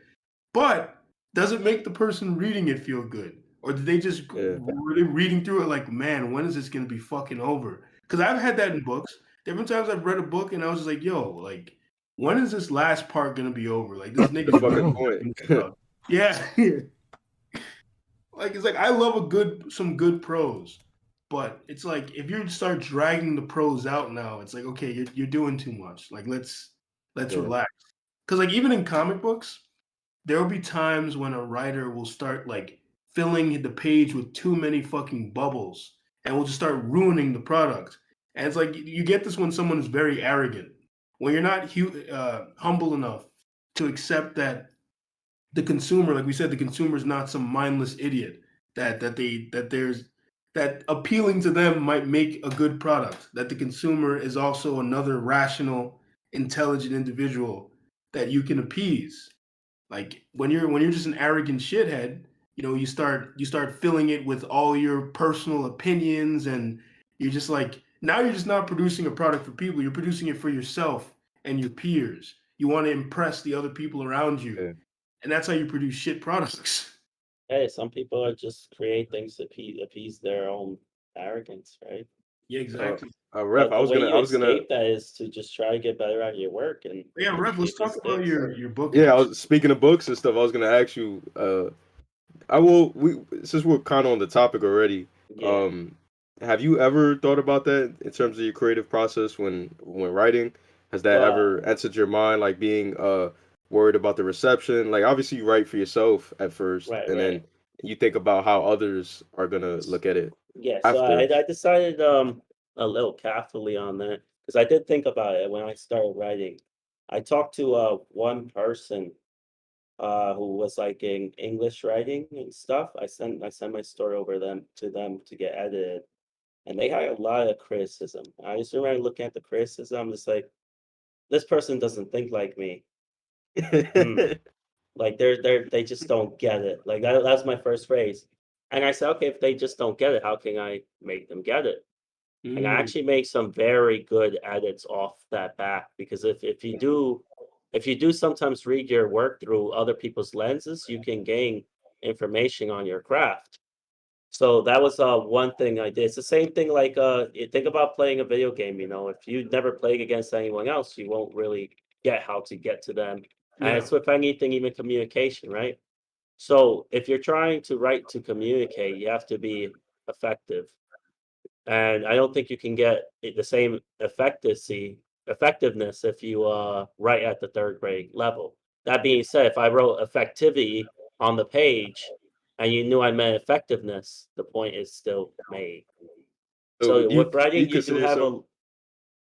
Speaker 1: But does it make the person reading it feel good? Or did they just
Speaker 4: Yeah.
Speaker 1: were they reading through it like, man, when is this gonna be fucking over? Because I've had that in books. There have been times I've read a book and I was just like, yo, like, when is this last part gonna be over? Like this
Speaker 4: The
Speaker 1: nigga's
Speaker 4: fucking
Speaker 1: really
Speaker 4: point.
Speaker 1: talking about. Yeah. Like it's like I love some good prose. But it's like if you start dragging the prose out now, it's like, okay, you're doing too much. Like let's
Speaker 4: Yeah.
Speaker 1: relax. Because like even in comic books, there will be times when a writer will start like filling the page with too many fucking bubbles and will just start ruining the product. And it's like you get this when someone is very arrogant. When you're not humble enough to accept that the consumer, like we said, the consumer is not some mindless idiot that appealing to them might make a good product. That the consumer is also another rational, intelligent individual that you can appease. Like when you're just an arrogant shithead, you start filling it with all your personal opinions, and you're just like now you're just not producing a product for people. You're producing it for yourself and your peers. You want to impress the other people around you,
Speaker 4: Yeah.
Speaker 1: and that's how you produce shit products.
Speaker 3: Hey, some people are just create things to appease their own arrogance, right?
Speaker 1: Yeah,
Speaker 4: Uh,
Speaker 1: exactly.
Speaker 4: Ref,
Speaker 3: But the way you
Speaker 4: I was gonna,
Speaker 3: escape that is to just try to get better at your work, and
Speaker 1: Yeah, Rev, let's
Speaker 3: if it
Speaker 1: talk about
Speaker 3: sticks,
Speaker 1: your book.
Speaker 4: yeah, I
Speaker 1: Actually.
Speaker 4: was speaking of books and stuff. I was gonna ask you. I will. We since we're kind of on the topic already.
Speaker 3: yeah.
Speaker 4: Um, have you ever thought about that in terms of your creative process when writing? Has that
Speaker 3: Well,
Speaker 4: ever entered your mind, like being worried about the reception? Like obviously you write for yourself at first,
Speaker 3: right,
Speaker 4: and
Speaker 3: right.
Speaker 4: then you think about how others are gonna look at it
Speaker 3: Yeah, so
Speaker 4: after.
Speaker 3: I decided a little carefully on that because I did think about it when I started writing. I talked to one person who was like in English writing and stuff. I sent my story over them to get edited, and they had a lot of criticism. I just remember looking at the criticism, I'm just like, this person doesn't think like me. Hmm. Like they just don't get it. Like that's my first phrase. And I said, okay, if they just don't get it, how can I make them get it? And I
Speaker 1: Mm,
Speaker 3: actually make some very good edits off that back because if you do sometimes read your work through other people's lenses, you can gain information on your craft. So that was one thing I did. It's the same thing like you think about playing a video game, if you never played against anyone else, you won't really get how to get to them. And
Speaker 1: yeah,
Speaker 3: it's with anything, even communication, right? So if you're trying to write to communicate, you have to be effective. And I don't think you can get the same effectiveness if you write at the third grade level. That being said, if I wrote effectivity on the page and you knew I meant effectiveness, the point is still made.
Speaker 4: So
Speaker 3: So with
Speaker 4: do you
Speaker 3: writing, you do
Speaker 4: consider
Speaker 3: have
Speaker 4: yourself?
Speaker 3: a.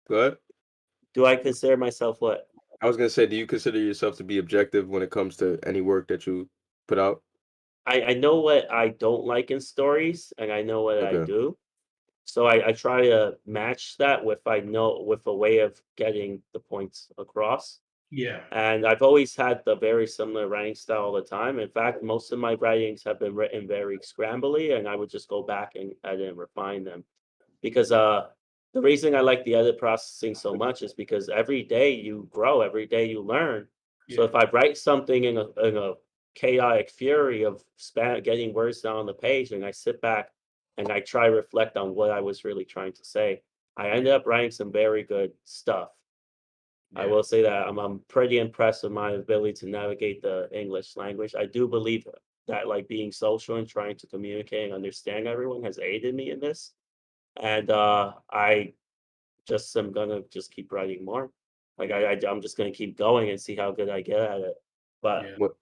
Speaker 4: Go ahead.
Speaker 3: Do I consider myself what?
Speaker 4: I was gonna say, do you consider yourself to be objective when it comes to any work that you put out?
Speaker 3: I know what I don't like in stories, and I know what I
Speaker 4: Okay.
Speaker 3: do. So I try to match that with a way of getting the points across.
Speaker 1: yeah,
Speaker 3: And I've always had the very similar writing style all the time. In fact, most of my writings have been written very scrambly, and I would just go back and edit and refine them. Because the reason I like the edit processing so much is because every day you grow, every day you learn. So
Speaker 1: yeah,
Speaker 3: if I write something in a chaotic fury of getting words down on the page, and I sit back and I try to reflect on what I was really trying to say, I ended up writing some very good stuff. I
Speaker 1: yeah,
Speaker 3: will say that I'm pretty impressed with my ability to navigate the English language. I do believe that like being social and trying to communicate and understand everyone has aided me in this. And I just am gonna just keep writing more. Like I'm just gonna keep going and see how good I get at it. But
Speaker 1: yeah,
Speaker 4: What?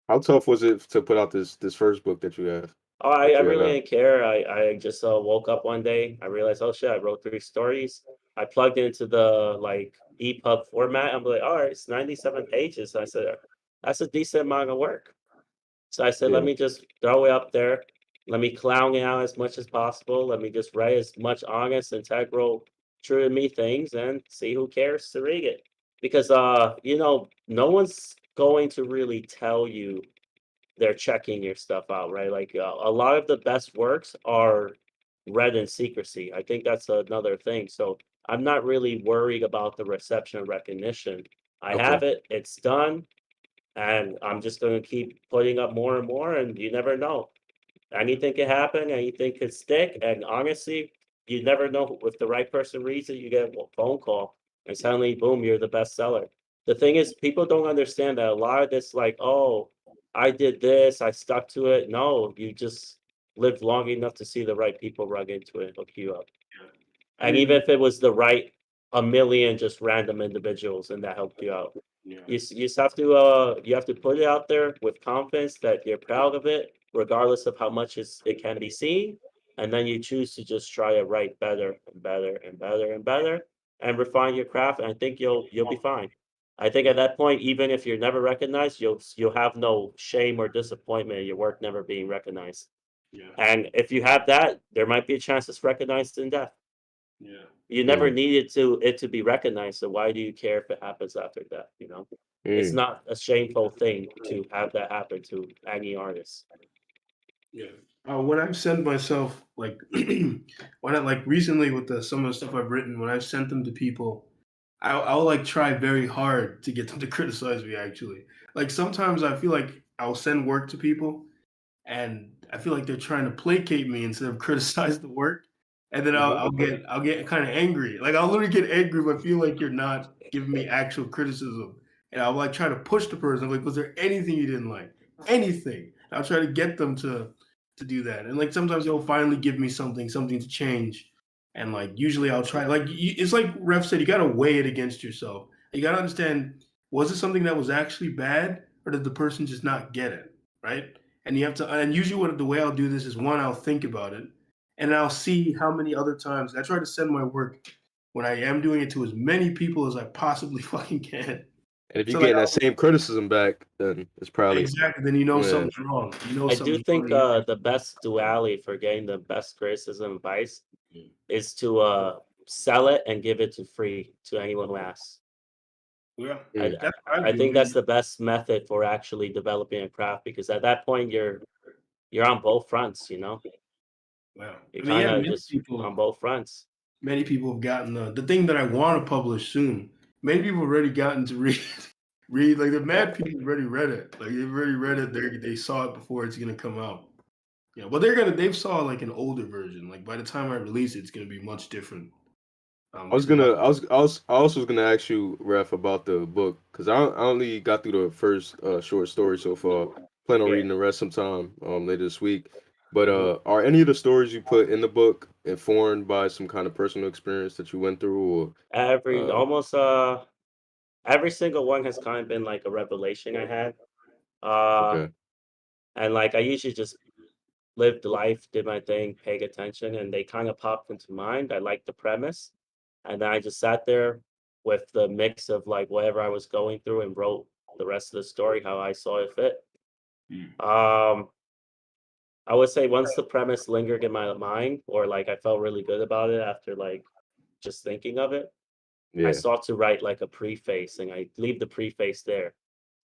Speaker 4: How tough was it to put out this first book that you have
Speaker 3: oh, I
Speaker 4: that you have
Speaker 3: really
Speaker 4: out?
Speaker 3: didn't care. I just woke up one day. I realized, oh shit, I wrote 3 stories. I plugged into the like EPUB format. I'm like, all right, it's 97 pages. I said, that's a decent amount of work. So I said, let
Speaker 4: Yeah.
Speaker 3: me just throw it up there. Let me clown it out as much as possible. Let me just write as much honest, integral, true to me things and see who cares to read it. Because no one's going to really tell you they're checking your stuff out, right? Like a lot of the best works are read in secrecy. I think that's another thing. So I'm not really worried about the reception and recognition. I
Speaker 4: Okay.
Speaker 3: have it, it's done, and I'm just going to keep putting up more and more, and you never know. Anything can happen, anything could stick, and honestly, you never know if the right person reads it, you get a phone call, and suddenly, boom, you're the bestseller. The thing is, people don't understand that a lot of this, like, oh, I did this, I stuck to it. No, you just lived long enough to see the right people rug into it, hook you up.
Speaker 1: yeah. I
Speaker 3: And even
Speaker 1: mean,
Speaker 3: if it was the right a million just random individuals and that helped you out.
Speaker 1: yeah,
Speaker 3: You just have to put it out there with confidence that you're proud of it, regardless of how much it can be seen, and then you choose to just try to write better and better and better and better, and refine your craft. And I think you'll be fine. I think at that point, even if you're never recognized, you'll have no shame or disappointment at your work never being recognized.
Speaker 1: Yeah.
Speaker 3: And if you have that, there might be a chance it's recognized in death.
Speaker 1: Yeah.
Speaker 3: You never
Speaker 4: Mm,
Speaker 3: needed it to be recognized, so why do you care if it happens after death? It's
Speaker 4: mm.
Speaker 3: not a shameful thing to have that happen to any artist.
Speaker 1: Yeah. When I've sent myself like when I like recently with some of the stuff I've written, when I've sent them to people, I'll like try very hard to get them to criticize me actually. Like sometimes I feel like I'll send work to people and I feel like they're trying to placate me instead of criticize the work. And then
Speaker 3: Mhm.
Speaker 1: I'll get kind of angry. Like I'll literally get angry if I feel like you're not giving me actual criticism. And I'll like try to push the person. I'm like, was there anything you didn't like? Anything? I'll try to get them to do that. And like sometimes they'll finally give me something to change. And like usually I'll try. Like it's like Ref said, you gotta weigh it against yourself. You gotta understand: was it something that was actually bad, or did the person just not get it? Right? And you have to. And usually, the way I'll do this is one, I'll think about it, and I'll see how many other times I try to send my work when I am doing it to as many people as I possibly fucking can.
Speaker 4: And if you're
Speaker 1: So like
Speaker 4: getting that same criticism back, then it's probably
Speaker 1: exactly, then you know
Speaker 4: yeah.
Speaker 1: something's wrong. You know
Speaker 3: I do
Speaker 1: something's
Speaker 3: think
Speaker 1: wrong.
Speaker 3: the best duality for getting the best criticism advice
Speaker 1: Mm.
Speaker 3: is to sell it and give it to free to anyone who asks.
Speaker 1: Yeah,
Speaker 3: I,
Speaker 4: Mm,
Speaker 1: that's what I
Speaker 3: I
Speaker 1: do.
Speaker 3: think that's the best method for actually developing a craft because at that point you're on both fronts,
Speaker 1: Wow.
Speaker 3: You're
Speaker 1: I mean,
Speaker 3: kind
Speaker 1: yeah,
Speaker 3: of just on both fronts.
Speaker 1: many people have gotten the thing that I want to publish soon. Many people have already gotten to read read like the mad people have already read it. Like they've already read it. They saw it before it's gonna come out. Yeah, but they've saw like an older version. Like by the time I release it, it's gonna be much different.
Speaker 4: I was
Speaker 1: Because
Speaker 4: gonna, I also was gonna ask you, Ref, about the book because I only got through the first short story so far. Plan on
Speaker 3: Yeah.
Speaker 4: reading the rest sometime later this week. But
Speaker 3: Mhm.
Speaker 4: are any of the stories you put in the book informed by some kind of personal experience that you went through, or
Speaker 3: Almost every single one has kind of been like a revelation I had. Uh
Speaker 4: okay,
Speaker 3: and like I usually just lived life, did my thing, paid attention, and they kind of popped into mind. I liked the premise. And then I just sat there with the mix of like whatever I was going through and wrote the rest of the story how I saw it fit.
Speaker 1: Mm.
Speaker 3: Um I would say once the premise lingered in my mind, or like I felt really good about it after like just thinking of it, I
Speaker 4: yeah,
Speaker 3: sought to write like a preface and I leave the preface there.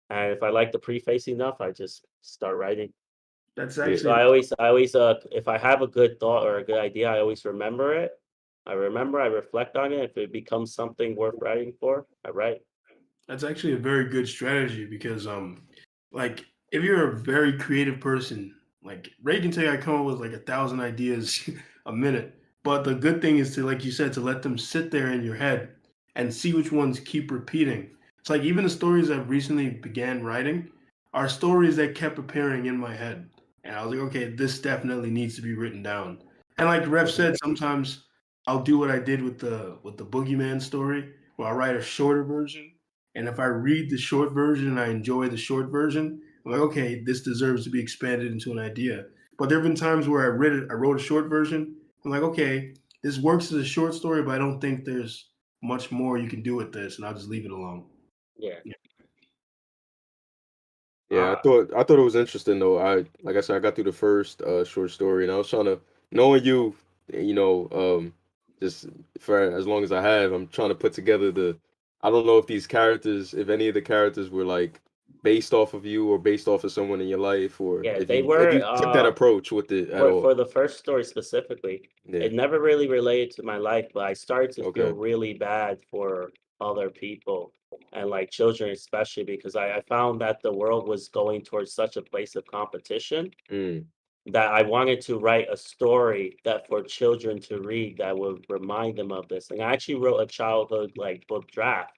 Speaker 3: And if I like the preface enough, I just start writing.
Speaker 1: that's
Speaker 4: yeah,
Speaker 3: So
Speaker 1: actually
Speaker 3: I always, if I have a good thought or a good idea, I always remember it. I reflect on it. If it becomes something worth writing for, I write.
Speaker 1: That's actually a very good strategy because like if you're a very creative person, like Ray can tell you I come up with like 1,000 ideas a minute. But the good thing is to, like you said, to let them sit there in your head and see which ones keep repeating. It's like even the stories I've recently began writing are stories that kept appearing in my head. And I was like, okay, this definitely needs to be written down. And like Rev
Speaker 3: Mhm.
Speaker 1: said, sometimes I'll do what I did with the Boogeyman story, where I'll write a shorter version, and if I read the short version and I enjoy the short version, I'm like, okay, this deserves to be expanded into an idea. But there have been times where I wrote a short version. I'm like, okay, this works as a short story, but I don't think there's much more you can do with this, and I'll just leave it alone.
Speaker 3: Yeah.
Speaker 1: Yeah.
Speaker 4: yeah.
Speaker 1: Uh,
Speaker 4: I thought it was interesting though. Like I said, I got through the first short story, and I was trying to knowing you, you know, just for as long as I have, I'm trying to put together the. I don't know if these characters, if any of the characters were like based off of you or based off of someone in your life, or
Speaker 3: Yeah,
Speaker 4: if
Speaker 3: they
Speaker 4: if
Speaker 3: were
Speaker 4: you took that approach with it at
Speaker 3: for
Speaker 4: all.
Speaker 3: the first story specifically,
Speaker 4: Yeah.
Speaker 3: it never really related to my life, but I started to feel
Speaker 4: Okay.
Speaker 3: really bad for other people and like children especially because I found that the world was going towards such a place of competition
Speaker 4: Mm,
Speaker 3: that I wanted to write a story that for children to read that would remind them of this. And I actually wrote a childhood like book draft.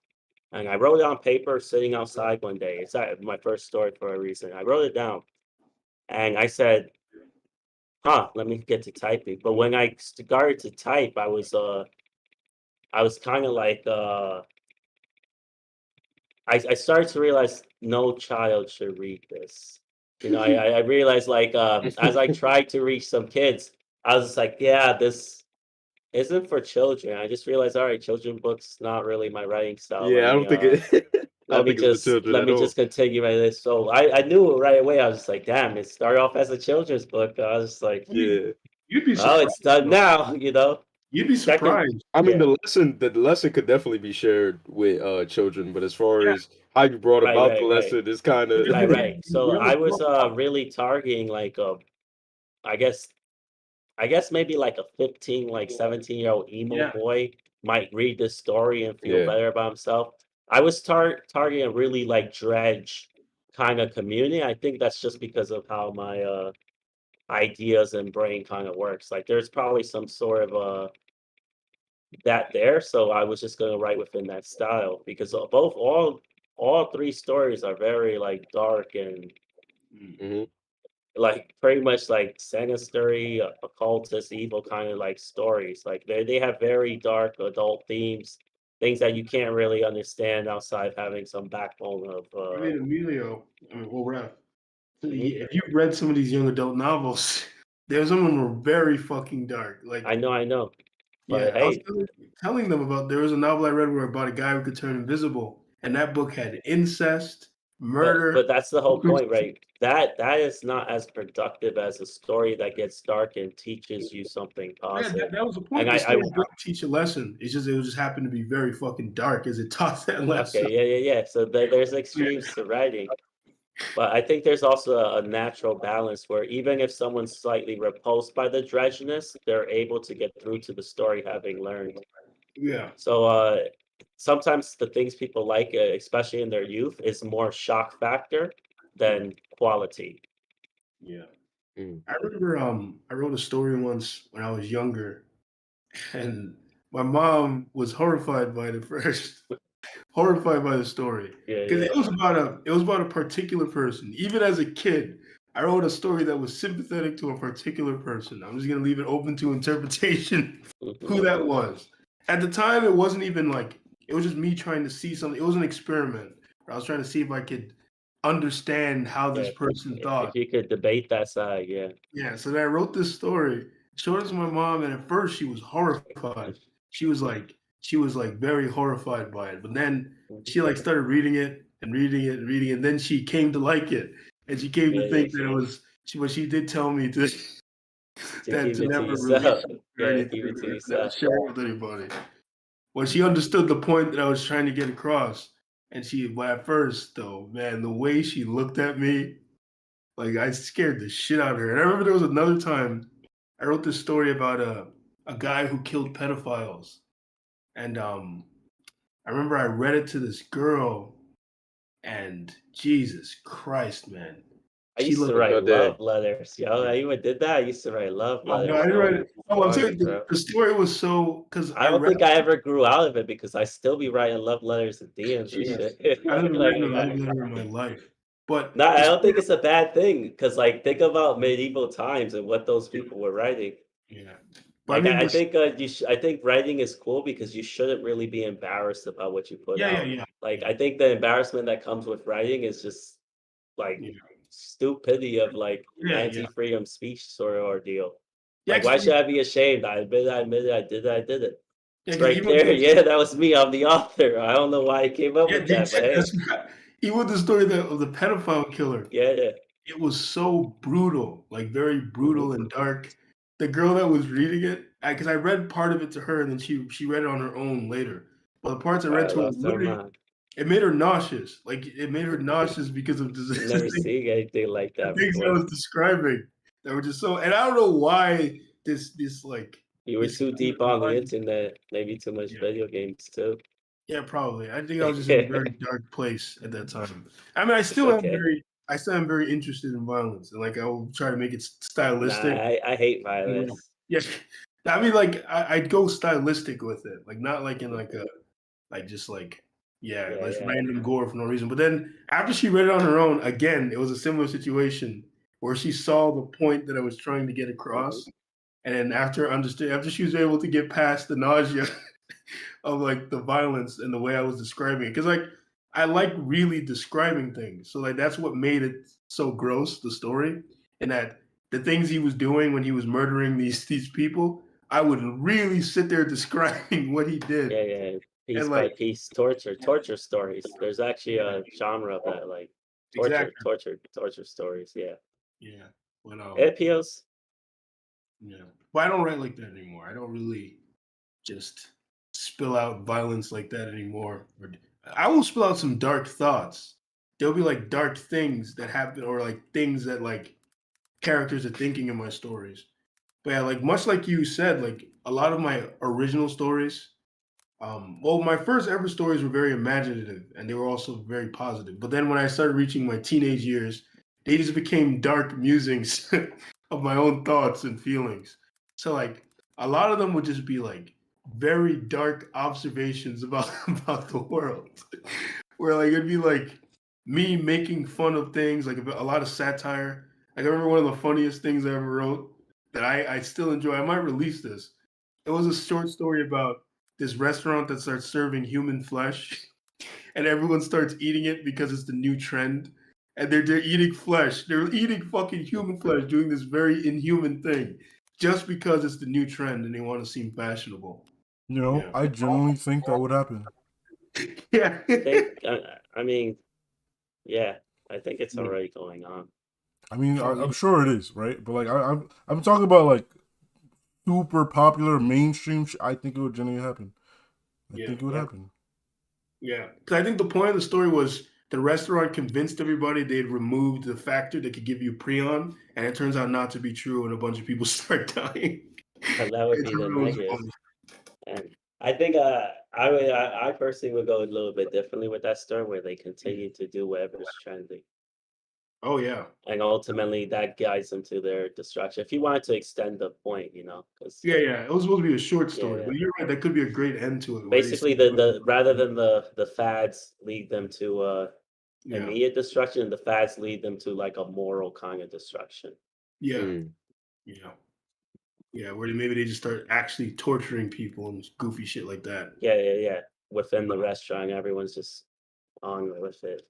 Speaker 3: And I wrote it on paper sitting outside one day. It's my first story for a reason. I wrote it down and I said, huh, let me get to typing. But when I started to type, I was kind of like I started to realize no child should read this. You know, I realized like as I tried to reach some kids, I was just like, yeah, this isn't for children. I just realized, all right, children books not really my writing style.
Speaker 4: Yeah, I don't think it. I don't think it's for children
Speaker 3: Let
Speaker 4: at
Speaker 3: me
Speaker 4: all.
Speaker 3: just continue right this. So I knew right away. I was just like, damn, it started off as a children's book. I was just like,
Speaker 4: Yeah.
Speaker 1: You'd be
Speaker 3: oh, it's
Speaker 1: surprised.
Speaker 3: done
Speaker 1: Though.
Speaker 3: now. You know,
Speaker 1: You'd be
Speaker 3: second,
Speaker 1: surprised.
Speaker 4: I mean,
Speaker 3: yeah,
Speaker 4: the lesson could definitely be shared with children, but as far
Speaker 1: Yeah,
Speaker 4: as how you brought
Speaker 3: right,
Speaker 4: about the
Speaker 3: right, right,
Speaker 4: lesson, it's kind of
Speaker 1: because
Speaker 3: right, right. So
Speaker 1: you
Speaker 3: I
Speaker 1: ever
Speaker 3: was
Speaker 1: grow up.
Speaker 3: really targeting like I guess I guess maybe like a 15, like 17-year-old emo
Speaker 1: Yeah,
Speaker 3: boy might read this story and feel
Speaker 4: yeah.
Speaker 3: better about himself. I was targeting a really like dredge kind of community. I think that's just because of how my ideas and brain kind of works. Like there's probably some sort of that there. So I was just gonna write within that style because both all three stories are very like dark and
Speaker 4: Hmm.
Speaker 3: like pretty much like sinister occultist, evil kind of like stories. Like they have very dark adult themes, things that you can't really understand outside of having some backbone of
Speaker 1: I mean, Emilio. I mean, well, Ralph.
Speaker 3: mhm.
Speaker 1: If you've read some of these young adult novels, there's some of them are very fucking dark. Like,
Speaker 3: I know. But
Speaker 1: yeah, I was
Speaker 3: hey,
Speaker 1: telling them about there was a novel I read where about a guy who could turn invisible, and that book had incest, murder.
Speaker 3: but that's the whole point, right? That is not as productive as a story that gets dark and teaches you something
Speaker 1: Yeah,
Speaker 3: positive.
Speaker 1: that was the
Speaker 3: And
Speaker 1: point. The story did teach a lesson. It's just it just happened to be very fucking dark as it taught that lesson.
Speaker 3: okay, yeah. So there's extremes to writing. But I think there's also a natural balance where even if someone's slightly repulsed by the dredginess, they're able to get through to the story having learned.
Speaker 1: Yeah,
Speaker 3: So sometimes the things people like, especially in their youth, is more shock factor than quality.
Speaker 1: yeah.
Speaker 4: Mm.
Speaker 1: I remember I wrote a story once when I was younger, and my mom was horrified by it at first. Horrified by the story
Speaker 3: Yeah,
Speaker 1: because
Speaker 3: yeah.
Speaker 1: it was about a particular person. Even as a kid, I wrote a story that was sympathetic to a particular person. I'm just gonna leave it open to interpretation
Speaker 3: Hmm.
Speaker 1: who that was. At the time, it wasn't even like it was just me trying to see something. It was an experiment. I was trying to see if I could understand how this
Speaker 3: Yeah.
Speaker 1: person
Speaker 3: If
Speaker 1: thought.
Speaker 3: you could debate that side, yeah.
Speaker 1: Yeah, so then I wrote this story, showed it to my mom, and at first she was horrified. She was like very horrified by it. But then
Speaker 3: Mhm.
Speaker 1: she like started reading it and reading it and reading it, and then she came to like it. And she came
Speaker 3: Yeah,
Speaker 1: to
Speaker 3: yeah.
Speaker 1: think that it was but she did tell me to
Speaker 3: To
Speaker 1: that
Speaker 3: keep
Speaker 1: to
Speaker 3: it to
Speaker 1: never release
Speaker 3: yourself.
Speaker 1: it or
Speaker 3: Yeah,
Speaker 1: anything,
Speaker 3: keep it to
Speaker 1: or to never
Speaker 3: yourself.
Speaker 1: share it with anybody. Well, she understood the point that I was trying to get across. But at first though, man, the way she looked at me, like I scared the shit out of her. And I remember there was another time I wrote this story about a guy who killed pedophiles. And I remember I read it to this girl and Jesus Christ, man.
Speaker 3: I
Speaker 1: She
Speaker 3: used to
Speaker 1: looked
Speaker 4: Like
Speaker 3: write
Speaker 4: your dad.
Speaker 3: love letters, yo. I even did that. I used to write love
Speaker 1: no, I
Speaker 3: letters,
Speaker 1: didn't write
Speaker 3: yo.
Speaker 1: it. Oh, I'm
Speaker 3: Fire,
Speaker 1: saying the,
Speaker 3: bro.
Speaker 1: the story was so because
Speaker 3: I
Speaker 1: I
Speaker 3: don't
Speaker 1: read
Speaker 3: think I ever grew out of it because I still be writing love letters and DMs and
Speaker 1: Jesus.
Speaker 3: shit.
Speaker 1: I haven't
Speaker 3: Like
Speaker 1: written
Speaker 3: I
Speaker 1: a
Speaker 3: got
Speaker 1: love letter in my life. But
Speaker 3: no,
Speaker 1: the
Speaker 3: I don't
Speaker 1: story
Speaker 3: think it's a bad thing because like think about medieval times and what those people were writing.
Speaker 1: yeah. But I
Speaker 3: Like
Speaker 1: mean
Speaker 3: I
Speaker 1: this
Speaker 3: think I think writing is cool because you shouldn't really be embarrassed about what you put
Speaker 1: yeah, yeah,
Speaker 3: out.
Speaker 1: yeah.
Speaker 3: Like
Speaker 1: Yeah.
Speaker 3: I think the embarrassment that comes with writing is just like
Speaker 1: Yeah.
Speaker 3: stupidity of like
Speaker 1: Yeah, yeah.
Speaker 3: anti-freedom speech sort of ordeal.
Speaker 1: Yeah,
Speaker 3: Like why should I be ashamed? I admit it, I did it. It's
Speaker 1: because
Speaker 3: right
Speaker 1: even
Speaker 3: there. Yeah, that was me. I'm the author. I don't know why I came up
Speaker 1: yeah,
Speaker 3: with that, but hey,
Speaker 1: even the story of the pedophile killer,
Speaker 3: yeah.
Speaker 1: it was so brutal, like very
Speaker 3: Mhm.
Speaker 1: brutal and dark. The girl that was reading it, because I read part of it to her, and then she read it on her own later. But the parts I read
Speaker 3: Probably
Speaker 1: to her,
Speaker 3: lost her
Speaker 1: literally,
Speaker 3: mind.
Speaker 1: it made her nauseous. Like it made her nauseous because of
Speaker 3: I've never seen anything like
Speaker 1: the
Speaker 3: that
Speaker 1: things I
Speaker 3: before.
Speaker 1: was describing that were just so. And I don't know why this like
Speaker 3: You were
Speaker 1: this
Speaker 3: too
Speaker 1: came
Speaker 3: deep
Speaker 1: to
Speaker 3: on the
Speaker 1: mind.
Speaker 3: internet, maybe too much
Speaker 1: Yeah.
Speaker 3: video games too.
Speaker 1: Yeah, probably. I think I was just in a very dark place at that time. I mean,
Speaker 3: It's okay.
Speaker 1: I still am very interested in violence, and like I will try to make it
Speaker 3: Nah,
Speaker 1: stylistic.
Speaker 3: I hate
Speaker 1: Yeah,
Speaker 3: violence.
Speaker 1: yeah. I mean, like I'd go stylistic with it, like not like in like a like just like yeah,
Speaker 3: Yeah,
Speaker 1: like
Speaker 3: yeah.
Speaker 1: random gore for no reason. But then after she read it on her own, again, it was a similar situation where she saw the point that I was trying to get
Speaker 3: Mhm.
Speaker 1: across, and then after she was able to get past the nausea of like the violence and the way I was describing it. Because like I like really describing things. So like that's what made it so gross, the story, and that the things he was doing when he was murdering these people, I would really sit there describing what he did.
Speaker 3: Yeah. Piece
Speaker 1: And
Speaker 3: by
Speaker 1: like
Speaker 3: piece, torture stories. There's actually a genre of that, like
Speaker 1: exactly.
Speaker 3: torture stories. Yeah,
Speaker 1: Yeah. But
Speaker 3: it appeals.
Speaker 1: yeah. But I don't write like that anymore. I don't really just spill out violence like that anymore. I will spill out some dark thoughts. There'll be like dark things that happen or like things that like characters are thinking in my stories. But yeah, like much like you said, like a lot of my original stories, well, my first ever stories were very imaginative and they were also very positive. But then when I started reaching my teenage years, they just became dark musings of my own thoughts and feelings. So like a lot of them would just be like very dark observations about about the world. Where like it'd be like me making fun of things, like a lot of satire. Like I remember one of the funniest things I ever wrote that I still enjoy. I might release this. It was a short story about this restaurant that starts serving human flesh, and everyone starts eating it because it's the new trend. And they're eating flesh. They're eating fucking human flesh, doing this very inhuman thing, just because it's the new trend and they want to seem fashionable.
Speaker 2: You know,
Speaker 1: Yeah.
Speaker 2: I genuinely think that would happen.
Speaker 1: Yeah.
Speaker 3: I mean, yeah, I think it's already going on.
Speaker 2: I mean,
Speaker 1: Oh,
Speaker 2: I'm
Speaker 1: yeah.
Speaker 2: sure it is, right? But like, I'm talking about like super popular mainstream. I think it would genuinely happen. I
Speaker 1: Yeah.
Speaker 2: think it would happen.
Speaker 1: Yeah. Because I think the point of the story was the restaurant convinced everybody they'd removed the factor that could give you prion, and it turns out not to be true, and a bunch of people start dying.
Speaker 3: And that would
Speaker 1: I
Speaker 3: be
Speaker 1: thought
Speaker 3: the
Speaker 1: it was
Speaker 3: negative.
Speaker 1: funny.
Speaker 3: And I think I personally would go a little bit differently with that story, where they continue to do whatever's trending,
Speaker 1: Oh yeah.
Speaker 3: and ultimately that guides them to their destruction. If you wanted to extend the point, because
Speaker 1: Yeah. It was supposed to be a short
Speaker 3: yeah,
Speaker 1: story,
Speaker 3: yeah.
Speaker 1: but you're right. That could be a great end to it, where they
Speaker 3: Basically,
Speaker 1: see.
Speaker 3: the rather than the fads lead them to
Speaker 1: Yeah.
Speaker 3: immediate destruction, the fads lead them to like a moral kind of destruction.
Speaker 1: Yeah.
Speaker 4: Mm.
Speaker 1: Yeah. Yeah. Where maybe they just start actually torturing people and goofy shit like that.
Speaker 3: Yeah. Within the restaurant, everyone's just on with it.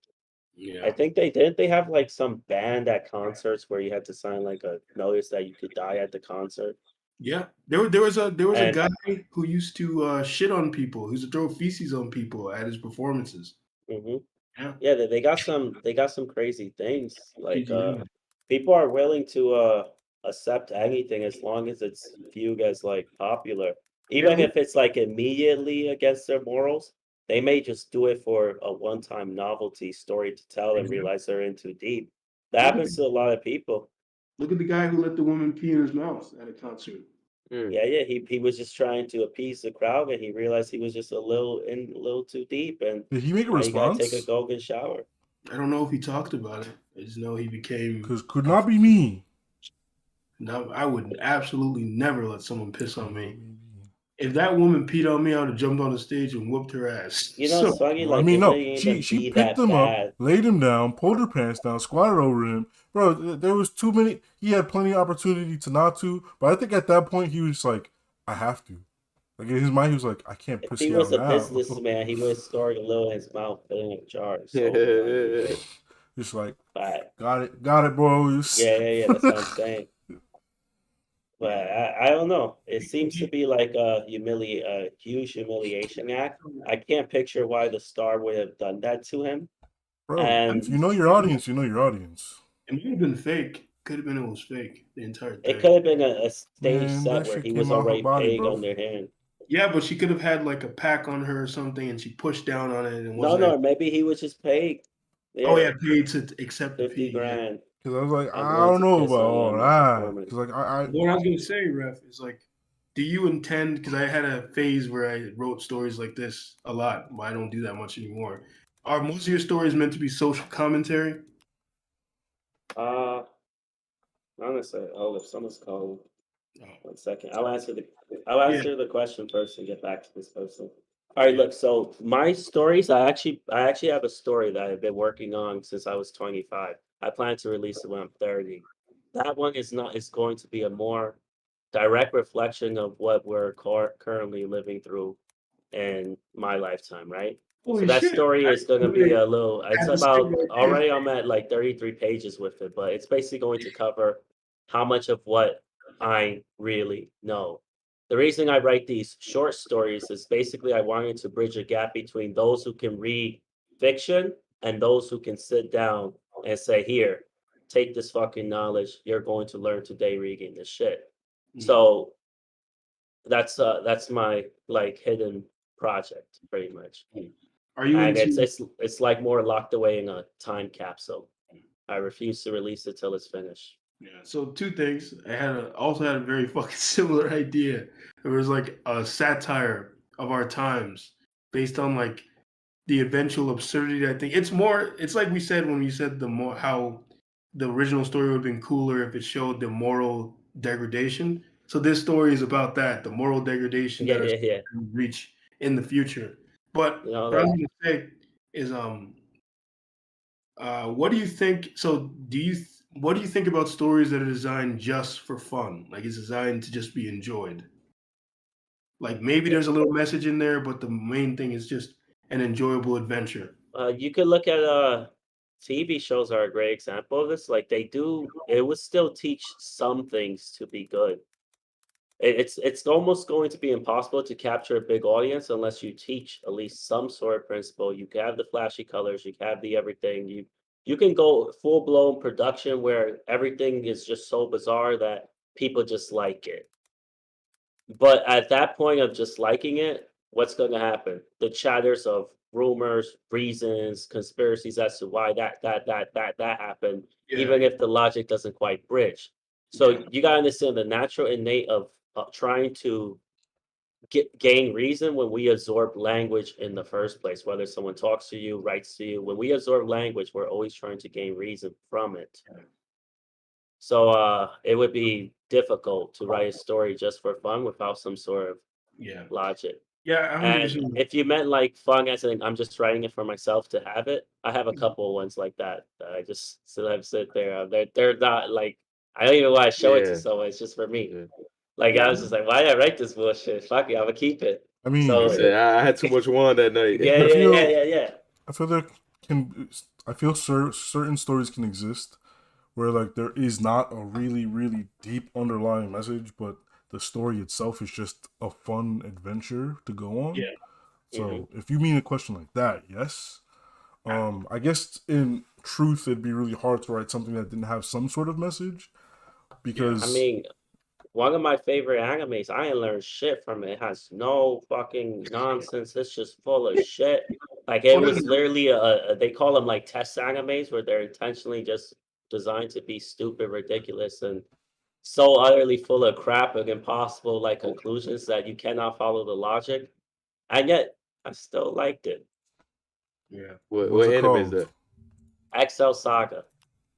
Speaker 3: I
Speaker 1: Yeah.
Speaker 3: think they have like some band at concerts where you had to sign like a notice that you could die at the concert.
Speaker 1: Yeah. There was a
Speaker 3: And
Speaker 1: guy who used to shit on people, who used to throw feces on people at his performances.
Speaker 3: hmm
Speaker 1: Yeah.
Speaker 3: yeah, they got some crazy things. Like
Speaker 1: Yeah.
Speaker 3: people are willing to accept anything as long as it's viewed as like popular.
Speaker 1: Yeah.
Speaker 3: Even if it's like immediately against their morals, they may just do it for a one-time novelty story to tell and
Speaker 1: Exactly.
Speaker 3: realize they're in too deep. That
Speaker 1: Look at
Speaker 3: happens to a lot of people.
Speaker 1: the guy who let the woman pee in his mouth at a concert.
Speaker 4: Mm.
Speaker 3: Yeah. He was just trying to appease the crowd, and he realized he was just a little too deep, and
Speaker 2: Did he make a
Speaker 3: now you gotta take a
Speaker 2: response?
Speaker 3: golden shower.
Speaker 1: I don't know if he talked about it. I just know he became.
Speaker 2: Because could not be me.
Speaker 1: No, I would absolutely never let someone piss
Speaker 2: Could
Speaker 1: on
Speaker 2: not
Speaker 1: me.
Speaker 2: be me.
Speaker 1: If that woman peed on me, I would have jumped on the stage and whooped her ass.
Speaker 3: You know,
Speaker 1: So
Speaker 3: it's funny,
Speaker 2: No, I
Speaker 3: like
Speaker 2: mean,
Speaker 3: it
Speaker 2: no.
Speaker 3: wouldn't even
Speaker 2: She
Speaker 3: be
Speaker 2: picked
Speaker 3: that
Speaker 2: him up,
Speaker 3: bad.
Speaker 2: laid him down, pulled her pants down, squatted over him. Bro, there was too many. He had plenty of opportunity to not to, but I think at that point he was like, I have to. Like in his mind, he was like, I can't
Speaker 3: If
Speaker 2: pussy
Speaker 3: he
Speaker 2: out
Speaker 3: was a
Speaker 2: now.
Speaker 3: businessman, he would have stored a little in his mouth, put it in a jar, and sold it on eBay.
Speaker 2: Just like,
Speaker 3: But
Speaker 2: got it, boys.
Speaker 3: yeah, that's what I'm saying. But I don't know. It seems to be like a huge humiliation act. I can't picture why the star would have done that to him.
Speaker 2: Bro, if
Speaker 3: And
Speaker 2: you know your audience, you know your audience.
Speaker 1: it might have been fake. Could have been it was fake. The entire
Speaker 3: it
Speaker 1: thing.
Speaker 3: could have been a stage
Speaker 2: Man,
Speaker 3: set
Speaker 2: that
Speaker 3: where
Speaker 2: shit
Speaker 3: he
Speaker 2: came
Speaker 3: was
Speaker 2: out her
Speaker 3: already
Speaker 2: body,
Speaker 3: paying
Speaker 2: bro.
Speaker 3: on their hand.
Speaker 1: Yeah, but she could have had like a pack on her or something, and she pushed down on it and
Speaker 3: No,
Speaker 1: wasn't.
Speaker 3: maybe he was just paid.
Speaker 1: Oh
Speaker 3: Yeah,
Speaker 1: yeah, paid to accept the
Speaker 3: 50
Speaker 1: fee. Yeah.
Speaker 3: grand
Speaker 2: Because I was like,
Speaker 3: and
Speaker 2: I
Speaker 3: one
Speaker 2: don't
Speaker 3: to
Speaker 2: know
Speaker 3: piss
Speaker 2: about
Speaker 3: on you
Speaker 2: all
Speaker 3: at my
Speaker 2: that.
Speaker 3: performance.
Speaker 2: Because like I
Speaker 1: What I was gonna say, Ref, is like, do you intend? Because I had a phase where I wrote stories like this a lot, but I don't do that much anymore. Are most of your stories meant to be social commentary?
Speaker 3: Uh, Honestly, if someone's calling,
Speaker 1: Oh.
Speaker 3: 1 second. I'll
Speaker 1: Yeah.
Speaker 3: answer the question first and get back to this person. All right, look. So my stories, I actually have a story that I've been working on since I was 25. I plan to release it when I'm 30. That one is not. Is going to be a more direct reflection of what we're currently living through in my lifetime, right? So
Speaker 1: Holy
Speaker 3: that
Speaker 1: shit!
Speaker 3: story is going to be a little.
Speaker 1: I
Speaker 3: It's
Speaker 1: had the same
Speaker 3: about
Speaker 1: idea.
Speaker 3: already. I'm at like 33 pages with it, but it's basically going to cover how much of what I really know. The reason I write these short stories is basically I wanted to bridge a gap between those who can read fiction and those who can sit down and say, "Here, take this fucking knowledge. You're going to learn today reading this shit."
Speaker 1: Mm.
Speaker 3: So that's my like hidden project, pretty much.
Speaker 1: Are you
Speaker 3: And
Speaker 1: into?
Speaker 3: it's like more locked away in a time capsule. I refuse to release it till it's finished.
Speaker 1: Yeah. So two things. Also had a very fucking similar idea. It was like a satire of our times, based on like the eventual absurdity. I think it's more. It's like we said when we said the more how the original story would have been cooler if it showed the moral degradation. So this story is about that, the moral degradation
Speaker 3: Yeah,
Speaker 1: that our
Speaker 3: yeah, yeah.
Speaker 1: society will reach in the future. But
Speaker 3: You know,
Speaker 1: what I was
Speaker 3: like
Speaker 1: going to say is, what do you think? So, what do you think about stories that are designed just for fun? Like it's designed to just be enjoyed. Like maybe
Speaker 3: yeah,
Speaker 1: there's a little message in there, but the main thing is just an enjoyable adventure.
Speaker 3: you could look at TV shows are a great example of this. Like they do, it would still teach some things to be good. It's almost going to be impossible to capture a big audience unless you teach at least some sort of principle. You can have the flashy colors, you can have the everything. You can go full blown production where everything is just so bizarre that people just like it. But at that point of just liking it, what's going to happen? The chatters of rumors, reasons, conspiracies as to why that happened,
Speaker 1: Yeah,
Speaker 3: even if the logic doesn't quite bridge.
Speaker 1: yeah,
Speaker 3: So you got to understand the natural innate of trying to gain reason when we absorb language in the first place. Whether someone talks to you, writes to you, when we absorb language, we're always trying to gain reason from it. So it would be difficult to write a story just for fun without some sort of
Speaker 1: yeah,
Speaker 3: logic.
Speaker 1: yeah. 100%.
Speaker 3: And if you meant like fun as in I'm just writing it for myself to have it, I have a couple of ones like that that I just still have sit there. They're not like I don't even want to show it to
Speaker 4: Yeah,
Speaker 3: someone. It's just for me.
Speaker 4: yeah.
Speaker 3: Like
Speaker 1: Yeah,
Speaker 3: I was just like, why did I write this bullshit? Fuck it, I'm gonna keep it.
Speaker 2: I mean,
Speaker 3: So
Speaker 4: Say I had too much wine that night.
Speaker 3: yeah,
Speaker 2: I
Speaker 3: yeah, yeah,
Speaker 2: feel
Speaker 3: yeah, yeah.
Speaker 2: I feel there can I feel certain stories can exist where like there is not a really deep underlying message, but the story itself is just a fun adventure to go on.
Speaker 1: yeah.
Speaker 3: Hmm.
Speaker 2: So if you mean a question like that, yes. I guess in truth it'd be really hard to write something that didn't have some sort of message
Speaker 1: Yeah.
Speaker 3: I
Speaker 2: because
Speaker 3: mean, one of my favorite animes, I ain't learned shit from it. It has no fucking nonsense. It's just full of shit. Like it
Speaker 1: Well,
Speaker 3: was literally they call them like test animes where they're intentionally just designed to be stupid, ridiculous, and so utterly full of crap and impossible like conclusions that you cannot follow the logic. And yet I still liked it.
Speaker 1: yeah.
Speaker 2: what's
Speaker 4: What
Speaker 2: it
Speaker 4: anime is
Speaker 2: called?
Speaker 4: that?
Speaker 3: XL Saga.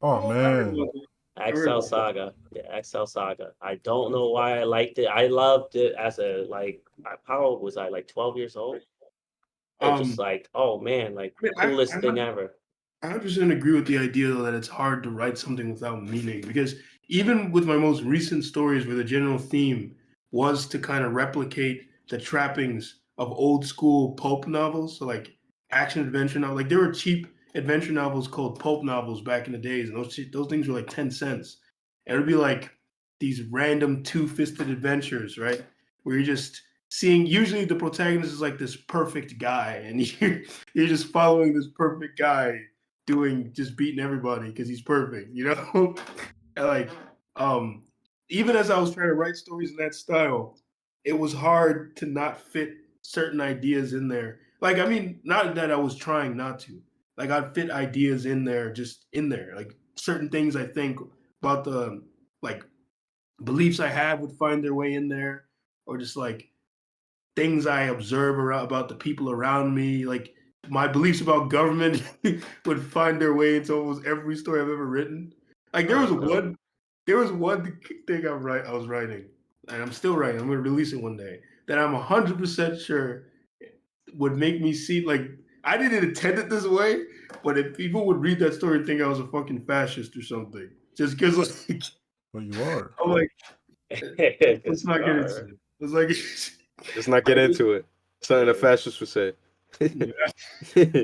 Speaker 2: Oh
Speaker 1: Oh, I heard
Speaker 2: man.
Speaker 1: about that. I heard
Speaker 3: XL
Speaker 1: about that.
Speaker 3: Saga. Yeah, XL Saga. I don't know why I liked it. I loved it as a like how old was I? Like 12 years old? It's just
Speaker 1: Um,
Speaker 3: like, oh man, like
Speaker 1: I mean,
Speaker 3: coolest thing ever.
Speaker 1: I 100% agree with the idea though, that it's hard to write something without meaning because even with my most recent stories where the general theme was to kind of replicate the trappings of old school pulp novels, so like action adventure novels, like there were cheap adventure novels called pulp novels back in the days, and those things were like 10 cents. And it would be like these random two-fisted adventures, right? Where you're just seeing, usually the protagonist is like this perfect guy and you're just following this perfect guy doing just beating everybody because he's perfect, you know? And like, um, even as I was trying to write stories in that style, it was hard to not fit certain ideas in there. Like, I mean, not that I was trying not to. Like, I'd fit ideas in there, just in there. Like certain things I think about the like beliefs I have would find their way in there, or just like things I observe around about the people around me, like my beliefs about government would find their way into almost every story I've ever written. Like
Speaker 3: Uh-huh.
Speaker 1: there was one thing I was writing, and I'm still writing. I'm gonna release it one day. That I'm 100% sure would make me see like I didn't intend it this way, but if people would read that story and think I was a fucking fascist or something, just because like
Speaker 2: But you are.
Speaker 1: I'm like, let's
Speaker 3: Because you
Speaker 1: not get into
Speaker 3: are.
Speaker 1: it. It's like
Speaker 4: Let's not get into it. Something a
Speaker 3: Yeah.
Speaker 4: fascist would say.
Speaker 1: Yeah.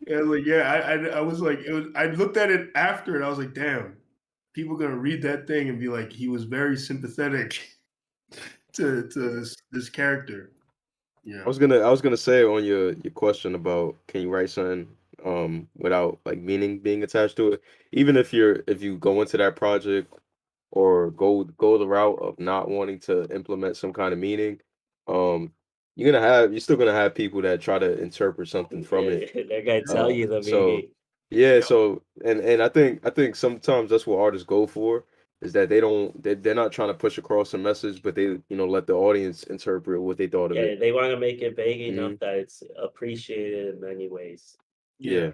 Speaker 1: Yeah, like I was like it was. I looked at it after, and I was like, damn, people gonna read that thing and be like, he was very sympathetic to this character. Yeah,
Speaker 4: I was gonna say on your question about can you write something without like meaning being attached to it, even if you go into that project or go the route of not wanting to implement some kind of meaning, um you're still gonna have people that try to interpret something from it.
Speaker 3: They're gonna tell you the
Speaker 4: So
Speaker 3: meaning.
Speaker 4: yeah,
Speaker 1: yep.
Speaker 4: so and I think sometimes that's what artists go for is that they're not trying to push across a message, but they let the audience interpret what they thought of
Speaker 3: Yeah,
Speaker 4: it.
Speaker 3: they want to make it vague enough
Speaker 4: Hmm.
Speaker 3: that it's appreciated in many ways.
Speaker 1: Yeah,
Speaker 4: Yeah,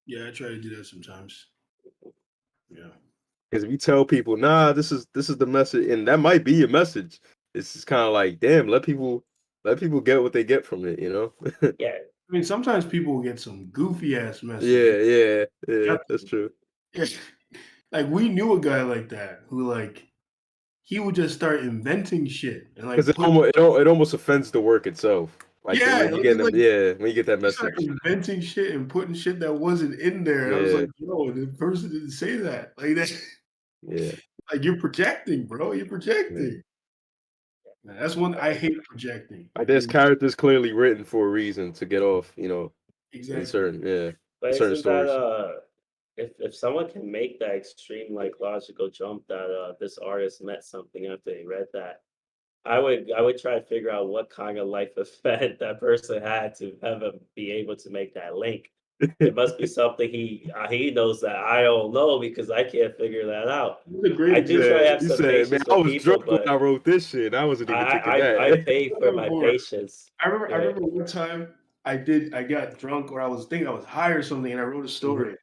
Speaker 1: yeah. I try to do that sometimes. Yeah,
Speaker 4: because if you tell people, nah, this is the message, and that might be your message, it's just kind of like, damn, let people get what they get from it, you know?
Speaker 3: Yeah,
Speaker 1: I mean, sometimes people will get some goofy ass messages.
Speaker 4: Yeah, yeah, yeah,
Speaker 1: Got
Speaker 4: that's true.
Speaker 1: some- like we knew a guy like that who like he would just start inventing shit and
Speaker 4: Because
Speaker 1: like put
Speaker 4: it almost offends the work itself. Like
Speaker 1: yeah,
Speaker 4: when you
Speaker 1: like,
Speaker 4: get
Speaker 1: it's
Speaker 4: them,
Speaker 1: like
Speaker 4: yeah, when you get that
Speaker 1: he started
Speaker 4: message.
Speaker 1: inventing shit and putting shit that wasn't in there. And I was
Speaker 4: Yeah,
Speaker 1: like, yo, the person didn't say that. Like that,
Speaker 4: yeah,
Speaker 1: like you're projecting, bro. You're
Speaker 4: yeah.
Speaker 1: projecting. Man, that's one I hate projecting.
Speaker 4: Like
Speaker 1: Like
Speaker 4: there's
Speaker 1: you
Speaker 4: characters clearly written for a reason to get off, in
Speaker 1: exactly.
Speaker 4: certain
Speaker 3: but
Speaker 4: in certain
Speaker 3: isn't that
Speaker 4: stories.
Speaker 3: if someone can make that extreme like logical jump that this artist met something after they read that, I would try to figure out what kind of life event that person had to have him be able to make that link. It must be something he knows that I don't know because I can't figure that out.
Speaker 1: That's a great
Speaker 3: I do try
Speaker 1: example.
Speaker 3: to have
Speaker 4: You
Speaker 3: some
Speaker 4: said, man,
Speaker 3: patience
Speaker 4: I
Speaker 3: with
Speaker 4: was
Speaker 3: people,
Speaker 4: drunk when I
Speaker 3: but
Speaker 4: wrote this shit. I wasn't
Speaker 3: I
Speaker 4: even thinking
Speaker 3: I, I
Speaker 4: that.
Speaker 3: pay for my
Speaker 1: More.
Speaker 3: patience.
Speaker 1: I
Speaker 3: Yeah.
Speaker 1: remember one time I got drunk or I was thinking I was high or something and I wrote a
Speaker 4: Mhm.
Speaker 1: story.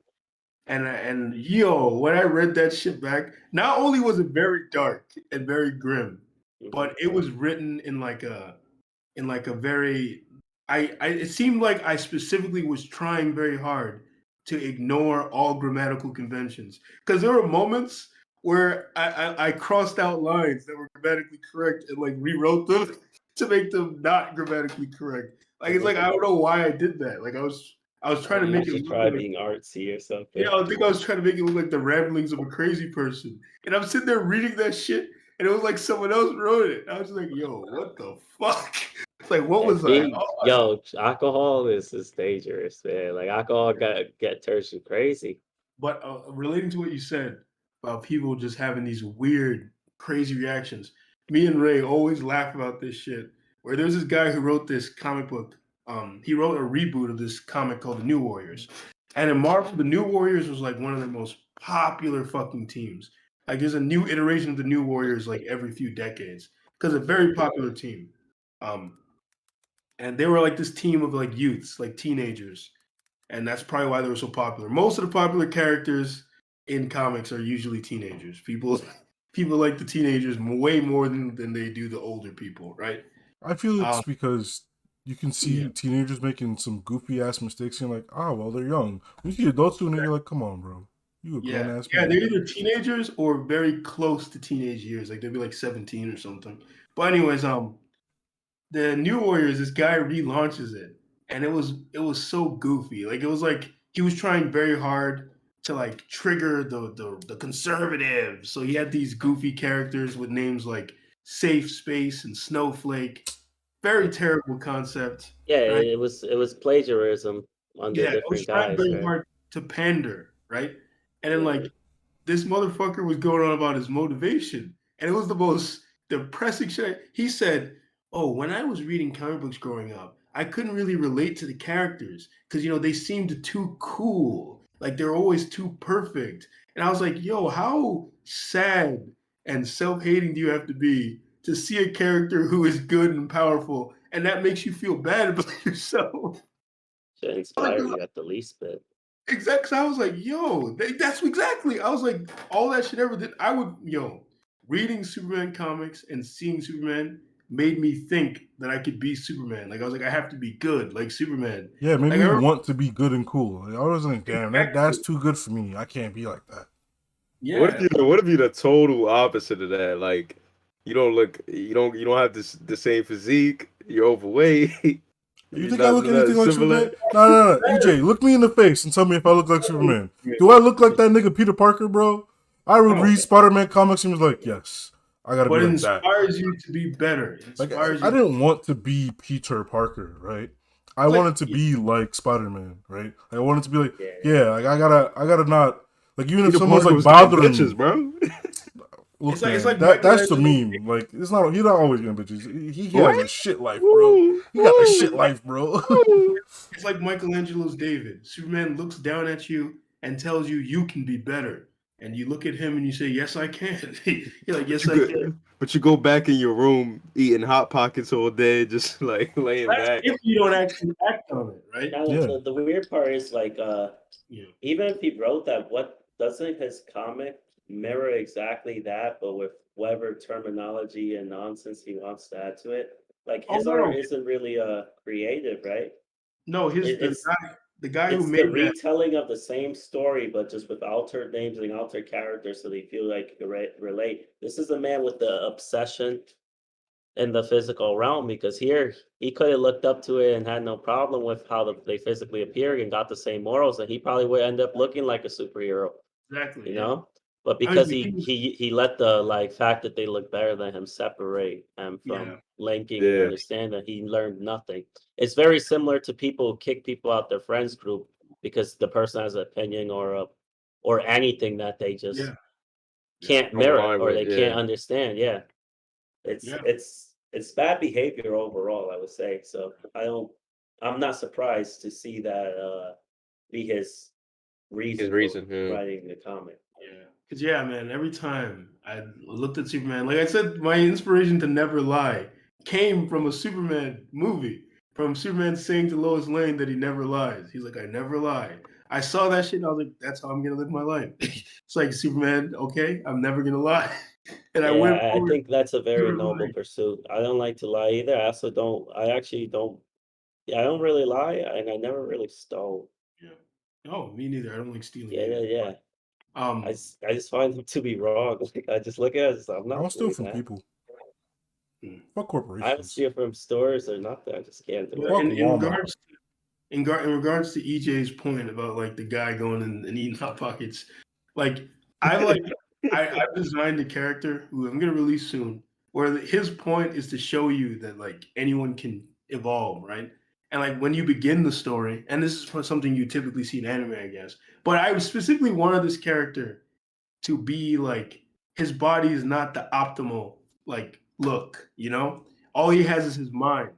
Speaker 1: And yo, when I read that shit back, not only was it very dark and very grim,
Speaker 3: Hmm.
Speaker 1: but it was written in like a very I it seemed like I specifically was trying very hard to ignore all grammatical conventions. Because there were moments where I crossed out lines that were grammatically correct and like rewrote them to make them not grammatically correct. Like it's like I don't know why I did that. Like I was trying to
Speaker 3: You
Speaker 1: make it
Speaker 3: just
Speaker 1: look
Speaker 3: try
Speaker 1: like
Speaker 3: being artsy or
Speaker 1: yeah,
Speaker 3: something.
Speaker 1: I think I was trying to make it look like the ramblings of a crazy person. And I'm sitting there reading that shit, and it was like someone else wrote it. I was like, yo, what the fuck? It's like, what
Speaker 3: And
Speaker 1: was I?
Speaker 3: being yo, alcohol is dangerous, man. Like alcohol get turns you crazy.
Speaker 1: But relating to what you said about people just having these weird, crazy reactions, me and Ray always laugh about this shit. Where there's this guy who wrote this comic book. He wrote a reboot of this comic called The New Warriors. And in Marvel, The New Warriors was like one of the most popular fucking teams. Like there's a new iteration of The New Warriors like every few decades because a very popular team. Um, and they were like this team of like youths, like teenagers, and that's probably why they were so popular. Most of the popular characters in comics are usually teenagers. People like the teenagers way more than they do the older people, right?
Speaker 2: I feel it's
Speaker 1: Um,
Speaker 2: because you can
Speaker 1: yeah,
Speaker 2: see teenagers making some goofy ass mistakes, and you're like, oh well, they're young. When you see adults doing it, you're like, come on, bro, you a grown
Speaker 1: yeah,
Speaker 2: ass
Speaker 1: yeah. They're
Speaker 2: man.
Speaker 1: either teenagers or very close to teenage years. Like they'll be like 17 or something. But anyways, the New Warriors, this guy relaunches it, and it was so goofy. Like it was like he was trying very hard to like trigger the conservatives. So he had these goofy characters with names like Safe Space and Snowflake. Very terrible concept,
Speaker 3: Yeah,
Speaker 1: right?
Speaker 3: it was plagiarism under
Speaker 1: Yeah, I was
Speaker 3: different
Speaker 1: trying
Speaker 3: guys,
Speaker 1: very
Speaker 3: right?
Speaker 1: hard to pander, right? And then
Speaker 3: Hmm.
Speaker 1: like this motherfucker was going on about his motivation, and it was the most depressing shit. He said, "Oh, when I was reading comic books growing up, I couldn't really relate to the characters because they seemed too cool, like they're always too perfect." And I was like, "Yo, how sad and self-hating do you have to be to see a character who is good and powerful, and that makes you feel bad about yourself?"
Speaker 3: Should
Speaker 1: I was
Speaker 3: inspire
Speaker 1: like,
Speaker 3: you at the least bit.
Speaker 1: exactly. I was like, yo, that's exactly. I was like, all that shit ever did. Reading Superman comics and seeing Superman made me think that I could be Superman. Like I was like, I have to be good, like Superman.
Speaker 2: Yeah, it made
Speaker 1: Like
Speaker 2: me
Speaker 1: I remember
Speaker 2: want to be good and cool. Like, I was like, damn, that's
Speaker 1: exactly.
Speaker 2: too good for me. I can't be like that.
Speaker 1: Yeah,
Speaker 4: What if you the total opposite of that? Like you don't have the same physique, you're overweight.
Speaker 2: You
Speaker 4: You're
Speaker 2: think I look anything like
Speaker 4: similar.
Speaker 2: Superman? No. EJ, look me in the face and tell me if I look like Superman. Do I look like that nigga Peter Parker, bro? I would
Speaker 1: No.
Speaker 2: read Spider-Man comics and was like, yes, I gotta
Speaker 1: But
Speaker 2: be
Speaker 1: it
Speaker 2: like that.
Speaker 1: inspires you to be better. It
Speaker 2: Like
Speaker 1: inspires
Speaker 2: I
Speaker 1: you.
Speaker 2: didn't want to be Peter Parker, right? I
Speaker 1: It's like-
Speaker 2: wanted to be like Spider-Man, right? I wanted to be like,
Speaker 3: Yeah.
Speaker 2: yeah, like I gotta not like even if
Speaker 4: Peter
Speaker 2: someone's
Speaker 4: Parker
Speaker 2: like
Speaker 4: was getting
Speaker 2: bothering
Speaker 4: bitches,
Speaker 2: me,
Speaker 4: bro.
Speaker 2: look,
Speaker 1: It's like-
Speaker 2: man,
Speaker 1: it's like
Speaker 2: that's the
Speaker 1: Michelangelo.
Speaker 2: meme. Like it's not he's not always getting bitches. He has
Speaker 4: What?
Speaker 2: a shit life, bro.
Speaker 4: Woo,
Speaker 2: He got a
Speaker 4: woo,
Speaker 2: shit life, bro.
Speaker 4: woo.
Speaker 1: It's like Michelangelo's David. Superman looks down at you and tells you you can be better. And you look at him and you say, yes, I can. You're like, yes, I can.
Speaker 4: But you go back in your room eating Hot Pockets all day, just like laying
Speaker 1: That's
Speaker 4: back.
Speaker 1: if you don't actually act on it, right?
Speaker 3: Now,
Speaker 2: Yeah.
Speaker 3: the weird part is like,
Speaker 1: Yeah.
Speaker 3: even if he wrote that, what doesn't his comic mirror exactly that, but with whatever terminology and nonsense he wants to add to it? Like
Speaker 1: Oh,
Speaker 3: his
Speaker 1: no.
Speaker 3: art isn't really creative, right?
Speaker 1: No,
Speaker 3: It's
Speaker 1: the guy who
Speaker 3: it's the
Speaker 1: made that.
Speaker 3: retelling of the same story, but just with altered names and altered characters, so they feel like you can relate. This is a man with the obsession in the physical realm, because here he could have looked up to it and had no problem with how they physically appear and got the same morals, and he probably would end up looking like a superhero,
Speaker 1: Exactly.
Speaker 3: you
Speaker 1: Yeah.
Speaker 3: know. But
Speaker 1: I mean,
Speaker 3: because
Speaker 1: the
Speaker 3: he
Speaker 1: thing is-
Speaker 3: he let the like fact that they look better than him separate him from
Speaker 1: Yeah.
Speaker 3: linking and
Speaker 4: Yeah.
Speaker 3: understand that he learned nothing. It's very similar to people who kick people out their friends group because the person has an opinion or anything that they just
Speaker 1: Yeah.
Speaker 3: can't
Speaker 4: On
Speaker 3: mirror
Speaker 4: line
Speaker 3: or
Speaker 4: with,
Speaker 3: they can't
Speaker 4: yeah.
Speaker 3: understand. Yeah.
Speaker 1: Yeah.
Speaker 3: It's bad behavior overall, I would say. So I'm not surprised to see that be his reason
Speaker 4: His reason,
Speaker 3: for
Speaker 4: yeah.
Speaker 3: writing the comic.
Speaker 1: Yeah. Cause yeah, man, every time I looked at Superman, like I said, my inspiration to never lie came from a Superman movie. From Superman saying to Lois Lane that he never lies. He's like, I never lie. I saw that shit and I was like, that's how I'm gonna live my life. It's like Superman, okay, I'm never gonna lie. And I
Speaker 3: Yeah,
Speaker 1: went
Speaker 3: I
Speaker 1: forward,
Speaker 3: think that's a very
Speaker 1: never
Speaker 3: noble
Speaker 1: lied.
Speaker 3: pursuit. I don't like to lie either. I also don't. I actually don't. Yeah, I don't really lie, and I never really stole.
Speaker 1: Yeah. No, me neither. I don't like stealing
Speaker 3: Yeah,
Speaker 1: either.
Speaker 3: yeah.
Speaker 1: Um,
Speaker 3: I just find them to be wrong. Like I just look at it, I'm
Speaker 2: I don't
Speaker 3: not
Speaker 2: steal
Speaker 3: doing
Speaker 2: from
Speaker 3: that.
Speaker 2: people.
Speaker 1: mm.
Speaker 2: Fuck
Speaker 3: I don't
Speaker 2: corporations.
Speaker 3: steal from stores or nothing. I just can't do
Speaker 1: But
Speaker 3: it.
Speaker 2: Fuck
Speaker 1: in
Speaker 2: Walmart.
Speaker 1: regards in regards to EJ's point about like the guy going and eating hot pockets, like I've designed a character who I'm gonna release soon, where his point is to show you that like anyone can evolve, right? And like when you begin the story, and this is something you typically see in anime, I guess, but I specifically wanted this character to be like his body is not the optimal like look, you know? All he has is his mind.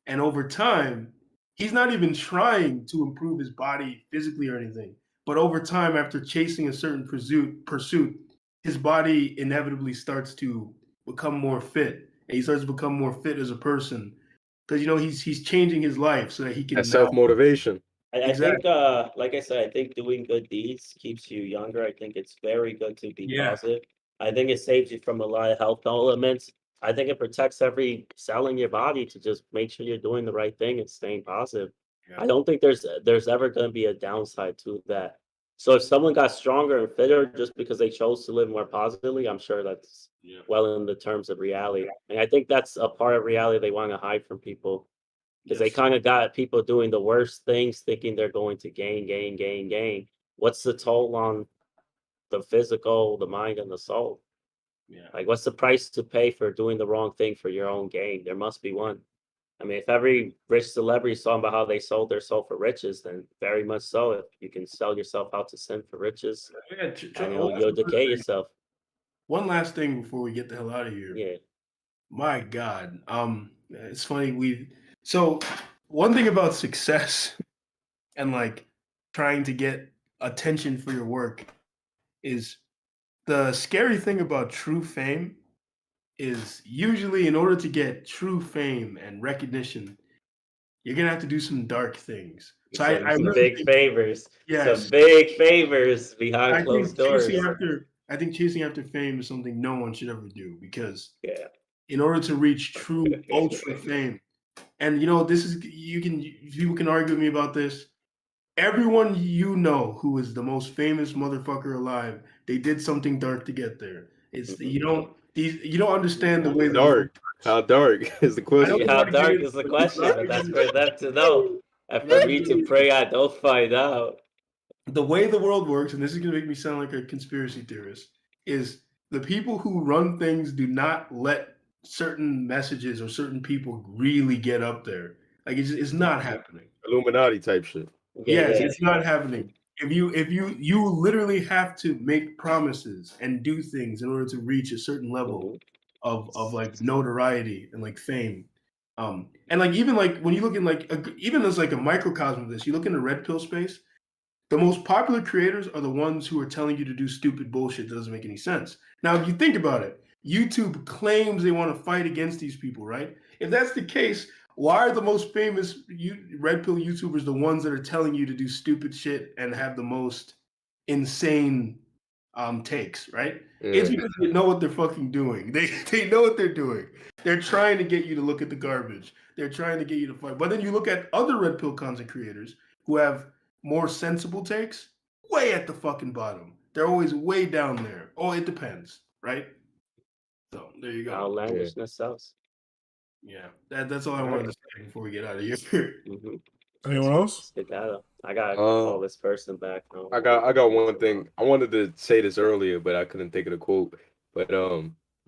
Speaker 1: And over time, he's not even trying to improve his body physically or anything. But over time, after chasing a certain pursuit, his body inevitably starts to become more fit. And he starts to become more fit as a person. Because you know, he's changing his life so that he can
Speaker 4: That
Speaker 1: now
Speaker 4: self-motivation.
Speaker 3: I think,
Speaker 1: exactly.
Speaker 3: like I said, I think doing good deeds keeps you younger. I think it's very good to be
Speaker 1: Yeah.
Speaker 3: positive. I think it saves you from a lot of health elements. I think it protects every cell in your body to just make sure you're doing the right thing and staying positive.
Speaker 1: Yeah.
Speaker 3: I don't think there's ever going to be a downside to that. So if someone got stronger and fitter just because they chose to live more positively, I'm sure that's
Speaker 1: Yeah.
Speaker 3: well in the terms of reality. And I think that's a part of reality they want to hide from people because they
Speaker 1: Yes.
Speaker 3: kind of got people doing the worst things thinking they're going to gain. What's the toll on the physical, the mind, and the soul?
Speaker 1: Yeah.
Speaker 3: Like, what's the price to pay for doing the wrong thing for your own gain? There must be one. I mean, if every rich celebrity saw about how they sold their soul for riches, then very much so. If you can sell yourself out to sin for riches,
Speaker 1: Yeah,
Speaker 3: and
Speaker 1: well, that's
Speaker 3: you'll
Speaker 1: another
Speaker 3: decay
Speaker 1: thing.
Speaker 3: yourself.
Speaker 1: One last thing before we get the hell out of here.
Speaker 3: Yeah.
Speaker 1: My God. It's funny. So one thing about success and like trying to get attention for your work is the scary thing about true fame is usually in order to get true fame and recognition, you're gonna have to do some dark things. So I
Speaker 3: Some
Speaker 1: really
Speaker 3: big
Speaker 1: think
Speaker 3: favors.
Speaker 1: yes.
Speaker 3: Some big favors behind
Speaker 1: I
Speaker 3: closed
Speaker 1: think chasing
Speaker 3: doors.
Speaker 1: after I think chasing after fame is something no one should ever do because
Speaker 3: Yeah.
Speaker 1: in order to reach true ultra fame, and you know, this is people can argue with me about this. Everyone you know who is the most famous motherfucker alive, they did something dark to get there. It's
Speaker 3: Mhm.
Speaker 1: you don't you don't understand the way the
Speaker 4: Dark. How dark is the
Speaker 1: I
Speaker 4: question?
Speaker 1: don't
Speaker 3: How
Speaker 1: want to get
Speaker 3: dark
Speaker 1: into
Speaker 3: is the
Speaker 1: it.
Speaker 3: question? But that's for them to know. And for me to pray I don't find out.
Speaker 1: The way the world works, and this is gonna make me sound like a conspiracy theorist, is the people who run things do not let certain messages or certain people really get up there. Like it's not happening.
Speaker 4: Illuminati type shit.
Speaker 3: Yeah,
Speaker 1: Yes,
Speaker 3: yeah.
Speaker 1: it's not happening. If you literally have to make promises and do things in order to reach a certain level
Speaker 3: Mhm.
Speaker 1: of like notoriety and like fame. And like even like when you look in like even as like a microcosm of this, you look in the red pill space, the most popular creators are the ones who are telling you to do stupid bullshit that doesn't make any sense. Now, if you think about it, YouTube claims they want to fight against these people, right? If that's the case, why are the most famous red pill YouTubers the ones that are telling you to do stupid shit and have the most insane takes, right? It's
Speaker 4: Yeah.
Speaker 1: because they know what they're fucking doing. They know what they're doing. They're trying to get you to look at the garbage. They're trying to get you to fight. But then you look at other red pill content creators who have more sensible takes, way at the fucking bottom. They're always way down there. Oh, it depends, right? So there you go.
Speaker 3: Outlandishness sells.
Speaker 1: Yeah, that's all I
Speaker 4: All
Speaker 1: wanted
Speaker 4: right.
Speaker 1: to say before we get out of here.
Speaker 3: Mm-hmm.
Speaker 2: Anyone else?
Speaker 3: Get that up. I gotta
Speaker 4: Uh,
Speaker 3: call this person back.
Speaker 4: I got one thing. I wanted to say this earlier, but I couldn't think of the quote. But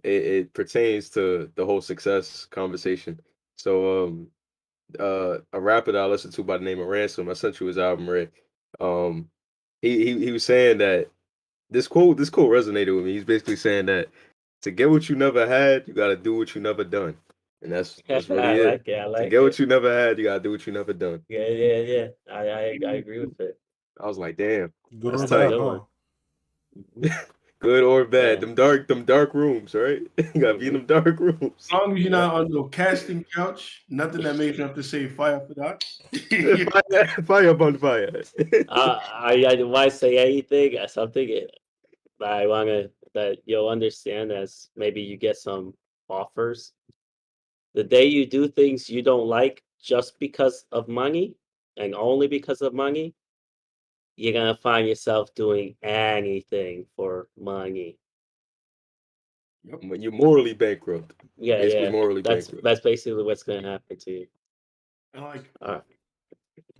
Speaker 4: it pertains to the whole success conversation. So a rapper that I listened to by the name of Ransom, I sent you his album, Ray. Um, he was saying that this quote resonated with me. He's basically saying that to get what you never had, you got to do what you never done, and that's really
Speaker 3: I
Speaker 4: it.
Speaker 3: like it. I
Speaker 4: To
Speaker 3: like
Speaker 4: get
Speaker 3: it.
Speaker 4: what you never had, you got to do what you never done.
Speaker 3: Yeah, yeah, yeah. I agree with it.
Speaker 4: I was like, damn,
Speaker 2: Good
Speaker 4: that's
Speaker 2: or
Speaker 3: That's a
Speaker 2: bad,
Speaker 4: tight.
Speaker 3: good
Speaker 2: huh?
Speaker 3: one. Mhm.
Speaker 4: Good or bad,
Speaker 3: Yeah.
Speaker 4: them dark rooms, right? You gotta be in them dark rooms.
Speaker 1: As long as you're
Speaker 3: Yeah.
Speaker 1: not on no casting couch, nothing that makes you have to say fire for that.
Speaker 4: Fire up on fire.
Speaker 3: I why say anything? Something I wanna that you'll understand as maybe you get some offers. The day you do things you don't like just because of money and only because of money, you're gonna find yourself doing anything for money.
Speaker 4: When you're morally bankrupt,
Speaker 3: Yeah,
Speaker 4: basically
Speaker 3: yeah.
Speaker 4: morally bankrupt.
Speaker 3: That's basically what's gonna happen to you.
Speaker 1: I like
Speaker 3: All right.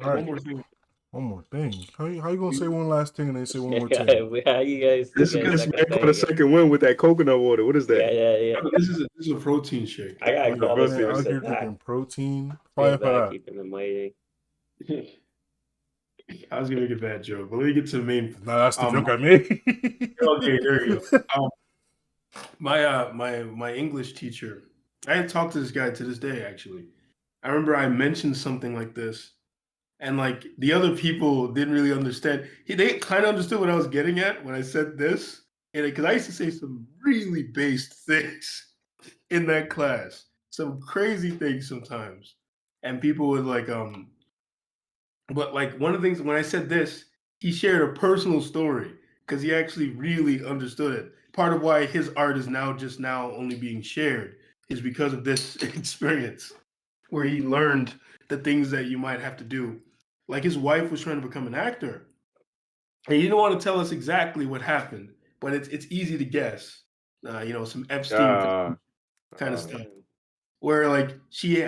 Speaker 2: All
Speaker 1: one
Speaker 2: right.
Speaker 1: more thing.
Speaker 2: One more thing. How you gonna say one last thing and then say one more
Speaker 3: Yeah,
Speaker 2: thing?
Speaker 3: how you guys
Speaker 4: This
Speaker 3: get a
Speaker 4: this
Speaker 3: second
Speaker 4: man
Speaker 3: thing
Speaker 4: got a
Speaker 3: again?
Speaker 4: second win with that coconut water. What is
Speaker 3: Yeah,
Speaker 4: that?
Speaker 3: yeah, yeah.
Speaker 1: This is a protein shake.
Speaker 3: I gotta
Speaker 2: Oh,
Speaker 3: call
Speaker 2: yeah,
Speaker 3: this
Speaker 2: man, out
Speaker 3: person
Speaker 2: here
Speaker 3: back.
Speaker 2: drinking protein.
Speaker 3: Yeah,
Speaker 2: Fire for
Speaker 3: back,
Speaker 2: that.
Speaker 3: keeping them waiting.
Speaker 1: I was gonna make a bad joke, but let me get to the main.
Speaker 2: Nah, that's the joke I made.
Speaker 1: Okay, there you go. My English teacher, I had talked to this guy to this day actually. I remember I mentioned something like this, and like the other people didn't really understand. They kind of understood what I was getting at when I said this, and because I used to say some really based things in that class, some crazy things sometimes, and people would like but like one of the things when I said this, he shared a personal story because he actually really understood it. Part of why his art is now just now only being shared is because of this experience where he learned the things that you might have to do. Like his wife was trying to become an actor, and he didn't want to tell us exactly what happened, but it's easy to guess. Some Epstein
Speaker 4: Ah,
Speaker 1: kind of
Speaker 4: ah,
Speaker 1: stuff where like she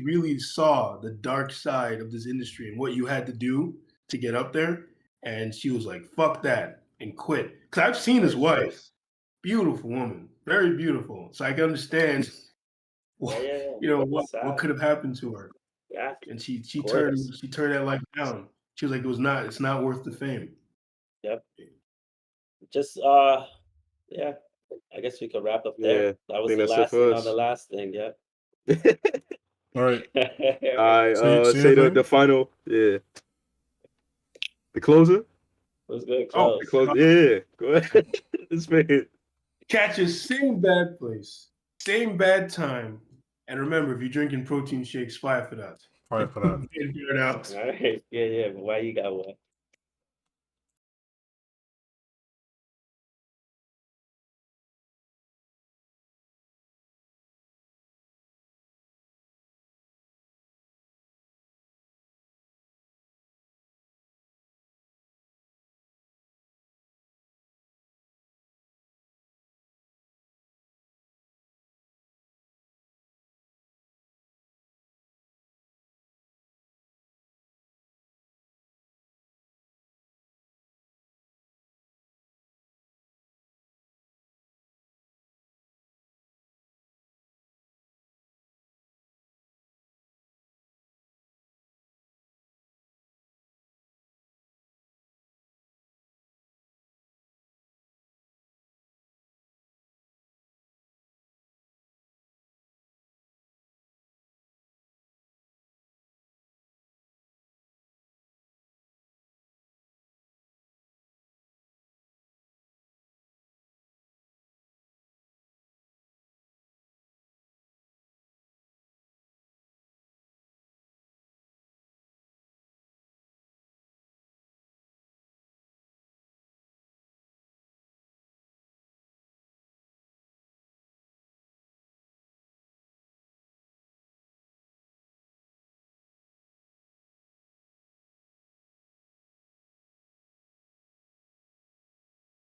Speaker 1: really saw the dark side of this industry and what you had to do to get up there, and she was like fuck that and quit. Because I've seen his wife, beautiful woman, very beautiful, so I can understand
Speaker 3: Yeah, yeah, yeah.
Speaker 1: what
Speaker 3: It's sad.
Speaker 1: could have happened to her.
Speaker 3: Yeah,
Speaker 1: And she
Speaker 3: gorgeous.
Speaker 1: turned that life down. She was like it's not worth the fame.
Speaker 3: Yep. Just yeah. I guess we could wrap up there.
Speaker 4: yeah.
Speaker 3: That
Speaker 4: I
Speaker 3: was
Speaker 4: think
Speaker 3: the
Speaker 4: that's it
Speaker 3: last
Speaker 4: for
Speaker 3: thing on the
Speaker 4: us.
Speaker 3: last thing, yeah.
Speaker 2: All right.
Speaker 4: I
Speaker 2: Say
Speaker 4: say
Speaker 2: your
Speaker 4: the
Speaker 2: thing.
Speaker 4: final, yeah. The closer?
Speaker 3: It was good,
Speaker 1: Oh,
Speaker 4: The
Speaker 3: close.
Speaker 4: closer, yeah. Go ahead. This man.
Speaker 1: catch you same bad place, same bad time. And remember, if you're drinking protein shakes, fire for that.
Speaker 2: Fire for that.
Speaker 1: Figure it out.
Speaker 3: All right. Yeah, yeah. But why you got one?